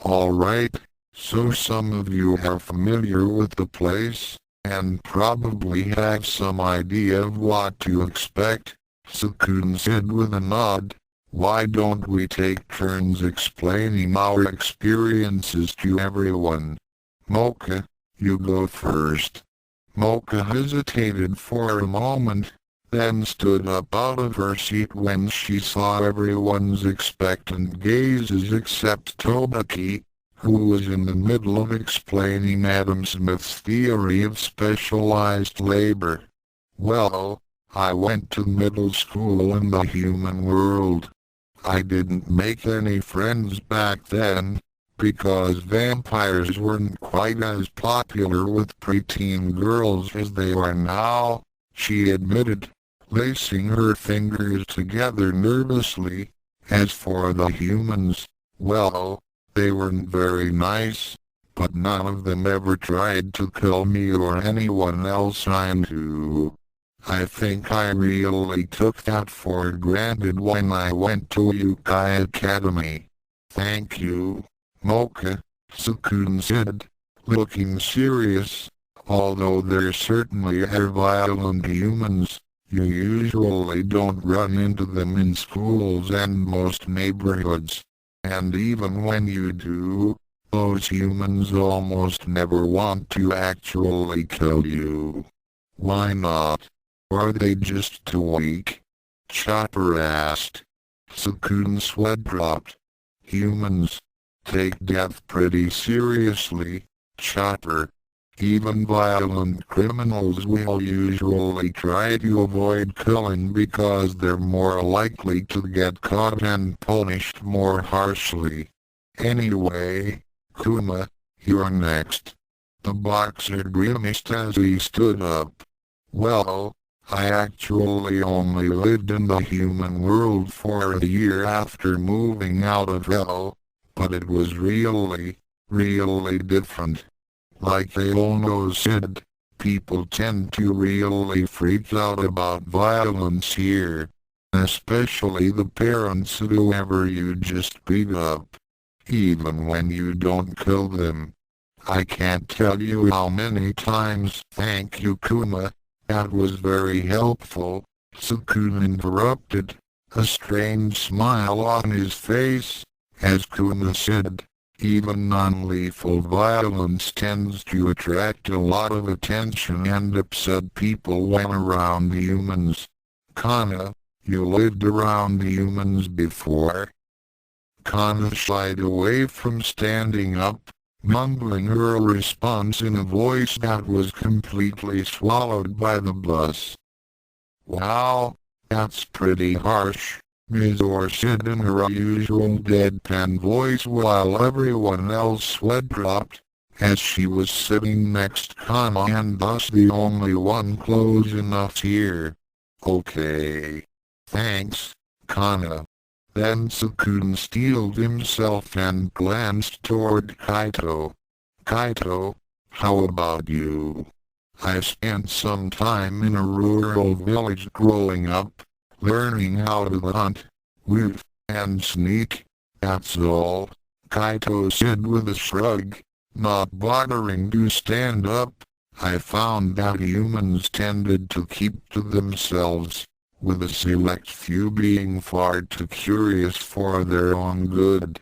All right, So some of you are familiar with the place, and probably have some idea of what to expect, Tsukune said with a nod. Why don't we take turns explaining our experiences to everyone? Mocha, you go first. Mocha hesitated for a moment, then stood up out of her seat when she saw everyone's expectant gazes except Tobaki, who was in the middle of explaining Adam Smith's theory of specialized labor. Well, I went to middle school in the human world. I didn't make any friends back then, because vampires weren't quite as popular with preteen girls as they are now, she admitted, lacing her fingers together nervously. As for the humans, well, they weren't very nice, but none of them ever tried to kill me or anyone else I knew. I think I really took that for granted when I went to Youkai Academy. Thank you, Mocha, Tsukune said, looking serious. Although there certainly are violent humans, you usually don't run into them in schools and most neighborhoods. And even when you do, those humans almost never want to actually kill you. Why not? Are they just too weak? Chopper asked. Tsukune's sweat dropped. Humans take death pretty seriously, Chopper. Even violent criminals will usually try to avoid killing because they're more likely to get caught and punished more harshly. Anyway, Kuma, you're next. The boxer grimaced as he stood up. Well, I actually only lived in the human world for a year after moving out of hell, but it was really different. Like Aono said, people tend to really freak out about violence here. Especially the parents of whoever you just beat up. Even when you don't kill them. I can't tell you how many times. Thank you, Kuma. That was very helpful, Tsukune interrupted, a strange smile on his face, as Kuma said. Even non-lethal violence tends to attract a lot of attention and upset people when around humans. Kana, you lived around humans before? Kana shied away from standing up, mumbling her response in a voice that was completely swallowed by the bus. Wow, that's pretty harsh, Mizore said in her usual deadpan voice while everyone else sweat dropped, as she was sitting next to Kana and thus the only one close enough to hear. Okay. Thanks, Kana. Then Tsukune steeled himself and glanced toward Kaito. Kaito, how about you? I spent some time in a rural village growing up, learning how to hunt, whiff, and sneak, that's all, Kaito said with a shrug, not bothering to stand up. I found that humans tended to keep to themselves, with a select few being far too curious for their own good.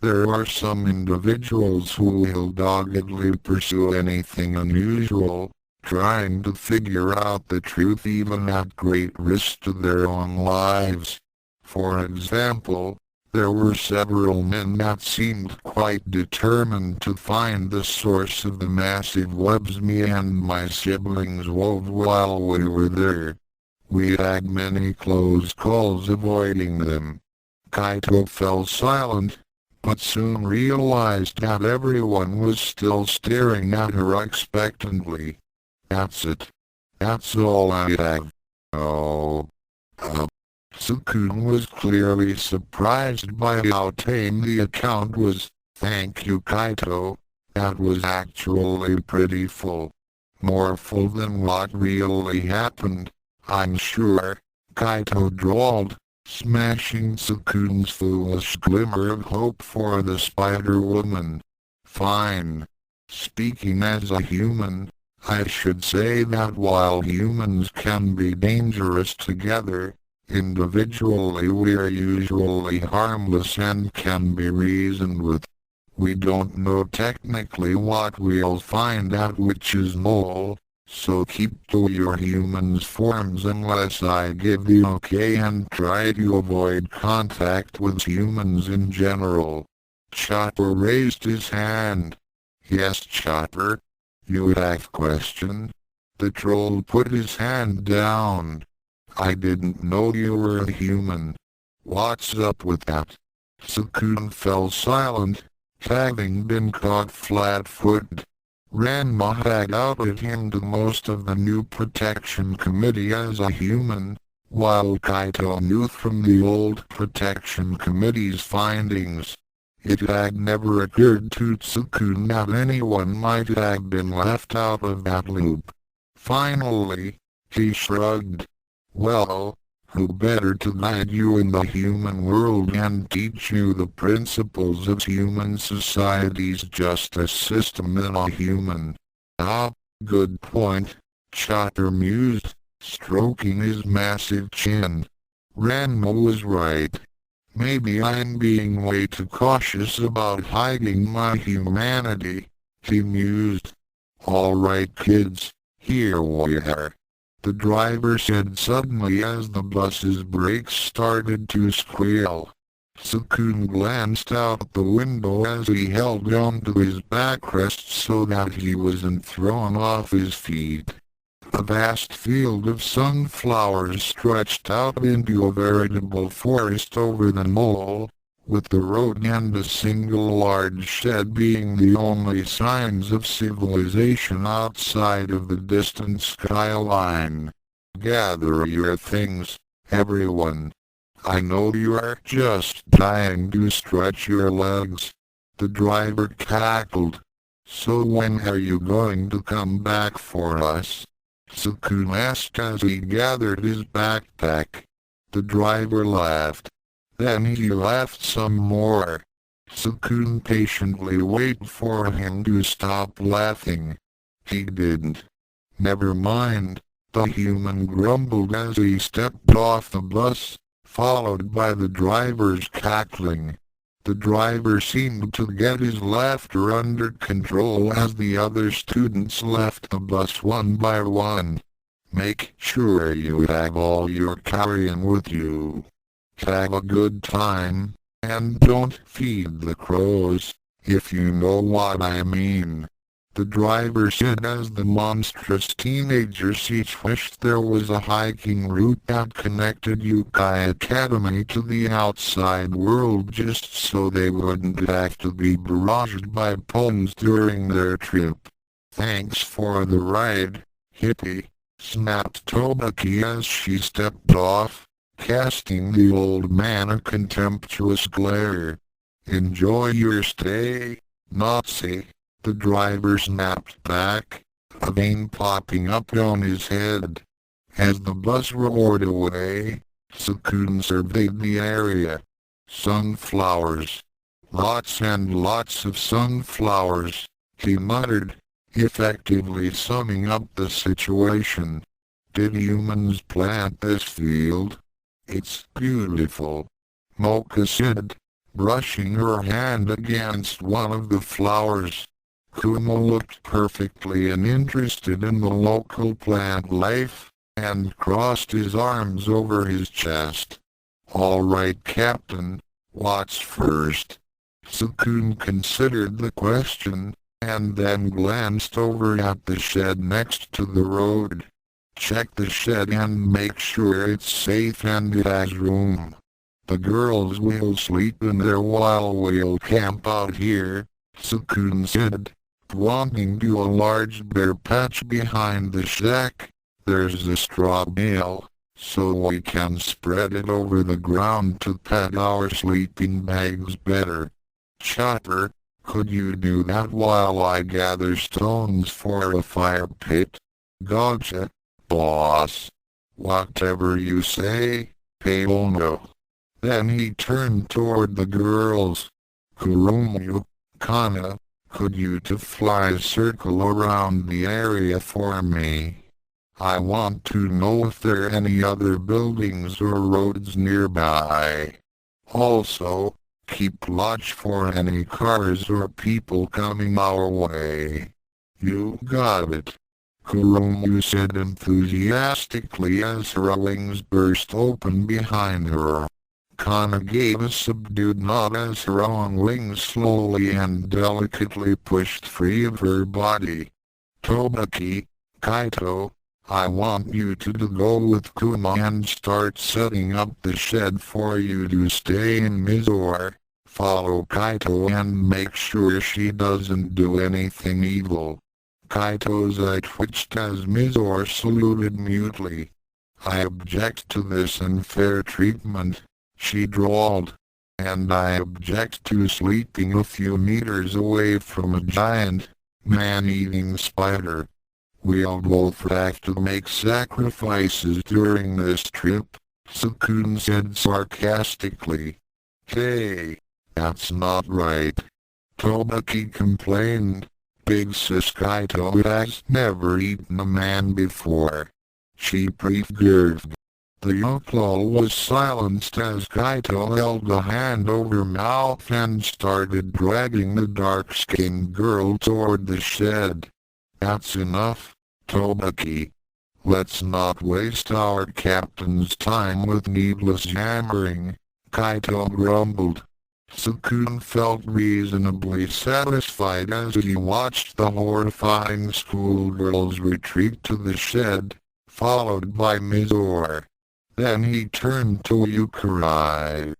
There are some individuals who will doggedly pursue anything unusual, trying to figure out the truth even at great risk to their own lives. For example, there were several men that seemed quite determined to find the source of the massive webs me and my siblings wove while we were there. We had many close calls avoiding them. Kaito fell silent, but soon realized that everyone was still staring at her expectantly. That's it. That's all I have. Oh. Tsukune was clearly surprised by how tame the account was. Thank you, Kaito. That was actually pretty full. More full than what really happened, I'm sure, Kaito drawled, smashing Tsukune's foolish glimmer of hope for the Spider-Woman. Fine. Speaking as a human, I should say that while humans can be dangerous together, individually we're usually harmless and can be reasoned with. We don't know technically what we'll find at Witch's Mole, so keep to your humans forms unless I give the okay and try to avoid contact with humans in general. Chopper raised his hand. Yes, Chopper? You have question? The troll put his hand down. I didn't know you were a human. What's up with that? Tsukune fell silent, having been caught flat-footed. Ranma had outed him to most of the new protection committee as a human, while Kaito knew from the old protection committee's findings. It had never occurred to Tsukune that anyone might have been left out of that loop. Finally, he shrugged. Well, who better to guide you in the human world and teach you the principles of human society's justice system than a human? Ah, good point, Chopper mused, stroking his massive chin. Ranma was right. Maybe I'm being way too cautious about hiding my humanity, he mused. All right kids, here we are. The driver said suddenly as the bus's brakes started to squeal. Tsukune glanced out the window as he held on to his backrest so that he wasn't thrown off his feet. A vast field of sunflowers stretched out into a veritable forest over the mole, with the road and a single large shed being the only signs of civilization outside of the distant skyline. Gather your things, everyone. I know you are just dying to stretch your legs. The driver cackled. So when are you going to come back for us? Tsukune asked as he gathered his backpack. The driver laughed. Then he laughed some more. Tsukune patiently waited for him to stop laughing. He didn't. Never mind, the human grumbled as he stepped off the bus, followed by the driver's cackling. The driver seemed to get his laughter under control as the other students left the bus one by one. Make sure you have all your carrying with you. Have a good time, and don't feed the crows, if you know what I mean. The driver said as the monstrous teenagers each wished there was a hiking route that connected Youkai Academy to the outside world just so they wouldn't have to be barraged by puns during their trip. Thanks for the ride, hippie, snapped Tobaki as she stepped off, casting the old man a contemptuous glare. Enjoy your stay, Nazi. The driver snapped back, a vein popping up on his head. As the bus roared away, Tsukune surveyed the area. Sunflowers. Lots and lots of sunflowers, he muttered, effectively summing up the situation. Did humans plant this field? It's beautiful, Mocha said, brushing her hand against one of the flowers. Kuma looked perfectly uninterested in the local plant life, and crossed his arms over his chest. All right, Captain, what's first? Tsukune considered the question, and then glanced over at the shed next to the road. Check the shed and make sure it's safe and it has room. The girls will sleep in there while we'll camp out here, Tsukune said, pointing to a large bare patch behind the shack. There's a straw bale, so we can spread it over the ground to pad our sleeping bags better. Chopper, could you do that while I gather stones for a fire pit? Gotcha, boss. Whatever you say, Paono. Then he turned toward the girls. Kuromu, Kana, Could you to fly a circle around the area for me? I want to know if there are any other buildings or roads nearby. Also, keep watch for any cars or people coming our way. You got it, Kurumu said enthusiastically as her wings burst open behind her. Kana gave a subdued nod as her own wings slowly and delicately pushed free of her body. Tobaki, Kaito, I want you to go with Kuma and start setting up the shed for you to stay in Mizore. Follow Kaito and make sure she doesn't do anything evil. Kaito's eye twitched as Mizore saluted mutely. I object to this unfair treatment, she drawled. And I object to sleeping a few meters away from a giant, man-eating spider. We'll both have to make sacrifices during this trip, Tsukune said sarcastically. Hey, that's not right, Tobaki complained. Big sis Kaito has never eaten a man before. She prefigured. The yokel was silenced as Kaito held a hand over her mouth and started dragging the dark-skinned girl toward the shed. That's enough, Tobaki. Let's not waste our captain's time with needless yammering, Kaito grumbled. Tsukune felt reasonably satisfied as he watched the horrifying schoolgirls retreat to the shed, followed by Mizore. Then he turned to Youkai.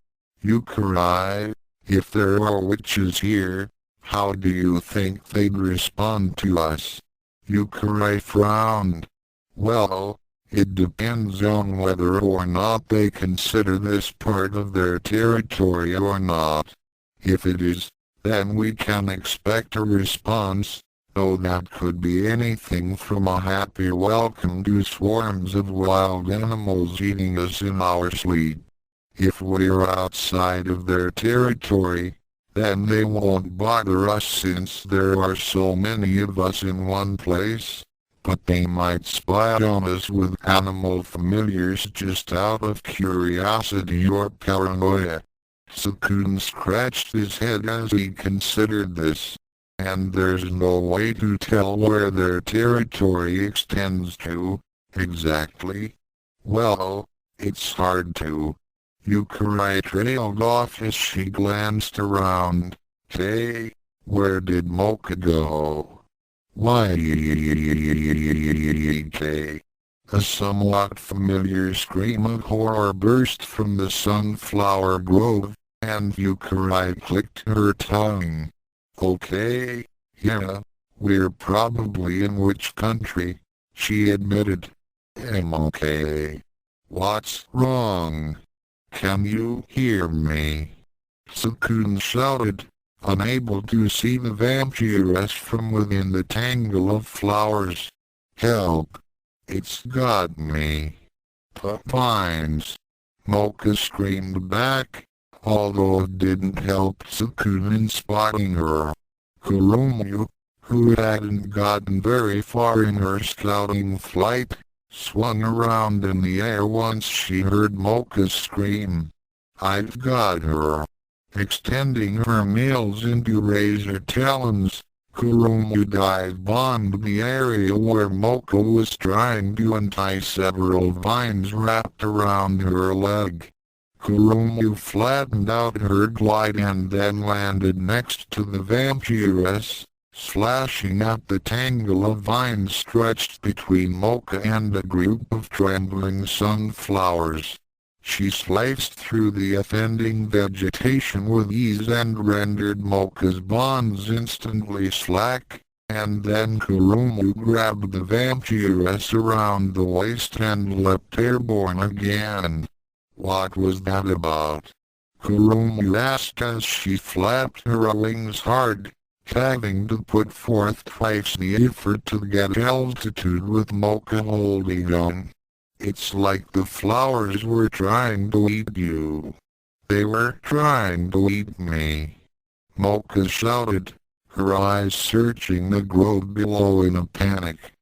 Youkai, if there are witches here, how do you think they'd respond to us? Youkai frowned. Well, it depends on whether or not they consider this part of their territory or not. If it is, then we can expect a response, though that could be anything from a happy welcome to swarms of wild animals eating us in our sleep. If we're outside of their territory, then they won't bother us since there are so many of us in one place. But they might spy on us with animal familiars just out of curiosity or paranoia. Tsukune scratched his head as he considered this. And there's no way to tell where their territory extends to, exactly. Well, it's hard to. Youkai trailed off as she glanced around. Hey, where did Mocha go? Why? A somewhat familiar scream of horror burst from the sunflower grove, and Youkai clicked her tongue. Okay, yeah, we're probably in which country, she admitted. Okay. What's wrong? Can you hear me? Tsukune shouted, unable to see the vampiress from within the tangle of flowers. Help! It's got me. Pines! Mocha screamed back, although it didn't help Tsukune in spotting her. Kurumu, who hadn't gotten very far in her scouting flight, swung around in the air once she heard Mocha scream. I've got her. Extending her nails into razor talons, Kurumu dive-bombed the area where Mocha was trying to untie several vines wrapped around her leg. Kurumu flattened out her glide and then landed next to the vampiress, slashing at the tangle of vines stretched between Mocha and a group of trembling sunflowers. She sliced through the offending vegetation with ease and rendered Mocha's bonds instantly slack, and then Kurumu grabbed the vampiress around the waist and leapt airborne again. What was that about? Kurumu asked as she flapped her wings hard, having to put forth twice the effort to get altitude with Mocha holding on. It's like the flowers were trying to eat you. They were trying to eat me. Mocha shouted, her eyes searching the grove below in a panic.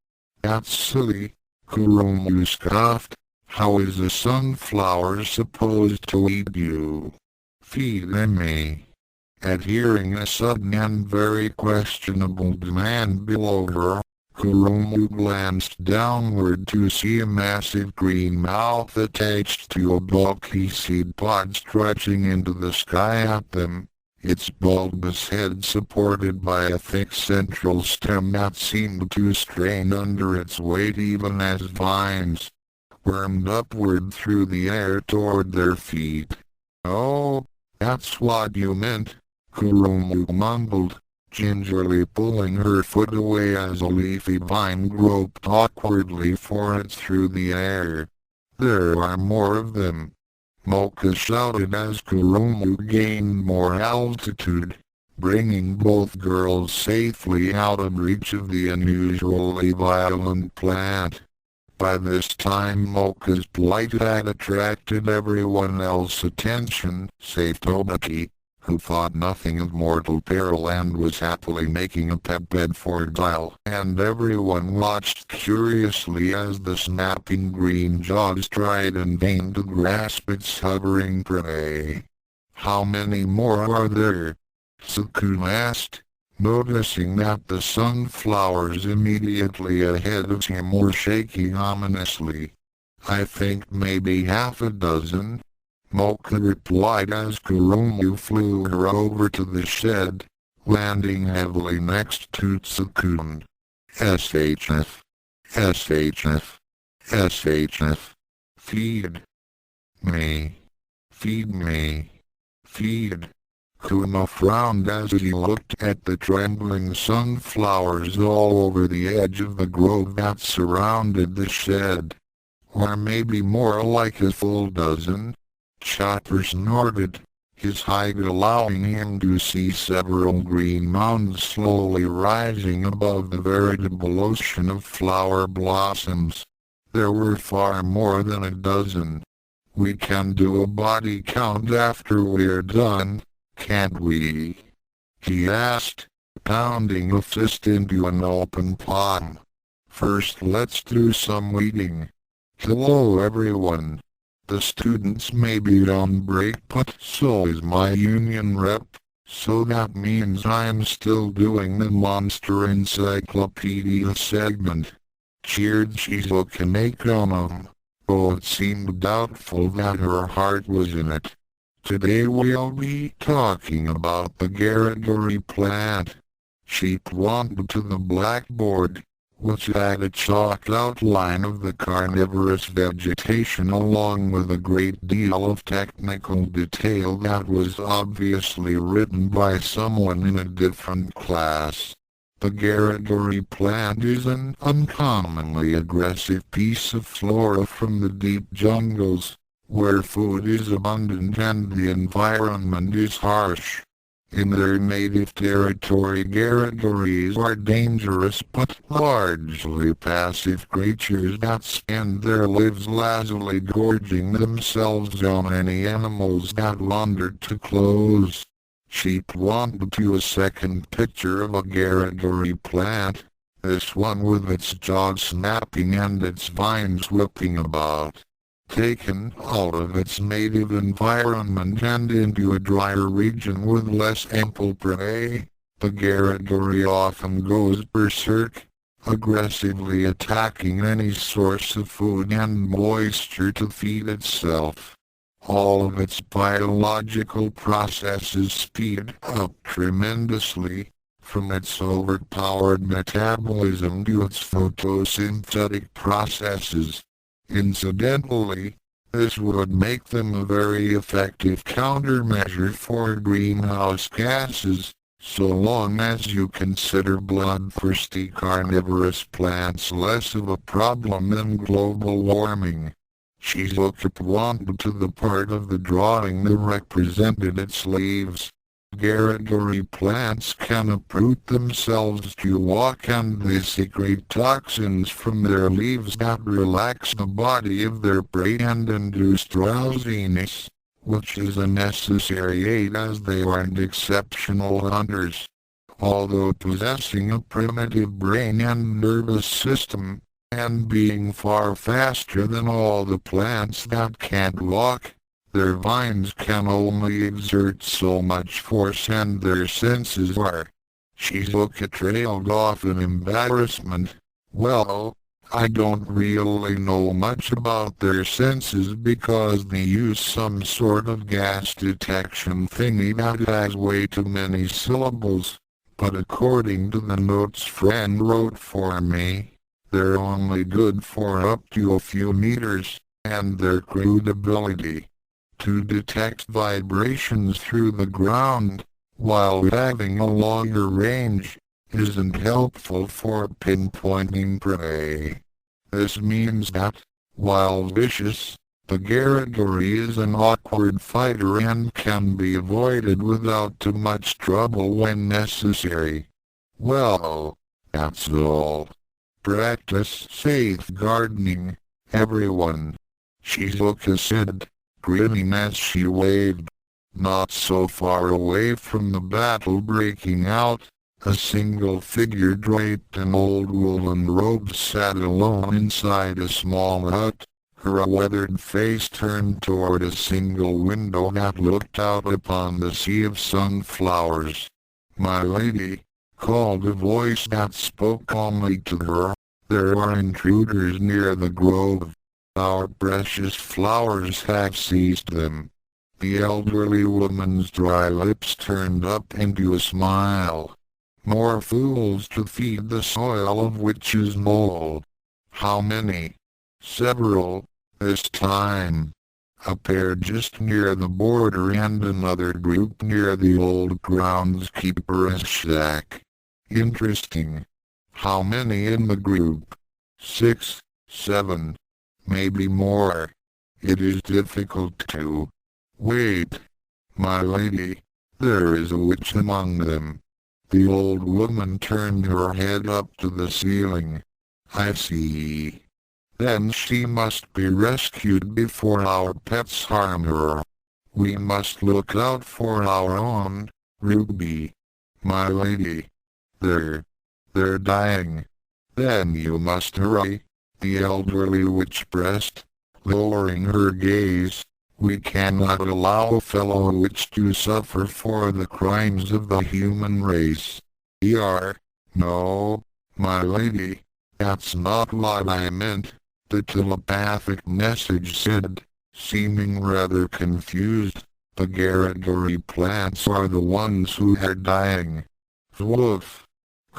"That's silly," Kurumu scoffed. "How is a sunflower supposed to eat you? Feed me." At hearing a sudden and very questionable demand below her, Kurumu glanced downward to see a massive green mouth attached to a bulky seed pod stretching into the sky at them, its bulbous head supported by a thick central stem that seemed to strain under its weight even as vines wormed upward through the air toward their feet. "Oh, that's what you meant," Kurumu mumbled, gingerly pulling her foot away as a leafy vine groped awkwardly for it through the air. "There are more of them," Mocha shouted as Kurumu gained more altitude, bringing both girls safely out of reach of the unusually violent plant. By this time Mocha's plight had attracted everyone else's attention, save Tobaki, who thought nothing of mortal peril and was happily making a pet bed for Dial, and everyone watched curiously as the snapping green jaws tried in vain to grasp its hovering prey. "How many more are there?" Tsukune asked, noticing that the sunflowers immediately ahead of him were shaking ominously. "I think maybe half a dozen," Mocha replied as Kurumu flew her over to the shed, landing heavily next to Tsukune. "SHF. SHF. SHF. Feed me. Feed me. Feed." Kuma frowned as he looked at the trembling sunflowers all over the edge of the grove that surrounded the shed. "Or maybe more like a full dozen," Chopper snorted, his height allowing him to see several green mounds slowly rising above the veritable ocean of flower blossoms. There were far more than a dozen. "We can do a body count after we're done, can't we?" he asked, pounding a fist into an open palm. "First let's do some weeding. Hello everyone. The students may be on break but so is my union rep, so that means I'm still doing the Monster Encyclopedia segment," cheered Shizuka Nakono, though it seemed doubtful that her heart was in it. "Today we'll be talking about the Garaguri plant." She pointed to the blackboard, which had a chalk outline of the carnivorous vegetation along with a great deal of technical detail that was obviously written by someone in a different class. "The Garaguri plant is an uncommonly aggressive piece of flora from the deep jungles, where food is abundant and the environment is harsh. In their native territory, Garaguris are dangerous but largely passive creatures that spend their lives lazily gorging themselves on any animals that wander too close." She pointed to a second picture of a Garaguri plant, this one with its jaws snapping and its vines whipping about. "Taken out of its native environment and into a drier region with less ample prey, the Garaguri often goes berserk, aggressively attacking any source of food and moisture to feed itself. All of its biological processes speed up tremendously, from its overpowered metabolism to its photosynthetic processes. Incidentally, this would make them a very effective countermeasure for greenhouse gases, so long as you consider bloodthirsty carnivorous plants less of a problem than global warming." Shizuka pointed to the part of the drawing that represented its leaves. "Garaguri plants can uproot themselves to walk and they secrete toxins from their leaves that relax the body of their prey and induce drowsiness, which is a necessary aid as they aren't exceptional hunters. Although possessing a primitive brain and nervous system, and being far faster than all the plants that can't walk, their vines can only exert so much force and their senses are. Shizuka trailed off in embarrassment. Well, I don't really know much about their senses because they use some sort of gas detection thingy that has way too many syllables. But according to the notes friend wrote for me, they're only good for up to a few meters, and their crude ability to detect vibrations through the ground, while having a longer range, isn't helpful for pinpointing prey. This means that, while vicious, the Garagori is an awkward fighter and can be avoided without too much trouble when necessary. Well, that's all. Practice safe gardening, everyone, Shizuka said, grinning as she waved. Not so far away from the battle breaking out, a single figure draped in old woolen robes sat alone inside a small hut, her weathered face turned toward a single window that looked out upon the sea of sunflowers. "My lady," called a voice that spoke only to her, "there are intruders near the grove. Our precious flowers have seized them." The elderly woman's dry lips turned up into a smile. "More fools to feed the soil of which is mold." "How many?" "Several, this time. A pair just near the border and another group near the old groundskeeper's shack." "Interesting. How many in the group?" "6, 7, maybe more. It is difficult to—" "Wait, my lady, there is a witch among them." The old woman turned her head up to the ceiling. "I see. Then she must be rescued before our pets harm her. We must look out for our own, Ruby. My lady. They're dying." "Then you must hurry," the elderly witch pressed, lowering her gaze. "We cannot allow a fellow witch to suffer for the crimes of the human race." "No, my lady, that's not what I meant," the telepathic message said, seeming rather confused. "The Garagori plants are the ones who are dying." Woof.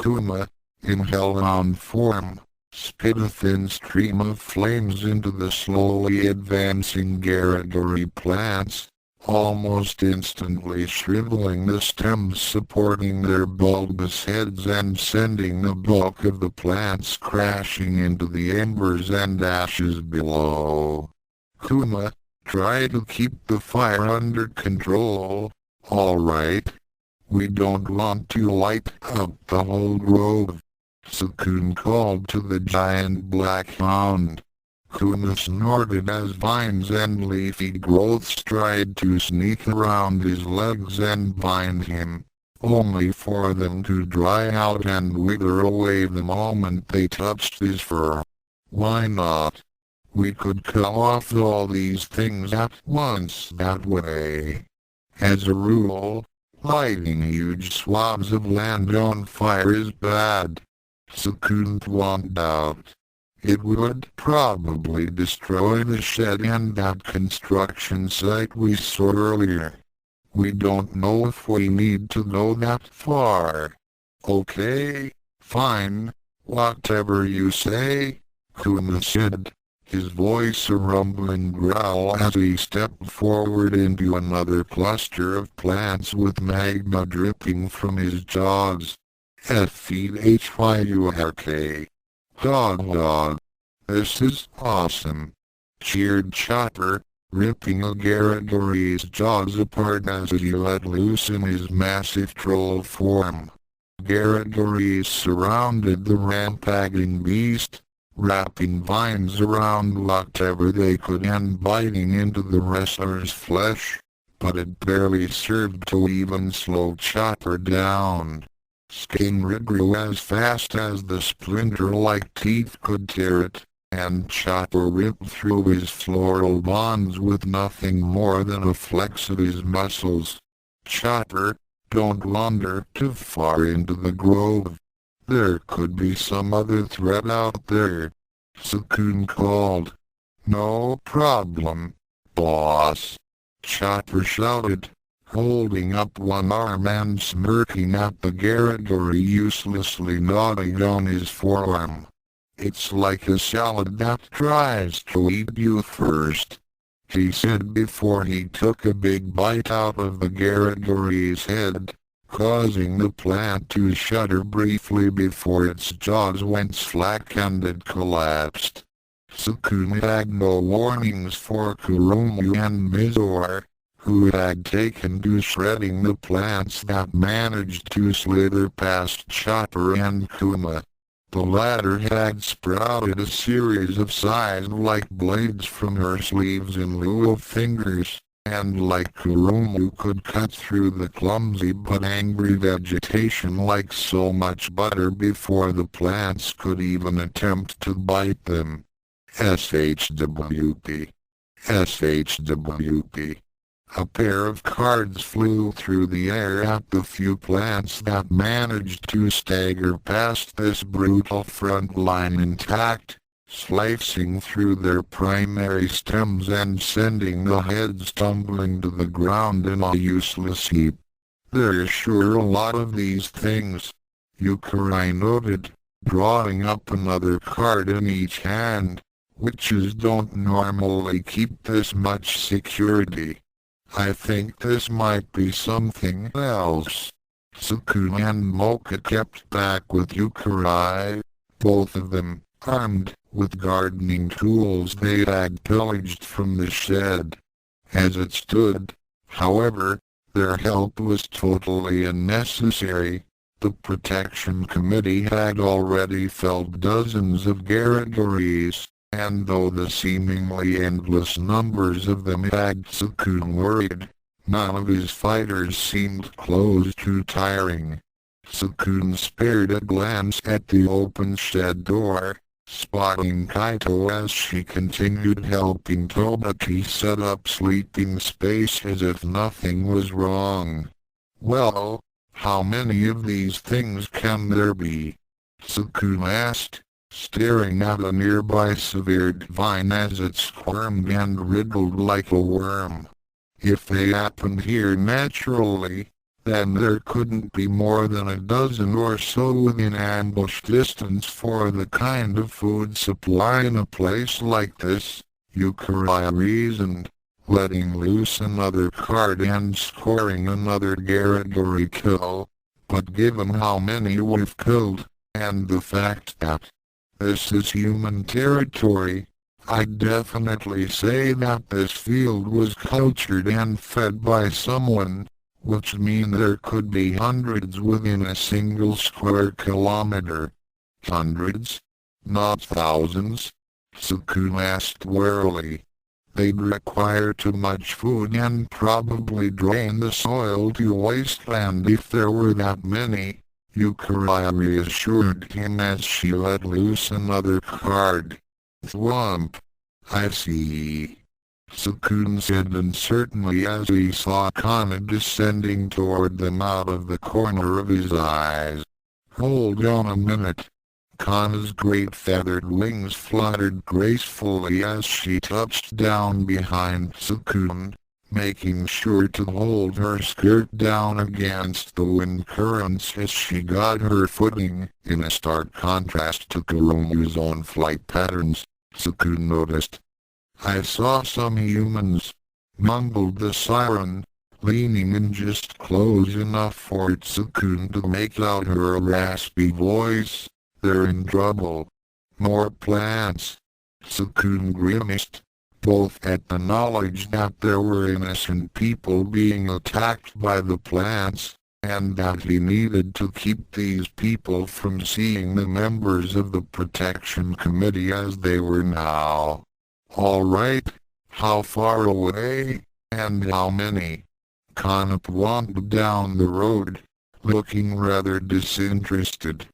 Kuma, in hellbound form, spit a thin stream of flames into the slowly advancing Garagori plants, almost instantly shriveling the stems supporting their bulbous heads and sending the bulk of the plants crashing into the embers and ashes below. "Kuma, try to keep the fire under control, all right? We don't want to light up the whole grove," Tsukune called to the giant black hound. Kuma snorted as vines and leafy growths tried to sneak around his legs and bind him, only for them to dry out and wither away the moment they touched his fur. "Why not? We could cut off all these things at once that way." As a rule, lighting huge swaths of land on fire is bad, Tsukune pointed out. "It would probably destroy the shed and that construction site we saw earlier. We don't know if we need to go that far." "Okay, fine, whatever you say," Kuma said, his voice a rumbling growl as he stepped forward into another cluster of plants with magma dripping from his jaws. "Feedhyuk. Dog. This is awesome," cheered Chopper, ripping a Garagori's jaws apart as he let loose in his massive troll form. Garagoris surrounded the rampaging beast, wrapping vines around whatever they could and biting into the wrestler's flesh, but it barely served to even slow Chopper down. Tsukune grew as fast as the splinter-like teeth could tear it, and Chopper ripped through his floral bonds with nothing more than a flex of his muscles. Chopper, don't wander too far into the grove. There could be some other threat out there. Tsukune called. No problem, boss. Chopper shouted, holding up one arm and smirking at the Garagori uselessly nodding on his forearm. It's like a salad that tries to eat you first, he said before he took a big bite out of the Garagori's head, causing the plant to shudder briefly before its jaws went slack and it collapsed. Tsukune had no warnings for Kuromu and Mizore, who had taken to shredding the plants that managed to slither past Chopper and Kuma. The latter had sprouted a series of scythe-like blades from her sleeves in lieu of fingers, and like Kuromu could cut through the clumsy but angry vegetation like so much butter before the plants could even attempt to bite them. SHWP. SHWP. A pair of cards flew through the air at the few plants that managed to stagger past this brutal front line intact, slicing through their primary stems and sending the heads tumbling to the ground in a useless heap. There's sure a lot of these things, Youkai noted, drawing up another card in each hand. Witches don't normally keep this much security. I think this might be something else. Tsukune and Mocha kept back with Youkai, both of them armed with gardening tools they had pillaged from the shed. As it stood, however, their help was totally unnecessary. The Protection Committee had already felled dozens of Garagoris, and though the seemingly endless numbers of them had Tsukune worried, none of his fighters seemed close to tiring. Tsukune spared a glance at the open shed door, spotting Kaito as she continued helping Tobaki set up sleeping space as if nothing was wrong. Well, how many of these things can there be? Tsukune asked, staring at a nearby severed vine as it squirmed and wriggled like a worm. If they happened here naturally, then there couldn't be more than a dozen or so within ambush distance for the kind of food supply in a place like this, Youkai reasoned, letting loose another card and scoring another Garagori kill. But given how many we've killed, and the fact that this is human territory, I'd definitely say that this field was cultured and fed by someone, which means there could be hundreds within a single square kilometer. Hundreds? Not thousands? Tsukune asked warily. They'd require too much food and probably drain the soil to wasteland if there were that many. Youkai reassured him as she let loose another card. Thwomp. I see. Tsukune said uncertainly as he saw Kana descending toward them out of the corner of his eyes. Hold on a minute. Kana's great feathered wings fluttered gracefully as she touched down behind Tsukune, making sure to hold her skirt down against the wind currents as she got her footing. In a stark contrast to Kuromu's own flight patterns, Tsukune noticed. I saw some humans, mumbled the siren, leaning in just close enough for Tsukune to make out her raspy voice. They're in trouble. More plants. Tsukune grimaced, both at the knowledge that there were innocent people being attacked by the plants, and that he needed to keep these people from seeing the members of the Protection Committee as they were now. All right, how far away, and how many? Kana wandered down the road, looking rather disinterested.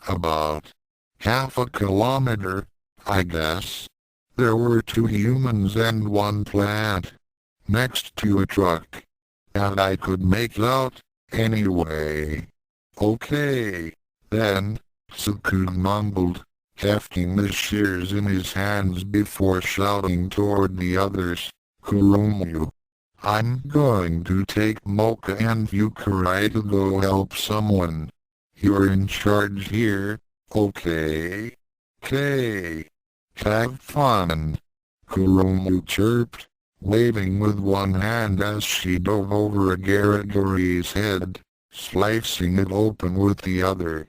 About half a kilometer, I guess. There were 2 humans and 1 plant, next to a truck, and I could make out, anyway. Okay, then, Tsukune mumbled, hefting the shears in his hands before shouting toward the others, Kurumu. I'm going to take Mocha and Youkai to go help someone. You're in charge here, okay? Okay. Have fun. Kurumu chirped, waving with one hand as she dove over Garagori's head, slicing it open with the other.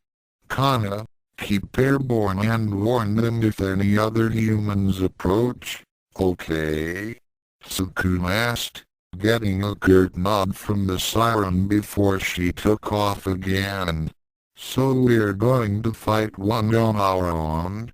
Kana, keep airborne and warn them if any other humans approach, okay? Tsukune asked, getting a curt nod from the siren before she took off again. So we're going to fight one on our own?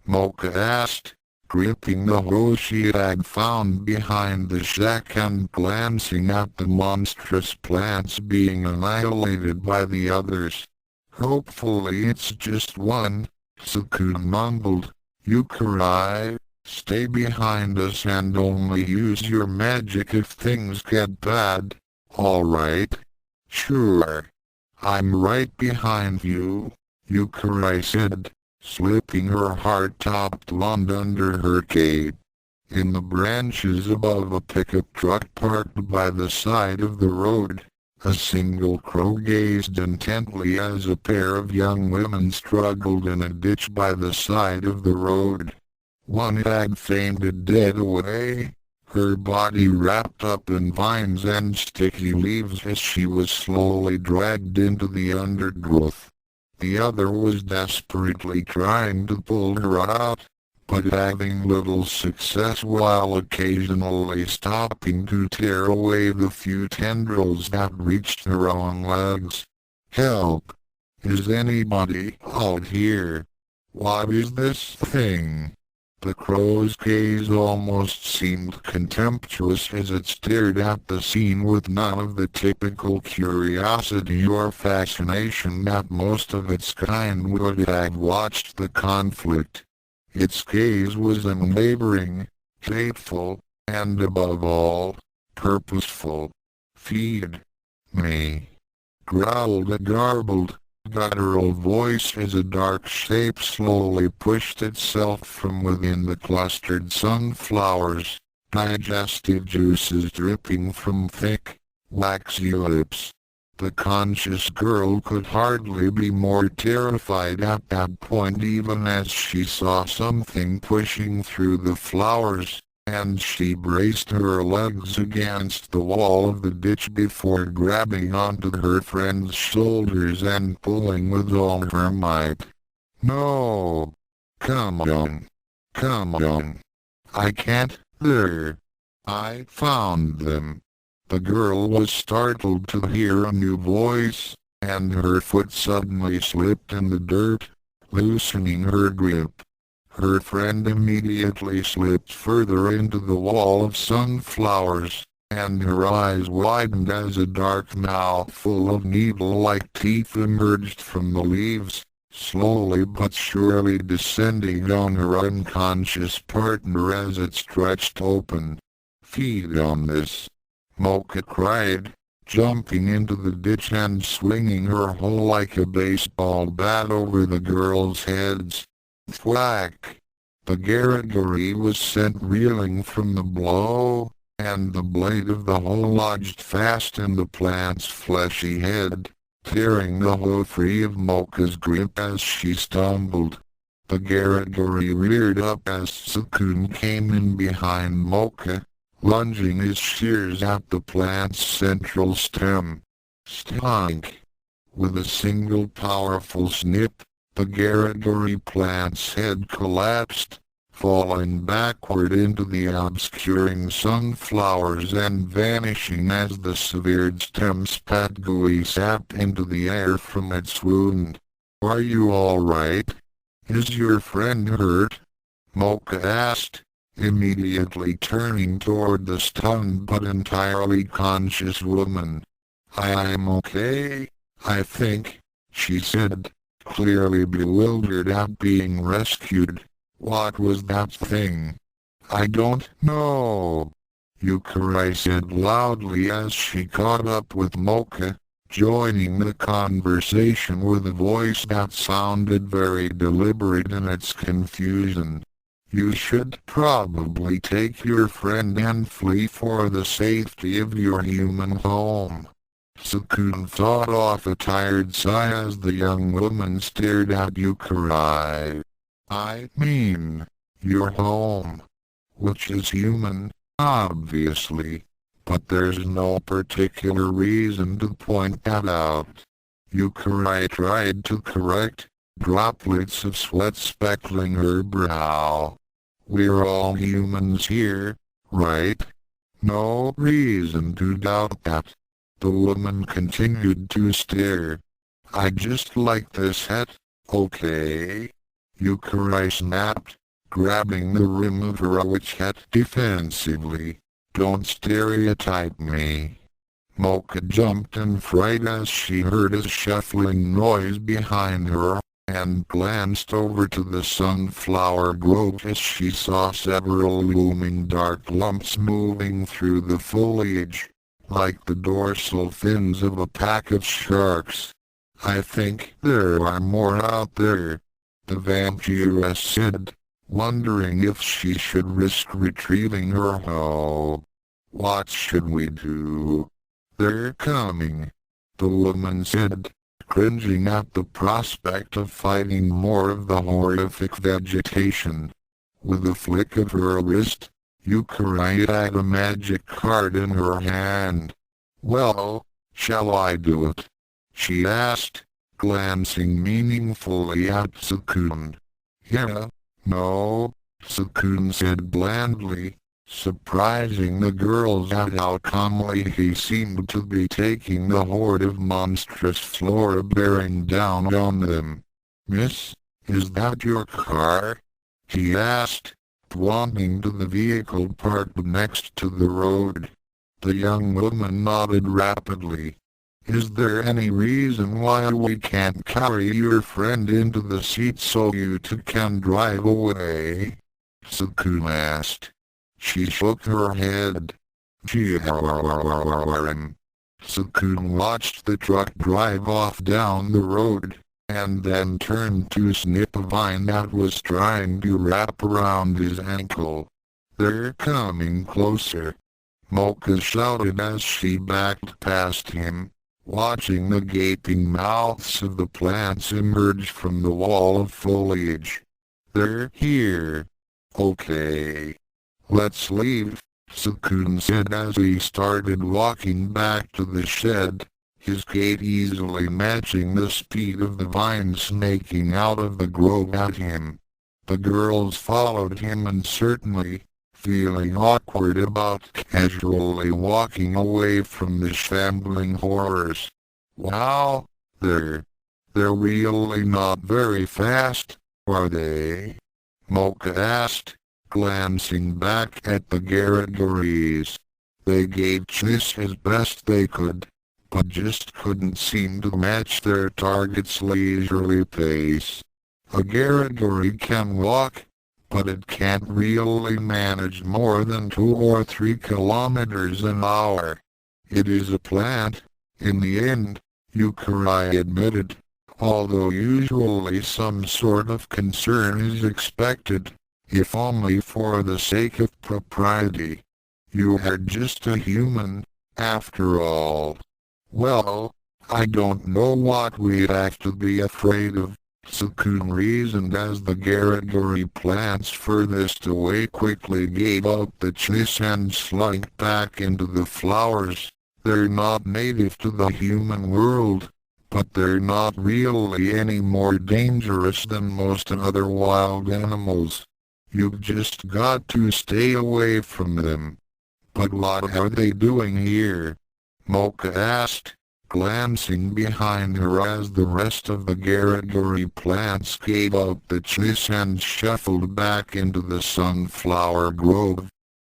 Mocha asked, gripping the hose she had found behind the shack and glancing at the monstrous plants being annihilated by the others. Hopefully it's just one, Tsukune mumbled. Youkai, stay behind us and only use your magic if things get bad, alright? Sure. I'm right behind you, Youkai said, slipping her hard-topped wand under her cape. In the branches above a pickup truck parked by the side of the road, a single crow gazed intently as a pair of young women struggled in a ditch by the side of the road. One had fainted dead away, her body wrapped up in vines and sticky leaves as she was slowly dragged into the undergrowth. The other was desperately trying to pull her out, but having little success while occasionally stopping to tear away the few tendrils that reached her own legs. Help! Is anybody out here? What is this thing? The crow's gaze almost seemed contemptuous as it stared at the scene with none of the typical curiosity or fascination that most of its kind would have watched the conflict. Its gaze was unwavering, hateful, and above all, purposeful. Feed me, growled a garbled, guttural voice as a dark shape slowly pushed itself from within the clustered sunflowers, digestive juices dripping from thick, waxy lips. The conscious girl could hardly be more terrified at that point even as she saw something pushing through the flowers, and she braced her legs against the wall of the ditch before grabbing onto her friend's shoulders and pulling with all her might. No! Come on! Come on! I can't, there! I found them! The girl was startled to hear a new voice, and her foot suddenly slipped in the dirt, loosening her grip. Her friend immediately slipped further into the wall of sunflowers, and her eyes widened as a dark mouth full of needle-like teeth emerged from the leaves, slowly but surely descending on her unconscious partner as it stretched open. Feed on this! Mocha cried, jumping into the ditch and swinging her hoe like a baseball bat over the girls' heads. Thwack! The Garagori was sent reeling from the blow, and the blade of the hoe lodged fast in the plant's fleshy head, tearing the hoe free of Mocha's grip as she stumbled. The Garagori reared up as Tsukune came in behind Mocha, lunging his shears at the plant's central stem. Stunk! With a single powerful snip, the Garagori plant's head collapsed, falling backward into the obscuring sunflowers and vanishing as the severed stem spat gooey sap into the air from its wound. Are you all right? Is your friend hurt? Mocha asked, immediately turning toward the stunned but entirely conscious woman. I'm okay, I think, she said, clearly bewildered at being rescued. What was that thing? I don't know. Youkai said loudly as she caught up with Mocha, joining the conversation with a voice that sounded very deliberate in its confusion. You should probably take your friend and flee for the safety of your human home. Tsukune thought off a tired sigh as the young woman stared at Youkai. I mean, your home. Which is human, obviously. But there's no particular reason to point that out. Youkai tried to correct, droplets of sweat speckling her brow. We're all humans here, right? No reason to doubt that. The woman continued to stare. I just like this hat, okay? Youkai snapped, grabbing the rim of her witch hat defensively. Don't stereotype me. Mocha jumped in fright as she heard a shuffling noise behind her, and glanced over to the sunflower grove as she saw several looming dark lumps moving through the foliage, like the dorsal fins of a pack of sharks. I think there are more out there, the vampiress said, wondering if she should risk retrieving her hoe. What should we do? They're coming, the woman said, cringing at the prospect of fighting more of the horrific vegetation. With a flick of her wrist, Youkai had a magic card in her hand. Well, shall I do it? She asked, glancing meaningfully at Tsukune. Yeah, no, Tsukune said blandly, surprising the girls at how calmly he seemed to be taking the horde of monstrous flora bearing down on them. Miss, is that your car? He asked, pointing to the vehicle parked next to the road. The young woman nodded rapidly. Is there any reason why we can't carry your friend into the seat so you two can drive away? Tsukune asked. She shook her head. Tsukune watched the truck drive off down the road, and then turned to snip a vine that was trying to wrap around his ankle. They're coming closer, Mocha shouted as she backed past him, watching the gaping mouths of the plants emerge from the wall of foliage. They're here. Okay. Let's leave, Tsukune said as he started walking back to the shed, his gait easily matching the speed of the vine snaking out of the grove at him. The girls followed him uncertainly, feeling awkward about casually walking away from the shambling horrors. Wow, they're really not very fast, are they? Mocha asked, glancing back at the Garagaries. They gave chase as best they could, but just couldn't seem to match their target's leisurely pace. A Garagari can walk, but it can't really manage more than 2 or 3 kilometers an hour. It is a plant, in the end, Youkai admitted, although usually some sort of concern is expected, if only for the sake of propriety. You are just a human, after all. Well, I don't know what we have to be afraid of, Tsukune reasoned as the Garagari plants furthest away quickly gave up the chase and slunk back into the flowers. They're not native to the human world, but they're not really any more dangerous than most other wild animals. You've just got to stay away from them. But what are they doing here? Mocha asked, glancing behind her as the rest of the Garagari plants gave up the chase and shuffled back into the sunflower grove.